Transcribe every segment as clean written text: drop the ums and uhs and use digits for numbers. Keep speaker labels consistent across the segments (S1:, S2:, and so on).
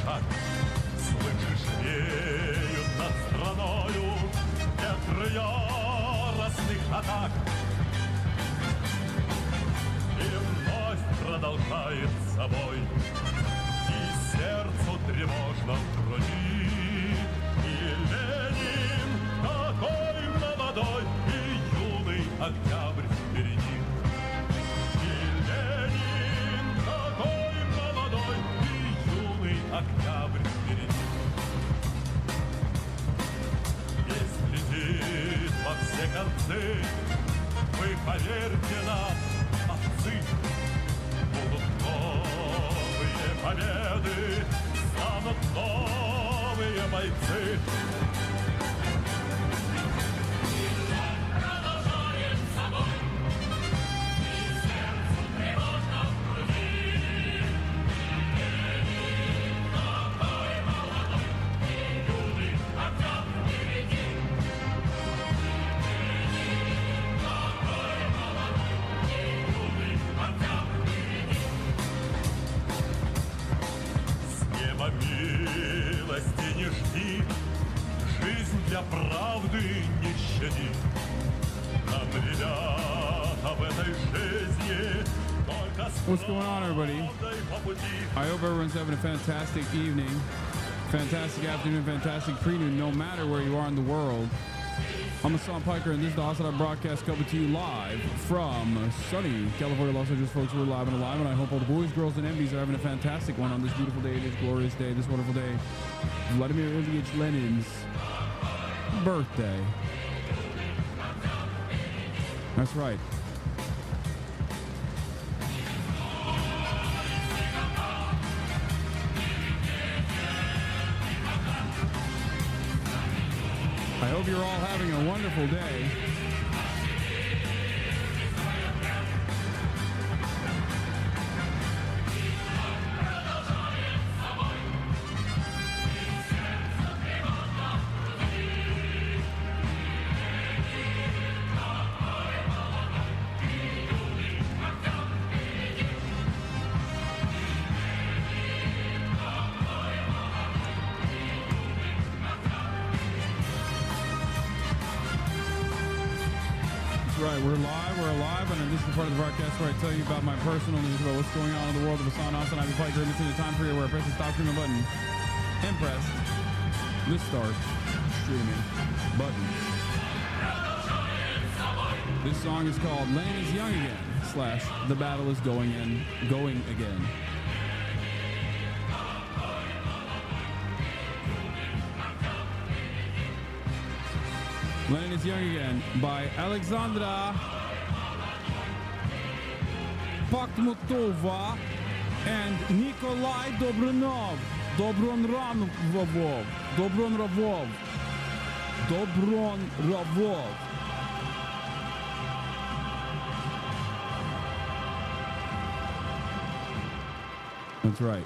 S1: шаг. Слышишь, веют над страною ветры яростных атак. И вновь продолжает собой, и сердцу тревожно в груди. И Ленин такой молодой, и юный октябрь впереди. И Ленин такой молодой, и юный октябрь впереди. Весь летит во все концы, вы поверьте нам, отцы, будут новые победы, станут новые бойцы. Продолжает собой, и сердцу тревожно в груди. Ленин такой молодой, и юный октябрь впереди. Ленин такой молодой, и юный октябрь впереди. С неба милости не жди, жизнь для правды не щади. Нам, ребята, в этой жизни только
S2: What's going on, everybody? I hope everyone's having a fantastic evening, fantastic afternoon, fantastic pre-noon, no matter where you are in the world. I'm Hasan Piker, and this is the Hasanabi broadcast coming to you live from sunny California, Los Angeles. Folks, we're live and alive, and I hope all the boys, girls, and MBs are having a fantastic one on this beautiful day, this glorious day, this wonderful day. Vladimir Ilyich Lenin's birthday. That's right. I hope you're all having a wonderful day. Right, we're live, and this is the part of the broadcast where I tell you about my personal news about what's going on in the world of Hasan. Hasanabi VODs in between the time period where I press the stop streaming button and press the start streaming button. This song is called Lenin is Young Again / The Battle is Going Again. Lenin is Young Again by Alexandra Pakhmutova and Nikolai Dobronov. Dobronravov. That's right.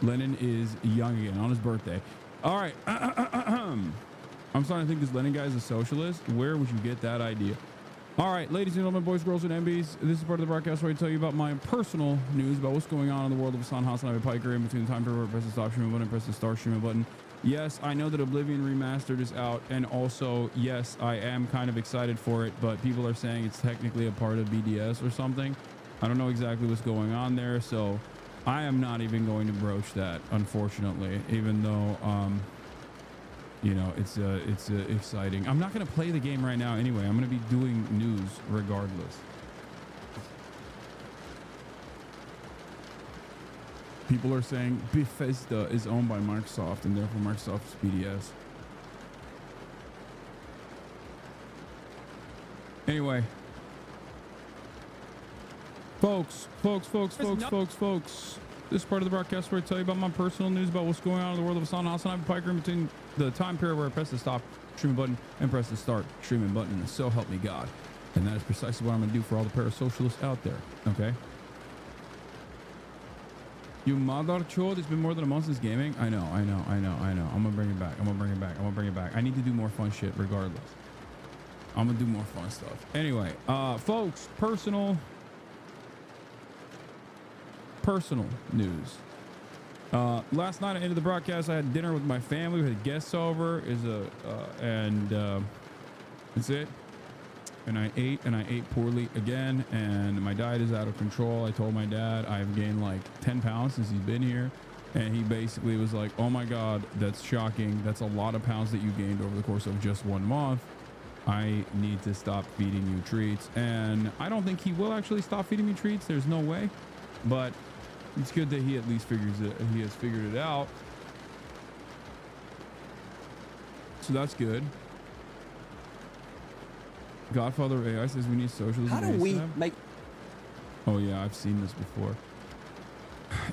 S2: Lenin is young again on his birthday. All right. I'm starting to think this Lenin guy is a socialist. Where would you get that idea? All right, ladies and gentlemen, boys, girls, and MBs, this is part of the broadcast where I tell you about my personal news about what's going on in the world of Hasan Hasanabi Piker in between the time period where I press the stop streaming button and press the start streaming button. Yes, I know that Oblivion Remastered is out, and also, yes, I am kind of excited for it, but people are saying it's technically a part of BDS or something. I don't know exactly what's going on there, so I am not even going to broach that, unfortunately, even though, you know, it's exciting. I'm not going to play the game right now anyway. I'm going to be doing news regardless. People are saying Bethesda is owned by Microsoft and therefore Microsoft's BDS. Anyway. Folks. This is part of the broadcast where I tell you about my personal news about what's going on in the world of Hasan Hasanabi Piker in between the time period where I press the stop streaming button and press the start streaming button. So help me God. And that is precisely what I'm going to do for all the parasocialists out there. Okay? You mother chode, it's been more than a month since gaming. I know. I'm going to bring it back. I need to do more fun shit regardless. I'm going to do more fun stuff. Anyway, folks, personal news. Last night I ended the broadcast. I had dinner with my family. We had guests over. That's it. And I ate poorly again, and my diet is out of control. I told my dad I've gained like 10 pounds since he's been here, and he basically was like, oh my God, that's shocking. That's a lot of pounds that you gained over the course of just 1 month. I need to stop feeding you treats. And I don't think he will actually stop feeding me treats. There's no way, but it's good that he at least he has figured it out. So that's good. Godfather AI says we need socialism.
S3: How do we make?
S2: Oh yeah, I've seen this before.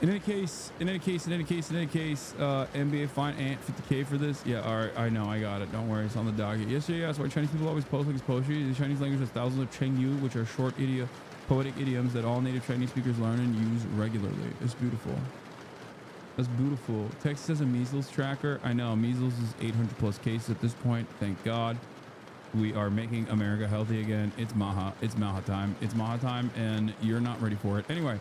S2: In any case, NBA fine Ant 50K for this. Yeah, all right, I know, I got it. Don't worry, it's on the docket. Yesterday, I asked why Chinese people always post like it's poetry. The Chinese language has thousands of Chengyu, which are short poetic idioms that all native Chinese speakers learn and use regularly. It's beautiful. That's beautiful. Texas has a measles tracker. I know, measles is 800 plus cases at this point. Thank God. We are making America healthy again. It's Maha time. It's Maha time, and you're not ready for it. Anyway,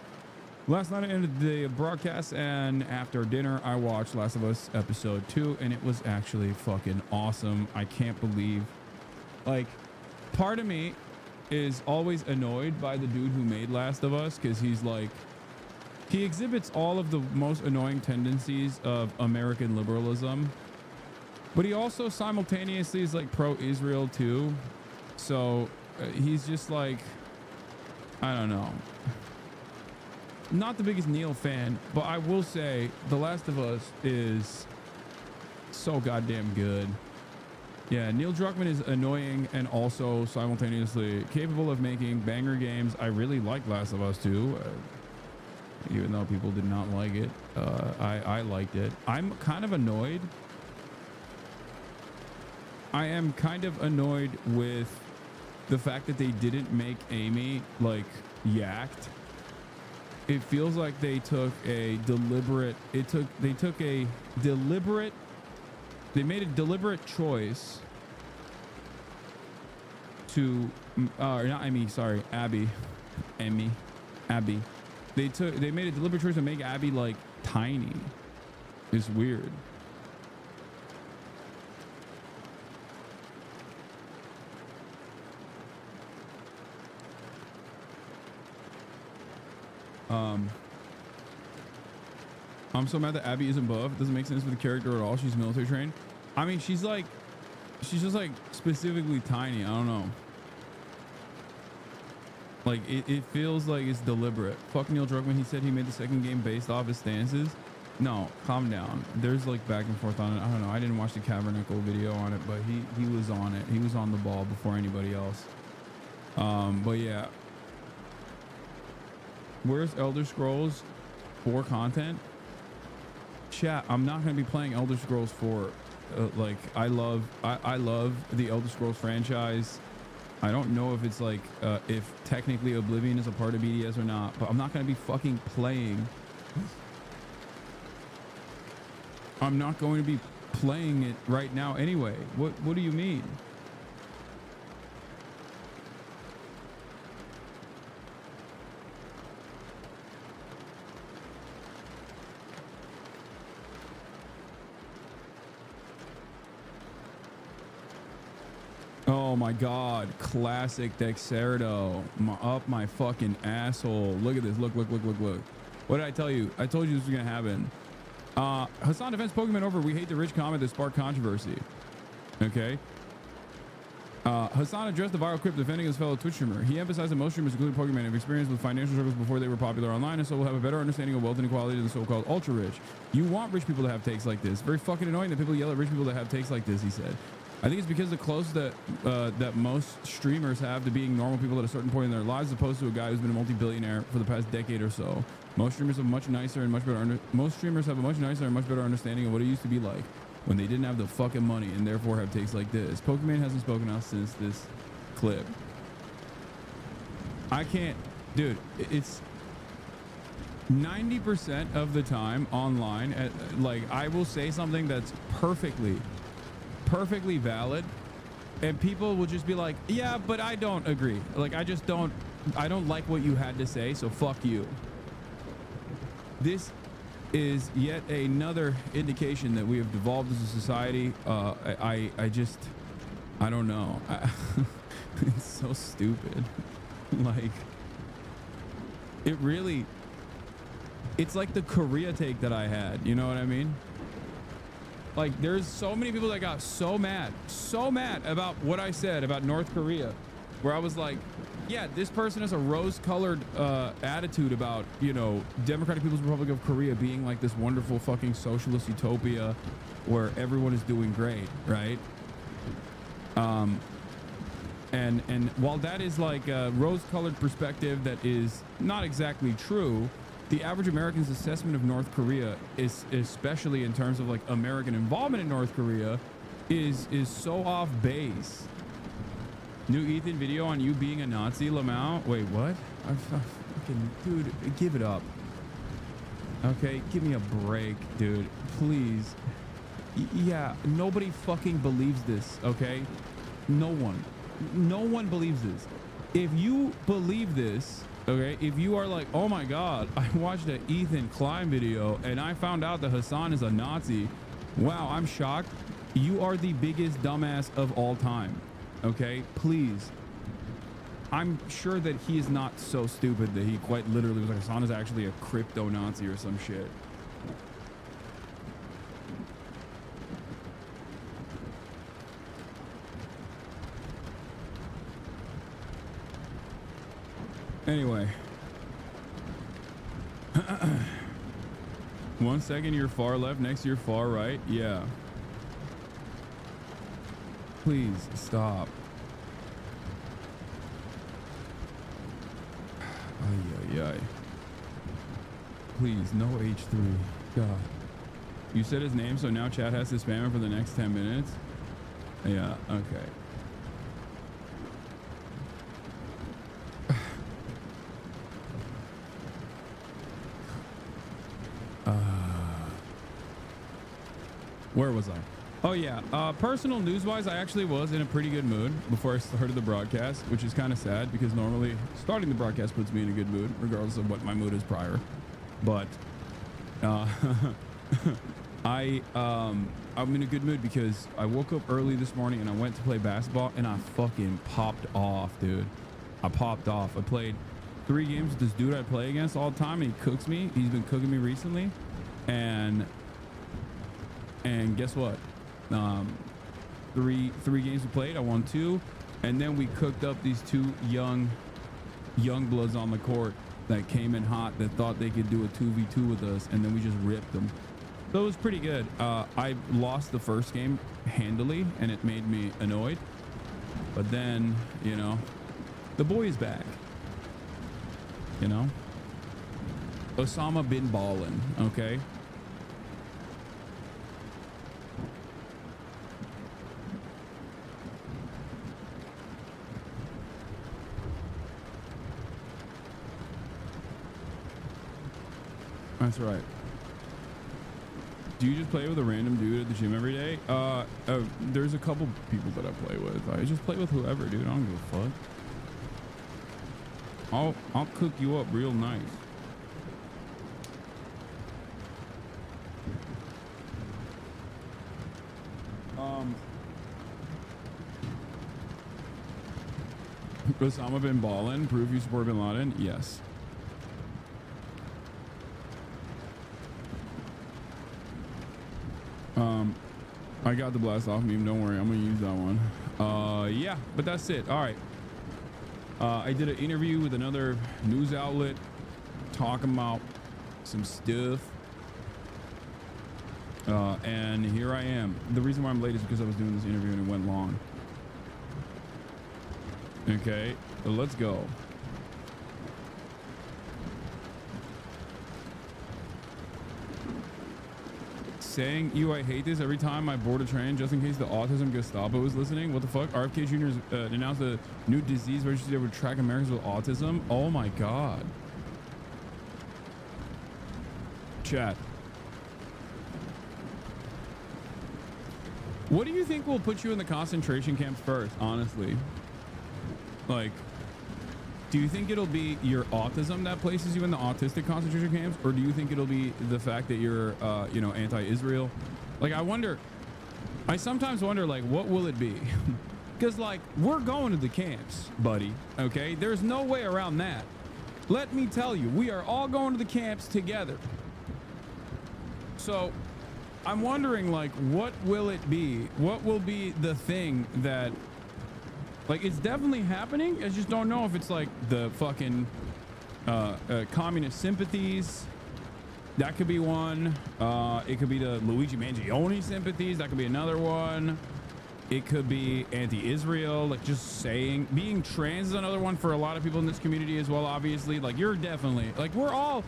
S2: last night I ended the broadcast, and after dinner, I watched Last of Us episode 2, and it was actually fucking awesome. I can't believe, like, part of me is always annoyed by the dude who made Last of Us, because he's like, he exhibits all of the most annoying tendencies of American liberalism. But he also simultaneously is like pro-Israel too. So he's just like, I don't know. Not the biggest Neil fan, but I will say The Last of Us is so goddamn good. Yeah, Neil Druckmann is annoying and also simultaneously capable of making banger games. I really like Last of Us 2, even though people did not like it. I liked it. I'm kind of annoyed. I am kind of annoyed with the fact that they didn't make Amy like yacked. It feels like they took a deliberate, they made a deliberate choice to, not Amy, sorry, Abby. They made a deliberate choice to make Abby like tiny. It's weird. I'm so mad that Abby isn't buff. It doesn't make sense for the character at all. She's military trained. I mean, she's just like specifically tiny. I don't know. Like it feels like it's deliberate. Fuck Neil Druckmann. He said he made the second game based off his stances. No, calm down. There's like back and forth on it. I don't know. I didn't watch the Cavernicle video on it, but he was on it. He was on the ball before anybody else. But yeah. Where's Elder Scrolls 4 content? Chat, I'm not going to be playing Elder Scrolls 4. Like, I love the Elder Scrolls franchise. I don't know if it's like, if technically Oblivion is a part of BDS or not, but I'm not going to be fucking playing. I'm not going to be playing it right now anyway. What do you mean? Oh my God, classic Dexerto. Up my fucking asshole. Look at this. Look. What did I tell you? I told you this was gonna happen. Hasan defends Pokemon over we hate the rich comment that sparked controversy. Okay. Hasan addressed the viral clip defending his fellow Twitch streamer. He emphasized that most streamers, including Pokemon, have experienced with financial struggles before they were popular online, and so will have a better understanding of wealth inequality than the so-called ultra-rich. You want rich people to have takes like this. Very fucking annoying that people yell at rich people that have takes like this, he said. I think it's because the close that most streamers have to being normal people at a certain point in their lives, as opposed to a guy who's been a multi-billionaire for the past decade or so. Most streamers have a much nicer and much better understanding of what it used to be like when they didn't have the fucking money, and therefore have takes like this. Pokemon hasn't spoken out since this clip. I can't, dude. It's 90% of the time online. Like, I will say something that's perfectly valid, and people will just be like, yeah, but I don't agree. Like, I don't like what you had to say, so fuck you. is yet another indication that we have devolved as a society. I don't know. It's so stupid. Like, it's like the Korea take that I had. You know what I mean? Like, there's so many people that got so mad about what I said about North Korea, where I was like, yeah, this person has a rose-colored attitude about, you know, Democratic People's Republic of Korea being like this wonderful fucking socialist utopia where everyone is doing great, right? And while that is like a rose-colored perspective that is not exactly true, the average American's assessment of North Korea is, especially in terms of like American involvement in North Korea, is so off base. New Ethan video on you being a Nazi, Lamau. Wait, what? I fucking, dude, give it up. Okay, give me a break, dude. Please. Yeah, nobody fucking believes this, okay? No one believes this. If you believe this, okay, if you are like, oh my God, I watched an Ethan Klein video and I found out that Hasan is a Nazi. Wow, I'm shocked. You are the biggest dumbass of all time. Okay, please. I'm sure that he is not so stupid that he quite literally was like, Hasan is actually a crypto Nazi or some shit. Anyway. 1 second, you're far left, next you're far right. Yeah. Please stop. Ay, ay, ay. Please, no H3. God. You said his name, so now chat has to spam him for the next 10 minutes? Yeah, okay. Where was I? Oh yeah, personal news-wise, I actually was in a pretty good mood before I started the broadcast, which is kind of sad because normally starting the broadcast puts me in a good mood, regardless of what my mood is prior. But I'm in a good mood because I woke up early this morning and I went to play basketball and I fucking popped off, dude. I popped off. I played 3 games with this dude I play against all the time, and he cooks me. He's been cooking me recently, and guess what? 3 games we played. I won 2, and then we cooked up these 2 young bloods on the court that came in hot that thought they could do a 2v2 with us, and then we just ripped them. So it was pretty good. I lost the first game handily, and it made me annoyed. But then, you know, the boy is back. You know, Osama bin Ballin. Okay. That's right. Do you just play with a random dude at the gym every day? There's a couple people that I play with. I just play with whoever, dude. I don't give a fuck. I'll cook you up real nice. Osama bin Ballin, prove you support bin Laden? Yes. I got the blast off meme, don't worry, I'm gonna use that one. Yeah, but that's it. All right. I did an interview with another news outlet talking about some stuff. And here I am. The reason why I'm late is because I was doing this interview and it went long. Okay, so let's go. Saying I hate this every time I board a train just in case the autism Gestapo is listening. What the fuck? RFK Jr.'s announced a new disease registry that would track Americans with autism. Oh my God. Chat. What do you think will put you in the concentration camps first, honestly? Like, Do you think it'll be your autism that places you in the autistic concentration camps, or do you think it'll be the fact that you're, you know, anti-Israel? Like, I sometimes wonder, like, what will it be? Because, like, we're going to the camps, buddy, okay? There's no way around that. Let me tell you, we are all going to the camps together. So, I'm wondering, like, what will it be? What will be the thing that... Like, it's definitely happening. I just don't know if it's like the fucking communist sympathies. That could be one. It could be the Luigi Mangione sympathies. That could be another one. It could be anti-Israel, like just saying. Being trans is another one for a lot of people in this community as well, obviously. Like, you're definitely... Like, we're all...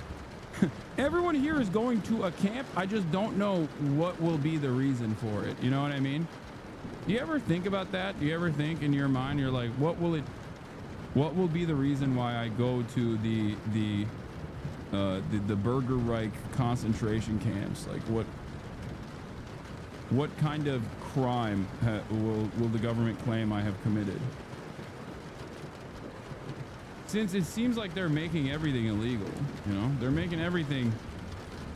S2: Everyone here is going to a camp. I just don't know what will be the reason for it. You know what I mean? Do you ever think about that? Do you ever think in your mind, you're like, what will be the reason why I go to the Burger Reich concentration camps? Like, what kind of crime will the government claim I have committed? Since it seems like they're making everything illegal, you know, they're making everything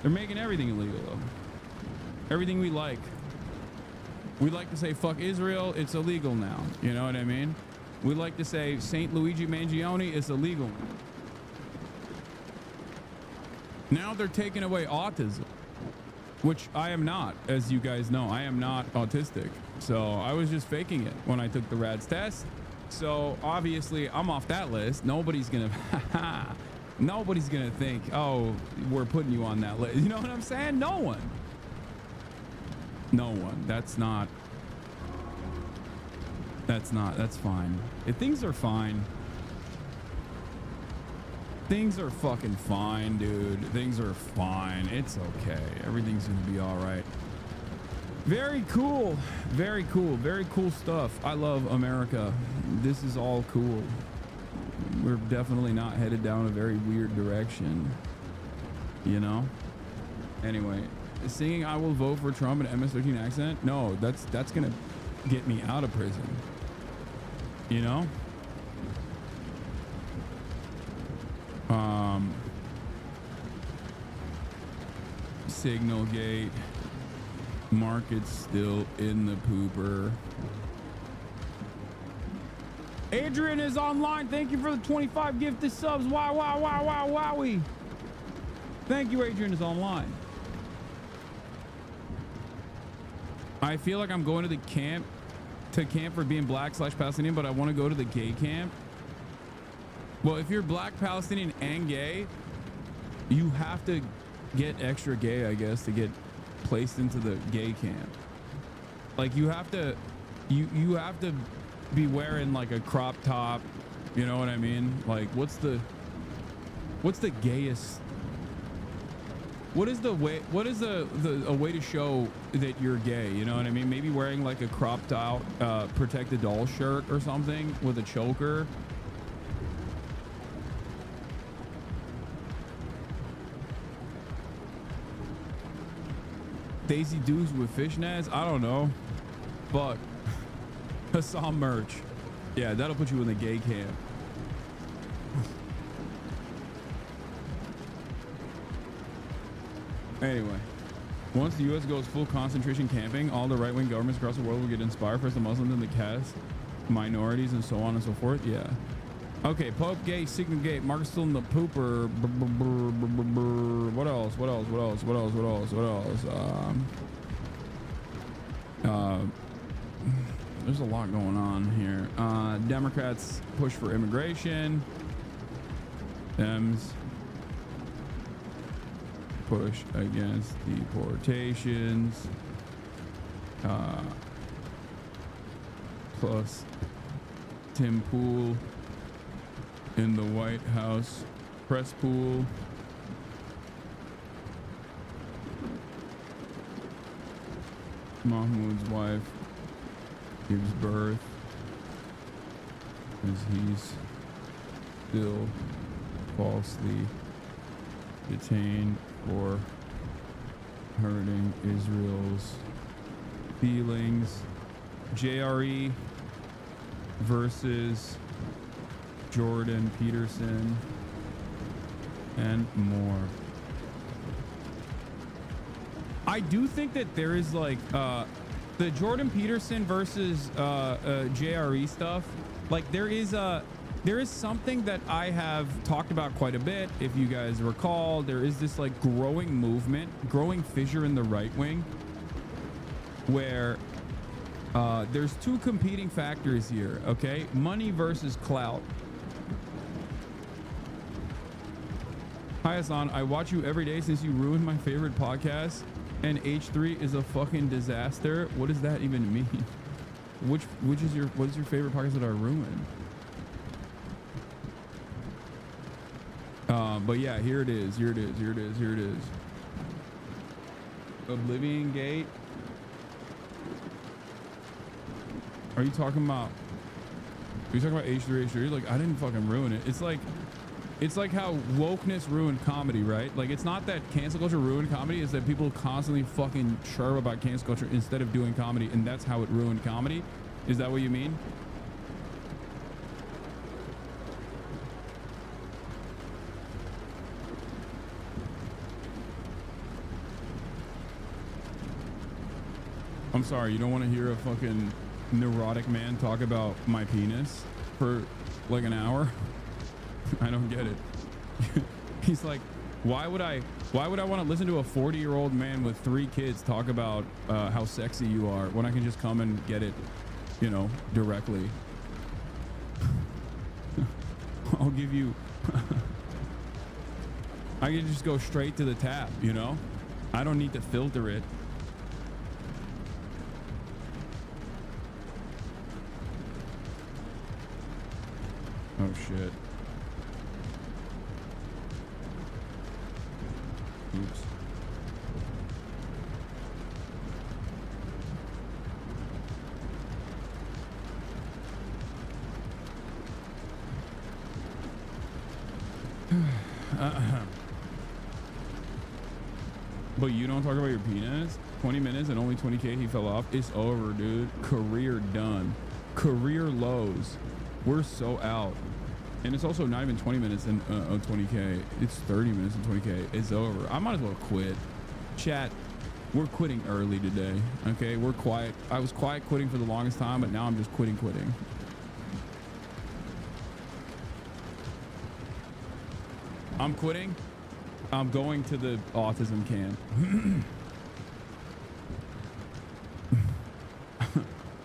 S2: illegal though. Everything we like. We like to say, fuck Israel, it's illegal now. You know what I mean? We like to say, St. Luigi Mangione, it's illegal. Now they're taking away autism, which I am not, as you guys know. I am not autistic. So I was just faking it when I took the RADS test. So obviously I'm off that list. Nobody's gonna think, oh, we're putting you on that list. You know what I'm saying? No one. That's fine. Things are fine. Things are fucking fine, dude. Things are fine. It's okay. Everything's gonna be all right. Very cool. Very cool. Very cool stuff. I love America. This is all cool. We're definitely not headed down a very weird direction. You know? Anyway. Singing I will vote for Trump in an MS-13 accent? No, that's gonna get me out of prison. You know? Signal gate. Market's still in the pooper. Adrian is online. Thank you for the 25 gifted subs. Wow, wow, wow, wow, wowie. Thank you, Adrian is online. I feel like I'm going to the camp for being black / Palestinian, but I want to go to the gay camp. Well, if you're black, Palestinian, and gay, you have to get extra gay, I guess, to get placed into the gay camp. Like, you have to be wearing like a crop top. You know what I mean? Like, what's the gayest? What is a way to show that you're gay? You know what I mean? Maybe wearing like a cropped out Protect the Doll shirt or something with a choker. Daisy Dukes with fishnets? I don't know. Fuck. Hassan merch. Yeah, that'll put you in the gay camp. Anyway, once the U.S. goes full concentration camping, all the right-wing governments across the world will get inspired. First the Muslims, then the caste, minorities, and so on and so forth. Yeah. Okay, POPEGATE, Signal Gate, Mark's still in the pooper. What else? There's a lot going on here. Democrats push for immigration. DEMS push against deportations. Plus Tim Pool in the White House press pool. Mahmoud's wife gives birth as he's still falsely detained for hurting Israel's feelings. JRE versus Jordan Peterson, and more. I do think that there is like the Jordan Peterson versus JRE stuff. Like there is something that I have talked about quite a bit. If you guys recall, there is this like growing movement, growing fissure in the right wing, where there's two competing factors here. Okay, money versus clout. Hi Hasan, I watch you every day since you ruined my favorite podcast, and H3 is a fucking disaster. What does that even mean? What is your favorite podcast that I ruined? But yeah, here it is. Oblivion Gate. Are you talking about H3? Like, I didn't fucking ruin it. It's like how wokeness ruined comedy, right? Like, it's not that cancel culture ruined comedy, it's that people constantly fucking chirp about cancel culture instead of doing comedy, and that's how it ruined comedy. Is that what you mean? I'm sorry, you don't want to hear a fucking neurotic man talk about my penis for like an hour? I don't get it. He's like, why would I want to listen to a 40-year-old man with 3 kids talk about how sexy you are when I can just come and get it, you know, directly? I'll give you I can just go straight to the tap, you know? I don't need to filter it. Oh shit. Oops. But you don't talk about your penis? 20 minutes and only 20K, he fell off. It's over, dude. Career done. Career lows. We're so out. And it's also not even 20 minutes and 20K. It's 30 minutes and 20K. It's over. I might as well quit. Chat, we're quitting early today. Okay, we're quiet. I was quiet quitting for the longest time, but now I'm just quitting. I'm quitting. I'm going to the autism camp.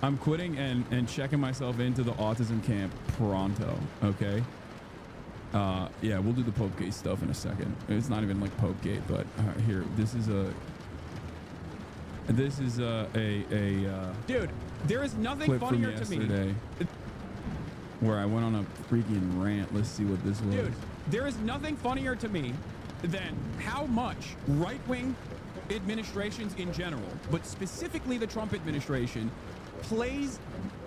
S2: I'm quitting and checking myself into the autism camp pronto. Okay. Yeah, we'll do the POPEGATE stuff in a second. It's not even like POPEGATE, but here, this is a dude, there is nothing funnier to me where I went on a freaking rant. Let's see what this was. Dude, there is nothing funnier to me than how much right-wing administrations in general, but specifically the Trump administration, plays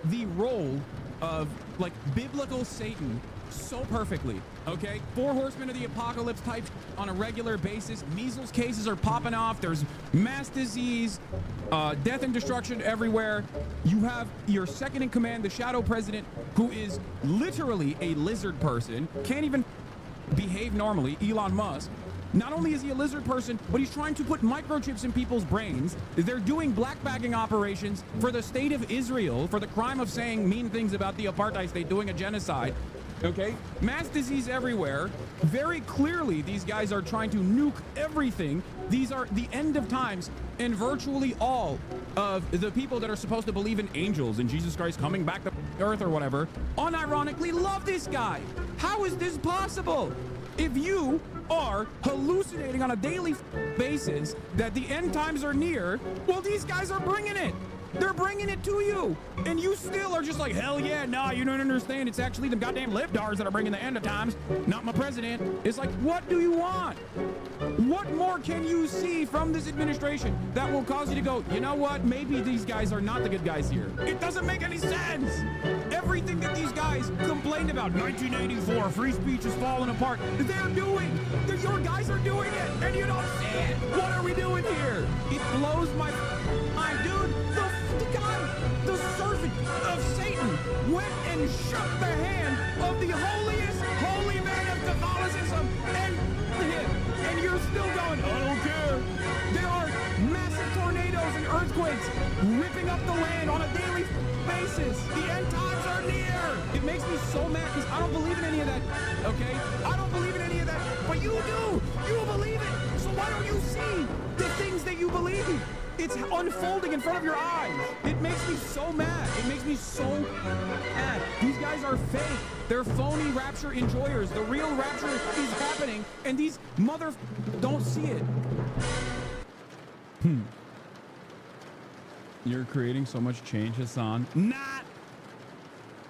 S2: the role of like biblical Satan so perfectly. Okay, 4 horsemen of the apocalypse type on a regular basis. Measles cases are popping off. There's mass disease, death and destruction everywhere. You have your second in command, the shadow president, who is literally a lizard person, can't even behave normally. Elon Musk. Not only is he a lizard person, but he's trying to put microchips in people's brains. They're doing black bagging operations for the state of Israel for the crime of saying mean things about the apartheid state, doing a genocide. Okay? Mass disease everywhere. Very clearly, these guys are trying to nuke everything. These are the end of times, and virtually all of the people that are supposed to believe in angels and Jesus Christ coming back to earth or whatever, unironically love this guy. How is this possible? If you are hallucinating on a daily basis that the end times are near, well, these guys are bringing it. They're bringing it to you. And you still are just like, hell yeah, nah, you don't understand. It's actually the goddamn libtards that are bringing the end of times, not my president. It's like, what do you want? What more can you see from this administration that will cause you to go, you know what? Maybe these guys are not the good guys here. It doesn't make any sense. Everything that these guys complained about, 1984, free speech is falling apart, they're doing. Your guys are doing it, and you don't see it. What are we doing here? It blows my mind, dude. The guy, the servant of Satan, went and shook the hand of the holiest holy man of Catholicism, and you're still going, I don't care. There are massive tornadoes and earthquakes ripping up the land on a daily basis. The end times are near. It makes me so mad because I don't believe in any of that, okay? I don't believe in any of that, but you do. You believe it. So why don't you see the things that you believe? It's unfolding in front of your eyes. It makes me so mad. It makes me so mad. These guys are fake. They're phony rapture enjoyers. The real rapture is happening, and these mother don't see it. You're creating so much change, Hasan. Not.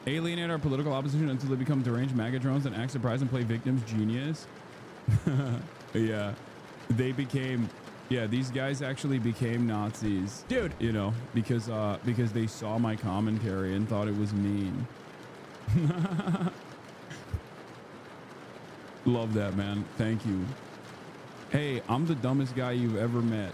S2: Alienate our political opposition until they become deranged MAGA drones and act surprised and play victims. Genius. Yeah. They became... Yeah, these guys actually became Nazis, dude. You know, because they saw my commentary and thought it was mean. Love that, man. Thank you. Hey, I'm the dumbest guy you've ever met.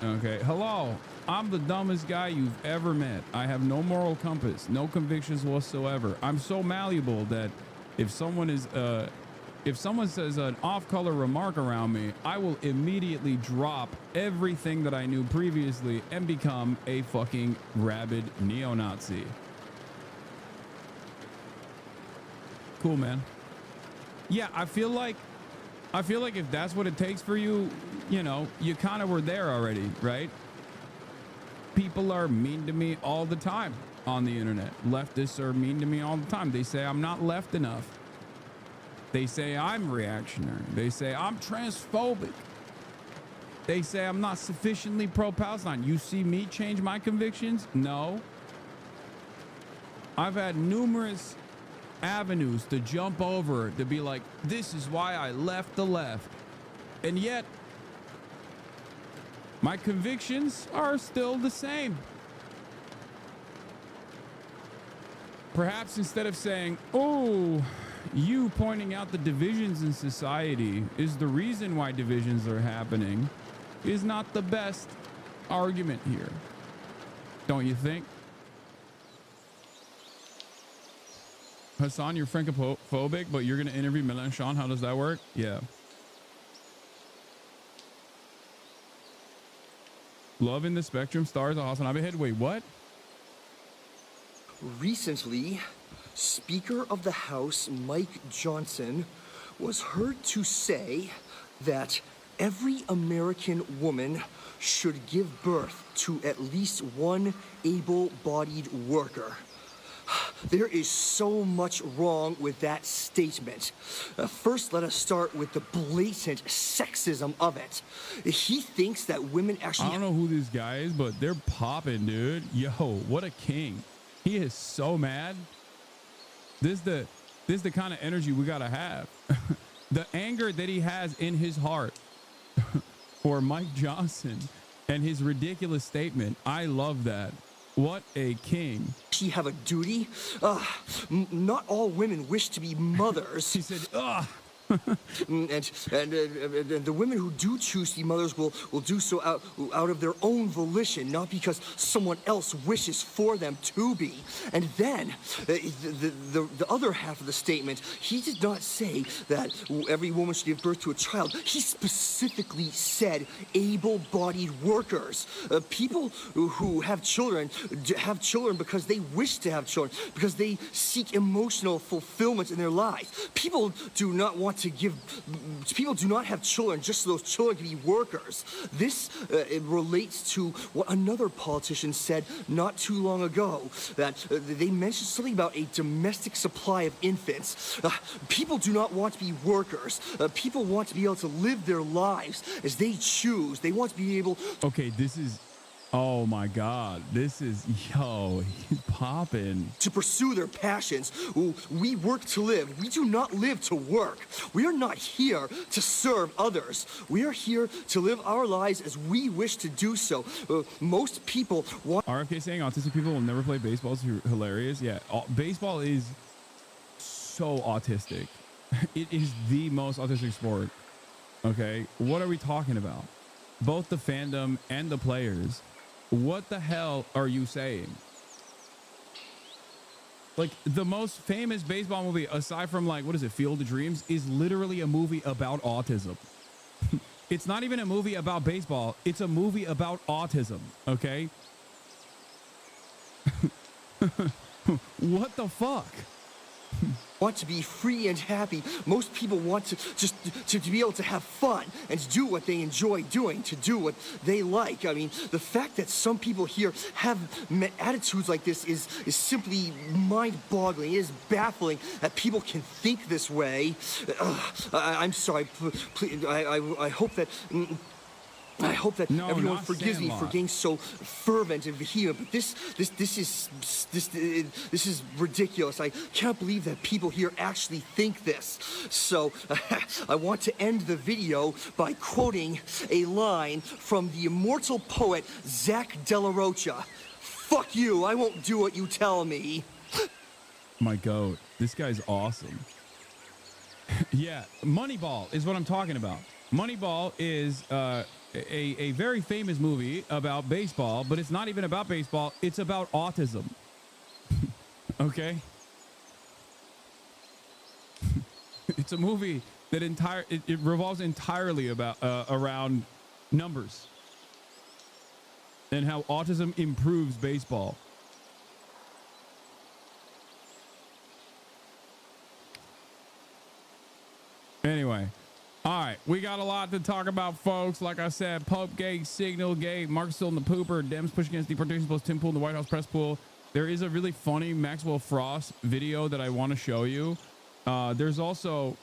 S2: Okay, hello. I'm the dumbest guy you've ever met. I have no moral compass, no convictions whatsoever. I'm so malleable that if someone is if someone says an off-color remark around me, I will immediately drop everything that I knew previously and become a fucking rabid neo-Nazi. Cool, man. Yeah, I feel like if that's what it takes for you, you know, you kind of were there already, right? People are mean to me all the time on the internet. Leftists are mean to me all the time. They say I'm not left enough. They say I'm reactionary. They say I'm transphobic. They say I'm not sufficiently pro-Palestine. You see me change my convictions? No. I've had numerous avenues to jump over to be like, this is why I left the left. And yet, my convictions are still the same. Perhaps instead of saying, oh, you pointing out the divisions in society is the reason why divisions are happening is not the best argument here. Don't you think? Hasan, you're Francophobic, but you're going to interview Mélenchon. How does that work? Yeah. Love in the Spectrum stars a Hasanabi head. Wait, what?
S3: Recently, Speaker of the House Mike Johnson was heard to say that every American woman should give birth to at least one able-bodied worker. There is so much wrong with that statement. First, let us start with the blatant sexism of it. He thinks that women actually...
S2: I don't know who this guy is, but they're popping, dude. Yo, what a king. He is so mad. This is the kind of energy we gotta have. The anger that he has in his heart for Mike Johnson and his ridiculous statement. I love that. What a king.
S3: She have a duty. Not all women wish to be mothers.
S2: He said, ugh.
S3: and the women who do choose to be mothers will do so out of their own volition, not because someone else wishes for them to be. And then the other half of the statement, he did not say that every woman should give birth to a child. He specifically said able-bodied workers, people who have children because they wish to have children, because they seek emotional fulfillment in their lives. People do not have children just so those children can be workers. This it relates to what another politician said not too long ago, that they mentioned something about a domestic supply of infants. People do not want to be workers. People want to be able to live their lives as they choose. They want to be able...
S2: Okay, this is... Oh my God, this is, yo, he's popping.
S3: To pursue their passions. We work to live. We do not live to work. We are not here to serve others. We are here to live our lives as we wish to do so. Most people want...
S2: RFK saying autistic people will never play baseball is hilarious. Yeah, baseball is so autistic. It is the most autistic sport. Okay, what are we talking about? Both the fandom and the players. What the hell are you saying? Like the most famous baseball movie, aside from like, what is it, Field of Dreams, is literally a movie about autism. It's not even a movie about baseball. It's a movie about autism. Okay. What the fuck?
S3: Want to be free and happy. Most people want to just to be able to have fun and to do what they enjoy doing, to do what they like. I mean, the fact that some people here have attitudes like this is simply mind-boggling. It is baffling that people can think this way. I'm sorry. Please, I hope that. I hope that everyone forgives me for getting so fervent and vehement, but this is ridiculous. I can't believe that people here actually think this. So I want to end the video by quoting a line from the immortal poet Zach De La Rocha. Fuck you, I won't do what you tell me.
S2: My goat, this guy's awesome. Yeah, Moneyball is what I'm talking about. Moneyball is a very famous movie about baseball, but it's not even about baseball. It's about autism. Okay? It's a movie that it revolves entirely about around numbers and how autism improves baseball. Anyway. All right, we got a lot to talk about, folks. Like I said, POPEGATE, Signalgate, Mark still in the pooper, DEMS push against deportation plus Tim Pool in the White House press pool. There is a really funny Maxwell Frost video that I want to show you. There's also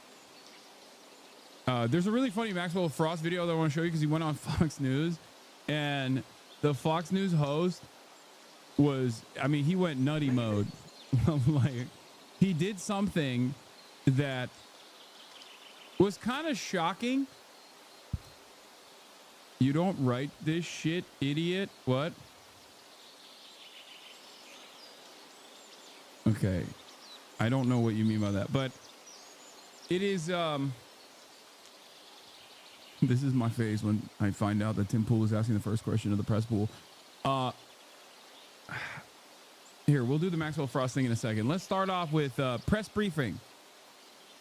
S2: there's a really funny Maxwell Frost video that I want to show you because he went on Fox News, and the Fox News host was, I mean, he went nutty mode. Like, he did something that was kind of shocking. You don't write this shit, idiot. What? Okay. I don't know what you mean by that, but it is, this is my face when I find out that Tim Pool is asking the first question of the press pool. Here, we'll do the Maxwell Frost thing in a second. Let's start off with press briefing.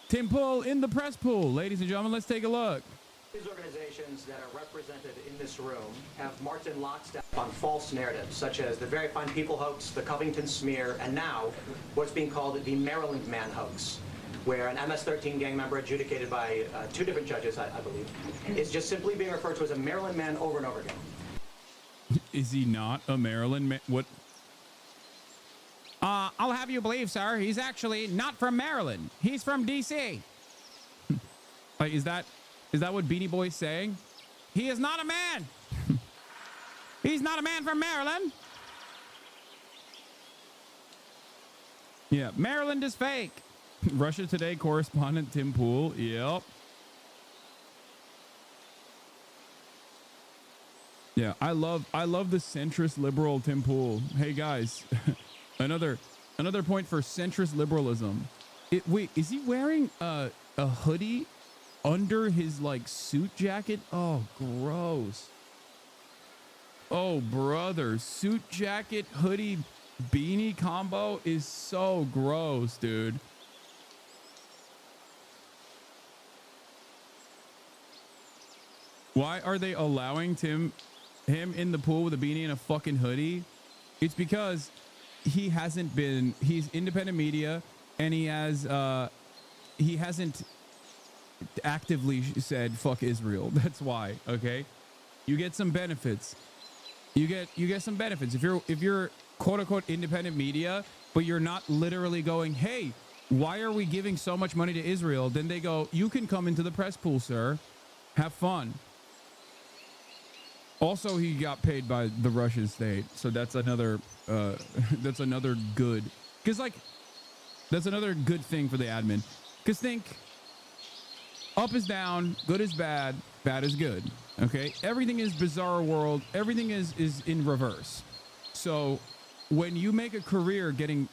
S2: Tim Pool in the press pool. Ladies and gentlemen, let's take a look.
S4: These organizations that are represented in this room have marched in lockstep on false narratives, such as the Very Fine People hoax, the Covington smear, and now what's being called the Maryland Man hoax, where an MS-13 gang member adjudicated by 2 different judges, I believe, is just simply being referred to as a Maryland man over and over again.
S2: Is he not a Maryland man? What? I'll have you believe, sir, he's actually not from Maryland. He's from D.C. Like, is that what Beanie Boy's saying? He is not a man. He's not a man from Maryland. Yeah, Maryland is fake. Russia Today correspondent Tim Pool. Yep. Yeah, I love the centrist liberal Tim Pool. Hey guys. Another point for centrist liberalism. Wait, is he wearing a hoodie under his like suit jacket? Oh, gross. Oh, brother, suit jacket, hoodie, beanie combo is so gross, dude. Why are they allowing him in the pool with a beanie and a fucking hoodie? It's because he's independent media, and he hasn't actively said fuck Israel. That's why. Okay, you get some benefits. You get some benefits if you're quote unquote independent media, but you're not literally going, hey, why are we giving so much money to Israel? Then they go, you can come into the press pool, sir. Have fun. Also, he got paid by the Russian state, so that's another good. Because like, that's another good thing for the admin. Because think, up is down, good is bad, bad is good. Okay, everything is bizarre world. Everything is in reverse. So when you make a career getting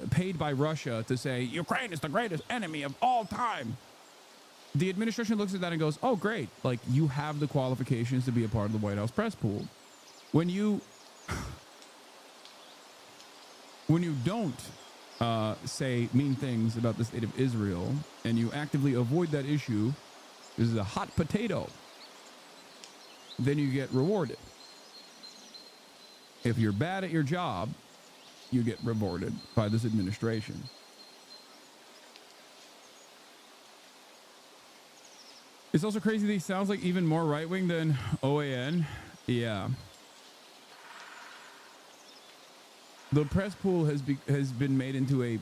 S2: paid by Russia to say Ukraine is the greatest enemy of all time, the administration looks at that and goes, oh, great. Like, you have the qualifications to be a part of the White House press pool. When you don't say mean things about the state of Israel and you actively avoid that issue, this is a hot potato, then you get rewarded. If you're bad at your job, you get rewarded by this administration. It's also crazy that he sounds like even more right-wing than OAN. Yeah. The press pool has been made into a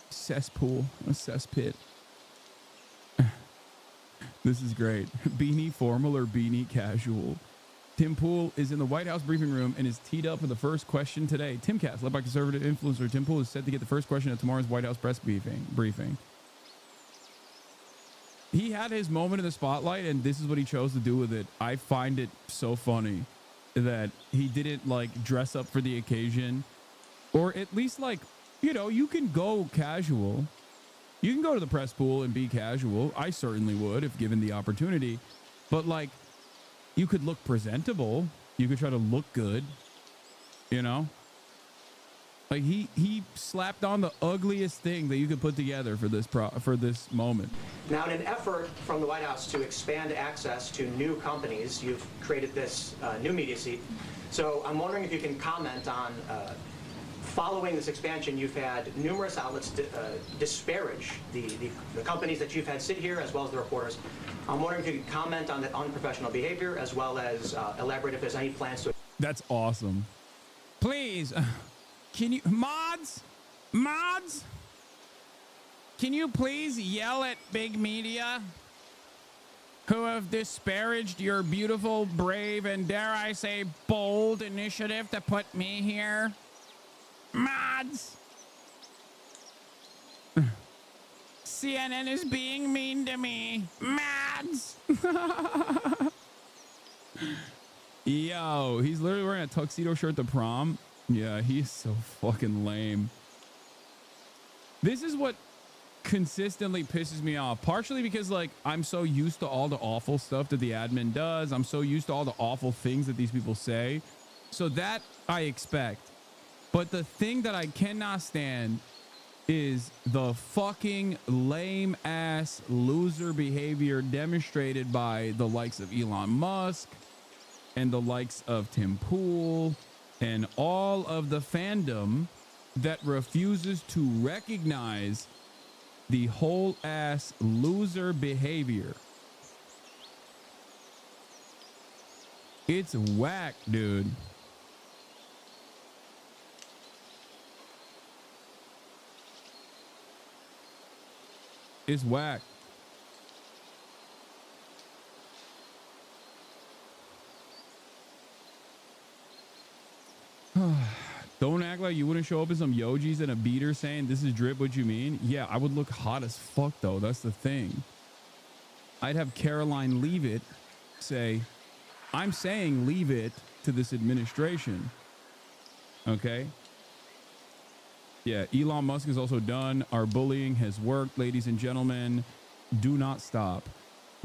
S2: cesspool, a cesspit. This is great. Beanie formal or beanie casual? Tim Pool is in the White House briefing room and is teed up for the first question today. Timcast, led by conservative influencer Tim Pool, is set to get the first question at tomorrow's White House press briefing. He had his moment in the spotlight, and this is what he chose to do with it. I find it so funny that he didn't like dress up for the occasion, or at least like, you know, you can go casual. You can go to the press pool and be casual. I certainly would if given the opportunity, but like, you could look presentable. You could try to look good, you know? Like he slapped on the ugliest thing that you could put together for this moment.
S4: Now, in an effort from the White House to expand access to new companies, you've created this new media seat. So I'm wondering if you can comment on, following this expansion, you've had numerous outlets disparage the companies that you've had sit here, as well as the reporters. I'm wondering if you could comment on that unprofessional behavior, as well as elaborate if there's any plans to...
S2: That's awesome. Please, can you... Mods? Can you please yell at big media who have disparaged your beautiful, brave, and dare I say bold initiative to put me here? Mods! CNN is being mean to me. Mods! Yo, he's literally wearing a tuxedo shirt to prom. Yeah, he's so fucking lame. This is what consistently pisses me off, partially because like I'm so used to all the awful stuff that the admin does. I'm so used to all the awful things that these people say, so that I expect. But the thing that I cannot stand is the fucking lame ass loser behavior demonstrated by the likes of Elon Musk and the likes of Tim Pool and all of the fandom that refuses to recognize the whole ass loser behavior. It's whack, dude. It's whack. Don't act like you wouldn't show up in some yojis and a beater saying this is drip what you mean. Yeah, I would look hot as fuck though. That's the thing. I'd have Caroline Leavitt say, I'm saying leave it to this administration. Okay. Yeah, Elon Musk is also done. Our bullying has worked, ladies and gentlemen. Do not stop.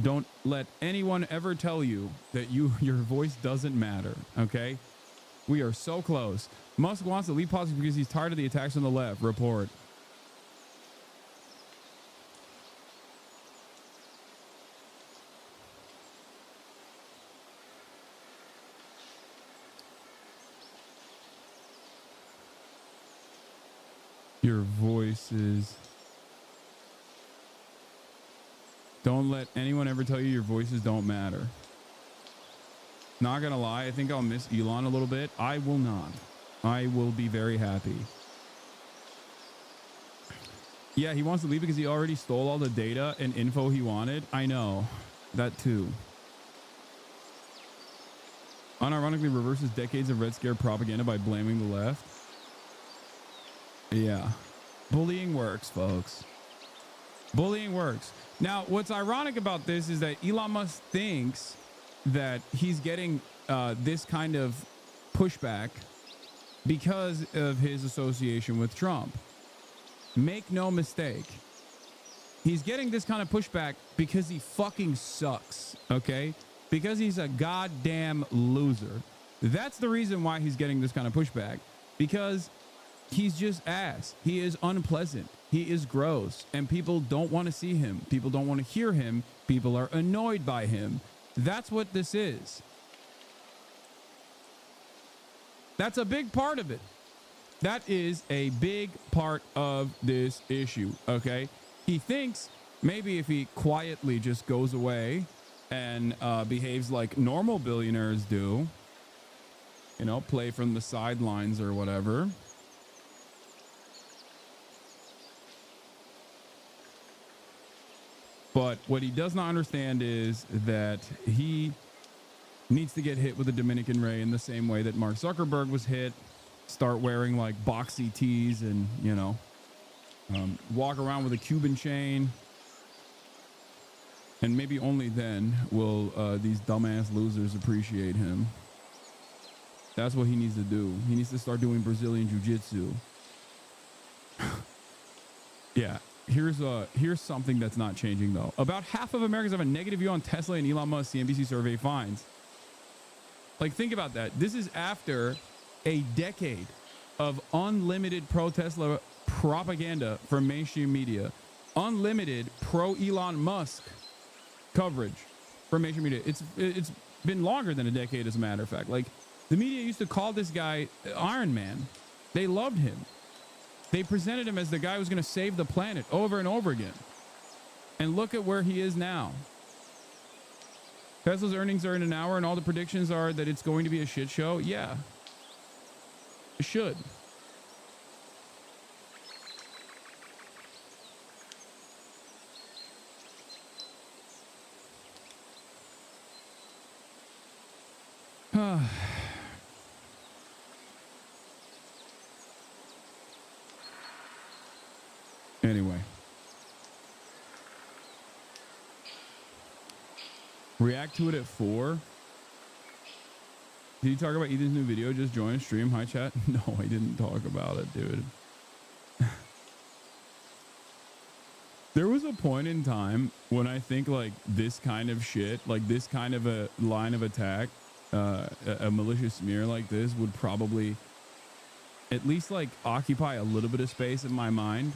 S2: Don't let anyone ever tell you that your voice doesn't matter, okay? We are so close. Musk wants to leave politics because he's tired of the attacks on the left. Report. Your voices. Don't let anyone ever tell you your voices don't matter. Not gonna lie, I think I'll miss Elon a little bit. I will not. I will be very happy. Yeah, he wants to leave because he already stole all the data and info he wanted. I know. That too. Unironically reverses decades of Red Scare propaganda by blaming the left. Yeah. Bullying works, folks. Bullying works. Now, what's ironic about this is that Elon Musk thinks that he's getting this kind of pushback because of his association with Trump. Make no mistake. He's getting this kind of pushback because he fucking sucks, okay? Because he's a goddamn loser. That's the reason why he's getting this kind of pushback. Because He's just ass. He is unpleasant. He is gross. And people don't want to see him. People don't want to hear him. People are annoyed by him. That's what this is. That's a big part of it. That is a big part of this issue, okay? He thinks maybe if he quietly just goes away and behaves like normal billionaires do, you know, play from the sidelines or whatever, but what he does not understand is that he needs to get hit with a Dominican ray in the same way that Mark Zuckerberg was hit. Start wearing like boxy tees and, you know, walk around with a Cuban chain. And maybe only then will these dumbass losers appreciate him. That's what he needs to do. He needs to start doing Brazilian jiu-jitsu. Yeah. Here's something that's not changing though. About half of Americans have a negative view on Tesla, and Elon Musk CNBC survey finds. Like, think about that. This is after a decade of unlimited pro-Tesla propaganda from mainstream media, unlimited pro-Elon Musk coverage from mainstream media. It's been longer than a decade, as a matter of fact. Like, the media used to call this guy Iron Man. They loved him. They presented him as the guy who's going to save the planet over and over again. And look at where he is now. Tesla's earnings are in an hour, and all the predictions are that it's going to be a shit show. Yeah, it should. Anyway. React to it at 4. Did you talk about Ethan's new video? Just join stream. Hi, chat. No, I didn't talk about it, dude. There was a point in time when I think like this kind of shit, like this kind of a line of attack, a malicious smear like this would probably at least like occupy a little bit of space in my mind.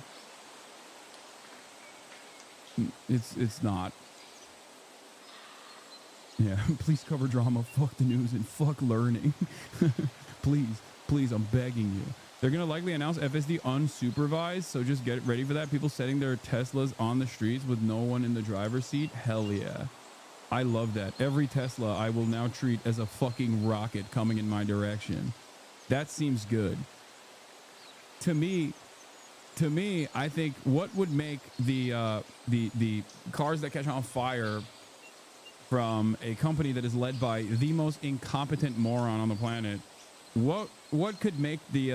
S2: It's not. Yeah, please cover drama, fuck the news, and fuck learning. Please, I'm begging you. They're going to likely announce FSD unsupervised, so just get ready for that. People setting their Teslas on the streets with no one in the driver's seat. Hell yeah. I love that. Every Tesla I will now treat as a fucking rocket coming in my direction. That seems good. To me, I think what would make the cars that catch on fire from a company that is led by the most incompetent moron on the planet, what could make the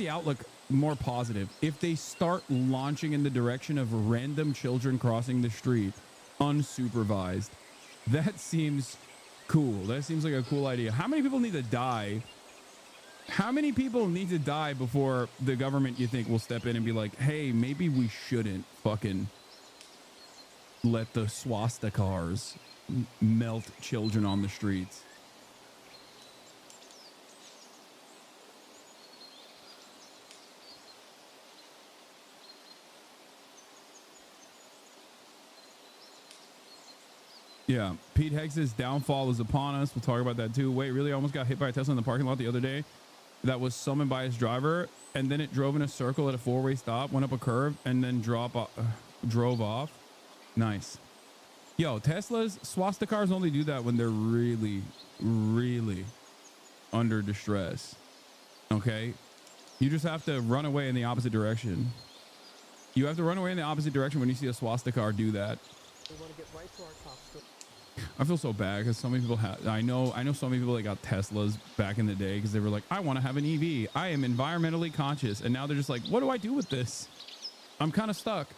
S2: outlook more positive if they start launching in the direction of random children crossing the street unsupervised? That seems cool. That seems like a cool idea. How many people need to die? How many people need to die before the government, you think, will step in and be like, hey, maybe we shouldn't fucking let the swastikars melt children on the streets? Yeah, Pete Hex's downfall is upon us. We'll talk about that too. Wait, really? I almost got hit by a Tesla in the parking lot the other day that was summoned by his driver, and then it drove in a circle at a 4-way stop, went up a curve, and then drove off. Nice. Yo, Teslas, swastikars only do that when they're really, really under distress. Okay? You just have to run away in the opposite direction. You have to run away in the opposite direction when you see a swastikar do that.
S5: We want to get right to our top story.
S2: I feel so bad because so many people have. I know so many people that got Teslas back in the day because they were like, I want to have an EV. I am environmentally conscious. And now they're just like, what do I do with this? I'm kind of stuck.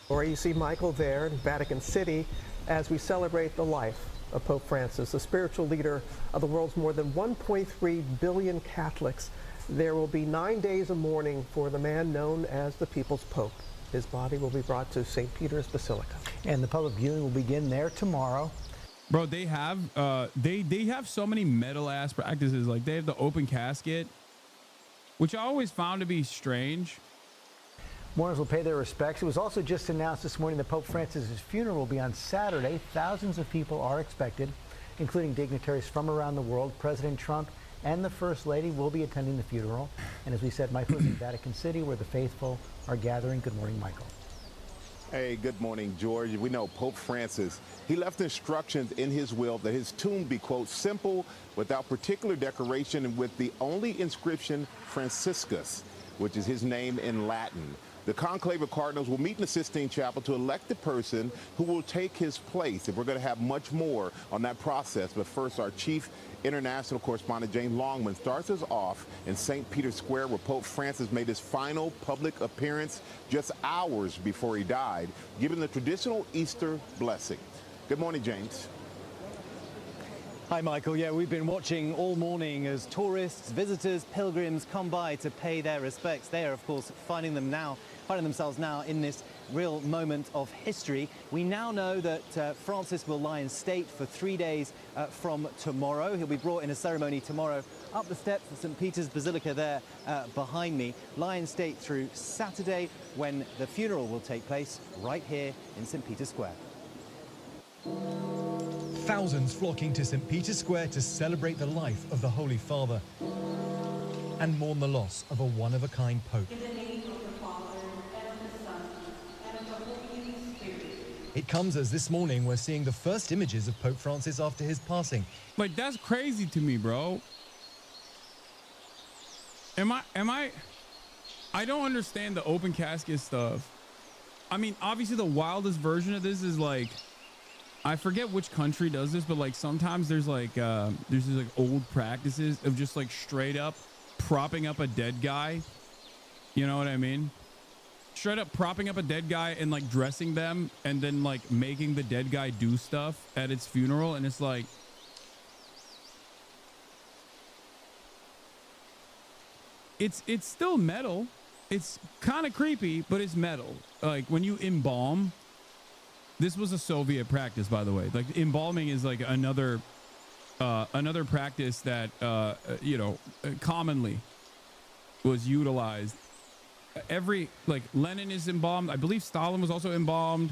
S5: Or you see Michael there in Vatican City as we celebrate the life of Pope Francis, the spiritual leader of the world's more than 1.3 billion Catholics. There will be 9 days of mourning for the man known as the People's Pope. His body will be brought to St. Peter's Basilica.
S6: And the public viewing will begin there tomorrow.
S2: Bro, they have so many metal ass practices. Like they have the open casket which I always found to be strange.
S6: Mourners will pay their respects. It was also just announced this morning that Pope Francis's funeral will be on Saturday. Thousands of people are expected, including dignitaries from around the world. President Trump and the First Lady will be attending the funeral. And as we said, Michael is in Vatican City, where the faithful are gathering. Good morning, Michael.
S7: Hey, good morning, George. We know Pope Francis, he left instructions in his will that his tomb be, quote, simple, without particular decoration, and with the only inscription, Franciscus, which is his name in Latin. The conclave of cardinals will meet in the Sistine Chapel to elect the person who will take his place. And we're going to have much more on that process. But first, our chief international correspondent, James Longman, starts us off in St. Peter's Square, where Pope Francis made his final public appearance just hours before he died, giving the traditional Easter blessing. Good morning, James.
S8: Hi, Michael. Yeah, we've been watching all morning as tourists, visitors, pilgrims come by to pay their respects. They are, of course, finding themselves now in this real moment of history. We now know that Francis will lie in state for 3 days from tomorrow. He'll be brought in a ceremony tomorrow up the steps of St. Peter's Basilica there behind me. Lie in state through Saturday, when the funeral will take place right here in St. Peter's Square.
S9: Thousands flocking to St. Peter's Square to celebrate the life of the Holy Father and mourn the loss of a one-of-a-kind Pope.
S10: In the name of the Father, and of the Son, and of the Holy Spirit.
S9: It comes as this morning we're seeing the first images of Pope Francis after his passing.
S2: Like, that's crazy to me, bro. I don't understand the open casket stuff. I mean, obviously the wildest version of this is like, I forget which country does this, but like sometimes there's these like old practices of just like straight up propping up a dead guy. You know what I mean? Straight up propping up a dead guy and like dressing them and then like making the dead guy do stuff at its funeral. And it's like, it's still metal. It's kind of creepy, but it's metal. Like when you embalm. This was a Soviet practice, by the way. Like embalming is like another practice that commonly was utilized. Like Lenin is embalmed. I believe Stalin was also embalmed.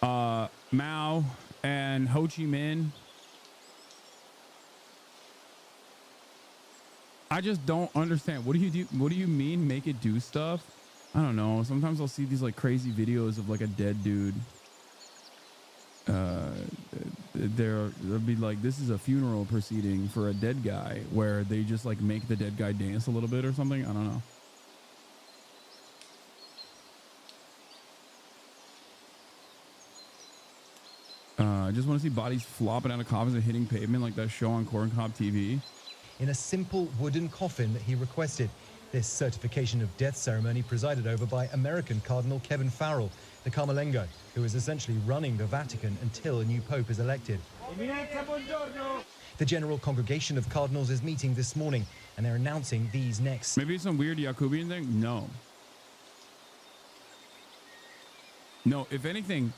S2: Mao and Ho Chi Minh. I just don't understand. What do you do? What do you mean make it do stuff? I don't know. Sometimes I'll see these like crazy videos of like a dead dude. They'll be like, this is a funeral proceeding for a dead guy, where they just like make the dead guy dance a little bit or something. I don't know. I just want to see bodies flopping out of coffins and hitting pavement like that show on Corn Cob TV.
S9: In a simple wooden coffin that he requested. This certification of death ceremony presided over by American Cardinal Kevin Farrell, the Carmelengo, who is essentially running the Vatican until a new pope is elected. The General Congregation of Cardinals is meeting this morning, and they're announcing these next.
S2: Maybe it's some weird Jacobian thing? No. No, if anything,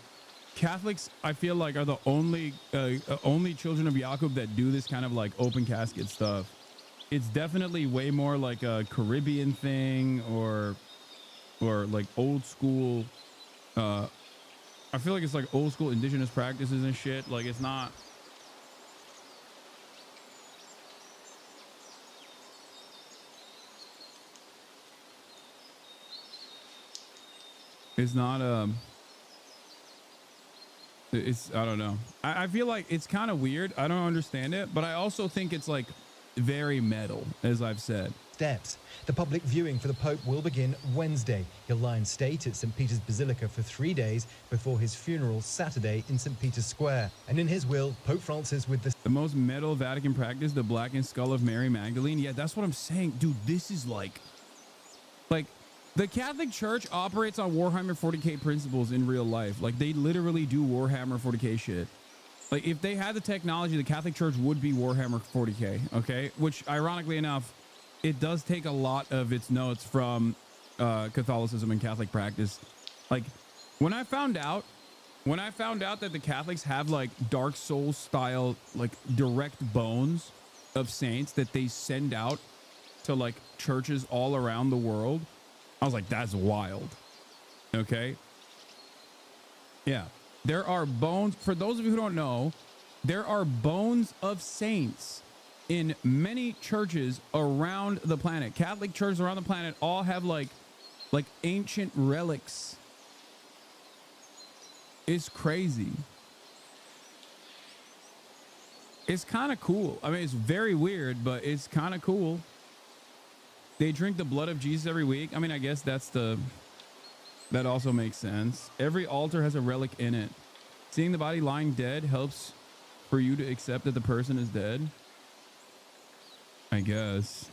S2: Catholics, I feel like, are the only children of Jacob that do this kind of like open casket stuff. It's definitely way more like a Caribbean thing or like old school. I feel like it's like old school indigenous practices and shit. Like it's not. It's not I don't know. I feel like it's kind of weird. I don't understand it, but I also think it's like very metal, as I've said.
S9: Steps. The public viewing for the Pope will begin Wednesday. He'll lie in state at St. Peter's Basilica for 3 days before his funeral Saturday in St. Peter's Square. And in his will, Pope Francis with the
S2: most metal Vatican practice, the blackened skull of Mary Magdalene. Yeah, that's what I'm saying. Dude, this is like the Catholic Church operates on Warhammer 40K principles in real life. Like they literally do Warhammer 40K shit. Like if they had the technology, the Catholic Church would be Warhammer 40K, okay? Which ironically enough, it does take a lot of its notes from Catholicism and Catholic practice. Like when I found out that the Catholics have like Dark Souls style, like direct bones of saints that they send out to like churches all around the world. I was like, that's wild. Okay. Yeah. There are bones. For those of you who don't know, there are bones of saints in many churches around the planet. Catholic churches around the planet all have like ancient relics. It's crazy. It's kind of cool. I mean, it's very weird, but it's kind of cool. They drink the blood of Jesus every week. I mean, I guess that also makes sense. Every altar has a relic in it. Seeing the body lying dead helps for you to accept that the person is dead, I guess.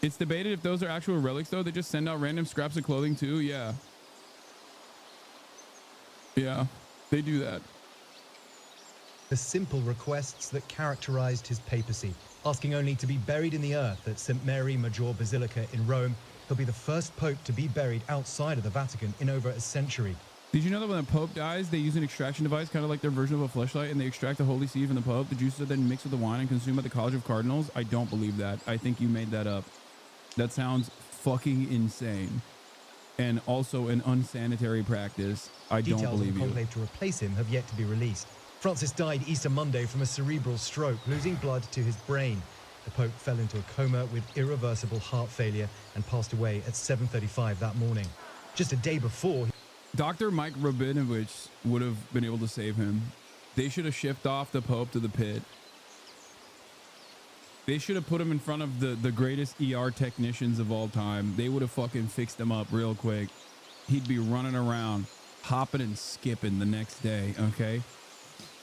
S2: It's debated if those are actual relics, though. They just send out random scraps of clothing, too. Yeah. Yeah, they do that.
S9: The simple requests that characterized his papacy, asking only to be buried in the earth at St. Mary Maggiore Basilica in Rome. He'll be the first pope to be buried outside of the Vatican in over a century.
S2: Did you know that when the Pope dies, they use an extraction device, kind of like their version of a fleshlight, and they extract the Holy See from the Pope? The juices are then mixed with the wine and consumed by the College of Cardinals? I don't believe that. I think you made that up. That sounds fucking insane. And also an unsanitary practice. I don't believe you.
S9: Details of the conclave to replace him have yet to be released. Francis died Easter Monday from a cerebral stroke, losing blood to his brain. The Pope fell into a coma with irreversible heart failure and passed away at 7:35 that morning. Just a day before...
S2: Dr. Mike Rabinovich would have been able to save him. They should have shipped off the Pope to the pit. They should have put him in front of the greatest ER technicians of all time. They would have fucking fixed him up real quick. He'd be running around, hopping and skipping the next day, okay?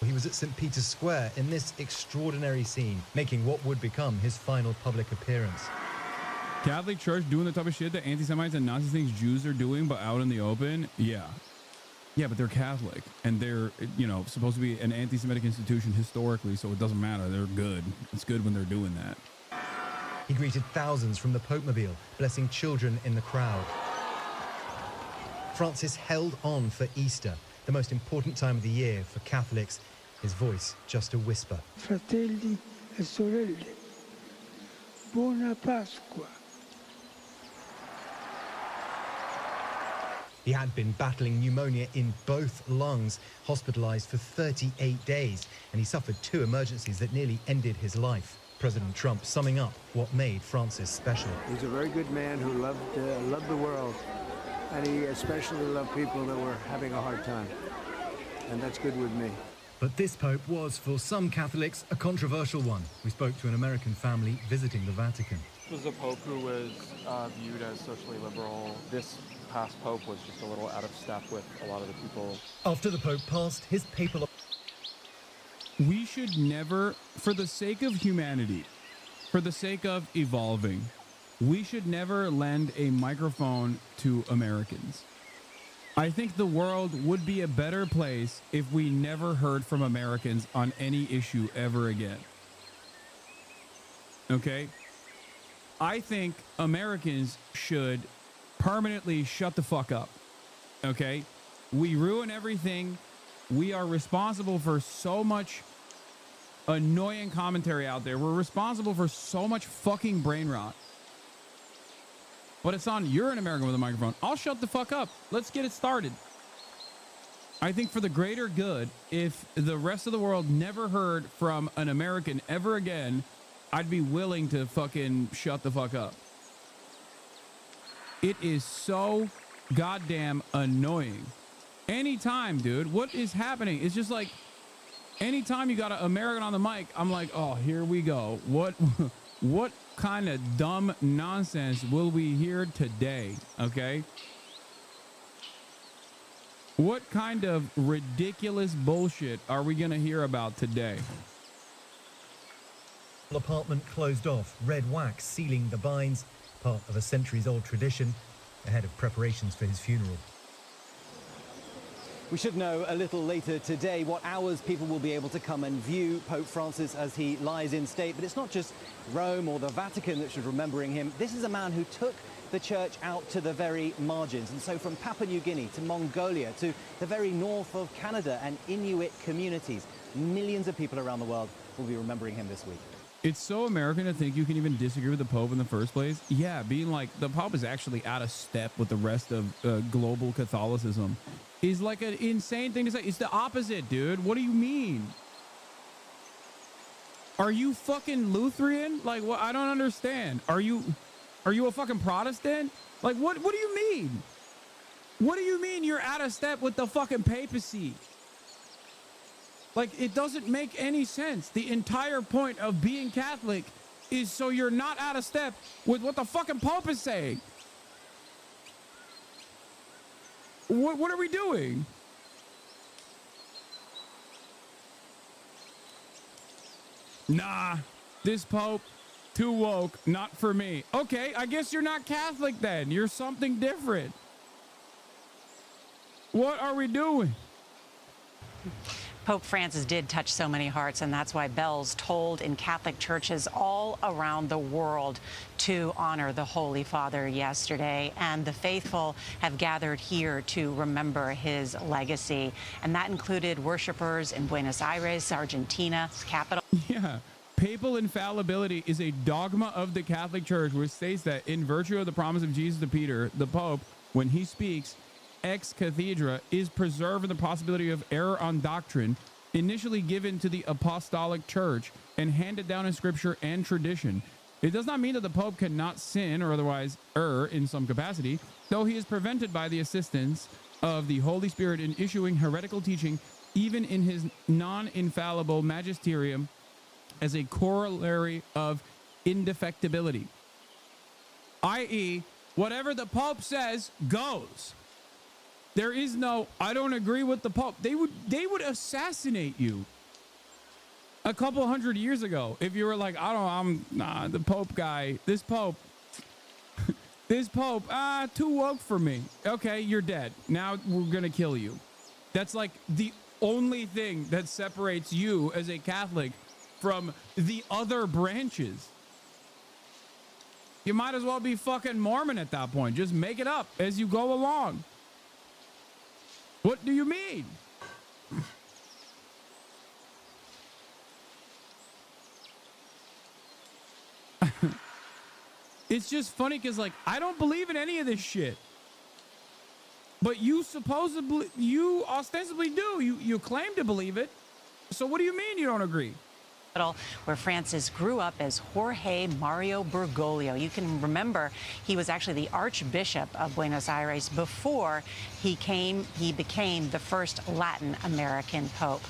S9: He was at St. Peter's Square in this extraordinary scene, making what would become his final public appearance.
S2: Catholic Church doing the type of shit that anti-Semites and Nazis think Jews are doing, but out in the open? Yeah. Yeah, but they're Catholic, and they're, you know, supposed to be an anti-Semitic institution historically, so it doesn't matter. They're good. It's good when they're doing that.
S9: He greeted thousands from the Pope-mobile, blessing children in the crowd. Francis held on for Easter, the most important time of the year for Catholics, his voice just a whisper.
S11: Fratelli e sorelle, buona Pasqua.
S9: He had been battling pneumonia in both lungs, hospitalized for 38 days, and he suffered 2 emergencies that nearly ended his life. President Trump summing up what made Francis special.
S12: He's a very good man who loved the world, and he especially loved people that were having a hard time, and that's good with me.
S9: But this Pope was, for some Catholics, a controversial one. We spoke to an American family visiting the Vatican.
S13: Was a Pope who was viewed as socially liberal. This past Pope was just a little out of step with a lot of the people.
S9: After the Pope passed, his papal...
S2: We should never, for the sake of humanity, for the sake of evolving, we should never lend a microphone to Americans. I think the world would be a better place if we never heard from Americans on any issue ever again. Okay? I think Americans should permanently shut the fuck up. Okay? We ruin everything. We are responsible for so much annoying commentary out there. We're responsible for so much fucking brain rot. But it's on, you're an American with a microphone. I'll shut the fuck up. Let's get it started. I think for the greater good, if the rest of the world never heard from an American ever again, I'd be willing to fucking shut the fuck up. It is so goddamn annoying. Anytime, dude, what is happening? It's just like, anytime you got an American on the mic, I'm like, oh, here we go. What kind of dumb nonsense will we hear today? Okay. What kind of ridiculous bullshit are we going to hear about today?
S9: Apartment closed off, red wax sealing the vines, part of a centuries-old tradition, ahead of preparations for his funeral.
S8: We should know a little later today what hours people will be able to come and view Pope Francis as he lies in state. But it's not just Rome or the Vatican that should be remembering him. This is a man who took the church out to the very margins. And so from Papua New Guinea to Mongolia to the very north of Canada and Inuit communities, millions of people around the world will be remembering him this week.
S2: It's so American to think you can even disagree with the Pope in the first place. Yeah, being like the Pope is actually out of step with the rest of global Catholicism is like an insane thing to say. It's the opposite, dude. What do you mean? Are you fucking Lutheran? Like, what? I don't understand. Are you a fucking Protestant? Like, what do you mean? What do you mean you're out of step with the fucking papacy? Like, it doesn't make any sense. The entire point of being Catholic is so you're not out of step with what the fucking Pope is saying. What are we doing? Nah, this Pope, too woke, not for me. Okay, I guess you're not Catholic then. You're something different. What are we doing?
S14: Pope Francis did touch so many hearts, and that's why bells tolled in Catholic churches all around the world to honor the Holy Father yesterday. And the faithful have gathered here to remember his legacy. And that included worshipers in Buenos Aires, Argentina's capital.
S2: Yeah. Papal infallibility is a dogma of the Catholic Church, which states that in virtue of the promise of Jesus to Peter, the Pope, when he speaks, ex cathedra, is preserving the possibility of error on doctrine initially given to the apostolic church and handed down in scripture and tradition. It does not mean that the Pope cannot sin or otherwise err in some capacity, though he is prevented by the assistance of the Holy Spirit in issuing heretical teaching, even in his non-infallible magisterium, as a corollary of indefectibility. I.e., whatever the Pope says goes. There is no, I don't agree with the Pope. They would assassinate you a couple hundred years ago if you were like, the Pope guy, this Pope, too woke for me. Okay, you're dead. Now we're gonna kill you. That's like the only thing that separates you as a Catholic from the other branches. You might as well be fucking Mormon at that point. Just make it up as you go along. What do you mean? It's just funny because, like, I don't believe in any of this shit. But you ostensibly do. You claim to believe it. So what do you mean you don't agree?
S14: Where Francis grew up as Jorge Mario Bergoglio. You can remember he was actually the Archbishop of Buenos Aires before he became the first Latin American Pope.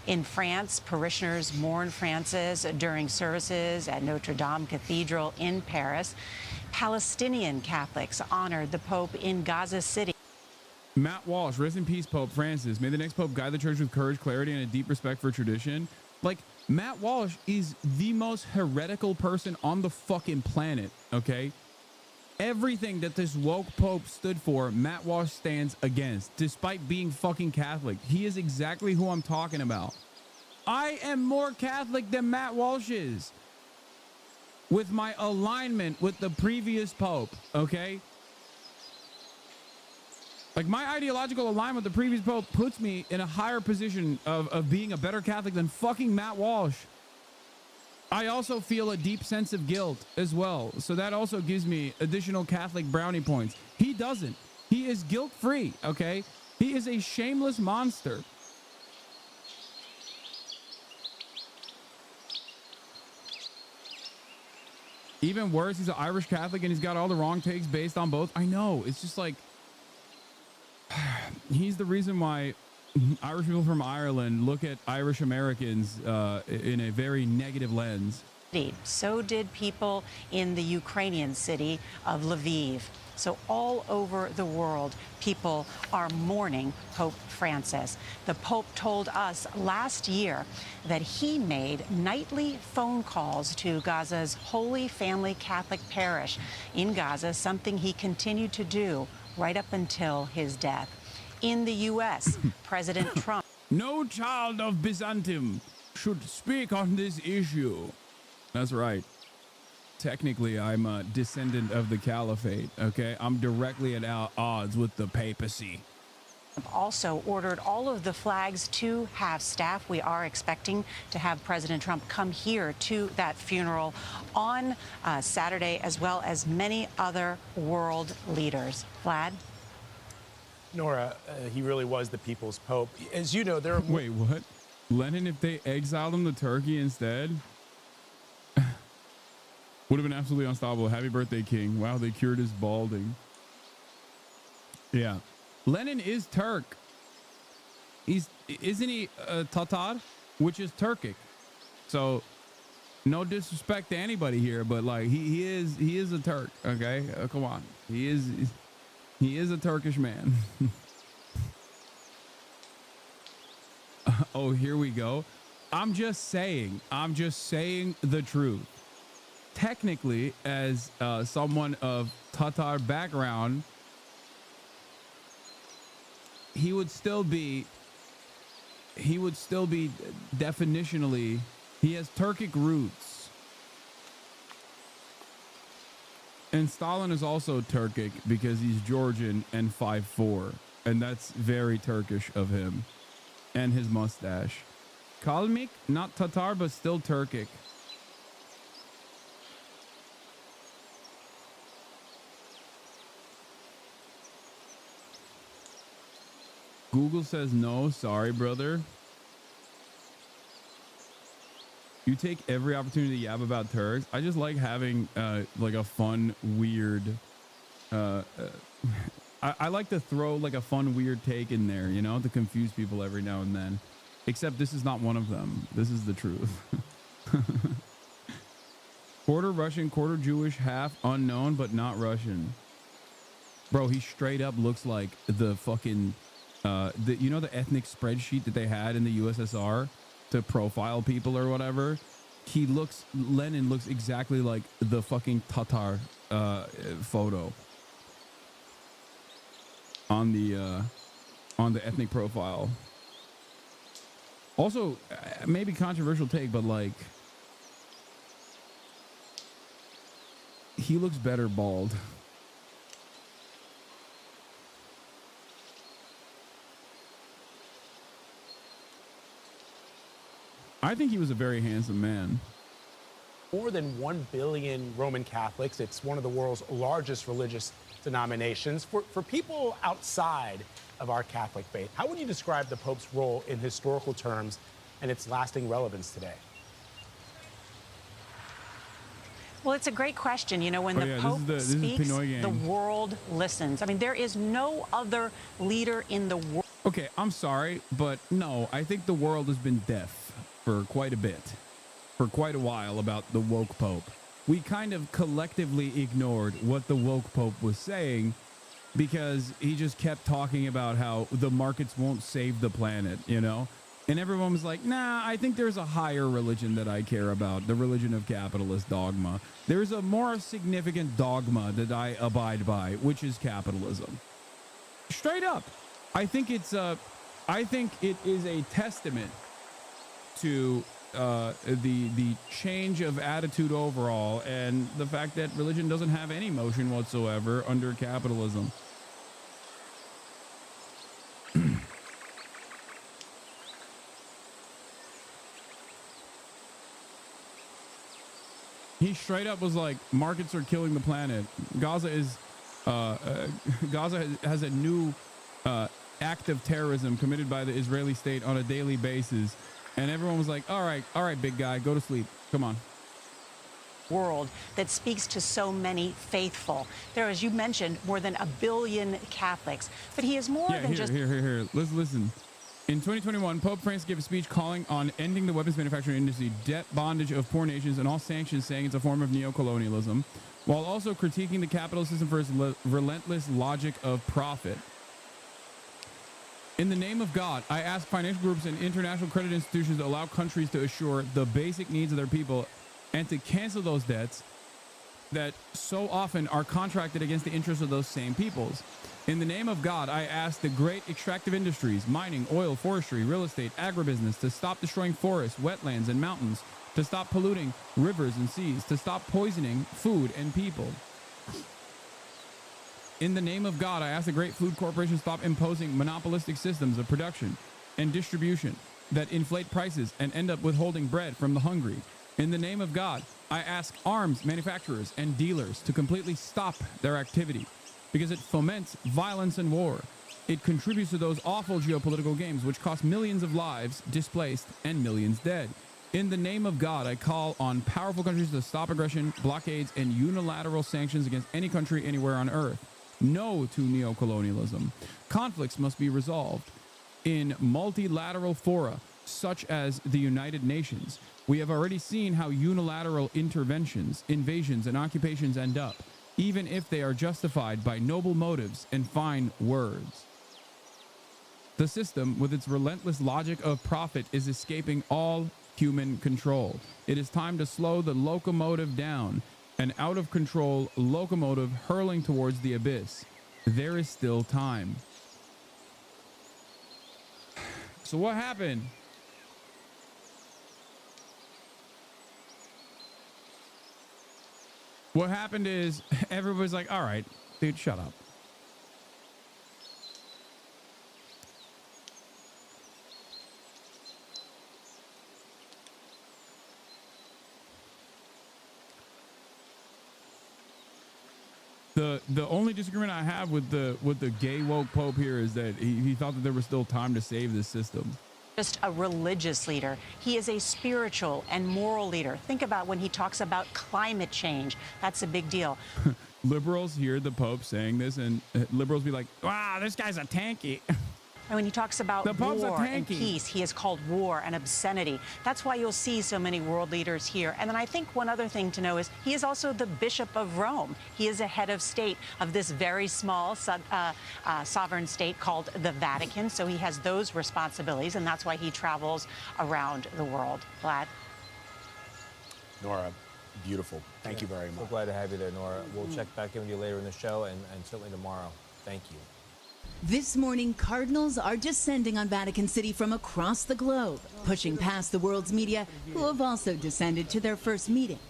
S14: In France, parishioners mourned Francis during services at Notre Dame Cathedral in Paris. Palestinian Catholics honored the Pope in Gaza City.
S2: Matt Walsh, rest in peace, Pope Francis. May the next Pope guide the church with courage, clarity, and a deep respect for tradition. Like, Matt Walsh is the most heretical person on the fucking planet, okay? Everything that this woke Pope stood for, Matt Walsh stands against, despite being fucking Catholic. He is exactly who I'm talking about. I am more Catholic than Matt Walsh is, with my alignment with the previous Pope, okay? Like, my ideological alignment with the previous Pope puts me in a higher position of being a better Catholic than fucking Matt Walsh. I also feel a deep sense of guilt as well. So that also gives me additional Catholic brownie points. He doesn't. He is guilt-free, okay? He is a shameless monster. Even worse, he's an Irish Catholic and he's got all the wrong takes based on both. I know. It's just like, he's the reason why Irish people from Ireland look at Irish Americans in a very negative lens.
S14: So did people in the Ukrainian city of Lviv. So all over the world, people are mourning Pope Francis. The Pope told us last year that he made nightly phone calls to Gaza's Holy Family Catholic Parish in Gaza, something he continued to do right up until his death. In the U.S., President Trump.
S2: No child of Byzantium should speak on this issue. That's right. technically I'm a descendant of the caliphate. Okay, I'm directly at odds with the papacy.
S14: Also ordered all of the flags to half staff. We are expecting to have President Trump come here to that funeral on Saturday, as well as many other world leaders. Vlad?
S15: Nora, he really was the people's pope. As you know, there are...
S2: Wait, what? Lenin, if they exiled him to Turkey instead? Would have been absolutely unstoppable. Happy birthday, King. Wow, they cured his balding. Yeah. Lenin is Turk. Isn't he Tatar, which is Turkic? So no disrespect to anybody here, but like he is a Turk. Okay, come on, he is a Turkish man. Oh, here we go. I'm just saying the truth. Technically, as someone of Tatar background, he would still be definitionally, he has Turkic roots. And Stalin is also Turkic because he's Georgian and 5'4", and that's very Turkish of him. And his mustache. Kalmyk, not Tatar, but still Turkic. Google says no. Sorry, brother. You take every opportunity to yab about Turks. I just like having like a fun, weird. I like to throw like a fun, weird take in there, you know, to confuse people every now and then. Except this is not one of them. This is the truth. Quarter Russian, quarter Jewish, half unknown, but not Russian. Bro, he straight up looks like the fucking. You know the ethnic spreadsheet that they had in the USSR to profile people or whatever? Lenin looks exactly like the fucking Tatar photo on the ethnic profile. Also, maybe controversial take, but like he looks better bald. I think he was a very handsome man.
S15: More than 1 billion Roman Catholics. It's one of the world's largest religious denominations. For people outside of our Catholic faith, how would you describe the Pope's role in historical terms and its lasting relevance today?
S14: Well, it's a great question. You know, when the Pope speaks, the world listens. I mean, there is no other leader in the world.
S2: Okay, I'm sorry, but no, I think the world has been deaf for quite a bit, for quite a while about the woke Pope. We kind of collectively ignored what the woke Pope was saying because he just kept talking about how the markets won't save the planet, you know? And everyone was like, nah, I think there's a higher religion that I care about, the religion of capitalist dogma. There's a more significant dogma that I abide by, which is capitalism. Straight up. I think it is a testament to the change of attitude overall and the fact that religion doesn't have any motion whatsoever under capitalism. He straight up was like, markets are killing the planet. Gaza has a new act of terrorism committed by the Israeli state on a daily basis. And everyone was like, all right, big guy, go to sleep. Come on.
S14: World that speaks to so many faithful. There are, as you mentioned, more than 1 billion Catholics. But he is more than just...
S2: Here. Let's listen. In 2021, Pope Francis gave a speech calling on ending the weapons manufacturing industry, debt bondage of poor nations, and all sanctions, saying it's a form of neocolonialism, while also critiquing the capitalist system for its relentless logic of profit. In the name of God, I ask financial groups and international credit institutions to allow countries to assure the basic needs of their people and to cancel those debts that so often are contracted against the interests of those same peoples. In the name of God, I ask the great extractive industries, mining, oil, forestry, real estate, agribusiness, to stop destroying forests, wetlands, and mountains to stop polluting rivers and seas, to stop poisoning food and people. In the name of God, I ask the great food corporations stop imposing monopolistic systems of production and distribution that inflate prices and end up withholding bread from the hungry. In the name of God, I ask arms manufacturers and dealers to completely stop their activity because it foments violence and war. It contributes to those awful geopolitical games which cost millions of lives displaced and millions dead. In the name of God, I call on powerful countries to stop aggression, blockades, and unilateral sanctions against any country anywhere on earth. No to neocolonialism. Conflicts must be resolved in multilateral fora, such as the United Nations. We have already seen how unilateral interventions, invasions, and occupations end up, even if they are justified by noble motives and fine words. The system, with its relentless logic of profit, is escaping all human control. It is time to slow the locomotive down. An out-of-control locomotive hurling towards the abyss. There is still time. So what happened? What happened is everybody's like, all right, dude, shut up. The only disagreement I have with the gay woke Pope here is that he thought that there was still time to save this system.
S14: Just a religious leader. He is a spiritual and moral leader. Think about when he talks about climate change. That's a big deal.
S2: Liberals hear the Pope saying this, and liberals be like, wow, this guy's a tanky.
S14: And when he talks about war and peace, he has called war an obscenity. That's why you'll see so many world leaders here. And then I think one other thing to know is he is also the Bishop of Rome. He is a head of state of this very small sovereign state called the Vatican. So he has those responsibilities, and that's why he travels around the world. Vlad?
S15: Nora, beautiful. Thank you very much.
S16: So glad to have you there, Nora. We'll check back in with you later in the show and certainly tomorrow. Thank you.
S17: This morning, cardinals are descending on Vatican City from across the globe, pushing past the world's media, who have also descended to their first meeting.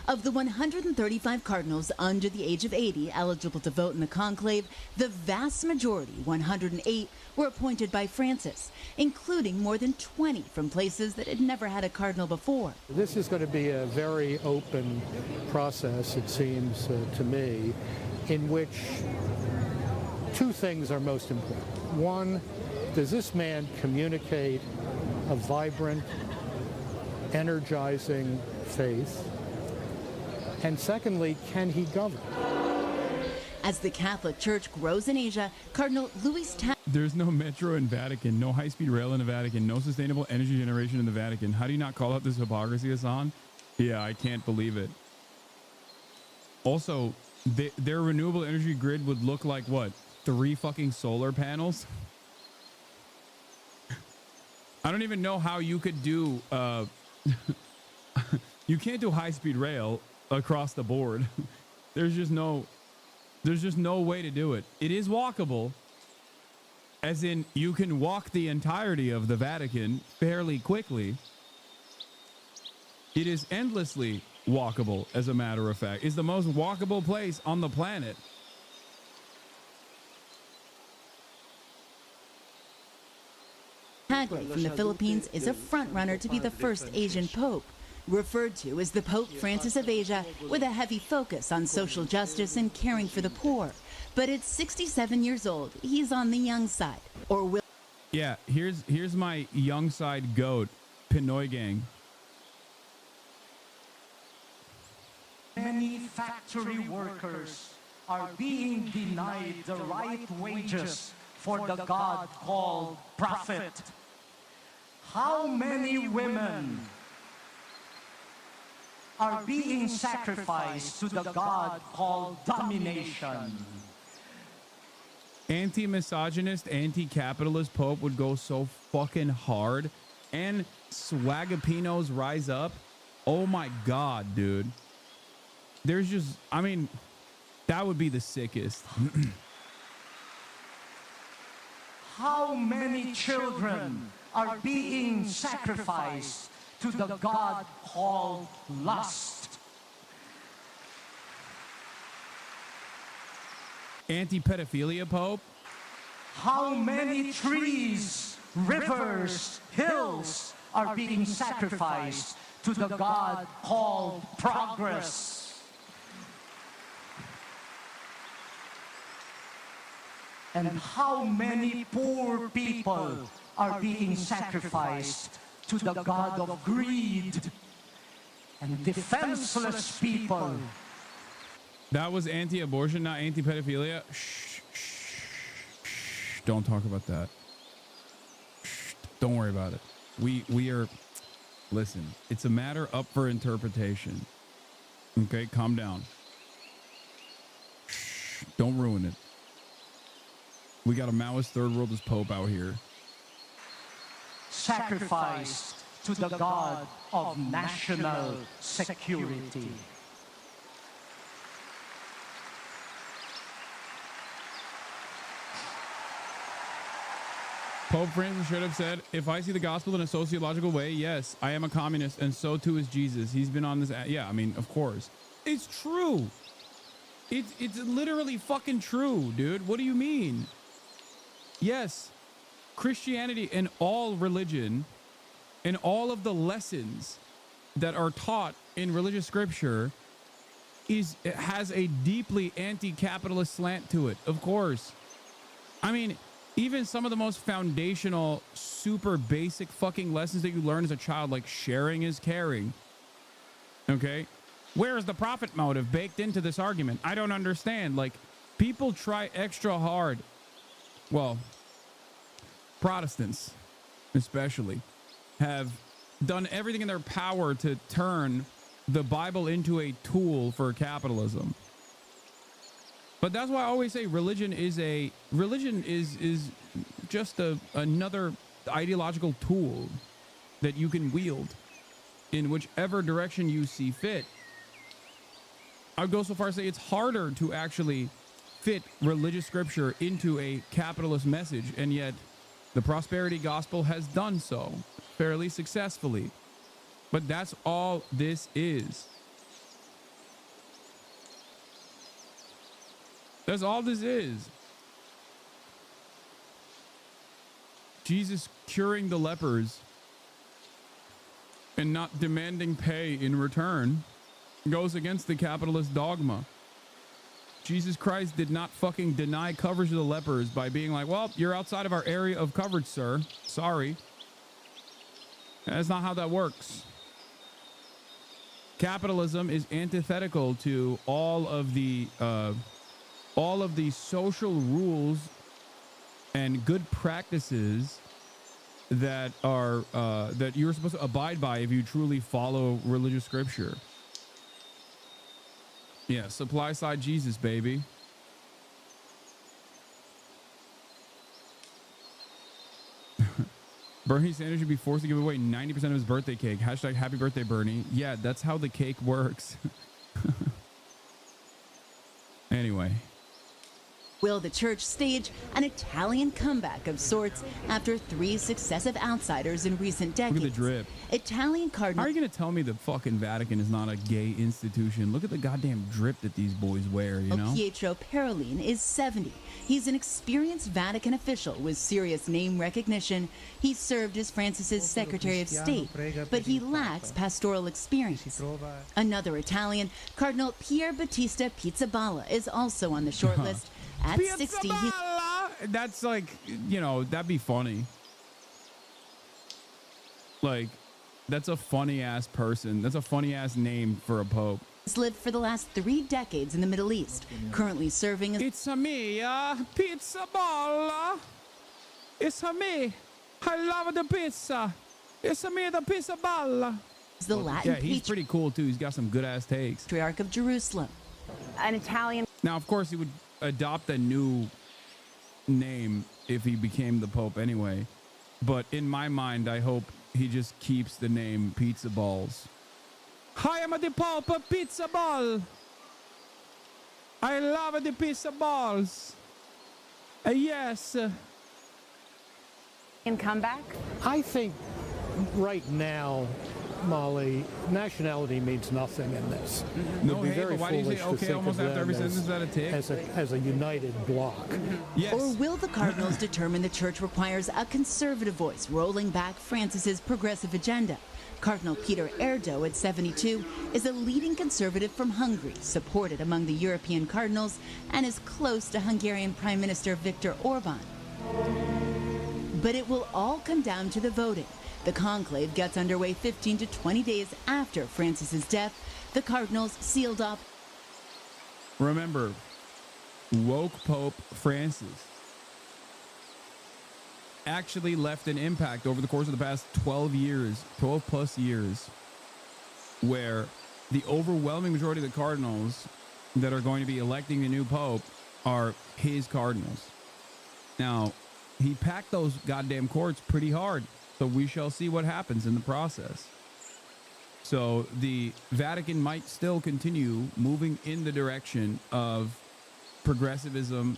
S17: Of the 135 cardinals under the age of 80 eligible to vote in the conclave, the vast majority, 108, were appointed by Francis, including more than 20 from places that had never had a cardinal before.
S18: This is going to be a very open process, it seems to me, in which two things are most important. One, does this man communicate a vibrant, energizing faith? And secondly, can he govern?
S17: As the Catholic Church grows in Asia, Cardinal Louis
S2: There's no metro in Vatican, no high-speed rail in the Vatican, no sustainable energy generation in the Vatican. How do you not call out this hypocrisy, Hasan? Yeah, I can't believe it. Also, their renewable energy grid would look like what? 3 fucking solar panels? I don't even know how you could do you can't do high-speed rail across the board. There's just no way to do it. It is walkable, as in you can walk the entirety of the Vatican fairly quickly. It is endlessly walkable, as a matter of fact. It's the most walkable place on the planet.
S17: Tagle from the Philippines is a frontrunner to be the first Asian pope, referred to as the Pope Francis of Asia, with a heavy focus on social justice and caring for the poor. But at 67 years old, he's on the young side. Or will...
S2: Yeah, here's my young side goat, Pinoy gang.
S19: Many factory workers are being denied the right wages for the God called profit. How many women are being sacrificed to the God called domination?
S2: Anti-misogynist, anti-capitalist Pope would go so fucking hard, and swagapinos rise up. Oh my God, dude. There's just, I mean, that would be the sickest.
S19: How many children are being sacrificed to the god called lust.
S2: Anti-pedophilia Pope?
S19: How many trees, rivers, hills are being sacrificed to the god called progress? And how many poor people are being sacrificed to the god of greed? And defenseless people.
S2: That was anti-abortion, not anti-pedophilia. Shh, shh, shh. Don't talk about that. Shh, don't worry about it. We are, listen, it's a matter up for interpretation. Okay, calm down. Shh, don't ruin it. We got a Maoist third worldist Pope out here.
S19: Sacrificed to the god of national security.
S2: Pope Francis should have said, if I see the gospel in a sociological way, yes, I am a communist, and so too is Jesus. He's been on this. Yeah, I mean, of course. It's true. It's literally fucking true, dude. What do you mean? Yes, Christianity and all religion and all of the lessons that are taught in religious scripture has a deeply anti-capitalist slant to it, of course. I mean, even some of the most foundational, super basic fucking lessons that you learn as a child, like sharing is caring. Okay? Where is the profit motive baked into this argument? I don't understand. Like, people try extra hard. Well, Protestants, especially, have done everything in their power to turn the Bible into a tool for capitalism. But that's why I always say religion is just another ideological tool that you can wield in whichever direction you see fit. I would go so far as to say it's harder to actually fit religious scripture into a capitalist message, and yet the prosperity gospel has done so fairly successfully. But that's all this is. That's all this is. Jesus curing the lepers and not demanding pay in return goes against the capitalist dogma. Jesus Christ did not fucking deny coverage of the lepers by being like, well, you're outside of our area of coverage, sir. Sorry. That's not how that works. Capitalism is antithetical to all of the social rules and good practices that are that you're supposed to abide by if you truly follow religious scripture. Yeah, supply side Jesus, baby. Bernie Sanders should be forced to give away 90% of his birthday cake. Hashtag happy birthday, Bernie. Yeah, that's how the cake works. Anyway.
S17: Will the church stage an Italian comeback of sorts after 3 successive outsiders in recent decades?
S2: Look at the drip.
S17: Italian Cardinal.
S2: How are you going to tell me the fucking Vatican is not a gay institution? Look at the goddamn drip that these boys wear, you know?
S17: Pietro Parolin is 70. He's an experienced Vatican official with serious name recognition. He served as Francis's Secretary of State, but he lacks pastoral experience. Another Italian, Cardinal Pier Battista Pizzaballa, is also on the short list. At 60,
S2: that's like, you know, that'd be funny. Like, that's a funny ass person. That's a funny ass name for a pope.
S17: He's lived for the last 3 decades in the Middle East, currently serving as
S2: It's a me, Pizzaballa. It's a me. I love the pizza. It's a me, the Pizzaballa.
S17: The Latin
S2: yeah, he's pretty cool too. He's got some good ass takes.
S17: Patriarch of Jerusalem.
S14: An Italian.
S2: Now, of course, he would adopt a new name if he became the Pope anyway. But in my mind, I hope he just keeps the name Pizza Balls. I am the Pope of Pizza Ball. I love the pizza balls. Yes.
S14: In comeback?
S18: I think right now Molly, nationality means nothing in this. It
S2: No,
S18: would be
S2: hey,
S18: very
S2: but why do you say
S18: foolish to
S2: okay
S18: think
S2: almost
S18: of
S2: after
S18: them
S2: every sentence that it takes?
S18: as a united bloc.
S2: Yes.
S17: Or will the Cardinals determine the church requires a conservative voice rolling back Francis's progressive agenda? Cardinal Peter Erdo, at 72, is a leading conservative from Hungary, supported among the European cardinals, and is close to Hungarian Prime Minister Viktor Orban. But it will all come down to the voting. The conclave gets underway 15 to 20 days after Francis's death. The cardinals sealed off.
S2: Remember, woke Pope Francis actually left an impact over the course of the past 12 plus years, where the overwhelming majority of the cardinals that are going to be electing the new pope are his cardinals. Now, he packed those goddamn courts pretty hard, so we shall see what happens in the process. So the Vatican might still continue moving in the direction of progressivism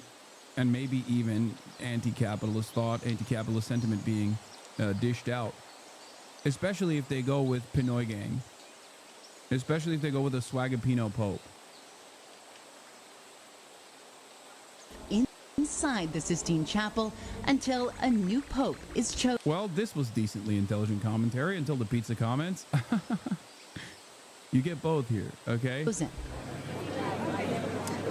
S2: and maybe even anti-capitalist thought, anti-capitalist sentiment being dished out, especially if they go with Pinoy Gang, especially if they go with a Swagapino Pope.
S17: Inside the Sistine Chapel until a new pope is chosen.
S2: Well, this was decently intelligent commentary until the pizza comments. You get both here, okay?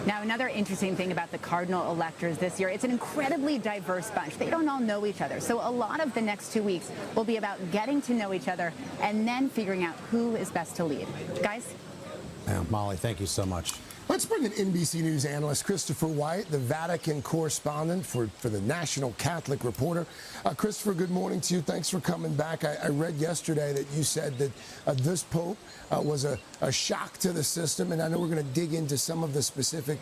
S20: Now, another interesting thing about the cardinal electors this year, it's an incredibly diverse bunch. They don't all know each other. So a lot of the next 2 weeks will be about getting to know each other and then figuring out who is best to lead. Guys?
S21: Molly, thank you so much.
S22: Let's bring in NBC News analyst Christopher White, the Vatican correspondent for the National Catholic Reporter. Christopher, good morning to you. Thanks for coming back. I read yesterday that you said that this Pope was a shock to the system, and I know we're going to dig into some of the specific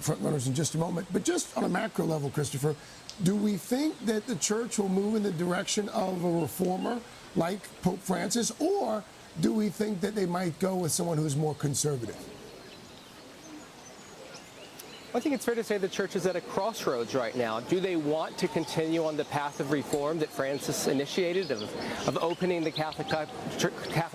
S22: front runners in just a moment. But just on a macro level, Christopher, do we think that the church will move in the direction of a reformer like Pope Francis, or do we think that they might go with someone who's more conservative?
S23: I think it's fair to say the church is at a crossroads right now. Do they want to continue on the path of reform that Francis initiated, of opening the Catholic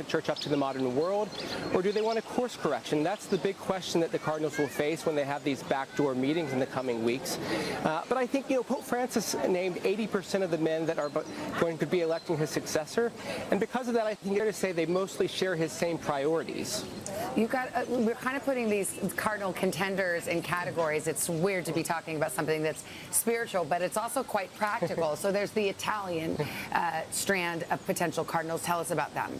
S23: Church up to the modern world, or do they want a course correction? That's the big question that the cardinals will face when they have these backdoor meetings in the coming weeks. But I think, Pope Francis named 80% of the men that are going to be electing his successor, and because of that, I think it's fair to say they mostly share his same priorities.
S24: We're kind of putting these cardinal contenders in categories. It's weird to be talking about something that's spiritual, but it's also quite practical. So there's the Italian strand of potential cardinals. Tell us about them.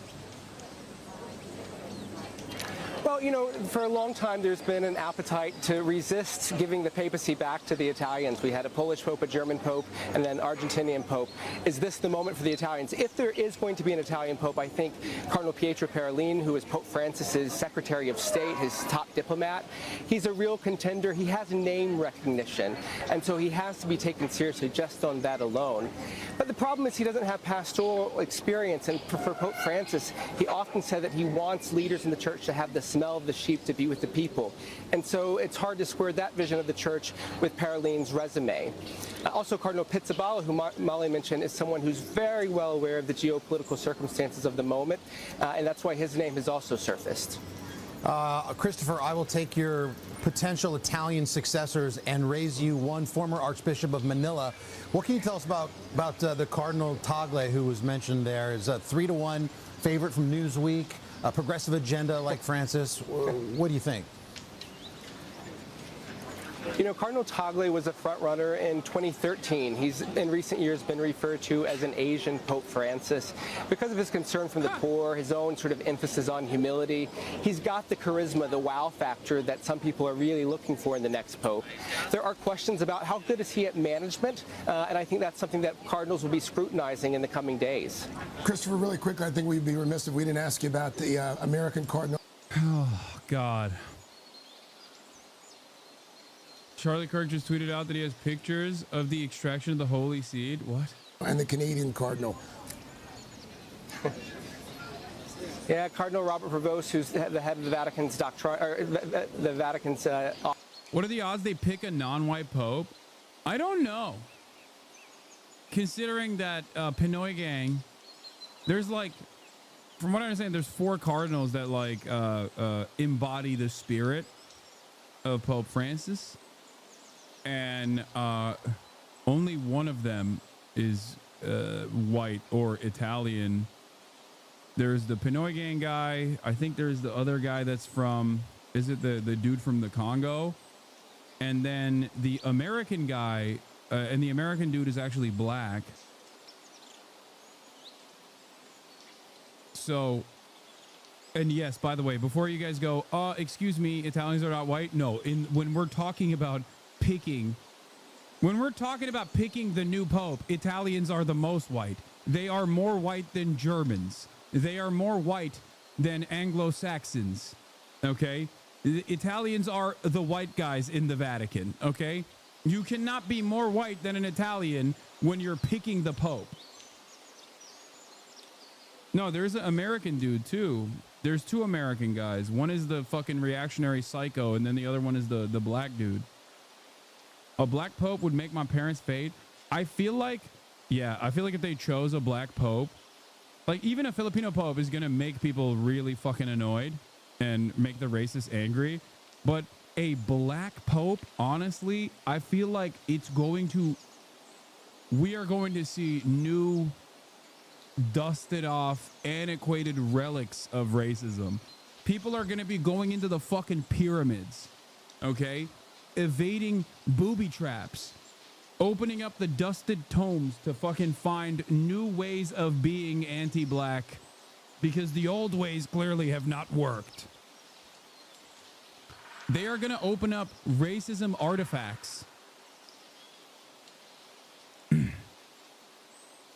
S23: Well, for a long time, there's been an appetite to resist giving the papacy back to the Italians. We had a Polish pope, a German pope, and then Argentinian pope. Is this the moment for the Italians? If there is going to be an Italian pope, I think Cardinal Pietro Parolin, who is Pope Francis's Secretary of State, his top diplomat, he's a real contender. He has name recognition, and so he has to be taken seriously just on that alone. But the problem is he doesn't have pastoral experience, and for Pope Francis, he often said that he wants leaders in the church to have the smell of the sheep, to be with the people. And so it's hard to square that vision of the church with Parolin's resume. Also, Cardinal Pizzaballa, who Molly mentioned, is someone who's very well aware of the geopolitical circumstances of the moment, and that's why his name has also surfaced.
S21: Christopher, I will take your potential Italian successors and raise you one former Archbishop of Manila. What can you tell us about the Cardinal Tagle, who was mentioned there? Is a 3-1 favorite from Newsweek, a progressive agenda like Francis. What do you think?
S23: Cardinal Tagle was a front runner in 2013. He's in recent years been referred to as an Asian Pope Francis because of his concern for the poor, his own sort of emphasis on humility. He's got the charisma, the wow factor that some people are really looking for in the next Pope. There are questions about how good is he at management, and I think that's something that cardinals will be scrutinizing in the coming days.
S22: Christopher, really quickly, I think we'd be remiss if we didn't ask you about the American Cardinal.
S2: Oh, God. Charlie Kirk just tweeted out that he has pictures of the extraction of the Holy Seed. What?
S22: And the Canadian Cardinal.
S23: Yeah, Cardinal Robert Prevost, who's the head of the Vatican's doctrine, or the Vatican's.
S2: What are the odds they pick a non-white pope? I don't know. Considering that Pinoy Gang, there's like from what I understand, there's 4 cardinals that like embody the spirit of Pope Francis, and only one of them is white or Italian. There's the Pinoy Gang guy. I think there's the other guy that's from, is it the dude from the Congo? And then the American guy, and the American dude is actually black. So, and yes, by the way, before you guys go, excuse me, Italians are not white. No, when we're talking about picking the new pope, Italians are the most white. They are more white than Germans. They are more white than Anglo-Saxons. Okay? The Italians are the white guys in the Vatican. Okay? You cannot be more white than an Italian when you're picking the pope. No, there's an American dude too. There's 2 American guys. One is the fucking reactionary psycho, and then the other one is the black dude. A black pope would make my parents fade. I feel like if they chose a black pope, like even a Filipino pope is gonna make people really fucking annoyed and make the racists angry. But a black pope, honestly, I feel like we are going to see new, dusted off, antiquated relics of racism. People are going to be going into the fucking pyramids, okay? Evading booby traps, opening up the dusted tomes to fucking find new ways of being anti-black because the old ways clearly have not worked. They are going to open up racism artifacts.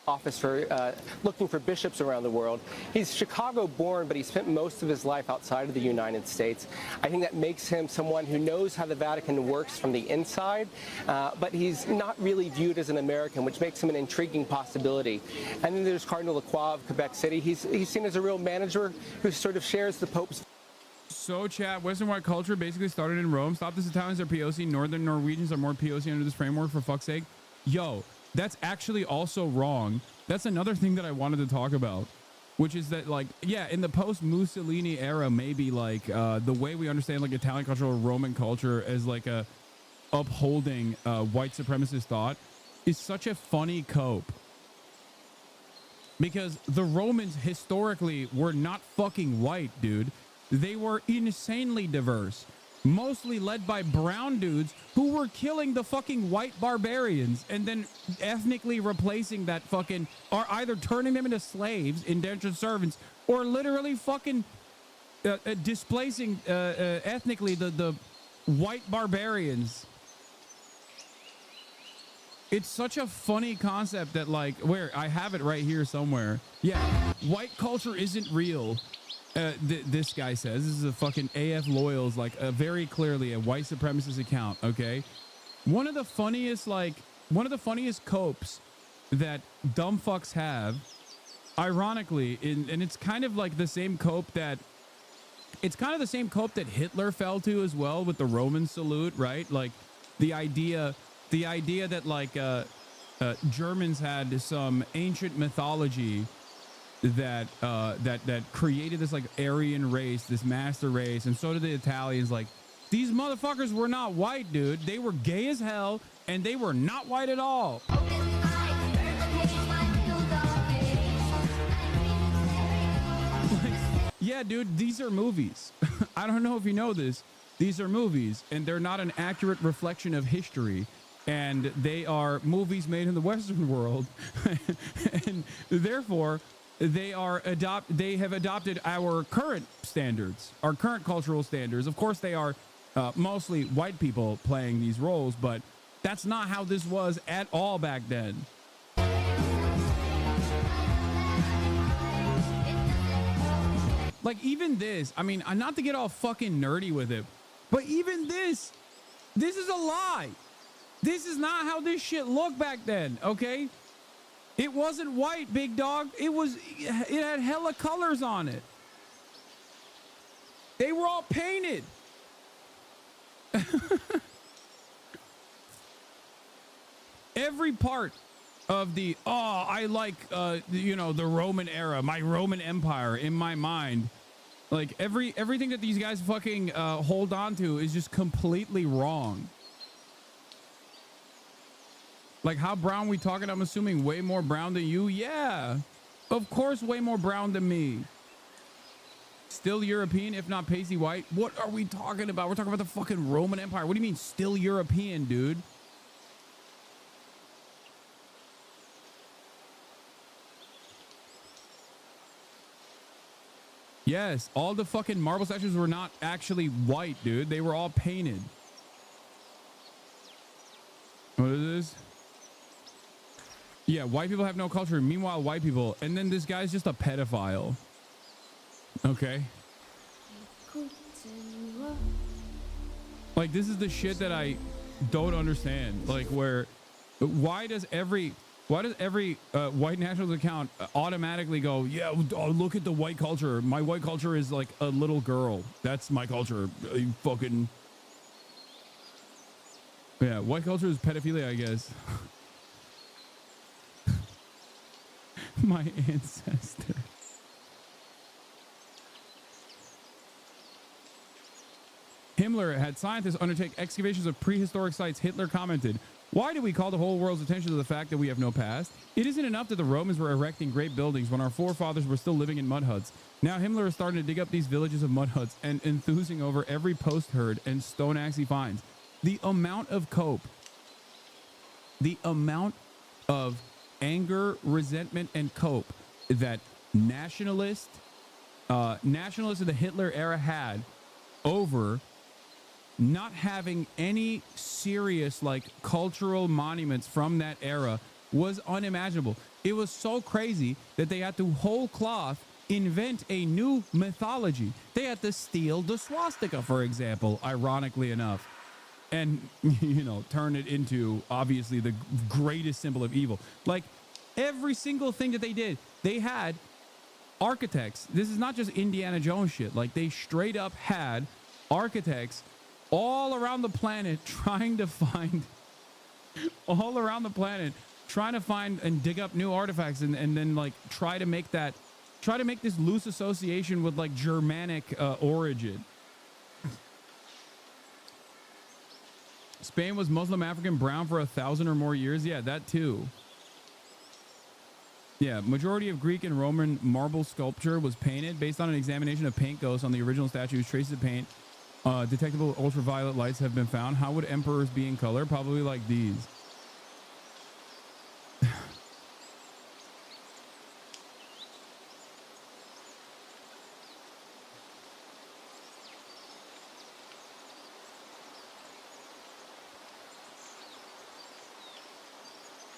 S23: Office for looking for bishops around the world. He's Chicago born, but he spent most of his life outside of the United States. I think that makes him someone who knows how the Vatican works from the inside, but he's not really viewed as an American, which makes him an intriguing possibility. And then there's Cardinal Lacroix of Quebec City. He's seen as a real manager who sort of shares the Pope's.
S2: So, chat, Western white culture basically started in Rome. Stop this, Italians are POC. Northern Norwegians are more POC under this framework, for fuck's sake. Yo, that's actually also wrong. That's another thing that I wanted to talk about, which is that, like, yeah, in the post-Mussolini era, maybe, like, the way we understand, like, Italian culture or Roman culture as, like, a upholding white supremacist thought is such a funny cope. Because the Romans historically were not fucking white, dude. They were insanely diverse, mostly led by brown dudes who were killing the fucking white barbarians and then ethnically replacing that fucking, or either turning them into slaves, indentured servants, or literally fucking displacing ethnically the white barbarians. It's such a funny concept that, like, where I have it right here somewhere. Yeah, white culture isn't real. This guy says, this is a fucking AF Loyals, like, very clearly a white supremacist account. Okay, one of the funniest copes that dumb fucks have, ironically, and it's kind of like the same cope that Hitler fell to as well, with the Roman salute, right? Like the idea that, like, Germans had some ancient mythology that created this, like, Aryan race, this master race, and so did the Italians. Like, these motherfuckers were not white, dude. They were gay as hell, and they were not white at all. Yeah, dude, these are movies. I don't know if you know this. These are movies, and they're not an accurate reflection of history. And they are movies made in the Western world, and therefore they have adopted our current standards, our current cultural standards. Of course, they are mostly white people playing these roles, but that's not how this was at all back then. Like, even this, I mean, not to get all fucking nerdy with it, but even this is a lie. This is not how this shit looked back then, okay? It wasn't white, big dog. It had hella colors on it. They were all painted. Every part of the, oh, I like, you know, the Roman era, my Roman Empire in my mind. Like everything that these guys fucking hold on to is just completely wrong. Like, how brown we talking? I'm assuming way more brown than you. Yeah, of course, way more brown than me. Still European, if not pasty white. What are we talking about? We're talking about the fucking Roman Empire. What do you mean still European, dude? Yes, all the fucking marble statues were not actually white, dude. They were all painted. What is this? Yeah, white people have no culture. Meanwhile, white people. And then this guy's just a pedophile. Okay. Like, this is the shit that I don't understand. Like, why does every white nationalist account automatically go, yeah, look at the white culture. My white culture is like a little girl. That's my culture. You fucking. Yeah, white culture is pedophilia, I guess. My ancestor. Himmler had scientists undertake excavations of prehistoric sites. Hitler commented, "Why do we call the whole world's attention to the fact that we have no past? It isn't enough that the Romans were erecting great buildings when our forefathers were still living in mud huts. Now Himmler is starting to dig up these villages of mud huts and enthusing over every post herd and stone axe he finds. The amount of cope, the amount of anger, resentment, and cope that nationalists in the Hitler era had over not having any serious like cultural monuments from that era was unimaginable. It was so crazy that they had to whole cloth invent a new mythology. They had to steal the swastika, for example, ironically enough, and, you know, turn it into obviously the greatest symbol of evil. Like every single thing that they did, they had architects. This is not just Indiana Jones shit. Like, they straight up had architects all around the planet trying to find and dig up new artifacts and then like try to make this loose association with like Germanic origin. Spain was Muslim African brown for 1,000 or more years. Yeah, that too. Yeah, majority of Greek and Roman marble sculpture was painted. Based on an examination of paint ghosts on the original statues, traces of paint, detectable ultraviolet lights have been found. How would emperors be in color? Probably like these.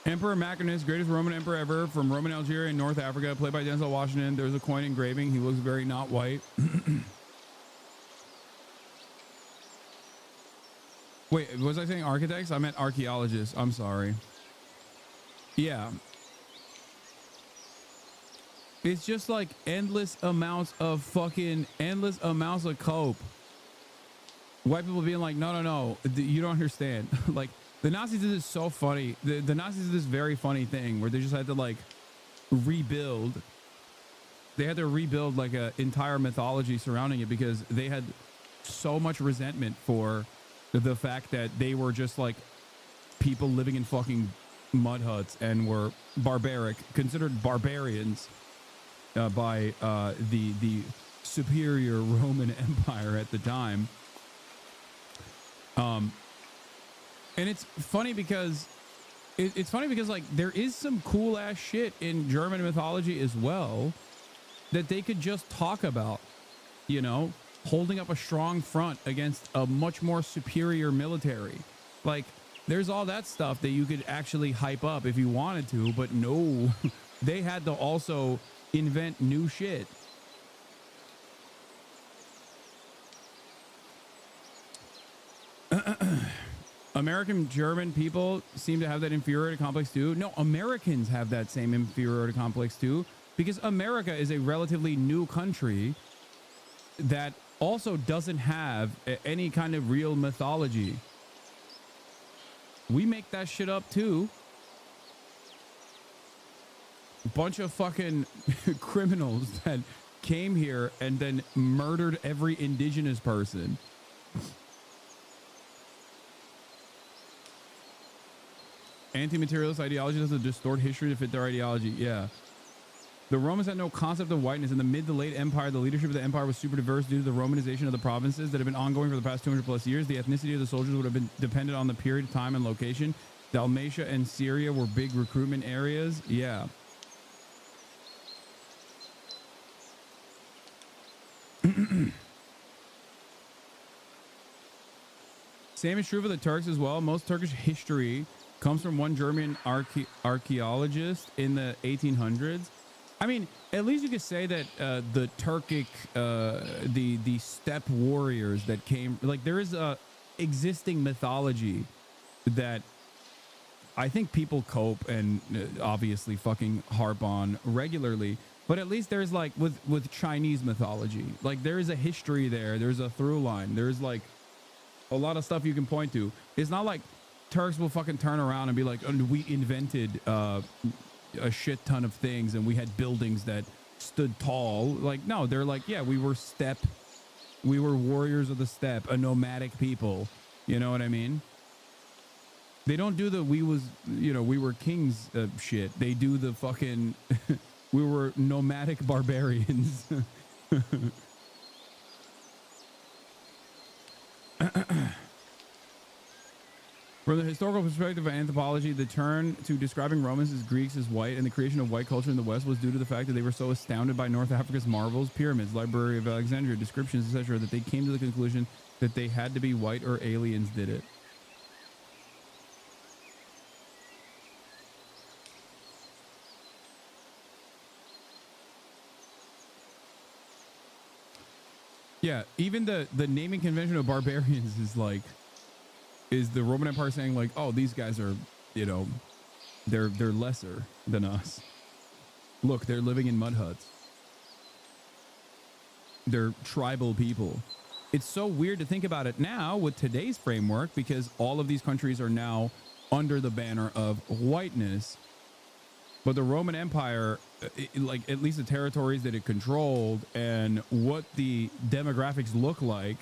S2: Emperor Macrinus, greatest Roman emperor ever, from Roman Algeria in North Africa, played by Denzel Washington. There's a coin engraving. He looks very not white. Wait, was I saying architects? I meant archaeologists. I'm sorry. Yeah. It's just like endless amounts of cope. White people being like, no, you don't understand. Like, the Nazis did this so funny. The Nazis did this very funny thing where they just had to like rebuild. They had to rebuild like an entire mythology surrounding it because they had so much resentment for the fact that they were just like people living in fucking mud huts and were barbaric, considered barbarians by the superior Roman Empire at the time. And it's funny because like there is some cool ass shit in German mythology as well that they could just talk about, you know, holding up a strong front against a much more superior military. Like, there's all that stuff that you could actually hype up if you wanted to, but no, they had to also invent new shit. American German people seem to have that inferiority complex too. No, Americans have that same inferiority complex too, because America is a relatively new country that also doesn't have any kind of real mythology. We make that shit up too. bunch of fucking criminals that came here and then murdered every indigenous person. Anti-materialist ideology does distort history to fit their ideology. Yeah. The Romans had no concept of whiteness. In the mid to late empire, the leadership of the empire was super diverse due to the Romanization of the provinces that have been ongoing for the past 200 plus years. The ethnicity of the soldiers would have been dependent on the period, time, and location. Dalmatia and Syria were big recruitment areas. Yeah. Same is true for the Turks as well. Most Turkish history comes from one German archaeologist in the 1800s. I mean, at least you could say that the Turkic, the steppe warriors that came, like there is a existing mythology that I think people cope and obviously fucking harp on regularly. But at least there's like with Chinese mythology, like there is a history there. There's a through line. There's like a lot of stuff you can point to. It's not like Turks will fucking turn around and be like, oh, we invented a shit ton of things and we had buildings that stood tall. Like, no, they're like, yeah, we were steppe. We were warriors of the steppe, a nomadic people. You know what I mean? They don't do the we were kings shit. They do the fucking we were nomadic barbarians. From the historical perspective of anthropology, the turn to describing Romans as Greeks as white and the creation of white culture in the West was due to the fact that they were so astounded by North Africa's marvels, pyramids, Library of Alexandria, descriptions, etc., that they came to the conclusion that they had to be white or aliens did it. Yeah, even the naming convention of barbarians is like, is the Roman Empire saying like, oh, these guys are, you know, they're lesser than us. Look, they're living in mud huts. They're tribal people. It's so weird to think about it now with today's framework because all of these countries are now under the banner of whiteness. But the Roman Empire, like at least the territories that it controlled and what the demographics look like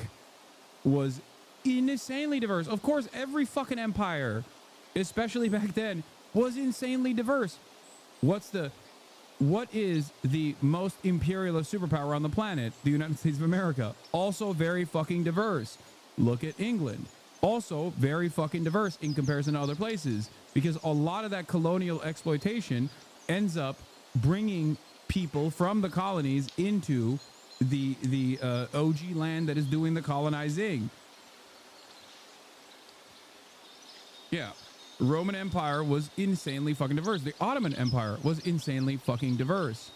S2: was insanely diverse. Of course, every fucking empire, especially back then, was insanely diverse. What is the most imperialist superpower on the planet? The United States of America. Also very fucking diverse. Look at England. Also very fucking diverse in comparison to other places, because a lot of that colonial exploitation ends up bringing people from the colonies into the OG land that is doing the colonizing. Yeah. Roman Empire was insanely fucking diverse. The Ottoman Empire was insanely fucking diverse.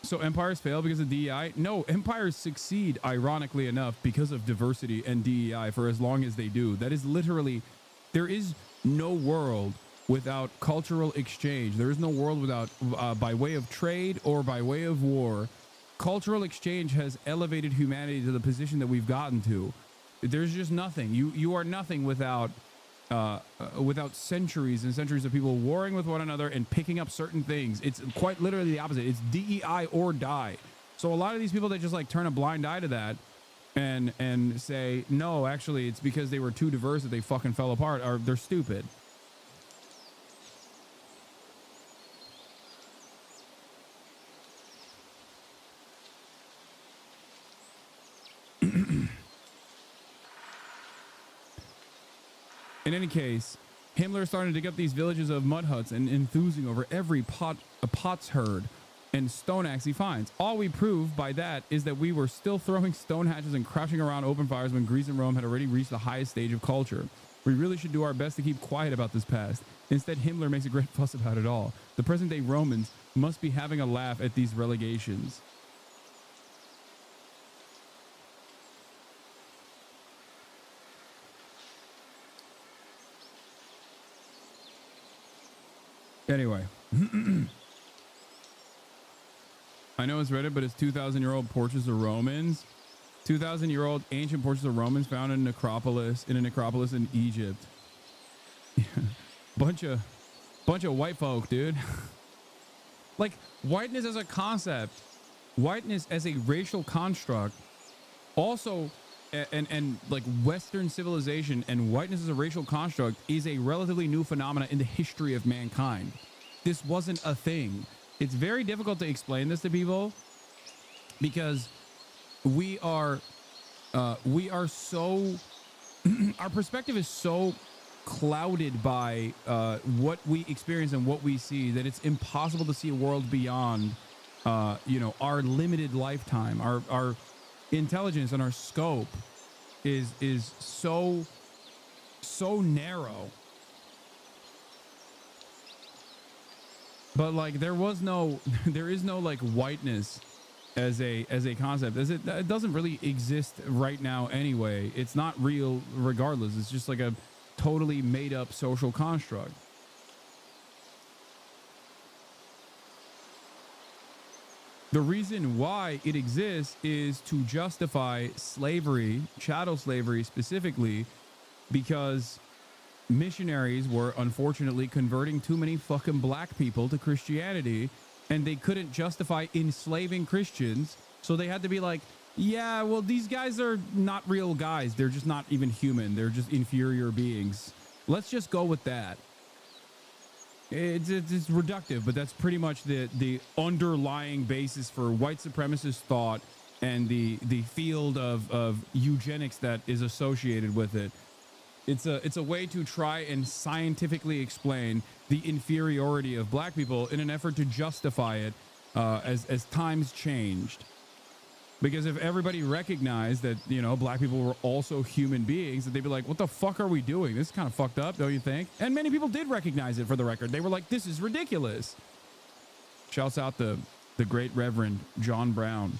S2: So empires fail because of DEI? No, empires succeed, ironically enough, because of diversity and DEI for as long as they do. That is literally, there is no world without cultural exchange. There is no world without, by way of trade or by way of war. Cultural exchange has elevated humanity to the position that we've gotten to. There's just nothing. You are nothing without centuries and centuries of people warring with one another and picking up certain things. It's quite literally the opposite. It's DEI or die. So a lot of these people that just like turn a blind eye to that and say, no, actually it's because they were too diverse that they fucking fell apart, or they're stupid. In any case, Himmler is starting to dig up these villages of mud huts and enthusing over every potsherd and stone axe he finds. All we prove by that is that we were still throwing stone hatchets and crouching around open fires when Greece and Rome had already reached the highest stage of culture. We really should do our best to keep quiet about this past. Instead, Himmler makes a great fuss about it all. The present-day Romans must be having a laugh at these relegations. Anyway, I know it's Reddit, but it's 2,000-year-old portraits of Romans. 2,000-year-old ancient portraits of Romans found in a necropolis in Egypt. bunch of white folk, dude. Like, whiteness as a concept, whiteness as a racial construct, also, and like Western civilization and whiteness as a racial construct is a relatively new phenomena in the history of mankind. This wasn't a thing. It's very difficult to explain this to people because we are so our perspective is so clouded by what we experience and what we see that it's impossible to see a world beyond our limited lifetime. Our intelligence and our scope is so narrow. But like there is no like whiteness as a concept, as it doesn't really exist right now anyway. It's not real regardless. It's just like a totally made up social construct. The reason why it exists is to justify slavery, chattel slavery specifically, because missionaries were unfortunately converting too many fucking black people to Christianity, and they couldn't justify enslaving Christians, so they had to be like, yeah, well, these guys are not real guys. They're just not even human. They're just inferior beings. Let's just go with that. It's reductive, but that's pretty much the underlying basis for white supremacist thought and the field of eugenics that is associated with it. It's a way to try and scientifically explain the inferiority of black people in an effort to justify it as times changed. Because if everybody recognized that, black people were also human beings, that they'd be like, what the fuck are we doing? This is kind of fucked up, don't you think? And many people did recognize it, for the record. They were like, this is ridiculous. Shouts out the great Reverend John Brown.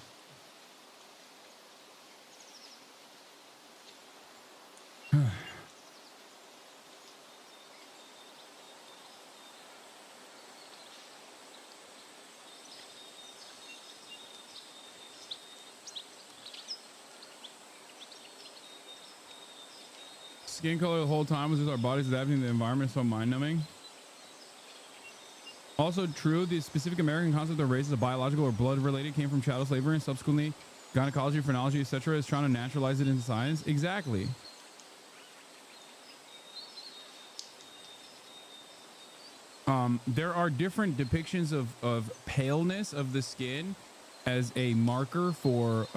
S2: Skin color the whole time was just our bodies adapting to the environment, so mind-numbing. Also true, the specific American concept of race as a biological or blood-related came from chattel slavery and subsequently gynecology, phrenology, etc. is trying to naturalize it into science. Exactly. There are different depictions of paleness of the skin as a marker for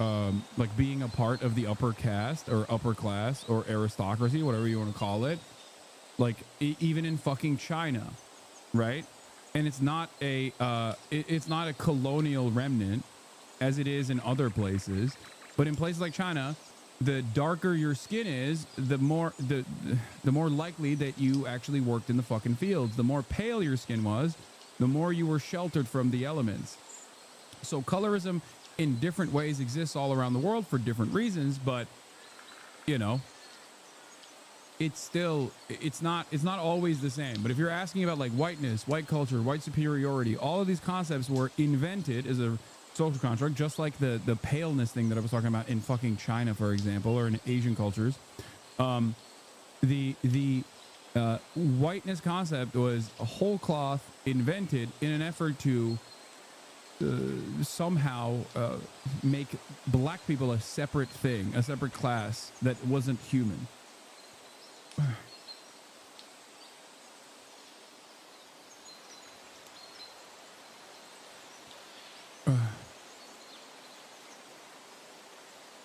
S2: like being a part of the upper caste or upper class or aristocracy, whatever you want to call it. Like even in fucking China, right? And it's not a colonial remnant as it is in other places, but in places like China, the darker your skin is, the more likely that you actually worked in the fucking fields. The more pale your skin was, the more you were sheltered from the elements. So colorism in different ways exists all around the world for different reasons, but it's not always the same. But if you're asking about like whiteness, white culture, white superiority, all of these concepts were invented as a social construct, just like the paleness thing that I was talking about in fucking China, for example, or in Asian cultures. The whiteness concept was a whole cloth invented in an effort to somehow make black people a separate thing, a separate class that wasn't human.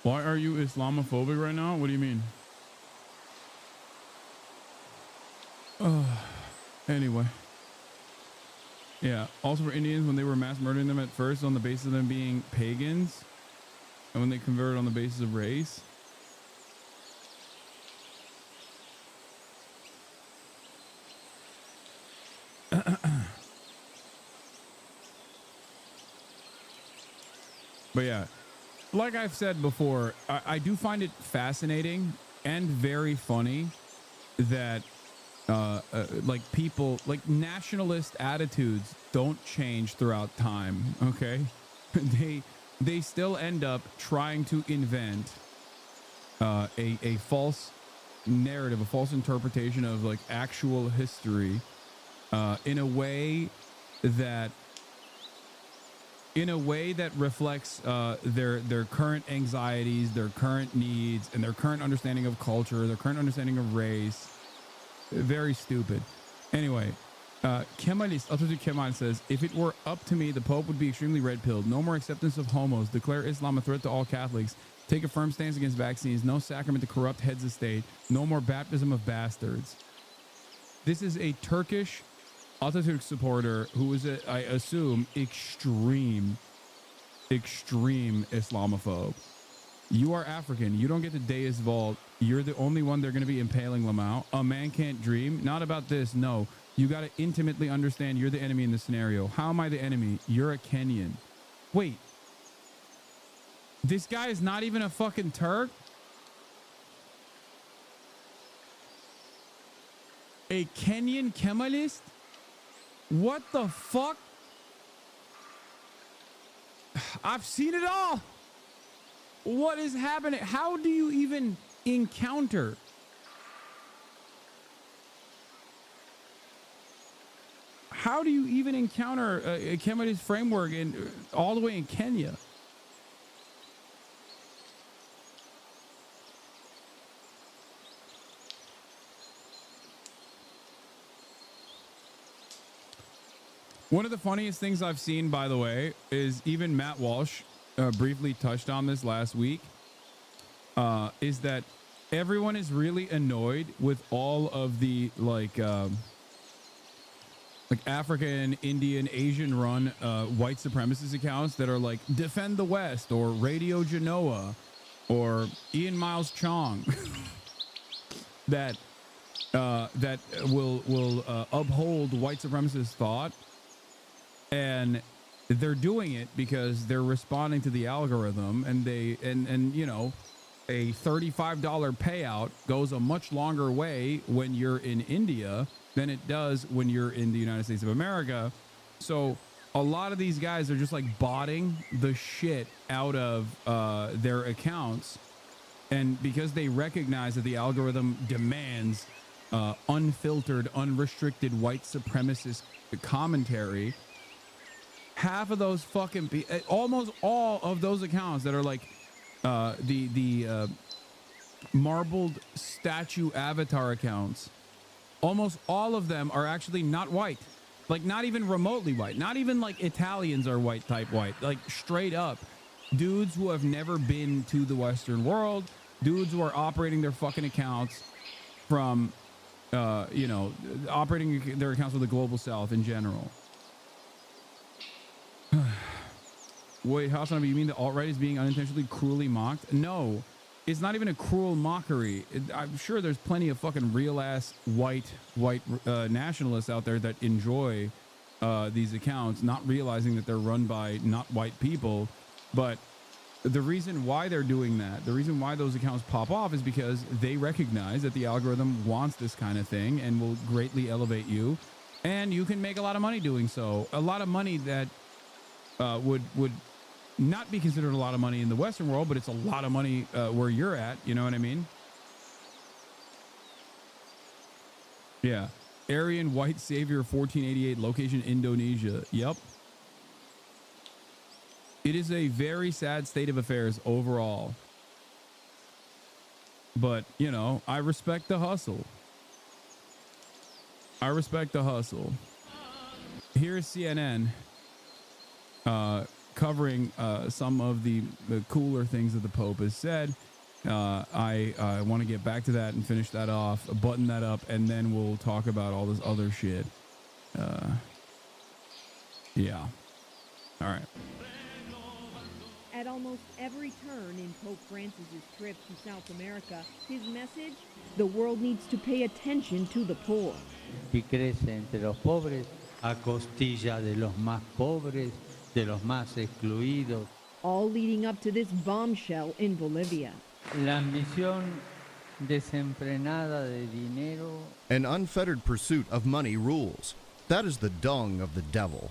S2: Why are you Islamophobic right now? What do you mean? Anyway. Yeah, also for Indians, when they were mass murdering them at first on the basis of them being pagans, and when they converted on the basis of race. But yeah, like I've said before, I do find it fascinating and very funny that like people, like nationalist attitudes don't change throughout time. Okay. They still end up trying to invent a false narrative, a false interpretation of like actual history, in a way that reflects their current anxieties, their current needs, and their current understanding of culture, their current understanding of race. Very stupid. Anyway, Kemalist Atatürk Kemal says, if it were up to me, the Pope would be extremely red-pilled. No more acceptance of homos. Declare Islam a threat to all Catholics. Take a firm stance against vaccines. No sacrament to corrupt heads of state. No more baptism of bastards. This is a Turkish Atatürk supporter who is, I assume, extreme Islamophobe. You are African. You don't get to Deus Vult. You're the only one they're going to be impaling Lamau. A man can't dream. Not about this. No. You got to intimately understand you're the enemy in the scenario. How am I the enemy? You're a Kenyan. Wait. This guy is not even a fucking Turk? A Kenyan Kemalist? What the fuck? I've seen it all. What is happening? How do you even encounter? How do you even encounter a Kemalist framework all the way in Kenya? One of the funniest things I've seen, by the way, is even Matt Walsh briefly touched on this last week, is that everyone is really annoyed with all of the like African, Indian, Asian run white supremacist accounts that are like Defend the West or Radio Genoa or Ian Miles Chong that will uphold white supremacist thought. And they're doing it because they're responding to the algorithm, and you know, a $35 payout goes a much longer way when you're in India than it does when you're in the United States of America. So a lot of these guys are just like botting the shit out of their accounts, and because they recognize that the algorithm demands unfiltered, unrestricted white supremacist commentary, half of those fucking almost all of those accounts that are like the marbled statue avatar accounts, almost all of them are actually not white, like not even remotely white, not even like Italians are white, like straight up dudes who have never been to the Western world, dudes who are operating their fucking accounts from you know, operating their accounts with the global south in general. Wait, Hasanabi, you mean the alt-right is being unintentionally cruelly mocked? No, it's not even a cruel mockery. I'm sure there's plenty of fucking real-ass white nationalists out there that enjoy these accounts, not realizing that they're run by not white people. But the reason why they're doing that, the reason why those accounts pop off is because they recognize that the algorithm wants this kind of thing and will greatly elevate you. And you can make a lot of money doing so. A lot of money that would not be considered a lot of money in the Western world, but it's a lot of money where you're at. You know what I mean? Yeah. Aryan white savior 1488, location Indonesia. Yep. It is a very sad state of affairs overall. But, you know, I respect the hustle. I respect the hustle. Here's CNN covering some of the cooler things that the Pope has said. I want to get back to that and finish that off, button that up, and then we'll talk about all this other shit. Yeah. All right.
S1: At almost every turn in Pope Francis's trip to South America, his message, the world needs to pay attention to the poor.
S3: Y crece entre los pobres a costilla de los más pobres, de los más excluidos.
S1: All leading up to this bombshell in Bolivia.
S3: La ambición desenfrenada de dinero.
S4: An unfettered pursuit of money rules. That is the dung of the devil.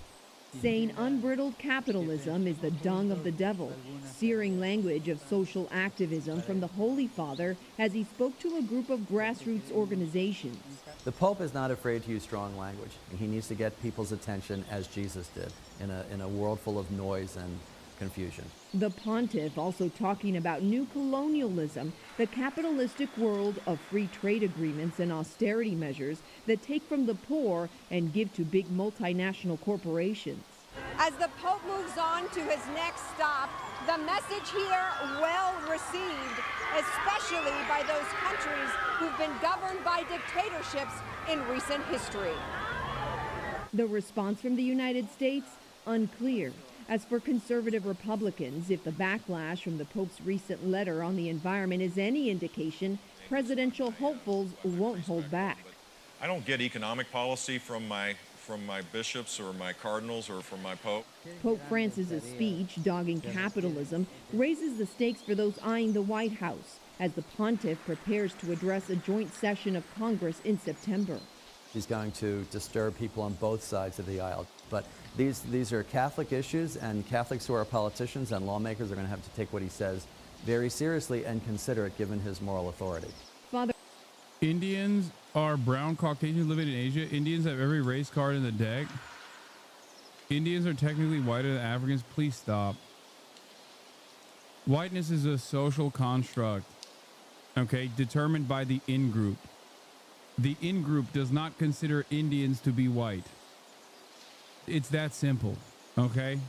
S1: saying unbridled capitalism is the dung of the devil, searing language of social activism from the Holy Father as he spoke to a group of grassroots organizations.
S4: The Pope is not afraid to use strong language. He needs to get people's attention as Jesus did in a world full of noise and confusion.
S1: The pontiff also talking about new colonialism, the capitalistic world of free trade agreements and austerity measures that take from the poor and give to big multinational corporations.
S5: As the Pope moves on to his next stop, the message here well received, especially by those countries who've been governed by dictatorships in recent history.
S1: The response from the United States? Unclear. As for conservative Republicans, if the backlash from the Pope's recent letter on the environment is any indication, presidential hopefuls won't hold back.
S6: I don't get economic policy from my bishops or my cardinals or from my Pope.
S1: Pope Francis's speech, dogging capitalism, raises the stakes for those eyeing the White House as the pontiff prepares to address a joint session of Congress in September.
S4: He's going to disturb people on both sides of the aisle. But these are Catholic issues, and Catholics who are politicians and lawmakers are going to have to take what he says very seriously and consider it given his moral authority.
S1: Father,
S2: Indians are brown Caucasians living in Asia. Indians have every race card in the deck. Indians are technically whiter than Africans. Please stop. Whiteness is a social construct, okay, determined by the in-group. The in-group does not consider Indians to be white. It's that simple, okay?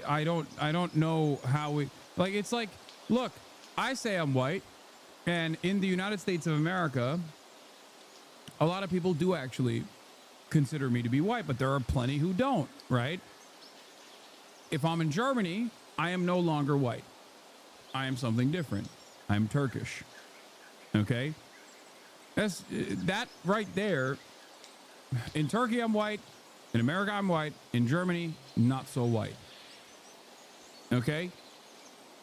S2: I don't know how we, like, it's like, look, I say I'm white, and in the United States of America, a lot of people do actually consider me to be white, but there are plenty who don't, right? If I'm in Germany, I am no longer white. I am something different. I'm Turkish, okay? That right there. In Turkey, I'm white. In America, I'm white. In Germany, not so white. Okay?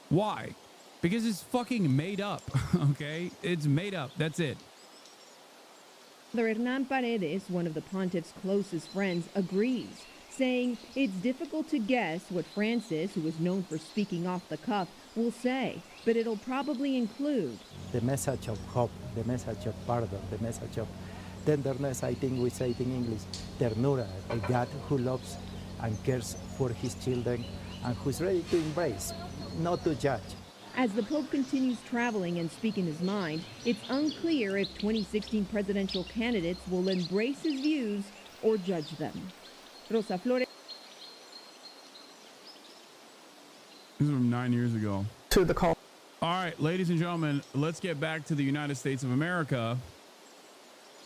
S2: Why? Because it's fucking made up. Okay? It's made up. That's it.
S1: Father Hernan Paredes, one of the pontiff's closest friends, agrees, saying it's difficult to guess what Francis, who is known for speaking off the cuff, will say, but it'll probably include
S7: the message of hope, the message of pardon, the message of tenderness. I think we say it in English, ternura, a God who loves and cares for his children and who's ready to embrace, not to judge.
S1: As the Pope continues traveling and speaking his mind, it's unclear if 2016 presidential candidates will embrace his views or judge them. Rosa Flores.
S2: This is from 9 years ago.
S25: To the call.
S2: All right, ladies and gentlemen, let's get back to the United States of America.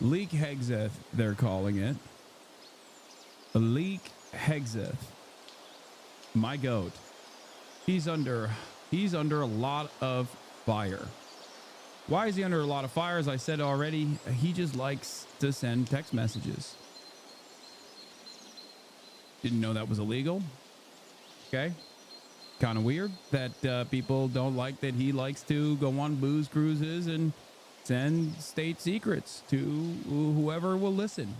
S2: Leak HEGSETH, they're calling it. Leak HEGSETH. My goat. He's under a lot of fire. Why is he under a lot of fire? As I said already, he just likes to send text messages. Didn't know that was illegal. Okay. Kind of weird that people don't like that he likes to go on booze cruises and send state secrets to whoever will listen.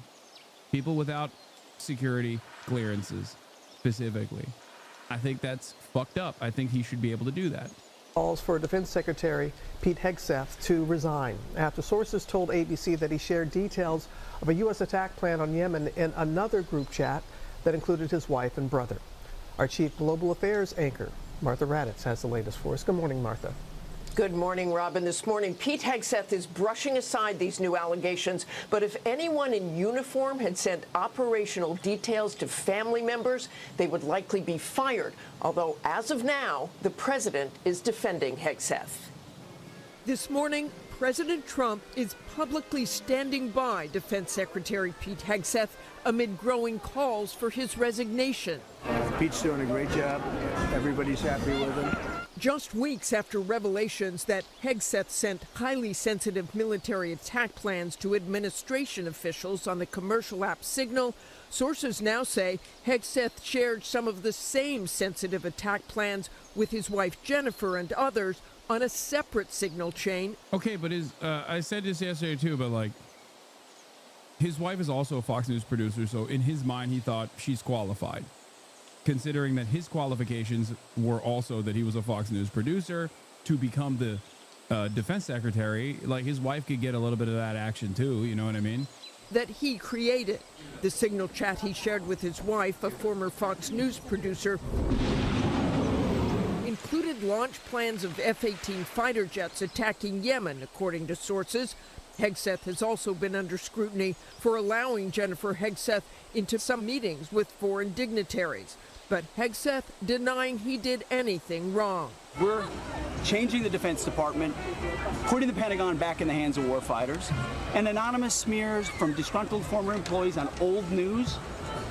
S2: People without security clearances, specifically. I think that's fucked up. I think he should be able to do that.
S25: Calls for Defense Secretary Pete Hegseth to resign after sources told ABC that he shared details of a U.S. attack plan on Yemen in another group chat that included his wife and brother. Our chief global affairs anchor, Martha Raddatz, has the latest for us. Good morning, Martha.
S26: Good morning, Robin. This morning, Pete Hegseth is brushing aside these new allegations. But if anyone in uniform had sent operational details to family members, they would likely be fired. Although, as of now, the president is defending Hegseth.
S27: This morning, President Trump is publicly standing by Defense Secretary Pete Hegseth amid growing calls for his resignation.
S12: Pete's doing a great job. Everybody's happy with him.
S27: Just weeks after revelations that Hegseth sent highly sensitive military attack plans to administration officials on the commercial app Signal, sources now say Hegseth shared some of the same sensitive attack plans with his wife Jennifer and others on a separate Signal chain.
S2: Okay, but I said this yesterday too, but like, his wife is also a Fox News producer, so in his mind, he thought she's qualified, considering that his qualifications were also that he was a Fox News producer to become the defense secretary. Like, his wife could get a little bit of that action too, you know what I mean?
S27: That he created. The Signal chat he shared with his wife, a former Fox News producer, included launch plans of F-18 fighter jets attacking Yemen, according to sources. Hegseth has also been under scrutiny for allowing Jennifer Hegseth into some meetings with foreign dignitaries. But Hegseth denying he did anything wrong.
S8: We're changing the Defense Department, putting the Pentagon back in the hands of warfighters, and anonymous smears from disgruntled former employees on old news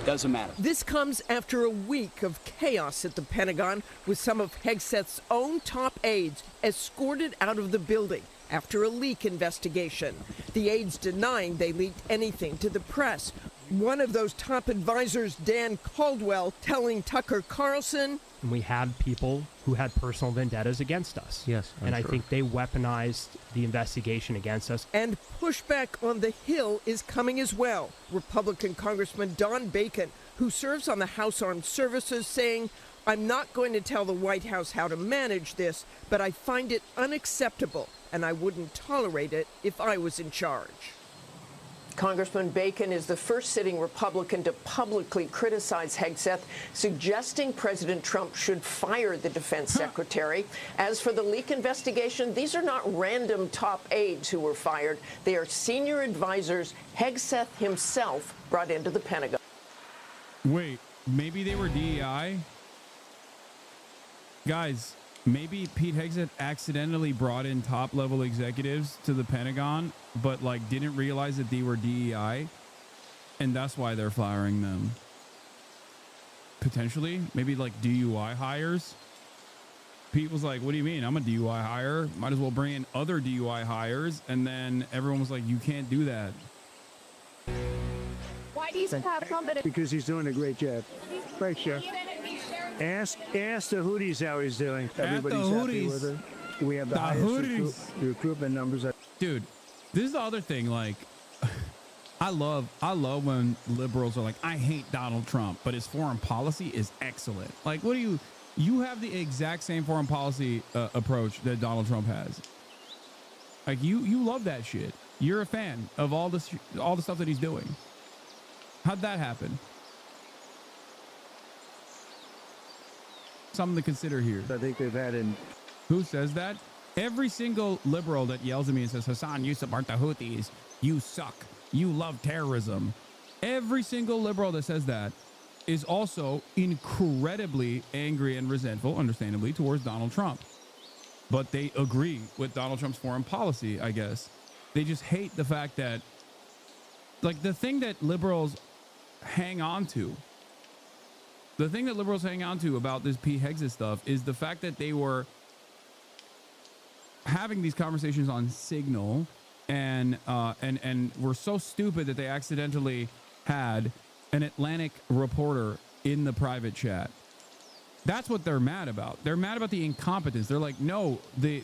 S8: doesn't matter.
S27: This comes after a week of chaos at the Pentagon, with some of Hegseth's own top aides escorted out of the building after a leak investigation. The aides denying they leaked anything to the press. One of those top advisors, Dan Caldwell, telling Tucker Carlson,
S9: "We had people who had personal vendettas against us."
S10: Yes,
S9: and I think they weaponized the investigation against us.
S27: And pushback on the Hill is coming as well. Republican Congressman Don Bacon, who serves on the House Armed Services, saying, "I'm not going to tell the White House how to manage this, but I find it unacceptable, and I wouldn't tolerate it if I was in charge."
S26: Congressman Bacon is the first sitting Republican to publicly criticize Hegseth, suggesting President Trump should fire the defense secretary. As for the leak investigation, these are not random top aides who were fired. They are senior advisors Hegseth himself brought into the Pentagon.
S2: Wait, maybe they were DEI? Guys, maybe Pete Hegseth accidentally brought in top-level executives to the Pentagon, but like didn't realize that they were DEI, and that's why they're firing them. Potentially, maybe like DUI hires. Pete was like, "What do you mean? I'm a DUI hire. Might as well bring in other DUI hires." And then everyone was like, "You can't do that."
S11: Why do you have somebody?
S12: Because he's doing a great job. Right, Chef. Ask the Houthis how he's doing. Everybody's happy with it. We have the highest recruitment numbers.
S2: Dude, this is the other thing. Like, I love when liberals are like, "I hate Donald Trump, but his foreign policy is excellent." Like, what do you have the exact same foreign policy approach that Donald Trump has. Like, you love that shit. You're a fan of all the stuff that he's doing. How'd that happen? Something to consider here.
S12: I think they've had in.
S2: Who says that? Every single liberal that yells at me and says, "Hasan, you support the Houthis. You suck. You love terrorism." Every single liberal that says that is also incredibly angry and resentful, understandably, towards Donald Trump. But they agree with Donald Trump's foreign policy, I guess. They just hate the fact that, like, the thing that liberals hang on to about this Pete Hegseth stuff is the fact that they were having these conversations on Signal and were so stupid that they accidentally had an Atlantic reporter in the private chat. That's what they're mad about. They're mad about the incompetence. They're like, no, the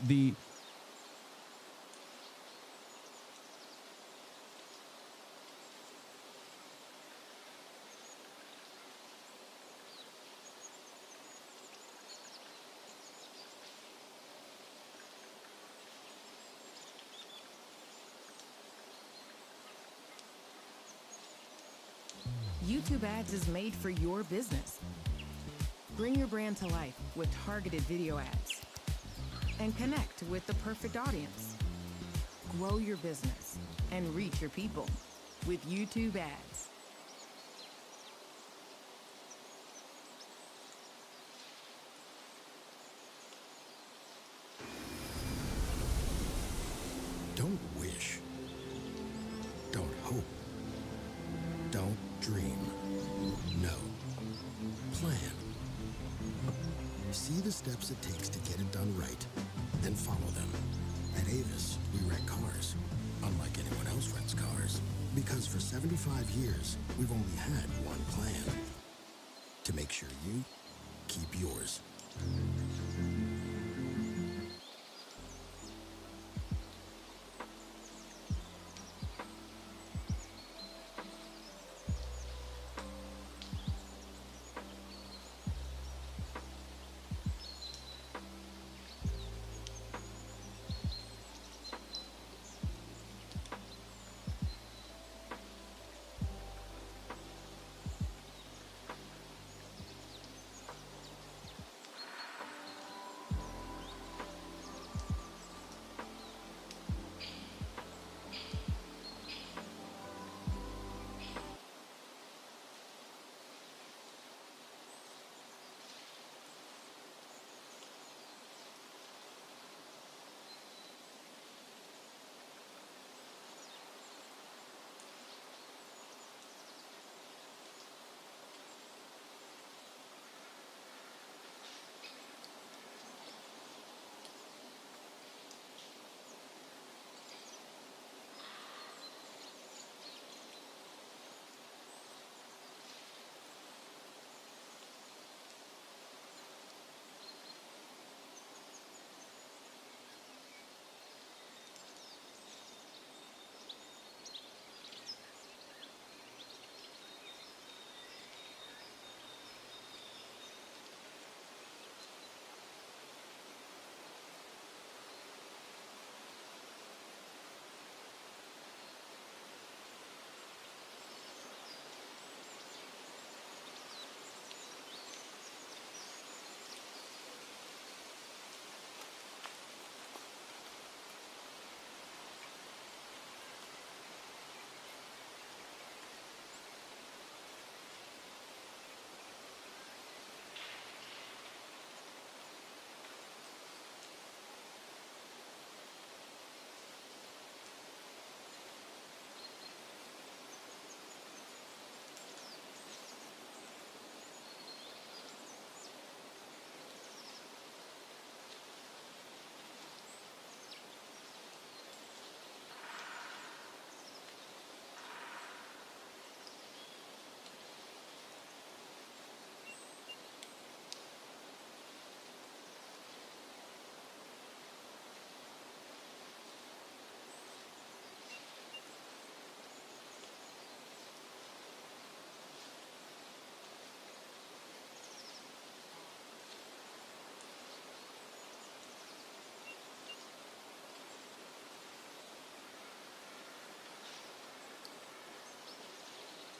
S13: YouTube Ads is made for your business. Bring your brand to life with targeted video ads and connect with the perfect audience. Grow your business and reach your people with YouTube Ads.
S15: Don't wish. Don't hope. Don't dream. No. Plan. See the steps it takes to get it done right, then follow them. At Avis, we rent cars, unlike anyone else rents cars. Because for 75 years, we've only had one plan. To make sure you keep yours.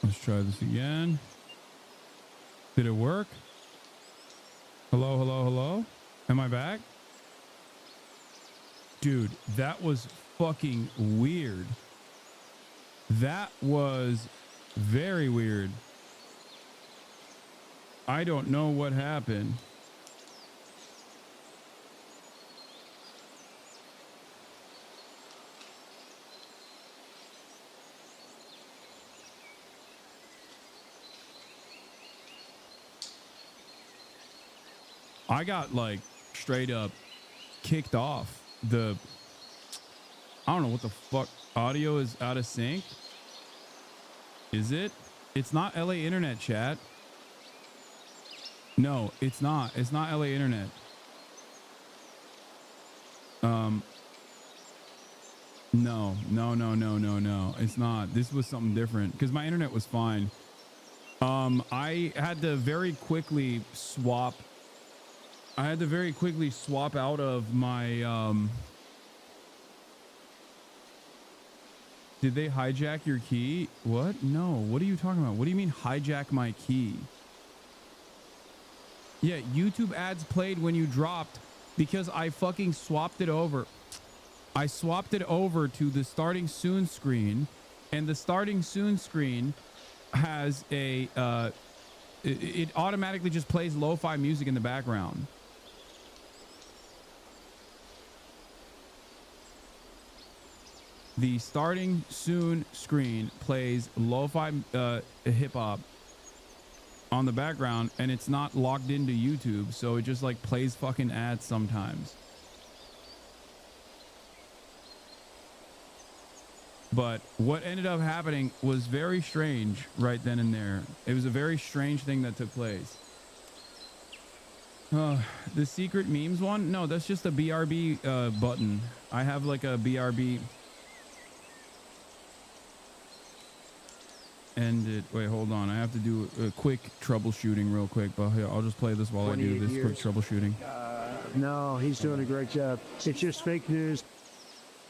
S2: Let's try this again. Did it work? Hello, hello, hello? Am I back? Dude, that was fucking weird. That was very weird. I don't know what happened. I got like straight up kicked off. I don't know what the fuck. Audio is out of sync. Is it? It's not LA internet, chat. No, it's not. It's not LA internet. No. It's not. This was something different because my internet was fine. I had to very quickly swap. Out of my, did they hijack your key? What? No. What are you talking about? What do you mean hijack my key? Yeah, YouTube ads played when you dropped because I fucking swapped it over. I swapped it over to the starting soon screen, and the starting soon screen has a, it automatically just plays lo-fi music in the background. The starting soon screen plays lo-fi hip-hop on the background, and it's not logged into YouTube, so it just like plays fucking ads sometimes. But what ended up happening was very strange right then and there. It was a very strange thing that took place. The secret memes one? No, that's just a BRB button. I have like a BRB. Ended. Wait, hold on. I have to do a quick troubleshooting real quick, but here, I'll just play this while I do this quick troubleshooting.
S12: No, he's doing a great job. It's just fake news.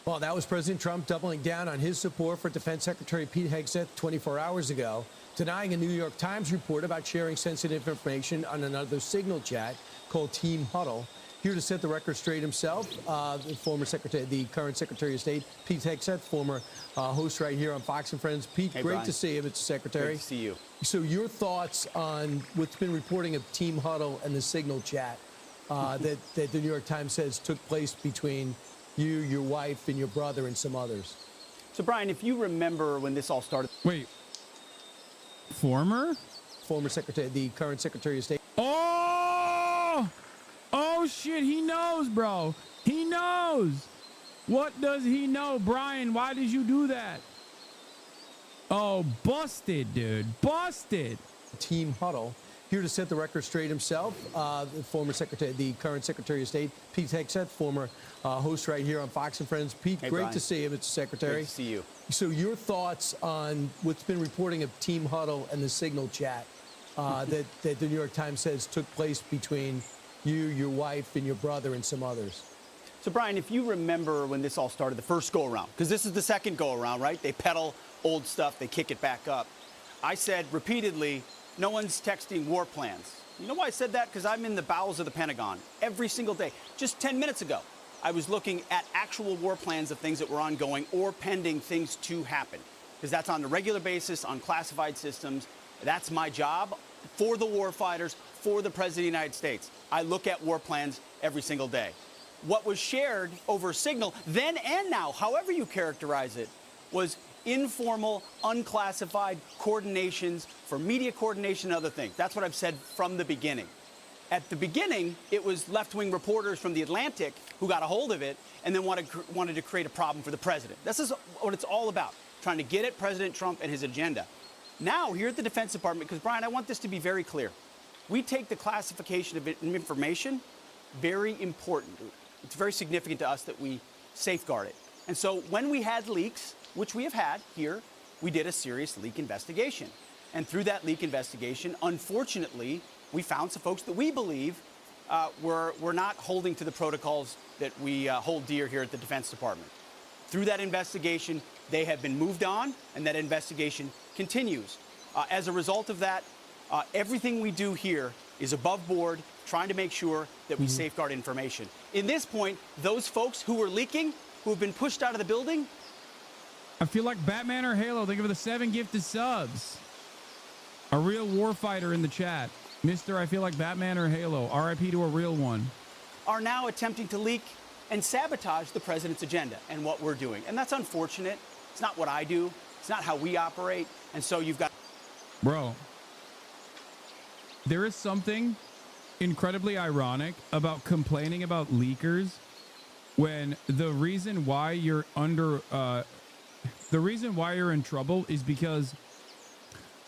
S10: Well, that was President Trump doubling down on his support for Defense Secretary Pete Hegseth 24 hours ago, denying a New York Times report about sharing sensitive information on another Signal chat called Team Huddle. Here to set the record straight himself, the current Secretary of State, Pete Hegseth, former host right here on Fox and Friends. Pete,
S8: hey,
S10: great
S8: Brian.
S10: to see you, Mr. Secretary.
S8: Great to see you.
S10: So your thoughts on what's been reporting of Team Huddle and the Signal chat that the New York Times says took place between you, your wife, and your brother, and some others?
S8: So, Brian, if you remember when this all started.
S2: Wait. Former
S10: Secretary, the current Secretary of State.
S2: Oh shit, he knows, bro. He knows. What does he know? Brian, why did you do that? Oh, busted, dude. Busted.
S10: Team Huddle. Here to set the record straight himself, the current Secretary of State, Pete Hegseth, former host right here on Fox and Friends. Pete,
S8: hey,
S10: great
S8: Brian.
S10: to see you, Mr. Secretary.
S8: Great to see you.
S10: So your thoughts on what's been reporting of Team Huddle and the Signal chat that the New York Times says took place between you, your wife, and your brother, and some others?
S8: So, Brian, if you remember when this all started, the first go-around, because this is the second go-around, right? They peddle old stuff, they kick it back up. I said repeatedly, no one's texting war plans. You know why I said that? Because I'm in the bowels of the Pentagon every single day. Just 10 minutes ago, I was looking at actual war plans of things that were ongoing or pending things to happen. Because that's on a regular basis, on classified systems. That's my job for the war fighters, for the President of the United States. I look at war plans every single day. What was shared over Signal, then and now, however you characterize it, was informal, unclassified coordinations for media coordination and other things. That's what I've said from the beginning. At the beginning, it was left-wing reporters from The Atlantic who got a hold of it and then wanted to create a problem for the president. This is what it's all about, trying to get at President Trump and his agenda. Now, here at the Defense Department, because, Brian, I want this to be very clear. We take the classification of information very important. It's very significant to us that we safeguard it. And so when we had leaks, which we have had here, we did a serious leak investigation. And through that leak investigation, unfortunately, we found some folks that we believe were not holding to the protocols that we hold dear here at the Defense Department. Through that investigation, they have been moved on, and that investigation continues. As a result of that, everything we do here is above board, trying to make sure that we safeguard information. In this point, those folks who were leaking, who have been pushed out of the building.
S2: I feel like Batman or Halo. Thank you for the 7 gifted subs. A real warfighter in the chat. Mr. I feel like Batman or Halo. RIP to a real one.
S8: Are now attempting to leak and sabotage the president's agenda and what we're doing. And that's unfortunate. It's not what I do. It's not how we operate. And so you've got...
S2: Bro, there is something incredibly ironic about complaining about leakers when the reason why you're in trouble is because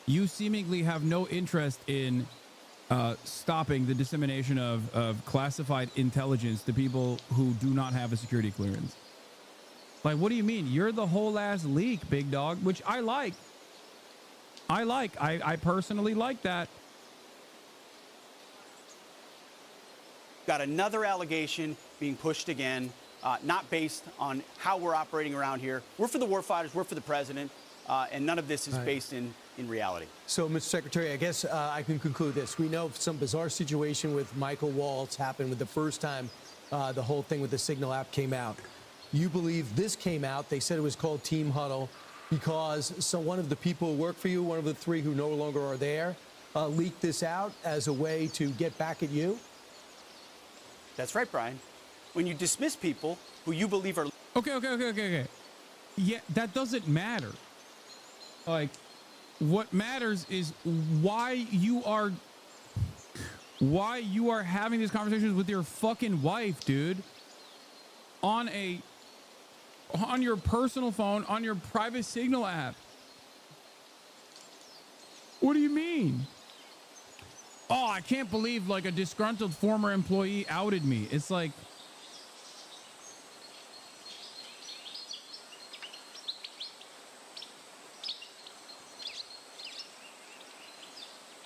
S2: you seemingly have no interest in stopping the dissemination of classified intelligence to people who do not have a security clearance. Like, what do you mean? You're the whole ass leak, big dog, which I like. I personally like that.
S8: Got another allegation being pushed again, not based on how we're operating around here. We're for the warfighters, we're for the president, and none of this is based in reality.
S10: So, Mr. Secretary, I guess I can conclude this. We know some bizarre situation with Michael Waltz happened with the first time the whole thing with the Signal app came out. You believe this came out, they said it was called Team Huddle, because one of the people who work for you, one of the 3 who no longer are there, leaked this out as a way to get back at you?
S8: That's right, Brian. When you dismiss people who you believe are...
S2: Okay. Yeah, that doesn't matter. Like, what matters is why you are having these conversations with your fucking wife, dude. On your personal phone, on your private Signal app. What do you mean? Oh, I can't believe like a disgruntled former employee outed me. It's like,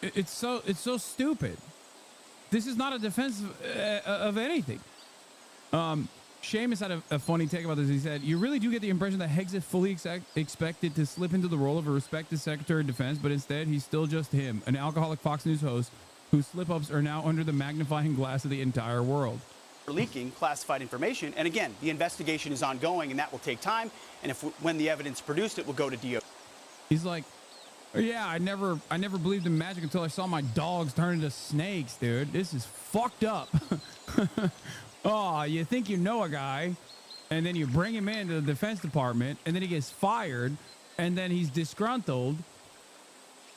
S2: it's so stupid. This is not a defense of anything. Seamus had a funny take about this. He said, you really do get the impression that HEGSETH fully expected to slip into the role of a respected Secretary of Defense, but instead he's still just him, an alcoholic Fox News host whose slip-ups are now under the magnifying glass of the entire world.
S8: Leaking classified information. And again, the investigation is ongoing and that will take time. And when the evidence produced, it will go to DO.
S2: He's like, yeah, I never believed in magic until I saw my dogs turn into snakes, dude. This is fucked up. Oh, you think you know a guy, and then you bring him into the Defense Department, and then he gets fired, and then he's disgruntled,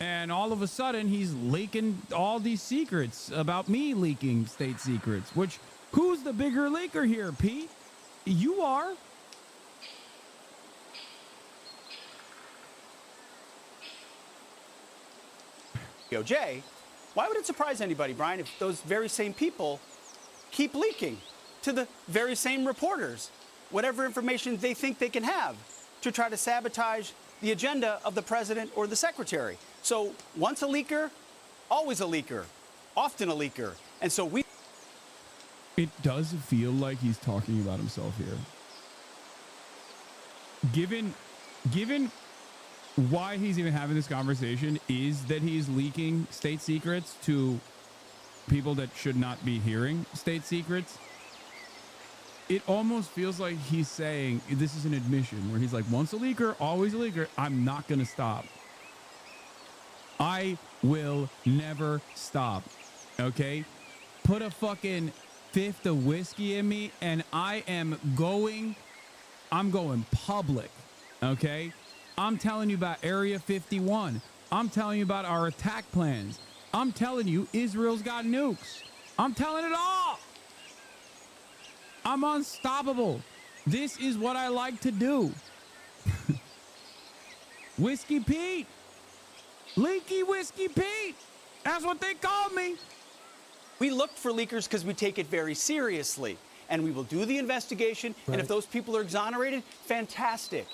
S2: and all of a sudden he's leaking all these secrets about me leaking state secrets, which, who's the bigger leaker here, Pete? You are.
S8: DOJ, why would it surprise anybody, Brian, if those very same people keep leaking to the very same reporters whatever information they think they can have to try to sabotage the agenda of the president or the secretary? So once a leaker, always a leaker, often a leaker. And so
S2: it does feel like he's talking about himself here. Given why he's even having this conversation is that he's leaking state secrets to people that should not be hearing state secrets. It almost feels like he's saying this is an admission where he's like, once a leaker, always a leaker. I'm not going to stop. I will never stop. Okay? Put a fucking 5th of whiskey in me and I'm going public. Okay? I'm telling you about Area 51. I'm telling you about our attack plans. I'm telling you Israel's got nukes. I'm telling it all. I'm unstoppable. This is what I like to do. Whiskey Pete. Leaky Whiskey Pete. That's what they called me.
S8: We looked for leakers because we take it very seriously. And we will do the investigation. Right. And if those people are exonerated, fantastic.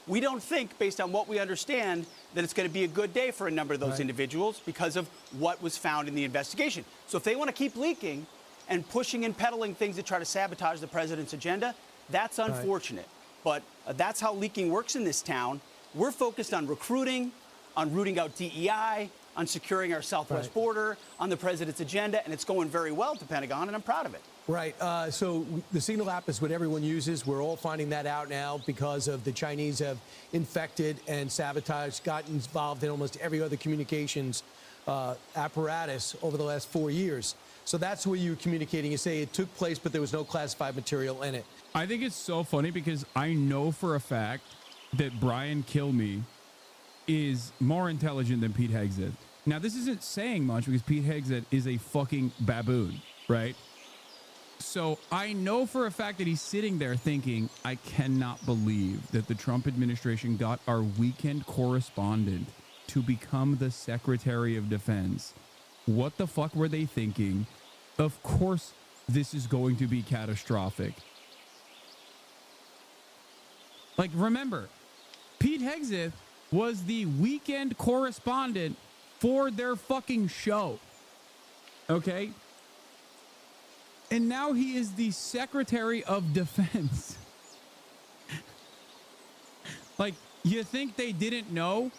S8: We don't think, based on what we understand, that it's going to be a good day for a number of those individuals because of what was found in the investigation. So if they want to keep leaking and pushing and peddling things that try to sabotage the president's agenda, that's unfortunate. But that's how leaking works in this town. We're focused on recruiting, on rooting out DEI, on securing our southwest border, on the president's agenda, and it's going very well at the Pentagon, and I'm proud of it.
S10: Right. So the Signal app is what everyone uses. We're all finding that out now because of the Chinese have infected and sabotaged, gotten involved in almost every other communications apparatus over the last 4 years. So that's where you're communicating. You say it took place, but there was no classified material in it.
S2: I think it's so funny because I know for a fact that Brian Kilmeade is more intelligent than Pete Hegseth. Now, this isn't saying much because Pete Hegseth is a fucking baboon, right? So I know for a fact that he's sitting there thinking, I cannot believe that the Trump administration got our weekend correspondent to become the Secretary of Defense. What the fuck were they thinking? Of course, this is going to be catastrophic. Like, remember, Pete Hegseth was the weekend correspondent for their fucking show. Okay? And now he is the Secretary of Defense. Like, you think they didn't know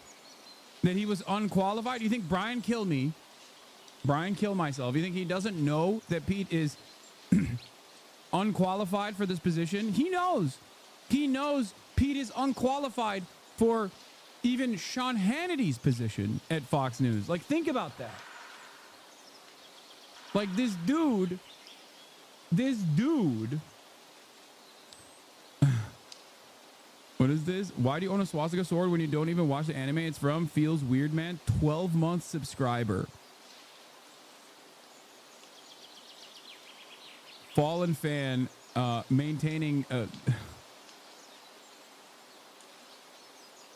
S2: that he was unqualified? You think Brian Kill Myself, you think he doesn't know that Pete is unqualified for this position? He knows. He knows Pete is unqualified for even Sean Hannity's position at Fox News. Like, think about that. Like, this dude. What is this? Why do you own a swastika sword when you don't even watch the anime it's from? Feels weird, man. 12-month subscriber. Fallen fan, maintaining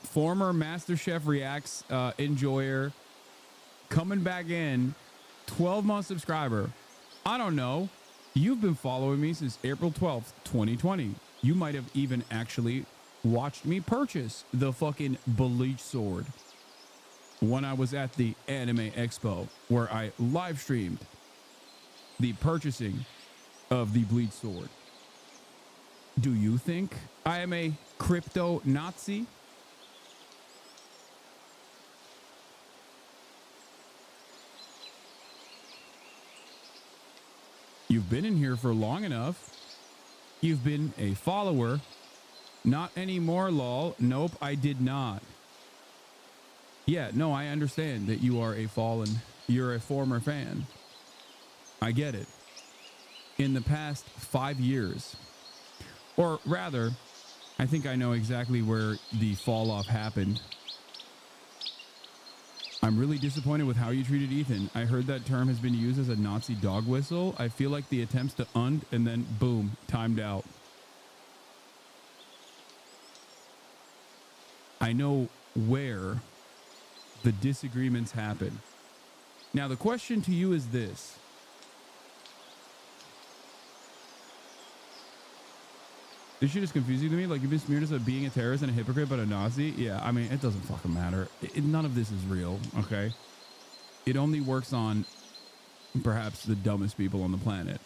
S2: former MasterChef Reacts enjoyer, coming back in, 12-month subscriber. I don't know. You've been following me since April 12th, 2020. You might have even actually watched me purchase the fucking bleach sword when I was at the Anime Expo, where I live streamed the purchasing of the bleach sword. Do you think I am a crypto Nazi? You've been in here for long enough. You've been a follower. Not anymore, lol. Nope, I did not. Yeah, no, I understand that you are a fallen. You're a former fan. I get it. In the past 5 years, or rather, I think I know exactly where the fall off happened. I'm really disappointed with how you treated Ethan. I heard that term has been used as a Nazi dog whistle. I feel like the attempts to and then boom, timed out. I know where the disagreements happen. Now, the question to you is this. This shit is confusing to me. Like, you've been smeared as being a terrorist and a hypocrite, but a Nazi. Yeah, I mean, it doesn't fucking matter. None of this is real, okay? It only works on perhaps the dumbest people on the planet.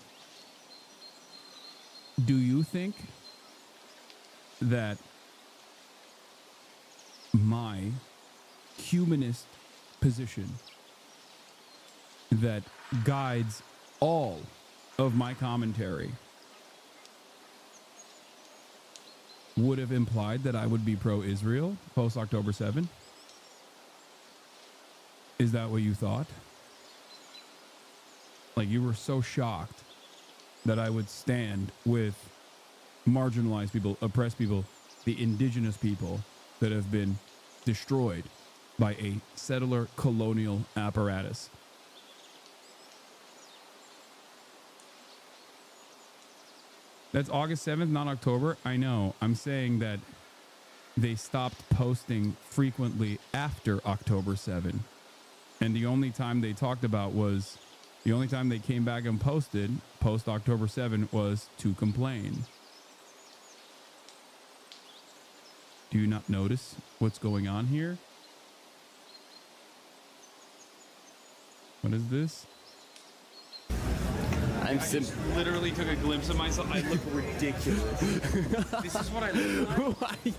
S2: Do you think that my humanist position that guides all of my commentary would have implied that I would be pro-Israel post-October 7? Is that what you thought? Like, you were so shocked that I would stand with marginalized people, oppressed people, the indigenous people that have been destroyed by a settler colonial apparatus. That's August 7th, not October. I know. I'm saying that they stopped posting frequently after October 7. And the only time they talked about was, the only time they came back and posted post October 7 was to complain. Do you not notice what's going on here? What is this?
S11: I literally took a glimpse of myself. I look ridiculous. This is what I look like.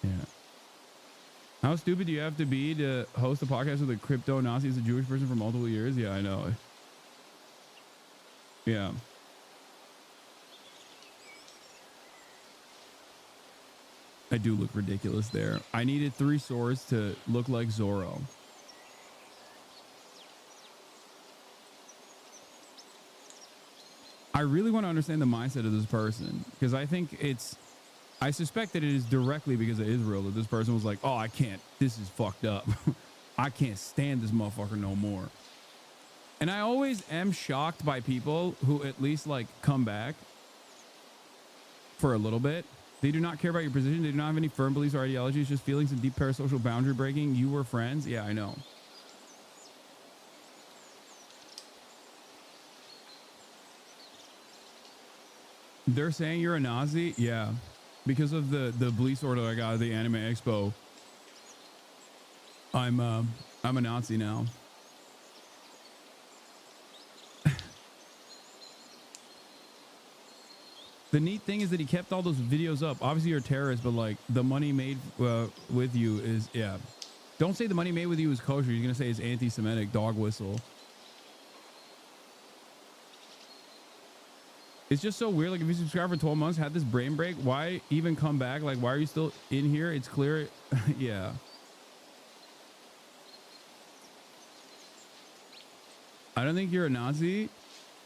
S2: Yeah. How stupid do you have to be to host a podcast with a crypto Nazi as a Jewish person for multiple years? Yeah, I know. Yeah. I do look ridiculous there. I needed 3 swords to look like Zorro. I really want to understand the mindset of this person, because I suspect that it is directly because of Israel that this person was like, oh, I can't, this is fucked up. I can't stand this motherfucker no more. And I always am shocked by people who at least like come back for a little bit. They do not care about your position. They do not have any firm beliefs or ideologies, just feelings and deep parasocial boundary breaking. You were friends. Yeah, I know. They're saying you're a Nazi? Yeah. Because of the bleach order I got at the Anime Expo. I'm a Nazi now. The neat thing is that he kept all those videos up. Obviously you're a terrorist, but like the money made with you is, yeah. Don't say the money made with you is kosher. You're going to say it's anti-Semitic dog whistle. It's just so weird. Like if you subscribe for 12 months, had this brain break, why even come back? Like, why are you still in here? It's clear. Yeah. I don't think you're a Nazi,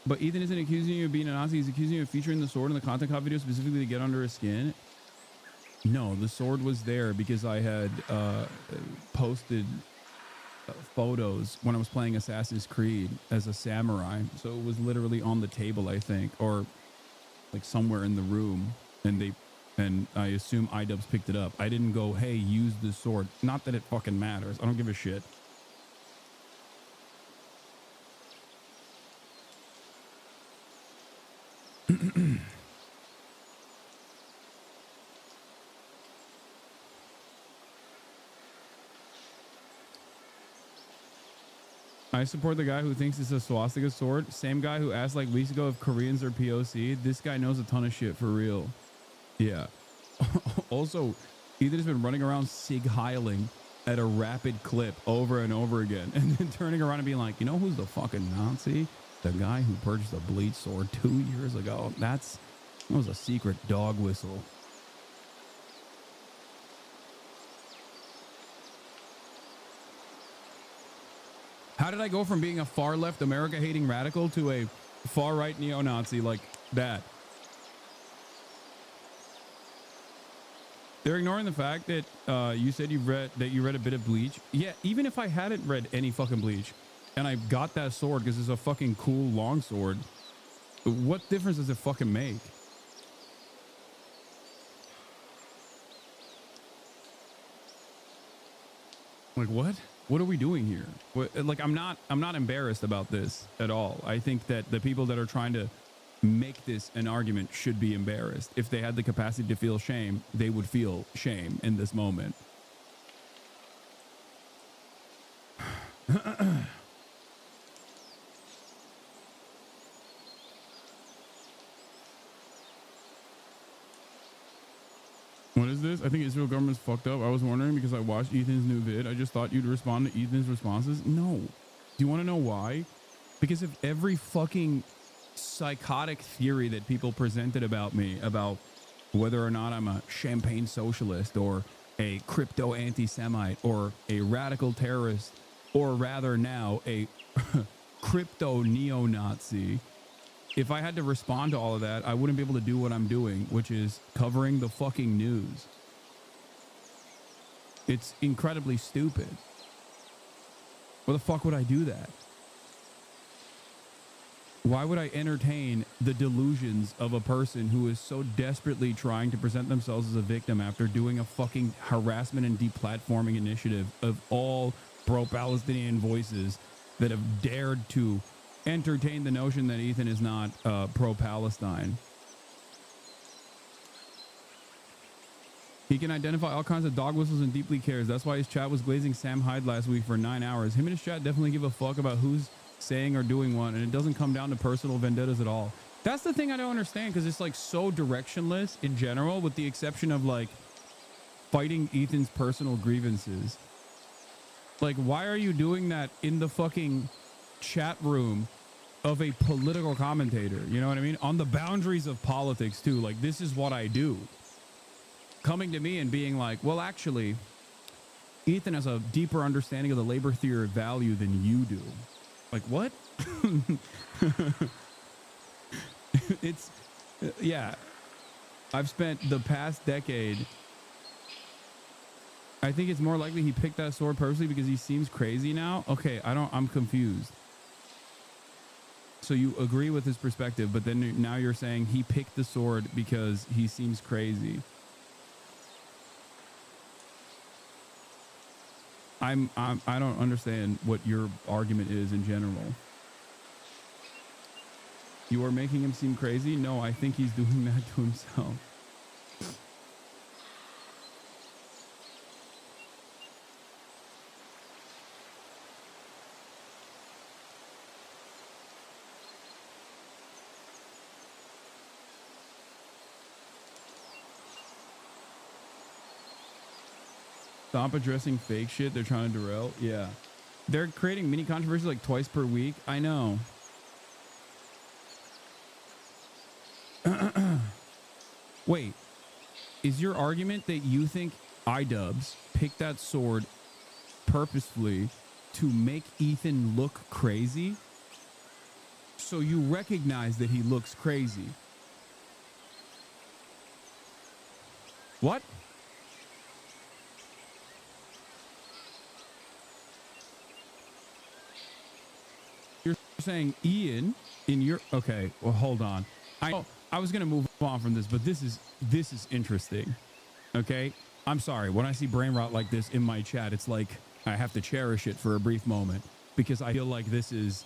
S2: but Ethan isn't accusing you of being a Nazi. He's accusing you of featuring the sword in the content cop video specifically to get under his skin. No, the sword was there because I had posted photos when I was playing Assassin's Creed as a samurai. So it was literally on the table, I think, or like somewhere in the room. And I assume iDubbbz picked it up. I didn't go, hey, use this sword. Not that it fucking matters. I don't give a shit. I support the guy who thinks it's a swastika sword. Same guy who asked like weeks ago if Koreans are POC. This guy knows a ton of shit for real. Yeah. Also, Ethan has been running around sig heiling at a rapid clip over and over again, and then turning around and being like, you know who's the fucking Nazi? The guy who purchased a bleach sword 2 years ago. That was a secret dog whistle. How did I go from being a far left America hating radical to a far right neo-Nazi like that? They're ignoring the fact that you said you read a bit of Bleach. Yeah, even if I hadn't read any fucking Bleach and I got that sword because it's a fucking cool long sword, what difference does it fucking make? Like what? What are we doing here? Like I'm not embarrassed about this at all. I think that the people that are trying to make this an argument should be embarrassed. If they had the capacity to feel shame, they would feel shame in this moment. What is this? I think Israel government's fucked up. I was wondering because I watched Ethan's new vid. I just thought you'd respond to Ethan's responses. No. Do you want to know why? Because of every fucking psychotic theory that people presented about me, about whether or not I'm a champagne socialist or a crypto anti-Semite or a radical terrorist, or rather now a crypto neo-Nazi. If I had to respond to all of that, I wouldn't be able to do what I'm doing, which is covering the fucking news. It's incredibly stupid. Why the fuck would I do that? Why would I entertain the delusions of a person who is so desperately trying to present themselves as a victim after doing a fucking harassment and deplatforming initiative of all pro-Palestinian voices that have dared to entertain the notion that Ethan is not pro-Palestine? He can identify all kinds of dog whistles and deeply cares. That's why his chat was glazing Sam Hyde last week for 9 hours. Him and his chat definitely give a fuck about who's saying or doing what, and it doesn't come down to personal vendettas at all. That's the thing I don't understand, because it's like so directionless in general, with the exception of like fighting Ethan's personal grievances. Like, why are you doing that in the fucking chat room of a political commentator? You know what I mean? On the boundaries of politics too. Like, this is what I do. Coming to me and being like, well, actually, Ethan has a deeper understanding of the labor theory of value than you do. Like, what? It's, yeah. I've spent the past decade. I think it's more likely he picked that sword purposely because he seems crazy now. Okay, I'm confused. So you agree with his perspective, but then now you're saying he picked the sword because he seems crazy. I don't understand what your argument is in general. You are making him seem crazy? No, I think he's doing that to himself. Stop addressing fake shit they're trying to derail. Yeah. They're creating mini controversies like twice per week. I know. Wait. Is your argument that you think iDubbbz picked that sword purposefully to make Ethan look crazy? So you recognize that he looks crazy? What? You're saying Ian in your, okay, well, hold on. I was going to move on from this, but this is interesting. Okay. I'm sorry. When I see brain rot like this in my chat, it's like I have to cherish it for a brief moment because I feel like this is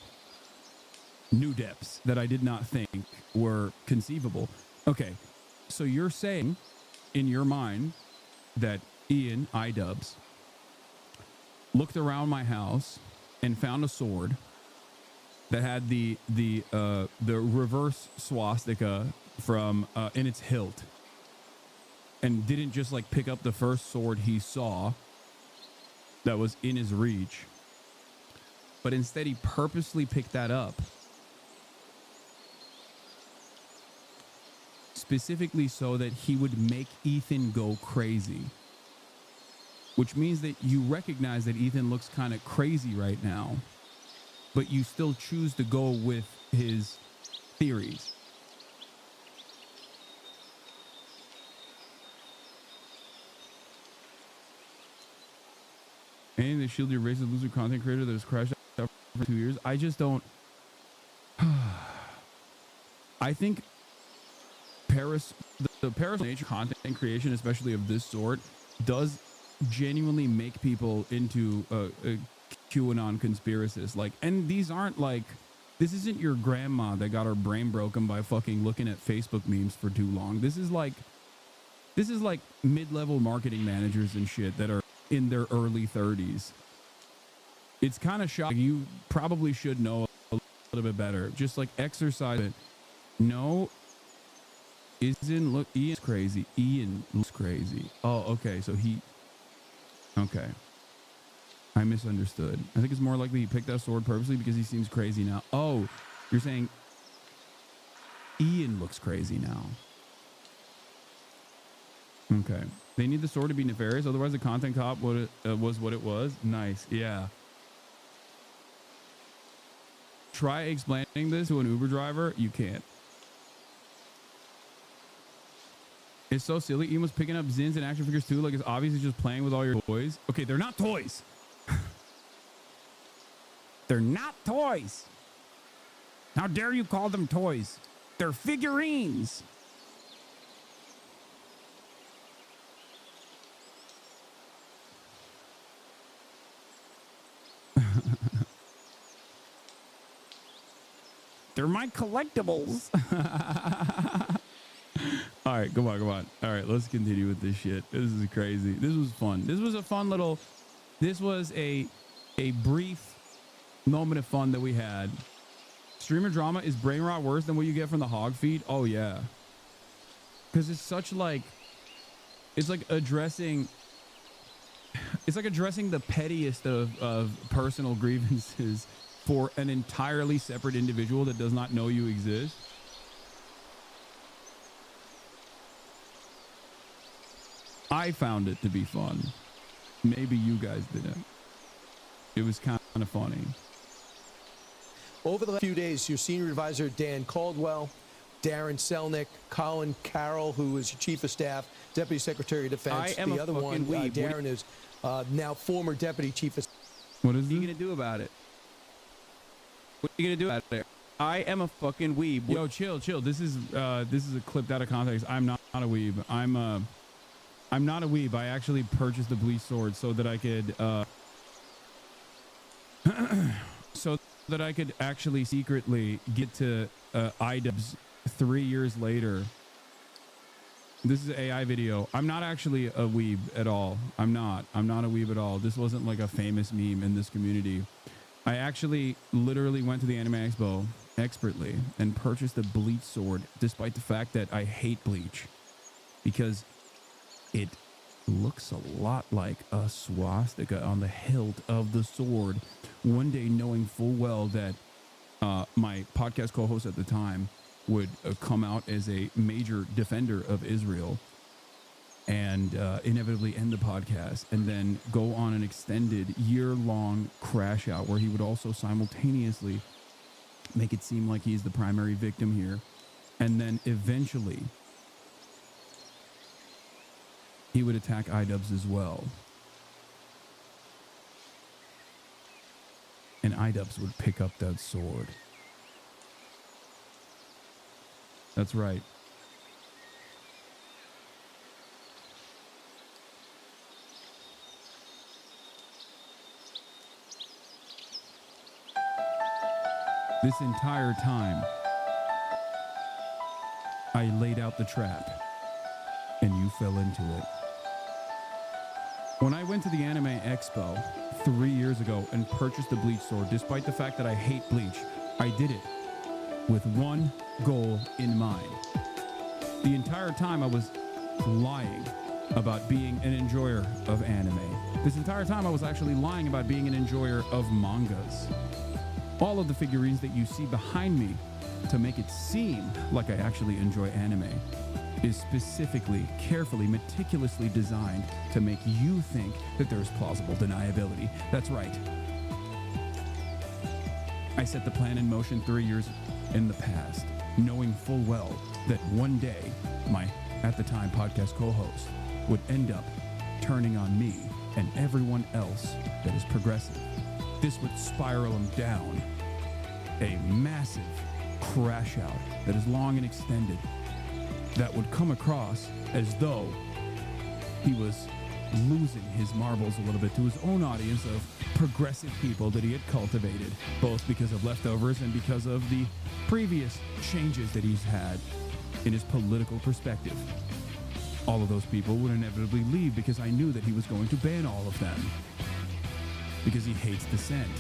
S2: new depths that I did not think were conceivable. Okay. So you're saying in your mind that Ian iDubbbz looked around my house and found a sword that had the reverse swastika from in its hilt, and didn't just like pick up the first sword he saw that was in his reach, but instead he purposely picked that up specifically so that he would make Ethan go crazy, which means that you recognize that Ethan looks kind of crazy right now, but you still choose to go with his theories. Anything that shield your racist loser content creator that has crashed out for 2 years? I just don't. I think the Paris nature content creation, especially of this sort, does genuinely make people into QAnon conspiracists. Like, and these aren't like, this isn't your grandma that got her brain broken by fucking looking at Facebook memes for too long. This is like mid-level marketing managers and shit that are in their early 30s. It's kind of shocking. You probably should know a little bit better. Just like exercise it. No, Ian's crazy. Ian looks crazy. Oh, okay. So okay. I misunderstood. I think it's more likely he picked that sword purposely because he seems crazy now. Oh, you're saying Ian looks crazy now. Okay. They need the sword to be nefarious, otherwise the content cop was what it was. Nice. Yeah. Try explaining this to an Uber driver. You can't. It's so silly. Ian was picking up Zins and action figures too. Like, it's obviously just playing with all your toys. Okay, they're not toys. They're not toys. How dare you call them toys? They're figurines. They're my collectibles. All right, come on. All right, let's continue with this shit. This is crazy. This was fun. This was a fun little, this was a brief moment of fun that we had. Streamer drama, is brain rot worse than what you get from the hog feed? Oh yeah. Because it's such like, It's like addressing the pettiest of personal grievances for an entirely separate individual that does not know you exist. I found it to be fun. Maybe you guys didn't. It was kind of funny.
S10: Over the last few days, your senior advisor, Dan Caldwell, Darren Selnick, Colin Carroll, who is your chief of staff, deputy secretary of defense. The other one, Darren, is now former deputy chief of staff.
S2: What are you going to do about it? What are you going to do about it? I am a fucking weeb. Yo, chill. This is a clipped out of context. I'm not a weeb. I'm not a weeb. I actually purchased the bleach sword so that I could actually secretly get to IDubs 3 years later. This is an AI video. I'm not actually a weeb at all. I'm not a weeb at all. This wasn't like a famous meme in this community. I actually literally went to the Anime Expo expertly and purchased a bleach sword despite the fact that I hate bleach because it looks a lot like a swastika on the hilt of the sword. One day, knowing full well that my podcast co-host at the time would come out as a major defender of Israel and inevitably end the podcast and then go on an extended year-long crash out where he would also simultaneously make it seem like he's the primary victim here. And then eventually he would attack IDubs as well. And IDubs would pick up that sword. That's right. This entire time, I laid out the trap, and you fell into it. When I went to the Anime Expo 3 years ago and purchased the bleach sword, despite the fact that I hate bleach, I did it with one goal in mind. The entire time I was lying about being an enjoyer of anime. This entire time I was actually lying about being an enjoyer of mangas. All of the figurines that you see behind me to make it seem like I actually enjoy anime is specifically, carefully, meticulously designed to make you think that there's plausible deniability. That's right. I set the plan in motion 3 years in the past, knowing full well that one day my, at the time, podcast co-host would end up turning on me and everyone else that is progressive. This would spiral him down a massive crash out that is long and extended, that would come across as though he was losing his marbles a little bit to his own audience of progressive people that he had cultivated, both because of leftovers and because of the previous changes that he's had in his political perspective. All of those people would inevitably leave because I knew that he was going to ban all of them because he hates dissent.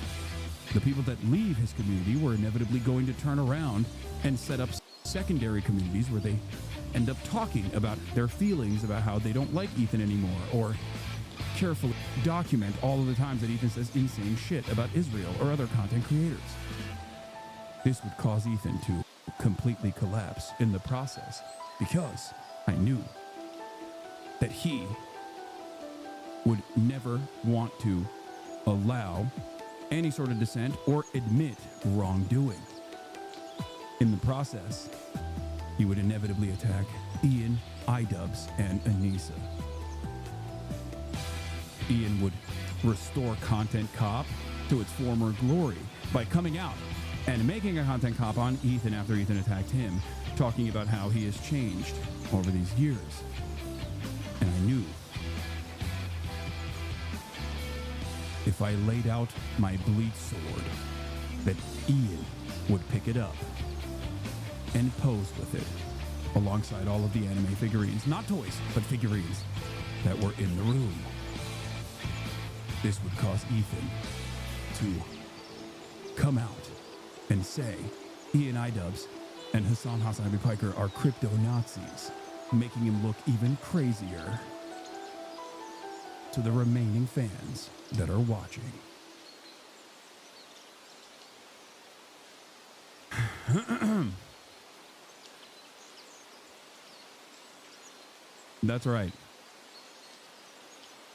S2: The people that leave his community were inevitably going to turn around and set up secondary communities where they end up talking about their feelings about how they don't like Ethan anymore, or carefully document all of the times that Ethan says insane shit about Israel or other content creators. This would cause Ethan to completely collapse in the process because I knew that he would never want to allow any sort of dissent or admit wrongdoing. In the process, he would inevitably attack Ian, IDubs, and Anissa. Ian would restore Content Cop to its former glory by coming out and making a Content Cop on Ethan after Ethan attacked him, talking about how he has changed over these years. And I knew if I laid out my bleach sword, that Ian would pick it up and pose with it alongside all of the anime figurines, not toys, but figurines that were in the room. This would cause Ethan to come out and say Ian IDubs and Hassan Hasanabi Piker are crypto Nazis, making him look even crazier to the remaining fans that are watching. That's right.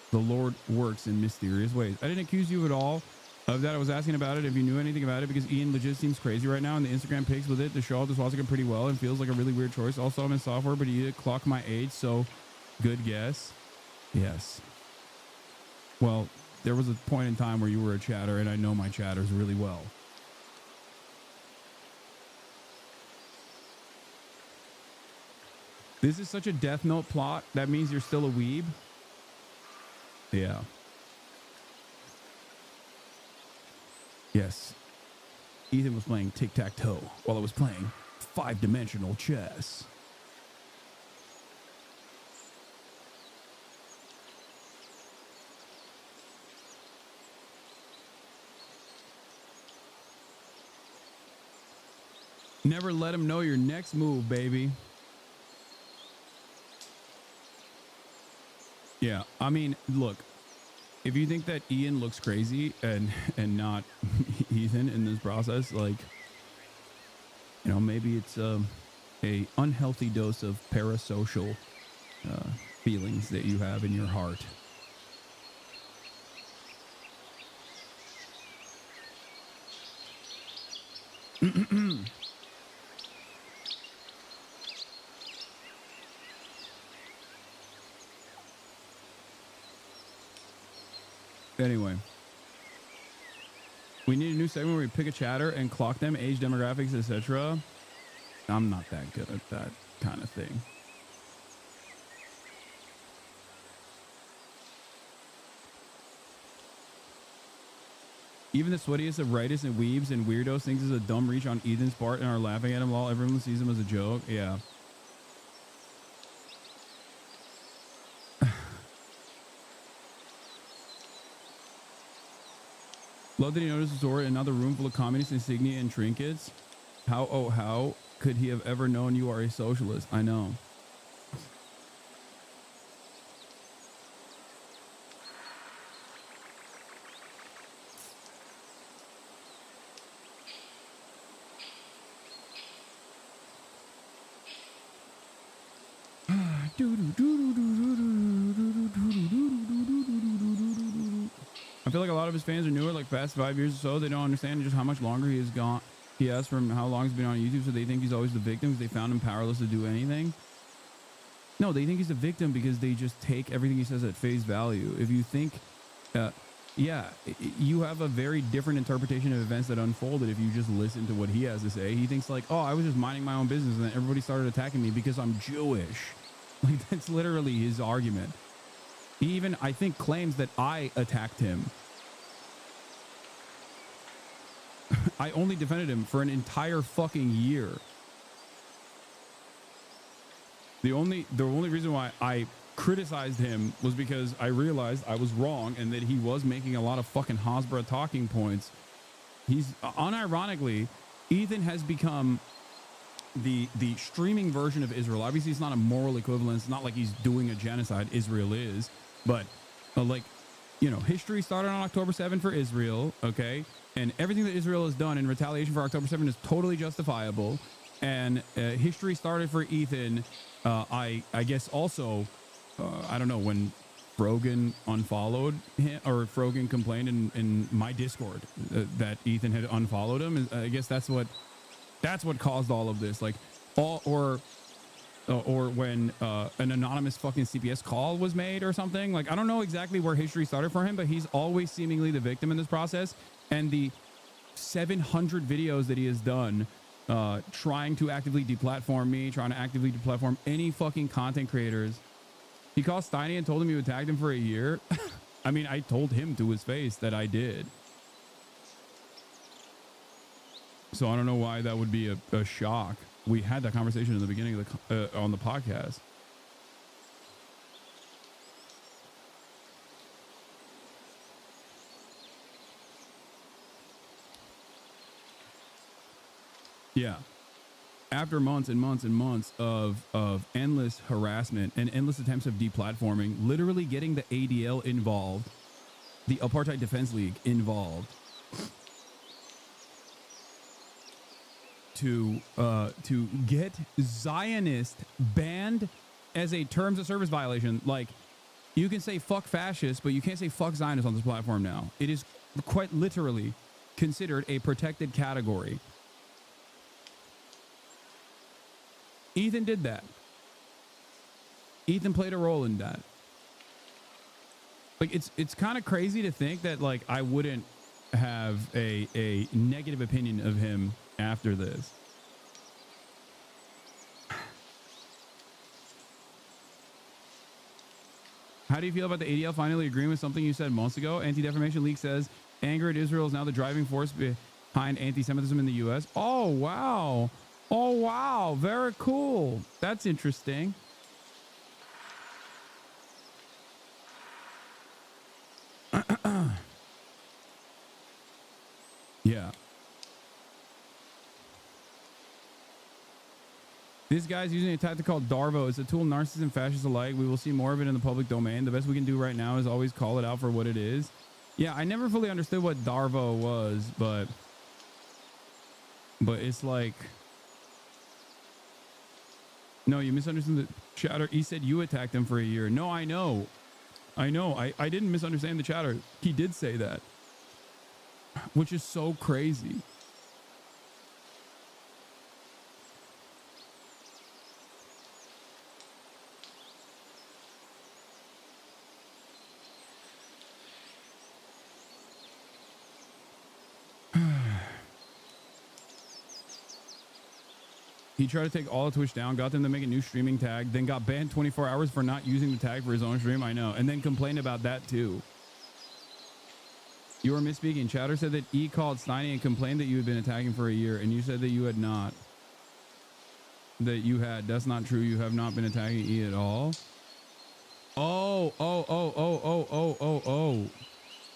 S2: The Lord works in mysterious ways. I didn't accuse you at all of that. I was asking about it, if you knew anything about it, because Ian legit seems crazy right now, and the Instagram pics with it to show off the swastika pretty well and feels like a really weird choice. Also, I'm in software, but he did clock my age, so good guess. Yes. Well, there was a point in time where you were a chatter, and I know my chatters really well. This is such a Death Note plot. That means you're still a weeb? Yeah. Yes. Ethan was playing tic-tac-toe while I was playing 5-dimensional chess. Never let him know your next move, baby. Yeah, I mean, look, if you think that Ian looks crazy and not Ethan in this process, like, you know, maybe it's a unhealthy dose of parasocial feelings that you have in your heart. Anyway, we need a new segment where we pick a chatter and clock them, age, demographics, etc. I'm not that good at that kind of thing. Even the sweatiest of rightists and weebs and weirdos thinks it's a dumb reach on Ethan's part and are laughing at him while everyone sees him as a joke. Yeah. Love that he noticed Zora in another room full of communist insignia and trinkets. How could he have ever known you are a socialist? I know. I feel like a lot of his fans are newer, like past 5 years or so. They don't understand just how much longer he has gone. He has from how long he's been on YouTube, so they think he's always the victim because they found him powerless to do anything. No, they think he's a victim because they just take everything he says at face value. If you think, yeah, you have a very different interpretation of events that unfolded if you just listen to what he has to say. He thinks like, oh, I was just minding my own business and then everybody started attacking me because I'm Jewish. Like, that's literally his argument. He even, I think, claims that I attacked him. I only defended him for an entire fucking year. The only reason why I criticized him was because I realized I was wrong and that he was making a lot of fucking Hasbro talking points. He's unironically, Ethan has become the streaming version of Israel. Obviously, it's not a moral equivalent. It's not like he's doing a genocide. Israel is, but like, you know, history started on October 7 for Israel. Okay. And everything that Israel has done in retaliation for October 7 is totally justifiable. And history started for Ethan. I guess also, I don't know, when Frogan unfollowed him, or Frogan complained in my Discord that Ethan had unfollowed him. I guess that's what caused all of this. Like, or when an anonymous fucking CPS call was made or something. Like, I don't know exactly where history started for him, but he's always seemingly the victim in this process. And the 700 videos that he has done trying to actively deplatform me, trying to actively deplatform any fucking content creators. He called Steiny and told him you attacked him for a year. I mean, I told him to his face that I did. So I don't know why that would be a shock. We had that conversation in the beginning of the on the podcast. Yeah. after months and months and months of endless harassment and endless attempts of deplatforming, literally getting the ADL involved, the Apartheid Defense League involved, to get Zionist banned as a terms of service violation. Like, you can say fuck fascists, but you can't say fuck Zionists on this platform now. It is quite literally considered a protected category. Ethan did that. Ethan played a role in that. Like, it's kind of crazy to think that, like, I wouldn't have a negative opinion of him after this. How do you feel about the ADL finally agreeing with something you said months ago? Anti-Defamation League says anger at Israel is now the driving force behind anti-Semitism in the U.S. Oh, wow. Oh, wow. Very cool. That's interesting. Yeah. This guy's using a tactic called Darvo. It's a tool narcissists and fascists alike. We will see more of it in the public domain. The best we can do right now is always call it out for what it is. Yeah, I never fully understood what Darvo was, but it's like... No, you misunderstood the chatter. He said you attacked him for a year. No, I know. I didn't misunderstand the chatter. He did say that. Which is so crazy. He tried to take all of Twitch down, got them to make a new streaming tag, then got banned 24 hours for not using the tag for his own stream. I know. And then complained about that too. You were misspeaking. Chatter said that E called Steiny and complained that you had been attacking for a year, and you said that you had not. That you had. That's not true. You have not been attacking E at all. Oh.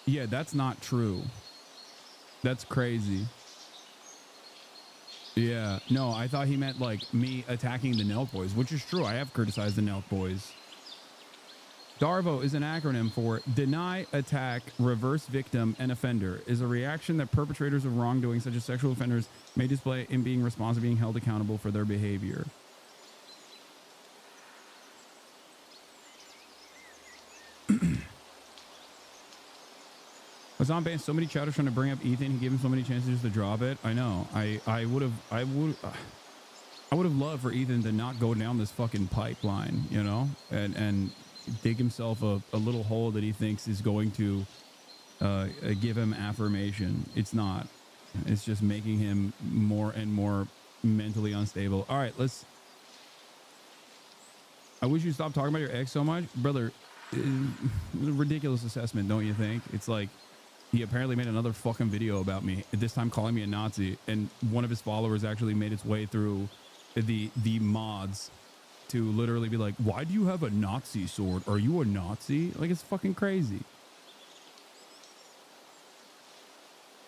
S2: Yeah, that's not true. That's crazy. Yeah, no, I thought he meant like me attacking the Nelk Boys, which is true. I have criticized the Nelk Boys. DARVO is an acronym for Deny, Attack, Reverse Victim, and Offender. Is a reaction that perpetrators of wrongdoing, such as sexual offenders, may display in being responsible, being held accountable for their behavior. Hasan banned so many chatters trying to bring up Ethan. He gave him so many chances just to drop it. I know. I would have loved for Ethan to not go down this fucking pipeline, you know, and dig himself a little hole that he thinks is going to give him affirmation. It's not. It's just making him more and more mentally unstable. All right, I wish you stopped talking about your ex so much, brother. Ridiculous assessment, don't you think? It's like, he apparently made another fucking video about me, this time calling me a Nazi, and one of his followers actually made its way through the mods to literally be like, why do you have a Nazi sword? Are you a Nazi? Like, it's fucking crazy.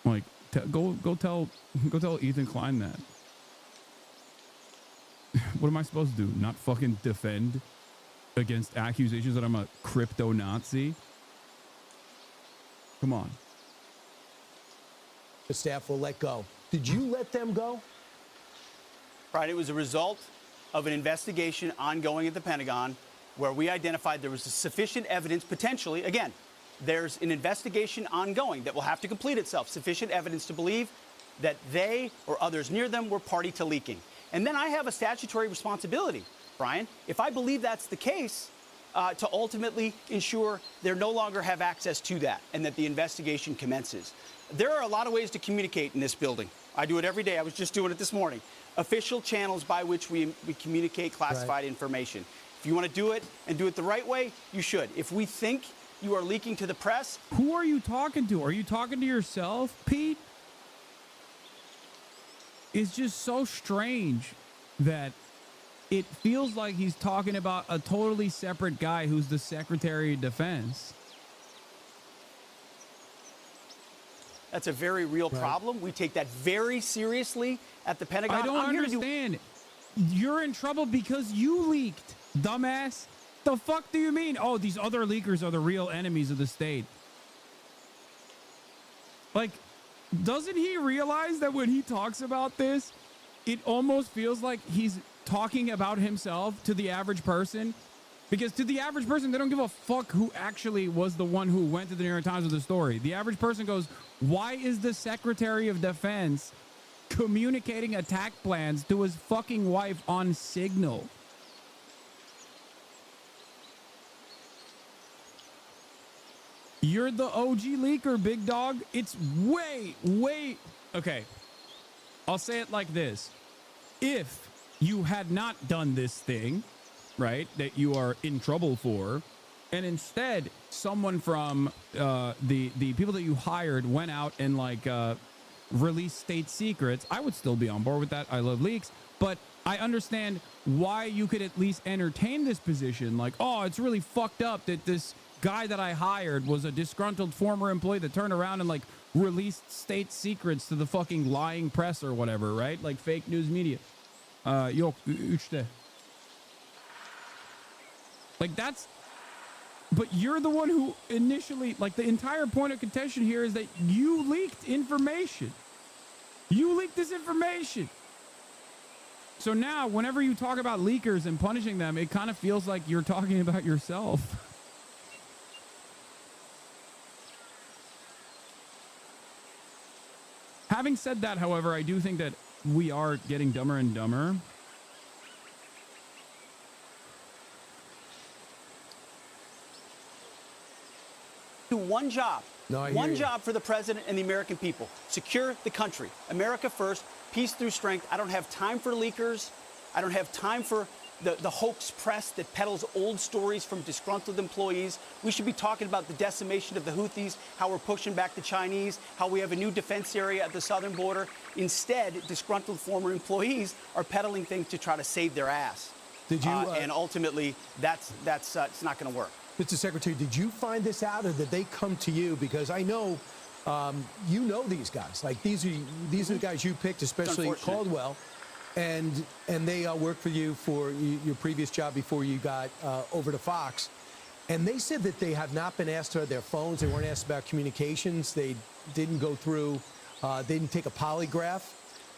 S2: Like, go tell Ethan Klein that. What am I supposed to do? Not fucking defend against accusations that I'm a crypto Nazi? Come on.
S10: The staff will let go. Did you let them go?
S8: Right, it was a result of an investigation ongoing at the Pentagon where we identified there was sufficient evidence, potentially, again, there's an investigation ongoing that will have to complete itself, sufficient evidence to believe that they or others near them were party to leaking. And then I have a statutory responsibility, Brian, if I believe that's the case, to ultimately ensure they no longer have access to that and that the investigation commences. There are a lot of ways to communicate in this building. I do it every day. I was just doing it this morning. Official channels by which we communicate classified information. If you want to do it and do it the right way, you should. If we think you are leaking to the press...
S2: Who are you talking to? Are you talking to yourself, Pete? It's just so strange that it feels like he's talking about a totally separate guy who's the Secretary of Defense.
S8: That's a very real problem. We take that very seriously at the Pentagon.
S2: I don't understand. You're in trouble because you leaked, dumbass. The fuck do you mean? Oh, these other leakers are the real enemies of the state. Like, doesn't he realize that when he talks about this, it almost feels like he's talking about himself to the average person? Because to the average person, they don't give a fuck who actually was the one who went to the New York Times with the story. The average person goes, why is the Secretary of Defense communicating attack plans to his fucking wife on Signal? You're the OG leaker, big dog. It's way. Okay. I'll say it like this. If you had not done this thing, right, that you are in trouble for, and instead someone from the people that you hired went out and like released state secrets, I would still be on board with that. I love leaks, but I understand why you could at least entertain this position. Like, oh, it's really fucked up that this guy that I hired was a disgruntled former employee that turned around and like released state secrets to the fucking lying press or whatever, right? Like fake news media. Yok, üçte. Like that's, but you're the one who initially, like the entire point of contention here is that you leaked information. You leaked this information. So now whenever you talk about leakers and punishing them, it kind of feels like you're talking about yourself. Having said that, however, I do think that we are getting dumber and dumber.
S8: Do one job.
S10: No,
S8: one job for the president and the American people. Secure the country. America first. Peace through strength. I don't have time for leakers. I don't have time for the hoax press that peddles old stories from disgruntled employees. We should be talking about the decimation of the Houthis, how we're pushing back the Chinese, how we have a new defense area at the southern border. Instead, disgruntled former employees are peddling things to try to save their ass.
S10: Did you?
S8: And ultimately, that's it's not going to work.
S10: Mr. Secretary, did you find this out, or did they come to you? Because I know you know these guys. Like these are the guys you picked, especially Caldwell, and they worked for you for your previous job before you got over to Fox. And they said that they have not been asked about their phones. They weren't asked about communications. They didn't go through. They didn't take a polygraph.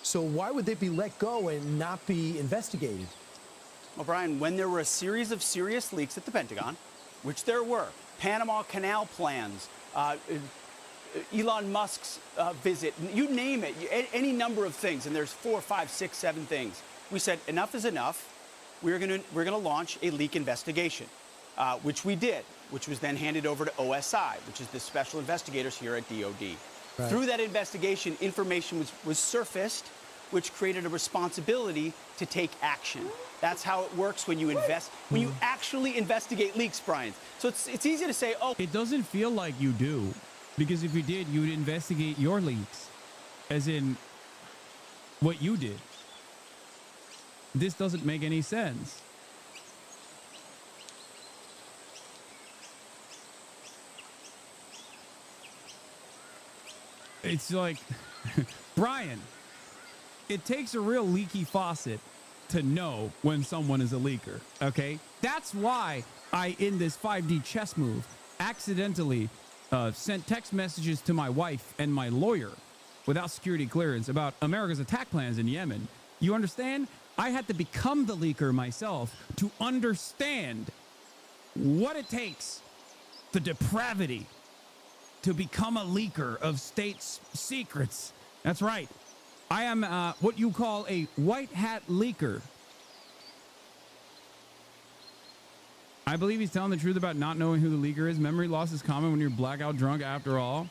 S10: So why would they be let go and not be investigated?
S8: Well, Brian, when there were a series of serious leaks at the Pentagon, which there were, Panama Canal plans, Elon Musk's visit, you name it, any number of things, and there's 4, 5, 6, 7 things. We said enough is enough. We're gonna launch a leak investigation, which we did, which was then handed over to OSI, which is the special investigators here at DOD. Right. Through that investigation, information was surfaced, which created a responsibility to take action. That's how it works when you when you actually investigate leaks, Brian. So it's easy to say, oh.
S2: It doesn't feel like you do, because if you did, you would investigate your leaks, as in what you did. This doesn't make any sense. It's like, Brian, it takes a real leaky faucet to know when someone is a leaker, okay? That's why I, in this 5D chess move, accidentally sent text messages to my wife and my lawyer without security clearance about America's attack plans in Yemen. You understand? I had to become the leaker myself to understand what it takes, the depravity, to become a leaker of state's secrets. That's right. I am what you call a white hat leaker. I believe he's telling the truth about not knowing who the leaker is. Memory loss is common when you're blackout drunk after all.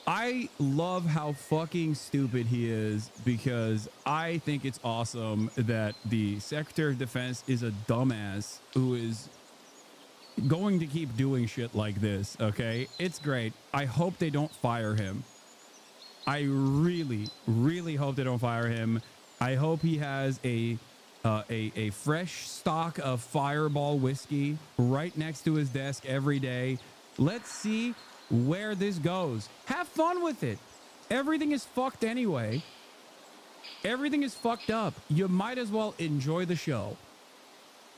S2: I love how fucking stupid he is, because I think it's awesome that the Secretary of Defense is a dumbass who is going to keep doing shit like this, okay? It's great. I hope they don't fire him. I really, really hope they don't fire him. I hope he has a fresh stock of Fireball whiskey right next to his desk every day. Let's see where this goes. Have fun with it. Everything is fucked anyway. Everything is fucked up. You might as well enjoy the show.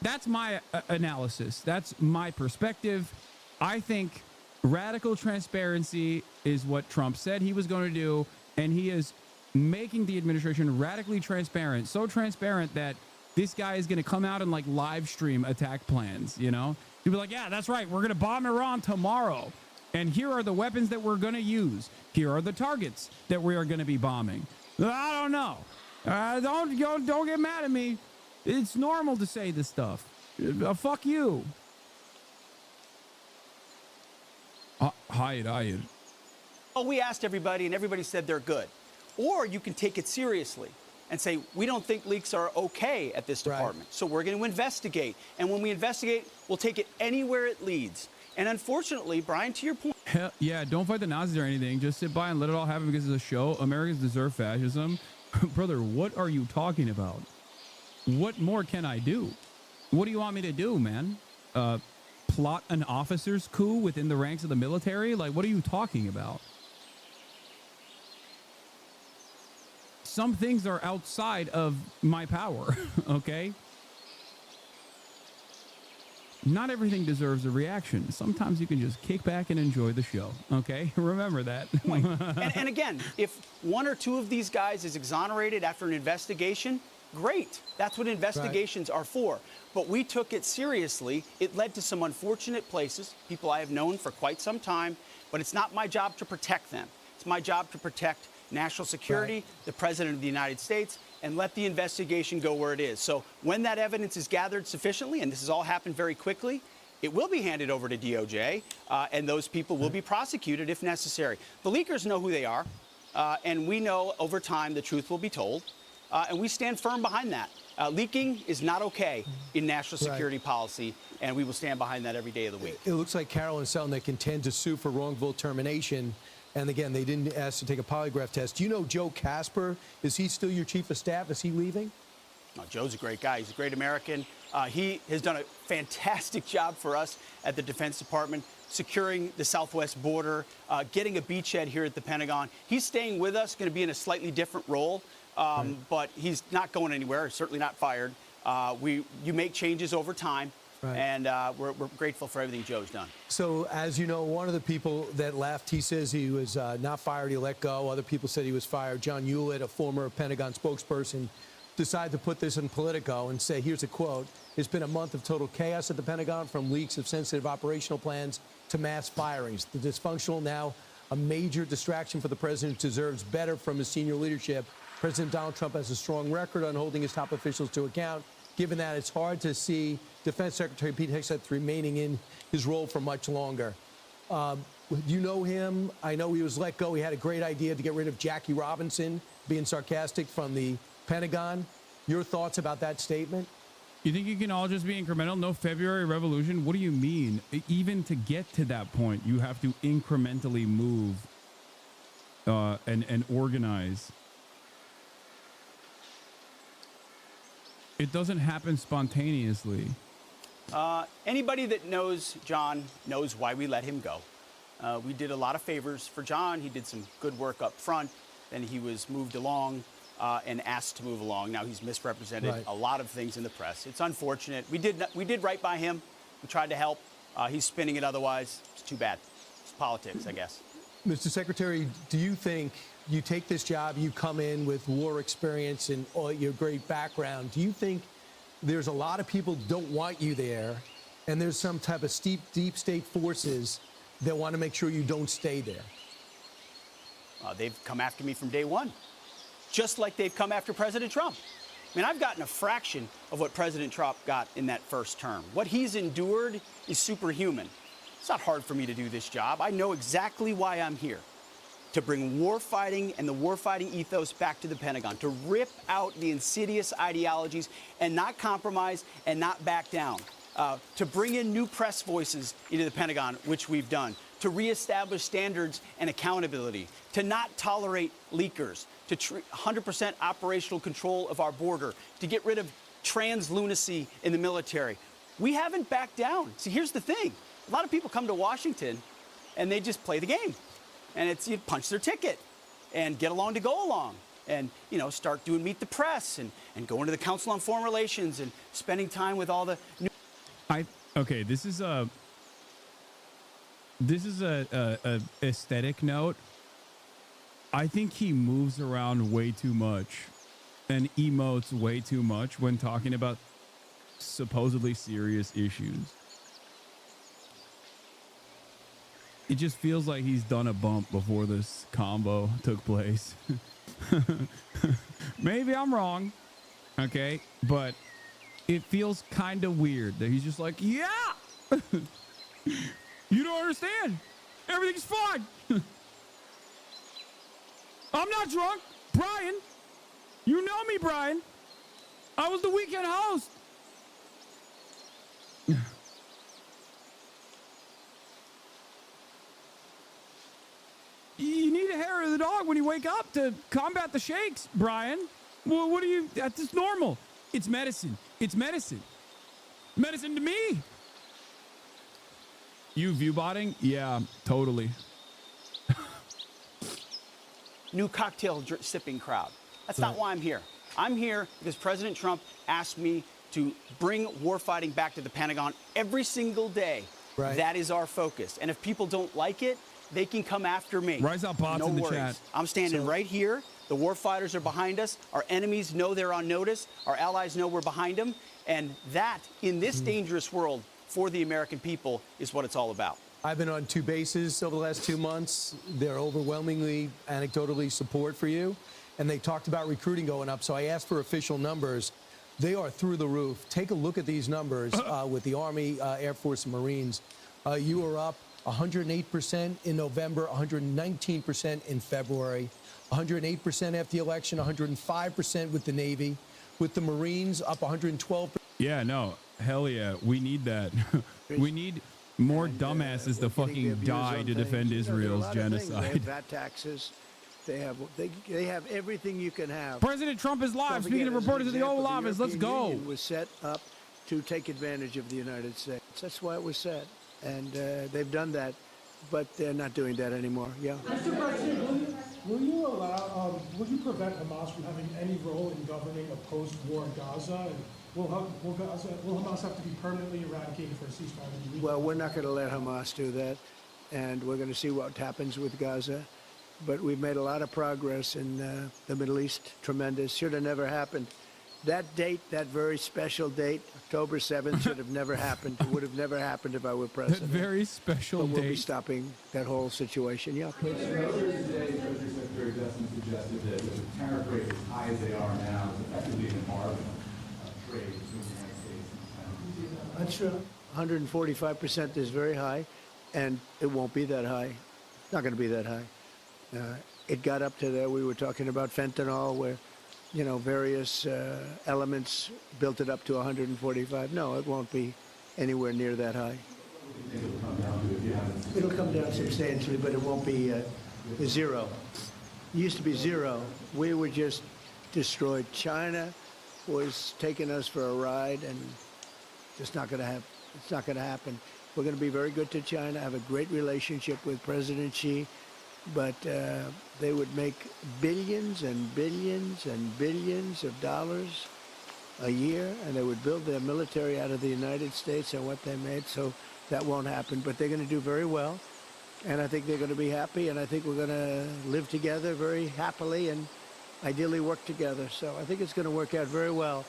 S2: That's my analysis. That's my perspective. I think radical transparency is what Trump said he was going to do, and he is making the administration radically transparent, so transparent that this guy is going to come out and like live stream attack plans, you know? He'll be like, yeah, that's right. We're going to bomb Iran tomorrow. And here are the weapons that we're going to use. Here are the targets that we are going to be bombing. I don't know. Don't get mad at me. It's normal to say this stuff. Fuck you. Hide.
S8: Oh, we asked everybody, and everybody said they're good. Or you can take it seriously and say, we don't think leaks are okay at this department, so we're going to investigate. And when we investigate, we'll take it anywhere it leads. And unfortunately, Brian, to your point...
S2: Hell, yeah, don't fight the Nazis or anything. Just sit by and let it all happen because it's a show. Americans deserve fascism. Brother, what are you talking about? What more can I do? What do you want me to do, man? Plot an officer's coup within the ranks of the military? Like, what are you talking about? Some things are outside of my power, okay? Not everything deserves a reaction. Sometimes you can just kick back and enjoy the show, okay? Remember that.
S8: and again, if one or two of these guys is exonerated after an investigation, great. That's what investigations are for. But we took it seriously. It led to some unfortunate places, people I have known for quite some time, but it's not my job to protect them. It's my job to protect national security, the President of the United States, and let the investigation go where it is. So when that evidence is gathered sufficiently, and this has all happened very quickly, it will be handed over to DOJ, and those people will be prosecuted if necessary. The leakers know who they are, and we know over time the truth will be told, and we stand firm behind that. Leaking is not okay in national security policy, and we will stand behind that every day of the week.
S10: It looks like Carol and Selden, they contend to sue for wrongful termination. And again, they didn't ask to take a polygraph test. Do you know Joe Casper? Is he still your chief of staff? Is he leaving?
S8: Oh, Joe's a great guy. He's a great American. He has done a fantastic job for us at the Defense Department, securing the southwest border, getting a beachhead here at the Pentagon. He's staying with us, going to be in a slightly different role, but he's not going anywhere, certainly not fired. You make changes over time. And we're grateful for everything Joe's done.
S10: So, as you know, one of the people that left, he says he was not fired, he let go. Other people said he was fired. John Hewlett, a former Pentagon spokesperson, decided to put this in Politico and say, here's a quote, "It's been a month of total chaos at the Pentagon, from leaks of sensitive operational plans to mass firings. The dysfunctional, now a major distraction for the president, deserves better from his senior leadership. President Donald Trump has a strong record on holding his top officials to account. Given that, it's hard to see Defense Secretary Pete Hegseth remaining in his role for much longer." You know him. I know he was let go. He had a great idea to get rid of Jackie Robinson, being sarcastic, from the Pentagon. Your thoughts about that statement?
S2: You think you can all just be incremental? No February Revolution? What do you mean? Even to get to that point, you have to incrementally move and organize. It doesn't happen spontaneously.
S8: Anybody that knows John knows why we let him go. We did a lot of favors for John. He did some good work up front. Then he was moved along and asked to move along. Now he's misrepresented a lot of things in the press. It's unfortunate. We did right by him. We tried to help. He's spinning it otherwise. It's too bad. It's politics, I guess.
S10: Mr. Secretary, do you think you take this job, you come in with war experience and all your great background, do you think there's a lot of people who don't want you there, and there's some type of deep state forces that want to make sure you don't stay there?
S8: They've come after me from day one, just like they've come after President Trump. I mean, I've gotten a fraction of what President Trump got in that first term. What he's endured is superhuman. It's not hard for me to do this job. I know exactly why I'm here. To bring warfighting and the warfighting ethos back to the Pentagon, to rip out the insidious ideologies and not compromise and not back down, to bring in new press voices into the Pentagon, which we've done, to reestablish standards and accountability, to not tolerate leakers, to 100% operational control of our border, to get rid of trans lunacy in the military. We haven't backed down. See, here's the thing. A lot of people come to Washington and they just play the game. And it's, you punch their ticket and get along to go along. and, you know, start doing Meet the Press and going to the Council on Foreign Relations and spending time with all the new...
S2: Okay, this is a aesthetic note. I think he moves around way too much and emotes way too much when talking about supposedly serious issues. It just feels like he's done a bump before this combo took place. Maybe I'm wrong, okay? But it feels kind of weird that he's just like, yeah! You don't understand. Everything's fine. I'm not drunk. Brian, you know me, Brian. I was the weekend host. You need a hair of the dog when you wake up to combat the shakes, Brian. Well, what are you? That's just normal. It's medicine. It's medicine. Medicine to me. You view-botting? Yeah, totally.
S8: New cocktail sipping crowd. That's not why I'm here. I'm here because President Trump asked me to bring warfighting back to the Pentagon every single day.
S10: Right.
S8: That is our focus. And if people don't like it, they can come after me.
S2: Rise up, bots
S8: no
S2: in the
S8: worries.
S2: chat.
S8: I'm standing right here. The warfighters are behind us. Our enemies know they're on notice. Our allies know we're behind them. And that, in this dangerous world, for the American people, is what it's all about.
S10: I've been on 2 bases over the last 2 months. They're overwhelmingly, anecdotally support for you. And they talked about recruiting going up. So I asked for official numbers. They are through the roof. Take a look at these numbers with the Army, Air Force, and Marines. You are up 108% in November, 119% in February, 108% after the election, 105% with the Navy, with the Marines up 112%.
S2: Yeah, no, hell yeah, we need that. We need more dumbasses to fucking die to defend Israel's genocide.
S14: They have VAT taxes. They have everything you can have.
S2: President Trump is live. Speaking of reporters in the Oval Office, let's go.
S14: It was set up to take advantage of the United States. That's why it was set. And they've done that, but they're not doing that anymore. Yeah.
S16: Mr. President, will you prevent Hamas from having any role in governing a post-war Gaza? And will Hamas have to be permanently eradicated for a ceasefire?
S14: Well, we're not going to let Hamas do that, and we're going to see what happens with Gaza. But we've made a lot of progress in the Middle East. Tremendous. Should have never happened. That date, that very special date, October 7th, should have never happened. It would have never happened if I were president.
S2: That very special
S14: but we'll
S2: date.
S14: be stopping that whole situation. Yeah, please.
S17: Earlier today, Treasury Secretary Justin suggested that with tariff rates as high as they are now, it's effectively an embargo of trade between the United States and China.
S14: That's true. 145% is very high, and it won't be that high. It's not going to be that high. It got up to there. We were talking about fentanyl, where, you know, various elements built it up to 145. No, it won't be anywhere near that high. It'll come down substantially, but it won't be zero. It used to be zero. We were just destroyed. China was taking us for a ride, and it's not going to happen. It's not going to happen. We're going to be very good to China, have a great relationship with President Xi, but they would make billions and billions and billions of dollars a year, and they would build their military out of the United States and what they made, so that won't happen. But they're going to do very well, and I think they're going to be happy, and I think we're going to live together very happily and ideally work together. So I think it's going to work out very well.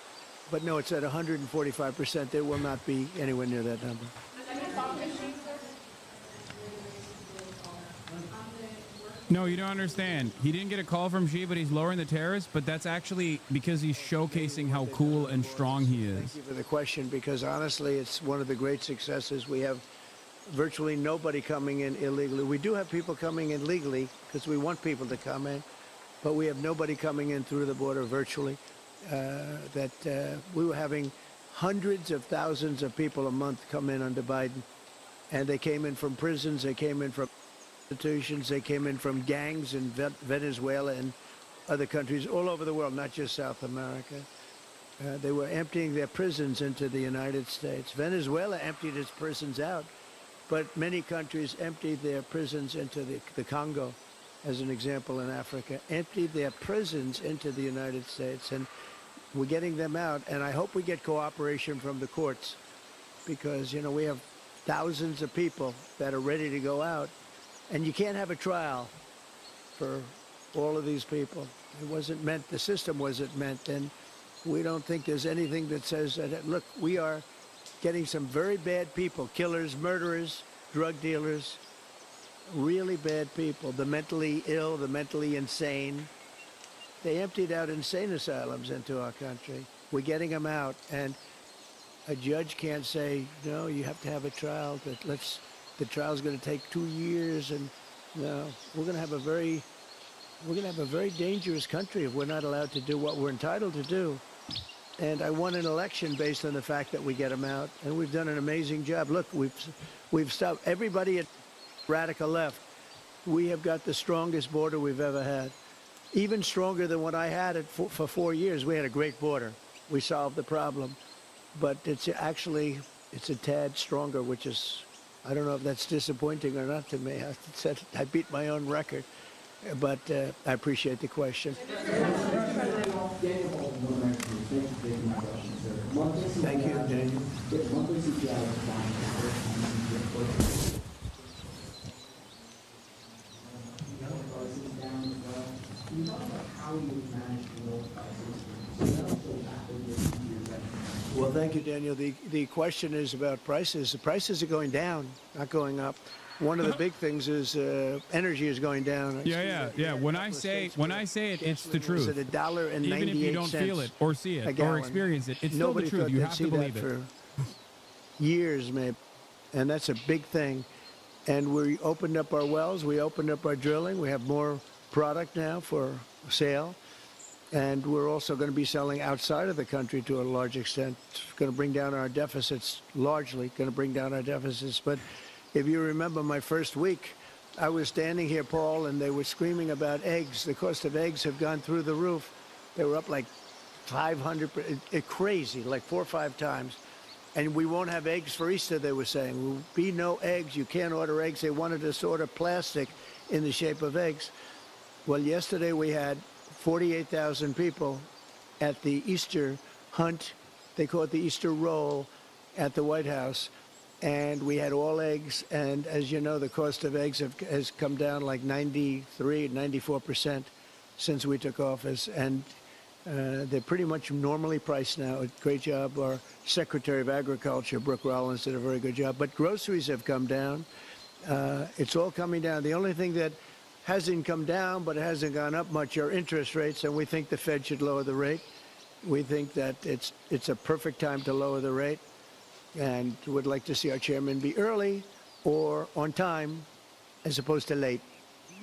S14: But no, it's at 145%. There will not be anywhere near that number.
S2: No, you don't understand. He didn't get a call from Xi, but he's lowering the tariffs. But that's actually because he's showcasing how cool and strong he is.
S14: Thank you for the question, because honestly, it's one of the great successes. We have virtually nobody coming in illegally. We do have people coming in legally because we want people to come in, but we have nobody coming in through the border virtually. We were having hundreds of thousands of people a month come in under Biden, and they came in from prisons, they came in from institutions, they came in from gangs in Venezuela and other countries all over the world, not just South America. They were emptying their prisons into the United States. Venezuela emptied its prisons out, but many countries emptied their prisons into the Congo as an example, in Africa, emptied their prisons into the United States, and we're getting them out. And I hope we get cooperation from the courts, because, you know, we have thousands of people that are ready to go out, and you can't have a trial for all of these people. It wasn't meant, the system wasn't meant, and we don't think there's anything that says that, look, we are getting some very bad people, killers, murderers, drug dealers, really bad people, the mentally ill, the mentally insane. They emptied out insane asylums into our country. We're getting them out, and a judge can't say, no, you have to have a trial. The trial's going to take 2 years, and no, we're going to have a very dangerous country if we're not allowed to do what we're entitled to do. And I won an election based on the fact that we get them out, and we've done an amazing job. Look, we've stopped everybody at radical left. We have got the strongest border we've ever had, even stronger than what I had it for 4 years. We had a great border. We solved the problem, but it's a tad stronger, which is, I don't know if that's disappointing or not to me. I beat my own record, but I appreciate the question. Thank you, Daniel. Well, thank you, Daniel. The question is about prices. The prices are going down, not going up. One of the big things is energy is going down.
S2: Yeah. When I say it, it's the truth.
S14: Is it $1.98?
S2: Even if you don't feel it or see it or experience it, it's still the truth. You have to believe it.
S14: For years, maybe, and that's a big thing. And we opened up our wells. We opened up our drilling. We have more product now for sale. And we're also going to be selling outside of the country to a large extent. It's going to bring down our deficits, largely going to bring down our deficits. But if you remember my first week, I was standing here, Paul, and they were screaming about eggs. The cost of eggs have gone through the roof. They were up like 500%, crazy, like 4 or 5 times. And we won't have eggs for Easter, they were saying. There will be no eggs. You can't order eggs. They wanted us to order plastic in the shape of eggs. Well, yesterday we had 48,000 people at the Easter hunt. They call it the Easter roll at the White House. And we had all eggs. And as you know, the cost of eggs has come down like 94% since we took office. And they're pretty much normally priced now. Great job. Our Secretary of Agriculture, Brooke Rollins, did a very good job. But groceries have come down. It's all coming down. The only thing that hasn't come down, but it hasn't gone up much, are interest rates, and we think the Fed should lower the rate. We think that it's a perfect time to lower the rate, and would like to see our chairman be early or on time as opposed to late.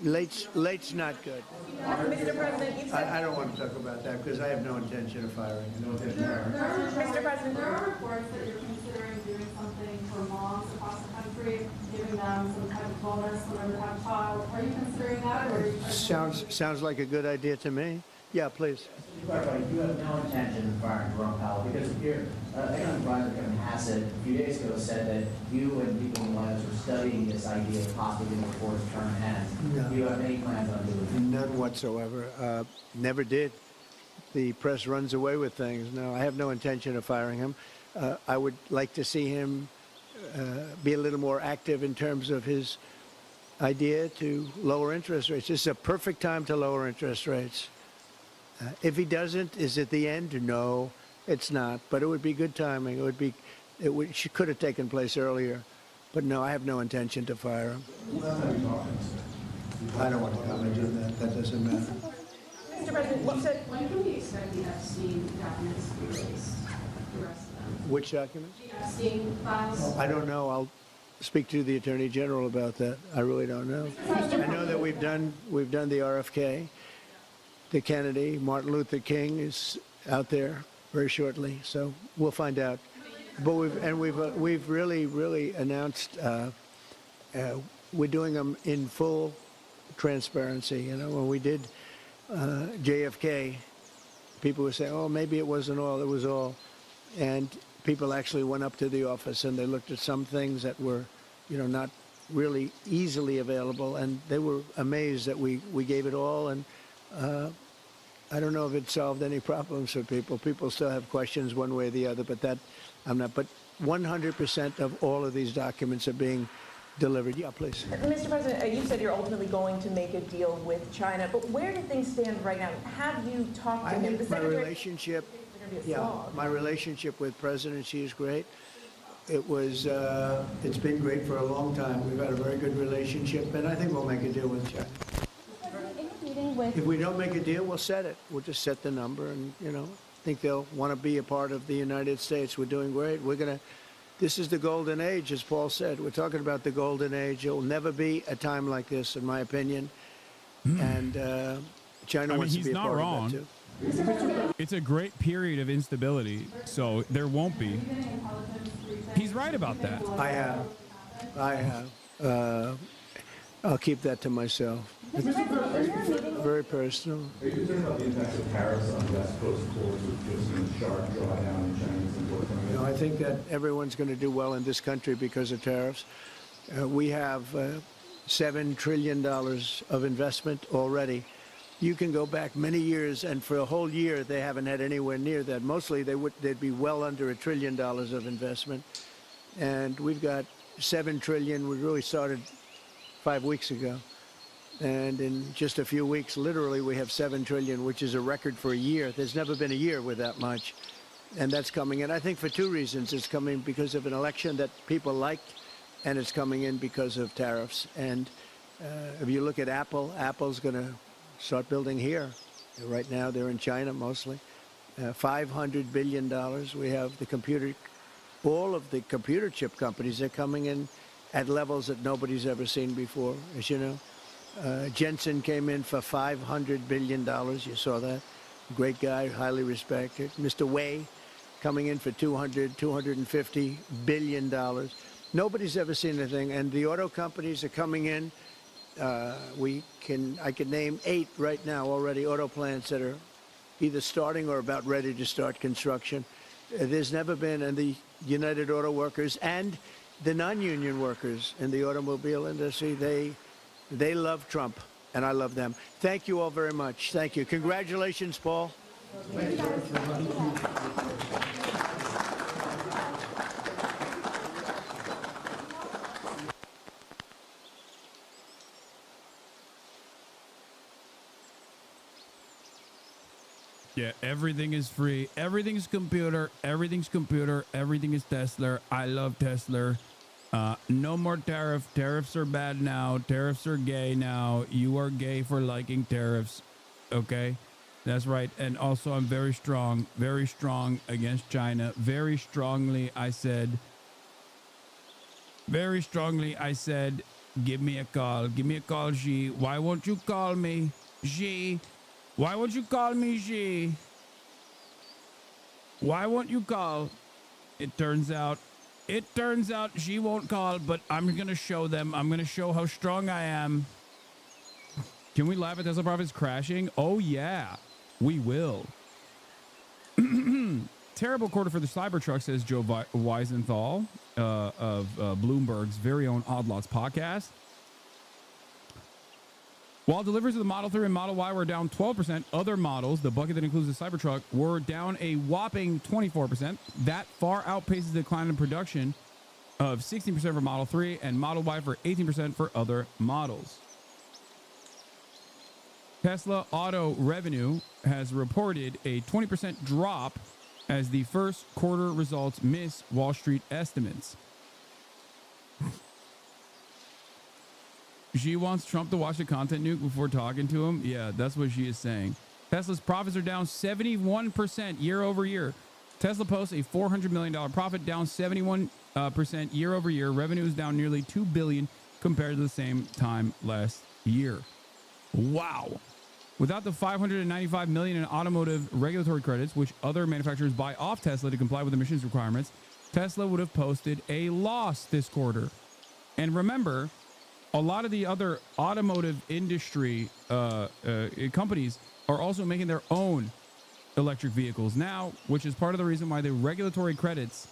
S14: Late's not good.
S18: Mr. President,
S14: I don't want to talk about that because I have no intention of firing.
S18: Mr. President, there are reports that you're considering doing something for moms across the country, giving them some type of bonus whenever they have a child. Are you considering that? Or are you
S14: Sounds like a good idea to me. Yeah, please.
S19: You have no intention of firing Jerome Powell because your economic advisor, Kevin Hasan, a few days ago said that you and people in the White House were studying this idea of possibly before his term ends.
S14: No.
S19: Do you have any plans on doing that?
S14: None whatsoever. Never did. The press runs away with things. No, I have no intention of firing him. I would like to see him be a little more active in terms of his idea to lower interest rates. This is a perfect time to lower interest rates. If he doesn't, is it the end? No, it's not. But it would be good timing. It could have taken place earlier. But no, I have no intention to fire him. I don't want to comment on that. That doesn't matter.
S18: Mr. President, when can we expect the Epstein documents to be released? The rest of them?
S14: Which documents?
S18: The Epstein files?
S14: I don't know. I'll speak to the Attorney General about that. I really don't know. I know that we've done the RFK. The Kennedy, Martin Luther King is out there very shortly, so we'll find out. But we've really announced we're doing them in full transparency. You know, when we did JFK, people were saying, "Oh, maybe it wasn't all; it was all," and people actually went up to the office and they looked at some things that were, you know, not really easily available, and they were amazed that we gave it all. And I don't know if it solved any problems for people. People still have questions one way or the other, but that I'm not. But 100% of all of these documents are being delivered. Yeah, please.
S3: Mr. President, you said you're ultimately going to make a deal with China, but where do things stand right now? Have you talked to
S14: I
S3: him?
S14: think my relationship, my relationship with President Xi is great. It was, it's been great for a long time. We've had a very good relationship, and I think we'll make a deal with China. If we don't make a deal, we'll set it. We'll just set the number, and I think they'll want to be a part of the United States. We're doing great. This is the golden age, as Paul said. We're talking about the golden age. It will never be a time like this, in my opinion. And China wants to be a part of that, too.
S2: It's a great period of instability, so there won't be. He's right about that.
S14: I have. I'll keep that to myself. It's very personal.
S17: Are you concerned about the impact of tariffs on West Coast ports with just a sharp drawdown in Chinese imports coming in?
S14: No, I think that everyone's going to do well in this country because of tariffs. We have $7 trillion of investment already. You can go back many years, and for a whole year, they haven't had anywhere near that. Mostly, they'd be well under $1 trillion of investment. And we've got $7 trillion. We really started 5 weeks ago. And in just a few weeks, literally, we have $7 trillion, which is a record for a year. There's never been a year with that much. And that's coming in, I think, for two reasons. It's coming because of an election that people liked, and it's coming in because of tariffs. And if you look at Apple, Apple's going to start building here. Right now, they're in China mostly. $500 billion. We have the computer, all of the computer chip companies are coming in at levels that nobody's ever seen before, as you know. Jensen came in for $500 billion. You saw that. Great guy, highly respected. Mr. Wei coming in for $250 billion. Nobody's ever seen anything. And the auto companies are coming in. I could name 8 right now already, auto plants that are either starting or about ready to start construction. There's never been, and the United Auto Workers and the non-union workers in the automobile industry, they love Trump, and I love them. Thank you all very much. Thank you. Congratulations, Paul.
S2: Yeah, everything is free. Everything's computer. Everything's computer. Everything is Tesla. I love Tesla. No more tariff. Tariffs are bad now. Tariffs are gay now. You are gay for liking tariffs. Okay? That's right. And also, I'm very strong against China. Very strongly, I said, give me a call. Give me a call, Xi. Why won't you call me, Xi? Why won't you call me, Xi? Why won't you call? It turns out Xi won't call, but I'm going to show them. I'm going to show how strong I am. Can we laugh at Tesla profits crashing? Oh, yeah, we will. Terrible quarter for the Cybertruck, says Joe Weisenthal of Bloomberg's very own Odd Lots podcast. While deliveries of the Model 3 and Model Y were down 12%, other models, the bucket that includes the Cybertruck, were down a whopping 24%. That far outpaces the decline in production of 16% for Model 3 and Model Y for 18% for other models. Tesla auto revenue has reported a 20% drop as the first quarter results miss Wall Street estimates. She wants Trump to watch the content nuke before talking to him. Yeah, that's what she is saying. Tesla's profits are down 71% year over year. Tesla posts a $400 million profit, down 71% year over year. Revenue is down nearly $2 billion compared to the same time last year. Wow. Without the $595 million in automotive regulatory credits, which other manufacturers buy off Tesla to comply with emissions requirements, Tesla would have posted a loss this quarter. And remember, a lot of the other automotive industry companies are also making their own electric vehicles now, which is part of the reason why the regulatory credits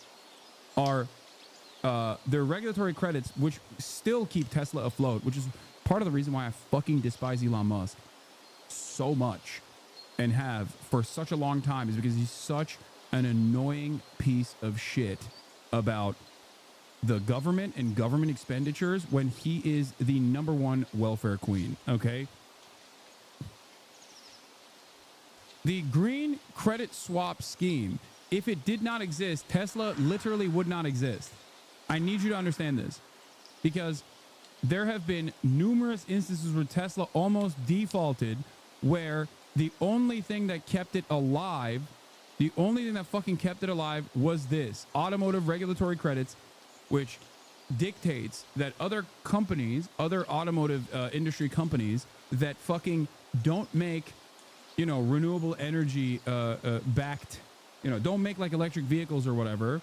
S2: are their regulatory credits, which still keep Tesla afloat, which is part of the reason why I fucking despise Elon Musk so much and have for such a long time, is because he's such an annoying piece of shit about the government and government expenditures when he is the #1 welfare queen. Okay. The green credit swap scheme, if it did not exist, Tesla literally would not exist. I need you to understand this, because there have been numerous instances where Tesla almost defaulted, where the only thing that kept it alive, the only thing that fucking kept it alive was this automotive regulatory credits, which dictates that other companies, other automotive industry companies that fucking don't make, you know, renewable energy backed, you know, don't make like electric vehicles or whatever,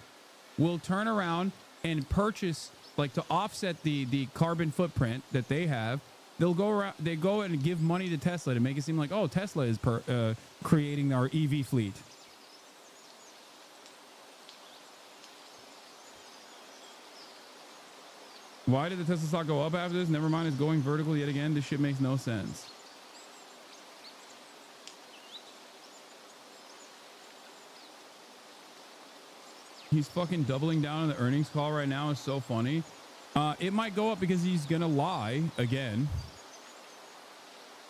S2: will turn around and purchase, like, to offset the carbon footprint that they have. They'll go around, they go and give money to Tesla to make it seem like, oh, Tesla is creating our EV fleet. Why did the Tesla stock go up after this? Never mind, it's going vertical yet again. This shit makes no sense. He's fucking doubling down on the earnings call right now. Is so funny. It might go up because he's gonna lie again.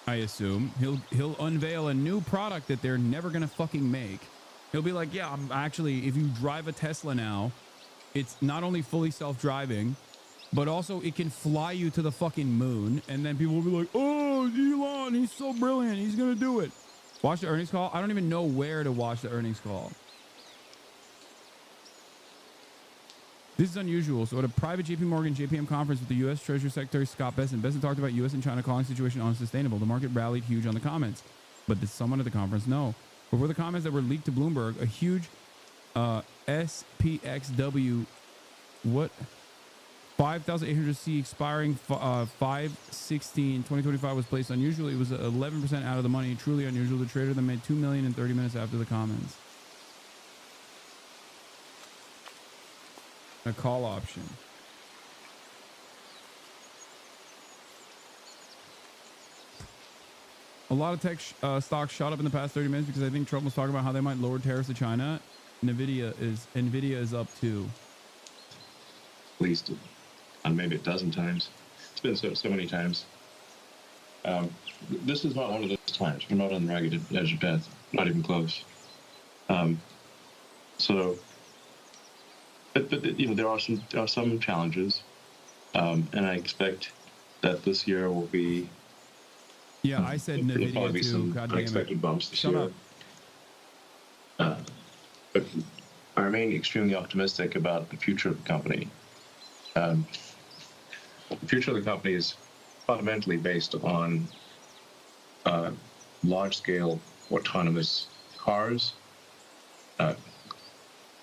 S2: I assume he'll unveil a new product that they're never gonna fucking make. He'll be like, yeah, I'm actually, if you drive a Tesla now, it's not only fully self-driving, but also it can fly you to the fucking moon. And then people will be like, oh, Elon, he's so brilliant, he's gonna do it. Watch the earnings call. I don't even know where to watch the earnings call. This is unusual. So at a private JP Morgan JPM conference with the U.S. Treasury Secretary Scott Bessent talked about U.S. and China calling the situation unsustainable. The market rallied huge on the comments. But did someone at the conference know? Before the comments that were leaked to Bloomberg, a huge SPXW, what? 5,800C expiring 5/16/2025 was placed unusually. It was 11% out of the money. Truly unusual. The trader then made $2 million in 30 minutes after the comments. A call option. A lot of tech stocks shot up in the past 30 minutes because I think Trump was talking about how they might lower tariffs to China. Nvidia is up too.
S5: At least, maybe a dozen times. It's been so many times. This is not one of those times. We're not on the ragged edge of death. Not even close. But you know, there are some challenges, and I expect that this year will be.
S2: Yeah, I said Nvidia too.
S5: Some unexpected bumps this year. But I remain extremely optimistic about the future of the company. The future of the company is fundamentally based on large-scale autonomous cars.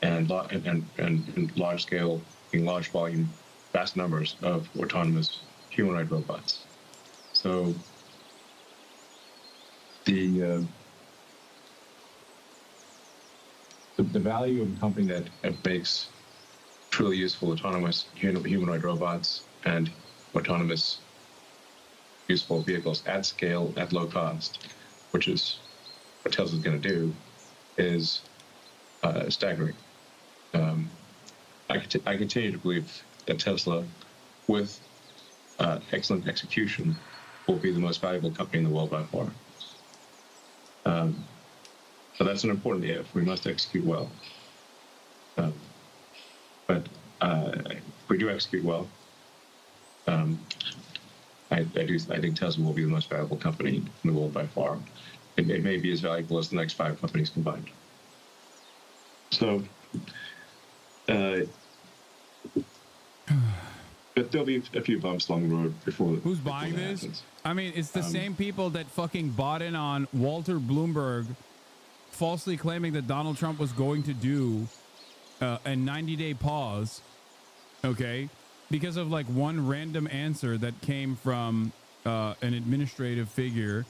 S5: And large-scale, in large volume, vast numbers of autonomous humanoid robots. So the value of a company that makes truly useful autonomous humanoid robots and autonomous useful vehicles at scale, at low cost, which is what Tesla's going to do, is staggering. I continue to believe that Tesla, with excellent execution, will be the most valuable company in the world by far. So that's an important if. We must execute well. But if we do execute well, I think Tesla will be the most valuable company in the world by far. It may be as valuable as the next 5 companies combined. So, but there'll be a few bumps along the road before.
S2: Who's buying this? Happens. I mean, it's the same people that fucking bought in on Walter Bloomberg falsely claiming that Donald Trump was going to do a 90-day pause, okay, because of like one random answer that came from an administrative figure,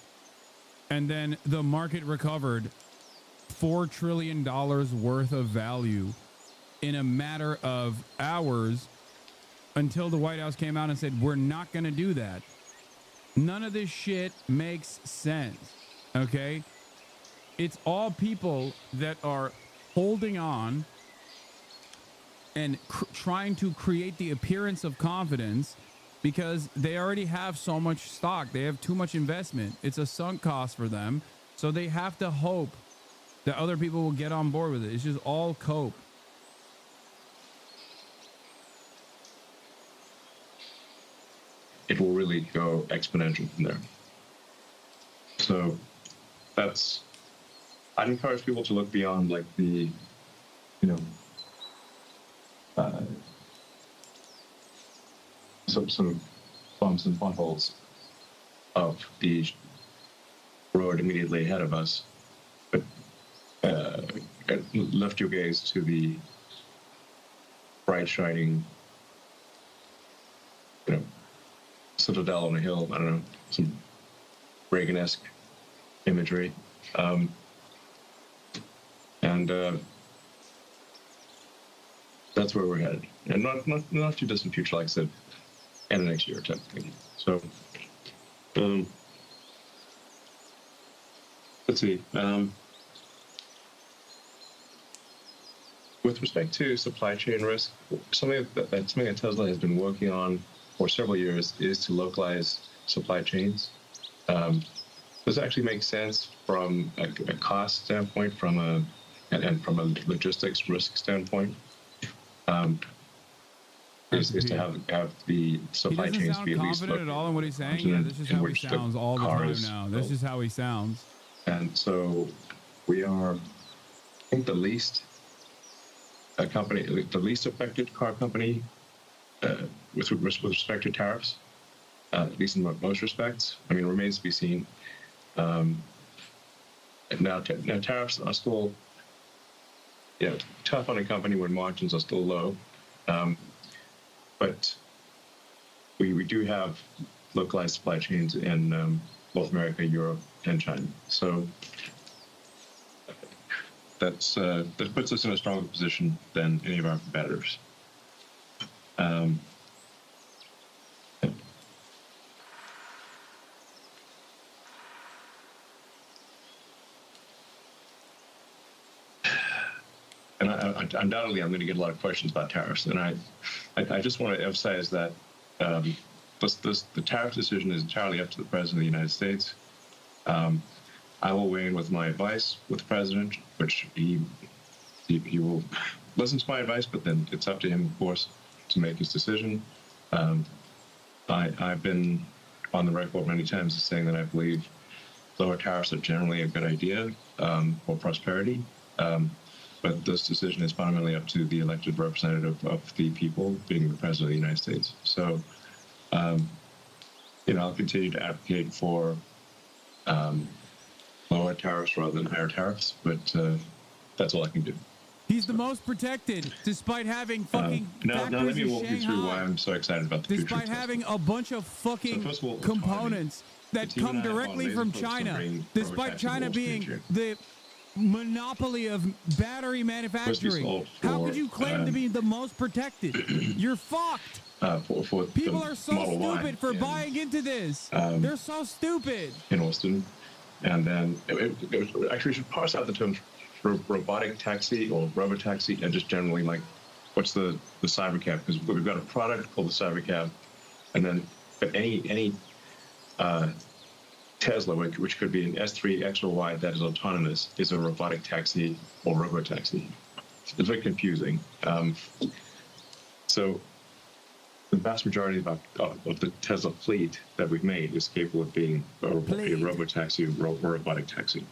S2: and then the market recovered $4 trillion worth of value in a matter of hours until the White House came out and said, we're not going to do that. None of this shit makes sense. Okay? It's all people that are holding on and trying to create the appearance of confidence because they already have so much stock. They have too much investment. It's a sunk cost for them. So they have to hope that other people will get on board with it. It's just all cope.
S5: It will really go exponential from there. So that's, I'd encourage people to look beyond like the, you know, some bumps and potholes of the road immediately ahead of us, but lift your gaze to the bright, shining, you know, citadel on a hill. I don't know, some Reagan-esque imagery, and that's where we're headed, and not too distant future, like I said, end of next year, technically. So, let's see. With respect to supply chain risk, something that Tesla has been working on for several years is to localize supply chains. This actually makes sense from a cost standpoint, and from a logistics risk standpoint. Is to have the supply chains be at least
S2: confident at all in what he's saying. Yeah, this is how he sounds all the time now. This is how he sounds.
S5: And so we are, I think, the least affected car company with respect to tariffs, at least in most respects. I mean, it remains to be seen. Now tariffs are still, tough on a company when margins are still low. But we do have localized supply chains in both America, Europe, and China. So that puts us in a stronger position than any of our competitors. And undoubtedly, I'm going to get a lot of questions about tariffs, and I just want to emphasize that the tariff decision is entirely up to the President of the United States. I will weigh in with my advice with the President, which he will listen to my advice, but then it's up to him, of course, to make his decision. I've been on the record many times as saying that I believe lower tariffs are generally a good idea for prosperity. But this decision is fundamentally up to the elected representative of the people, being the President of the United States. So, I'll continue to advocate for lower tariffs rather than higher tariffs, but that's all I can do.
S2: He's the most protected, despite having fucking
S5: now let me walk you through why I'm so excited about the future.
S2: Despite having a bunch of fucking components that come directly from China, despite China being the monopoly of battery manufacturing. How could you claim to be the most protected? You're fucked. People are so stupid for buying into this. They're so stupid.
S5: In Austin. And then actually we should parse out the terms for robotic taxi or robotaxi and just generally like what's the Cybercab, because we've got a product called the Cybercab, and then any Tesla, which could be an S3, X, or Y that is autonomous, is a robotic taxi or robotaxi. It's very confusing. So the vast majority of the Tesla fleet that we've made is capable of being a robotaxi or robotic taxi.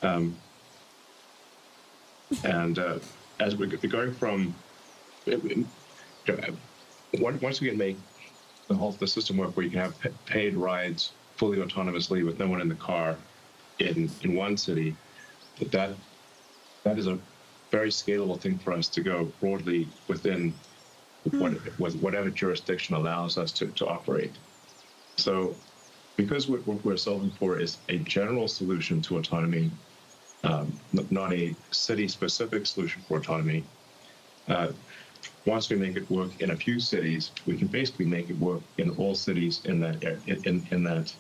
S5: As we're going from, once we can make the system work where you can have paid rides fully autonomously with no one in the car in one city, that is a very scalable thing for us to go broadly within whatever jurisdiction allows us to operate. So because what we're solving for is a general solution to autonomy, not a city-specific solution for autonomy, once we make it work in a few cities, we can basically make it work in all cities in that in that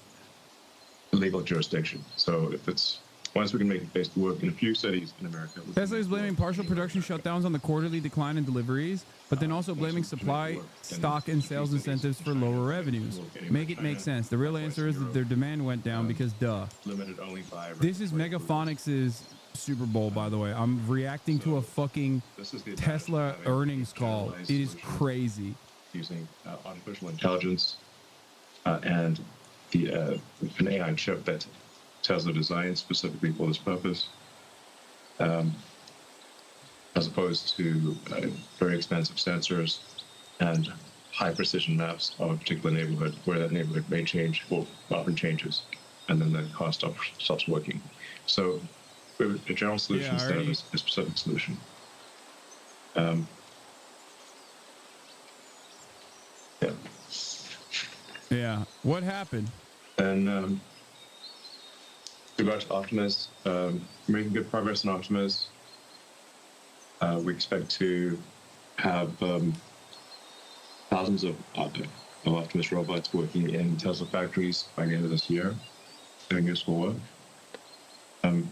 S5: legal jurisdiction. So if it's once we can make it basically work in a few cities in America.
S2: Tesla is blaming partial production shutdowns on the quarterly decline in deliveries, but then also blaming supply, stock, and sales incentives for lower revenues. Make it make sense. The real answer is that their demand went down because duh.
S5: Limited only by
S2: This is Megaphonics' Super Bowl, by the way. I'm reacting to a fucking Tesla earnings call. It is crazy.
S5: Using artificial intelligence and an AI chip that Tesla designed specifically for this purpose, as opposed to very expensive sensors and high precision maps of a particular neighborhood where that neighborhood may change or often changes, and then the cost stops working. So we have a general solution instead of a specific solution.
S2: Yeah. What happened?
S5: And about Optimus, making good progress on Optimus. We expect to have thousands of Optimus robots working in Tesla factories by the end of this year, doing useful work. And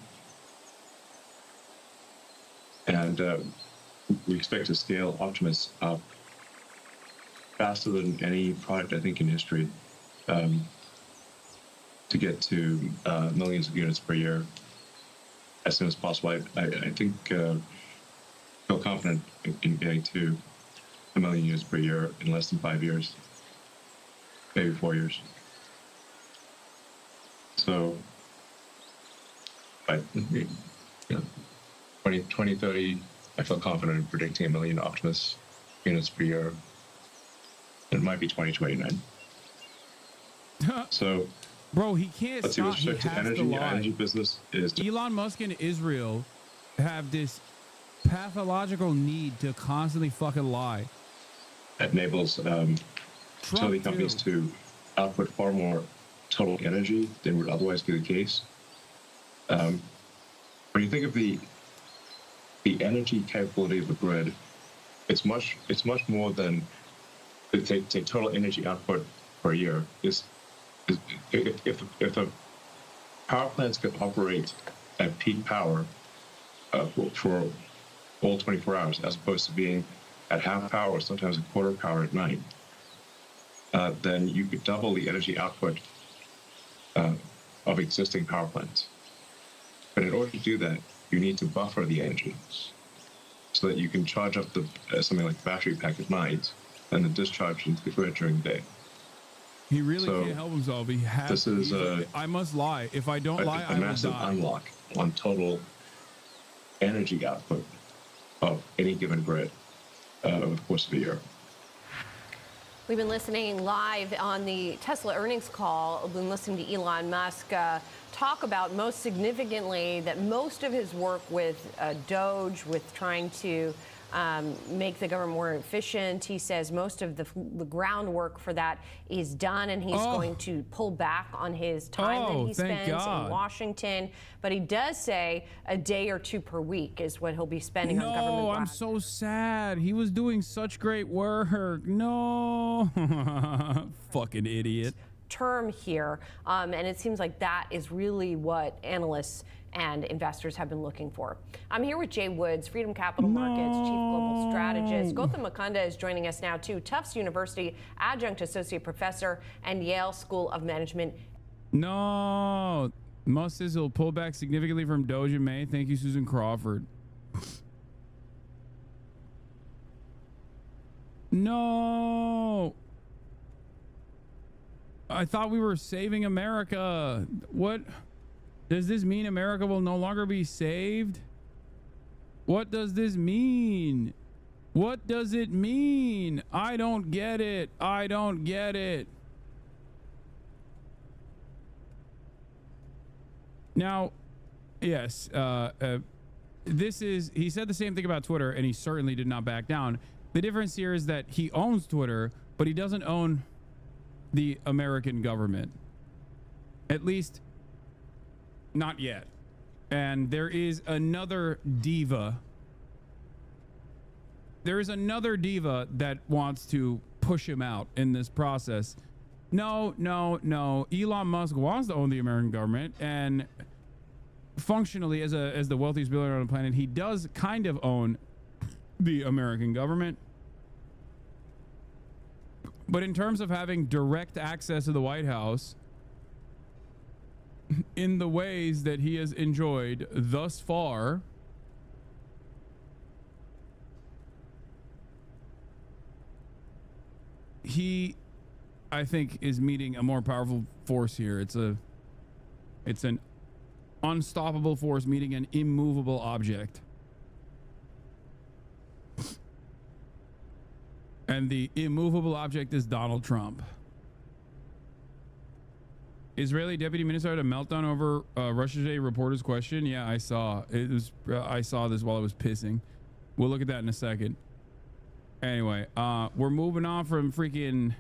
S5: we expect to scale Optimus up faster than any product, I think, in history, to get to millions of units per year as soon as possible. I think feel confident in getting to 1 million units per year in less than 5 years, maybe 4 years. So by 2030, I feel confident in predicting 1 million Optimus units per year. It might be 2029. So,
S2: bro, he can't
S5: let's see,
S2: stop. He
S5: restricted
S2: has
S5: energy,
S2: to lie.
S5: energy business is
S2: Elon Musk and Israel have this pathological need to constantly fucking lie.
S5: That enables utility companies to output far more total energy than would otherwise be the case. When you think of the energy capability of the grid, it's much more than take total energy output per year. If the power plants could operate at peak power for all 24 hours, as opposed to being at half power, sometimes a quarter power at night, then you could double the energy output of existing power plants. But in order to do that, you need to buffer the energy so that you can charge up something like the battery pack at night and then discharge into the grid during the day.
S2: He really can't help himself. He has.
S5: This is
S2: I must lie. If I don't lie, I will
S5: massive
S2: die.
S5: unlock on total energy output of any given grid over the course of a year.
S4: We've been listening live on the Tesla earnings call. We've been listening to Elon Musk talk about, most significantly, that most of his work with Doge, with trying to make the government more efficient. He says most of the groundwork for that is done, and he's going to pull back on his time that he spends in Washington. But he does say a day or two per week is what he'll be spending on government.
S2: No, I'm so sad. He was doing such great work. No. Fucking idiot.
S4: Term here, and it seems like that is really what analysts and investors have been looking for. I'm here with Jay Woods, Freedom Capital Markets Chief Global Strategist. Gautam Mukunda is joining us now too, Tufts University Adjunct Associate Professor and Yale School of Management.
S2: No. Musk says he'll pull back significantly from Doge in May. Thank you, Susan Crawford. No. I thought we were saving America. What? Does this mean America will no longer be saved? What does this mean? What does it mean? I don't get it. I don't get it. Now, yes, this is, he said the same thing about Twitter, and he certainly did not back down. The difference here is that he owns Twitter, but he doesn't own the American government. At least, not yet. And there is another diva there is another diva that wants to push him out in this process. No. Elon Musk wants to own the American government, and functionally, as the wealthiest billionaire on the planet, he does kind of own the American government. But in terms of having direct access to the White House in the ways that he has enjoyed thus far, he, I think, is meeting a more powerful force here. It's an unstoppable force meeting an immovable object. And the immovable object is Donald Trump. Israeli deputy minister had a meltdown over Russia Today reporter's question. Yeah, I saw it. I saw this while I was pissing. We'll look at that in a second. Anyway, we're moving on from freaking.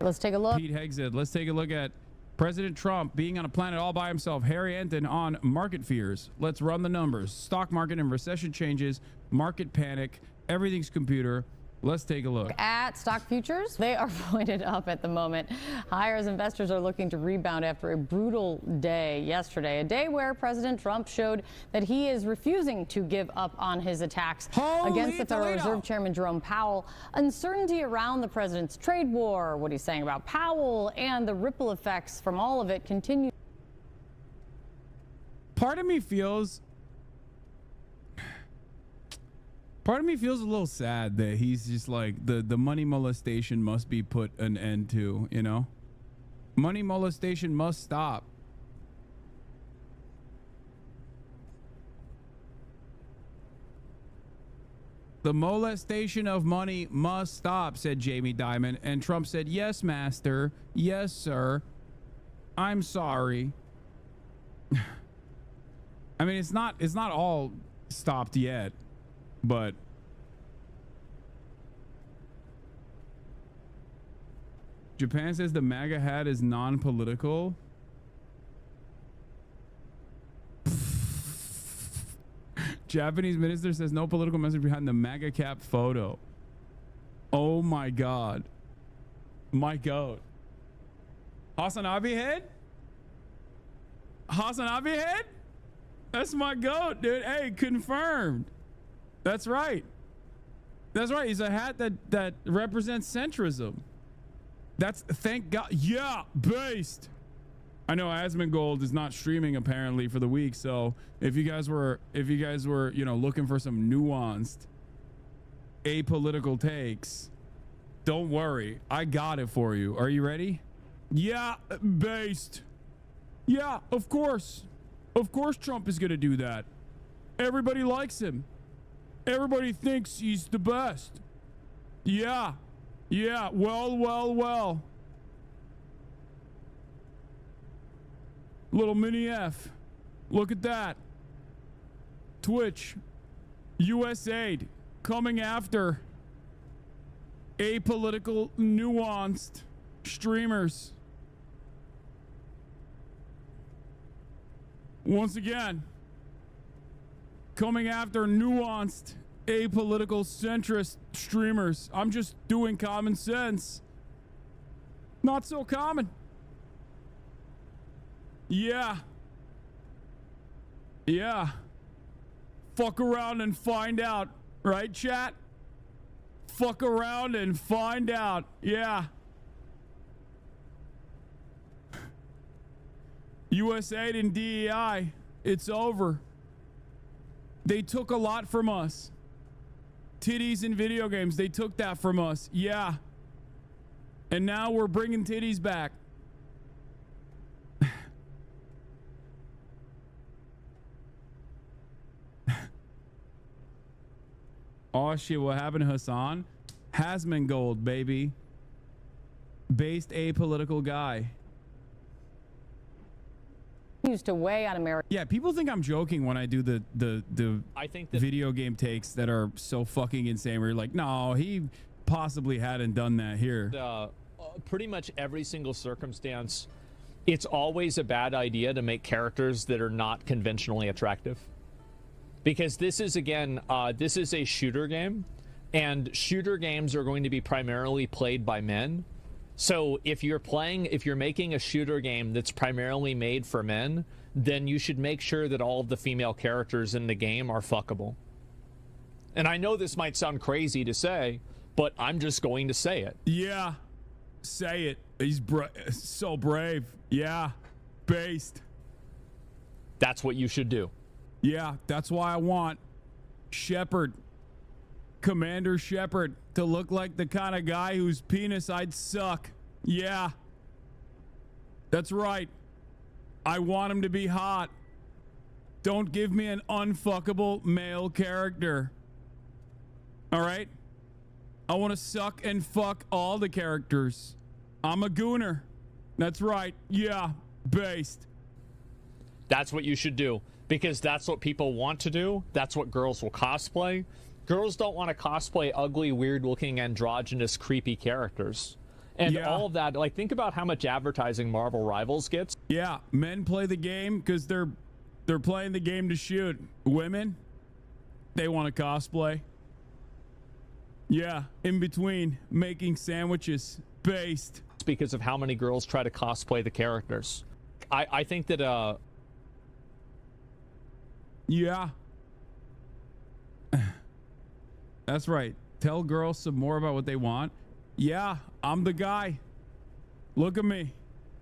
S6: Let's take a look.
S2: Pete Hegseth. Let's take a look at President Trump being on a planet all by himself. Harry Anton on market fears. Let's run the numbers. Stock market and recession changes. Market panic. Everything's computer. Let's take a look.
S6: At stock futures, they are pointed up at the moment. Higher as investors are looking to rebound after a brutal day yesterday, a day where President Trump showed that he is refusing to give up on his attacks against the Federal Reserve Chairman Jerome Powell. Uncertainty around the president's trade war, what he's saying about Powell, and the ripple effects from all of it continue.
S2: Part of me feels a little sad that he's just like, the money molestation must be put an end to, you know? Money molestation must stop. The molestation of money must stop, said Jamie Dimon. And Trump said, yes, master. Yes, sir. I'm sorry. I mean, it's not all stopped yet. But Japan says the MAGA hat is non-political. Japanese minister says no political message behind the MAGA cap photo. Oh my God. My goat. Hasanabi head? Hasanabi head? That's my goat, dude. Hey, confirmed. That's right. That's right. He's a hat that represents centrism. That's, thank God. Yeah, based. I know Asmongold is not streaming apparently for the week, so if you guys were, you know, looking for some nuanced apolitical takes, don't worry. I got it for you. Are you ready? Yeah, based. Yeah, of course. Of course Trump is going to do that. Everybody likes him. Everybody thinks he's the best. Yeah. Yeah. Well. Little mini F. Look at that. Twitch. USAID coming after apolitical, nuanced streamers. Once again, coming after nuanced, apolitical, centrist streamers. I'm just doing common sense. Not so common. Yeah. Yeah. Fuck around and find out. Right, chat? Fuck around and find out. Yeah. USAID and DEI. It's over. They took a lot from us. Titties in video games. They took that from us. Yeah. And now we're bringing titties back. Oh shit, what happened to Hasan? Hasmongold, baby. Based apolitical guy.
S6: Used to weigh on America.
S2: Yeah, people think I'm joking when I do the
S7: I think that
S2: video game takes that are so fucking insane where you're like, no, he possibly hadn't done that here.
S7: Pretty much every single circumstance, it's always a bad idea to make characters that are not conventionally attractive. Because this is, again, this is a shooter game, And shooter games are going to be primarily played by men. So if you're making a shooter game that's primarily made for men, then you should make sure that all of the female characters in the game are fuckable. And I know this might sound crazy to say, but I'm just going to say it.
S2: Yeah. Say it. He's so brave. Yeah. Based.
S7: That's what you should do.
S2: Yeah, that's why I want Shepard, Commander Shepard, to look like the kind of guy whose penis I'd suck. Yeah. That's right. I want him to be hot. Don't give me an unfuckable male character. All right? I want to suck and fuck all the characters. I'm a gooner. That's right. Yeah. Based.
S7: That's what you should do, because that's what people want to do. That's what girls will cosplay. Girls don't want to cosplay ugly, weird-looking, androgynous, creepy characters. And all of that, like, think about how much advertising Marvel Rivals gets.
S2: Yeah, men play the game because they're playing the game to shoot. Women, they want to cosplay. Yeah, in between making sandwiches. Based.
S7: It's because of how many girls try to cosplay the characters. I think that
S2: yeah. That's right. Tell girls some more about what they want. Yeah, I'm the guy. Look at me.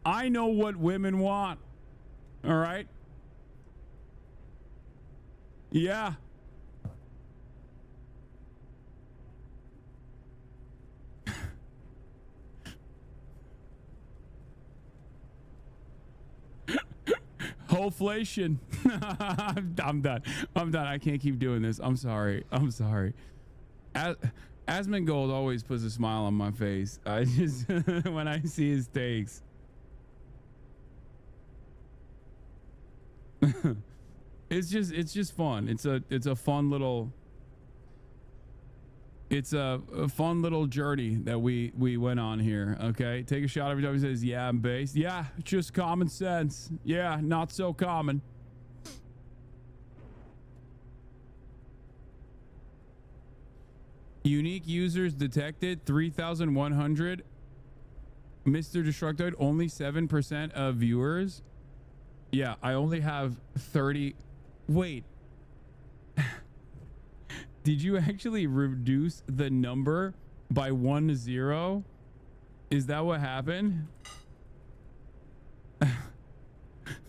S2: I know what women want. All right? Yeah. Hoflation. I'm done. I'm done. I can't keep doing this. I'm sorry. I'm sorry. Asmongold always puts a smile on my face. I just when I see his takes. It's just fun. It's a fun little fun little journey that we went on here. Okay, take a shot every time he says, "Yeah, I'm based." Yeah, it's just common sense. Yeah, not so common. Unique users detected 3,100. Mr. Destructoid, only 7% of viewers. Yeah, I only have 30. Wait. Did you actually reduce the number by 10? Is that what happened?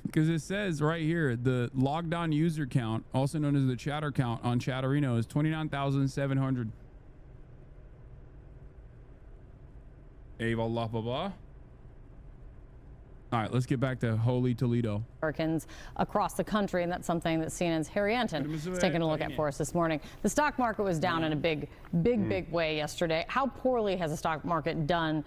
S2: Because it says right here, the logged on user count, also known as the chatter count on Chatterino, is 29,700. Allah, blah, blah. All right, let's get back to Holy Toledo.
S6: Americans across the country, and that's something that CNN's Harry Anton is taking a look at for us this morning. The stock market was down in a big way yesterday. How poorly has the stock market done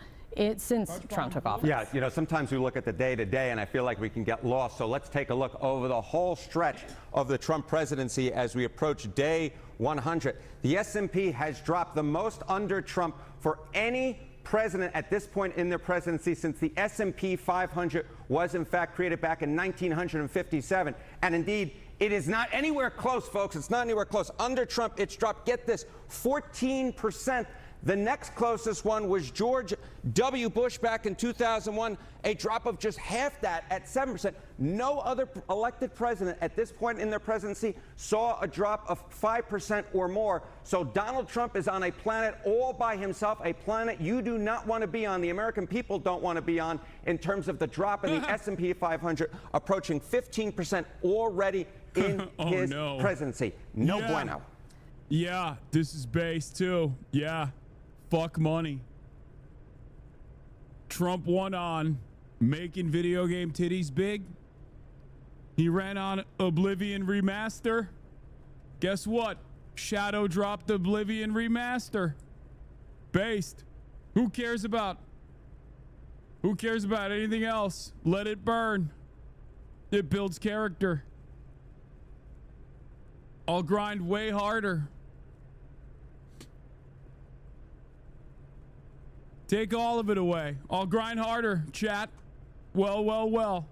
S6: since Trump took office?
S1: Yeah, you know, sometimes we look at the day-to-day, and I feel like we can get lost. So let's take a look over the whole stretch of the Trump presidency as we approach day 100. The S&P has dropped the most under Trump for any president at this point in their presidency since the S&P 500 was in fact created back in 1957. And indeed, it is not anywhere close, folks. It's not anywhere close. Under Trump, it's dropped, get this, 14%. The next closest one was George W. Bush back in 2001, a drop of just half that at 7%. No other elected president at this point in their presidency saw a drop of 5% or more. So Donald Trump is on a planet all by himself, a planet you do not want to be on, the American people don't want to be on, in terms of the drop in the S&P 500 approaching 15% already in his presidency. No bueno.
S2: Yeah, this is base too. Yeah. Fuck money. Trump won on making video game titties big. He ran on Oblivion Remaster. Guess what? Shadow dropped Oblivion Remaster. Based. Who cares about anything else? Let it burn. It builds character. I'll grind way harder. Take all of it away. I'll grind harder, chat. Well.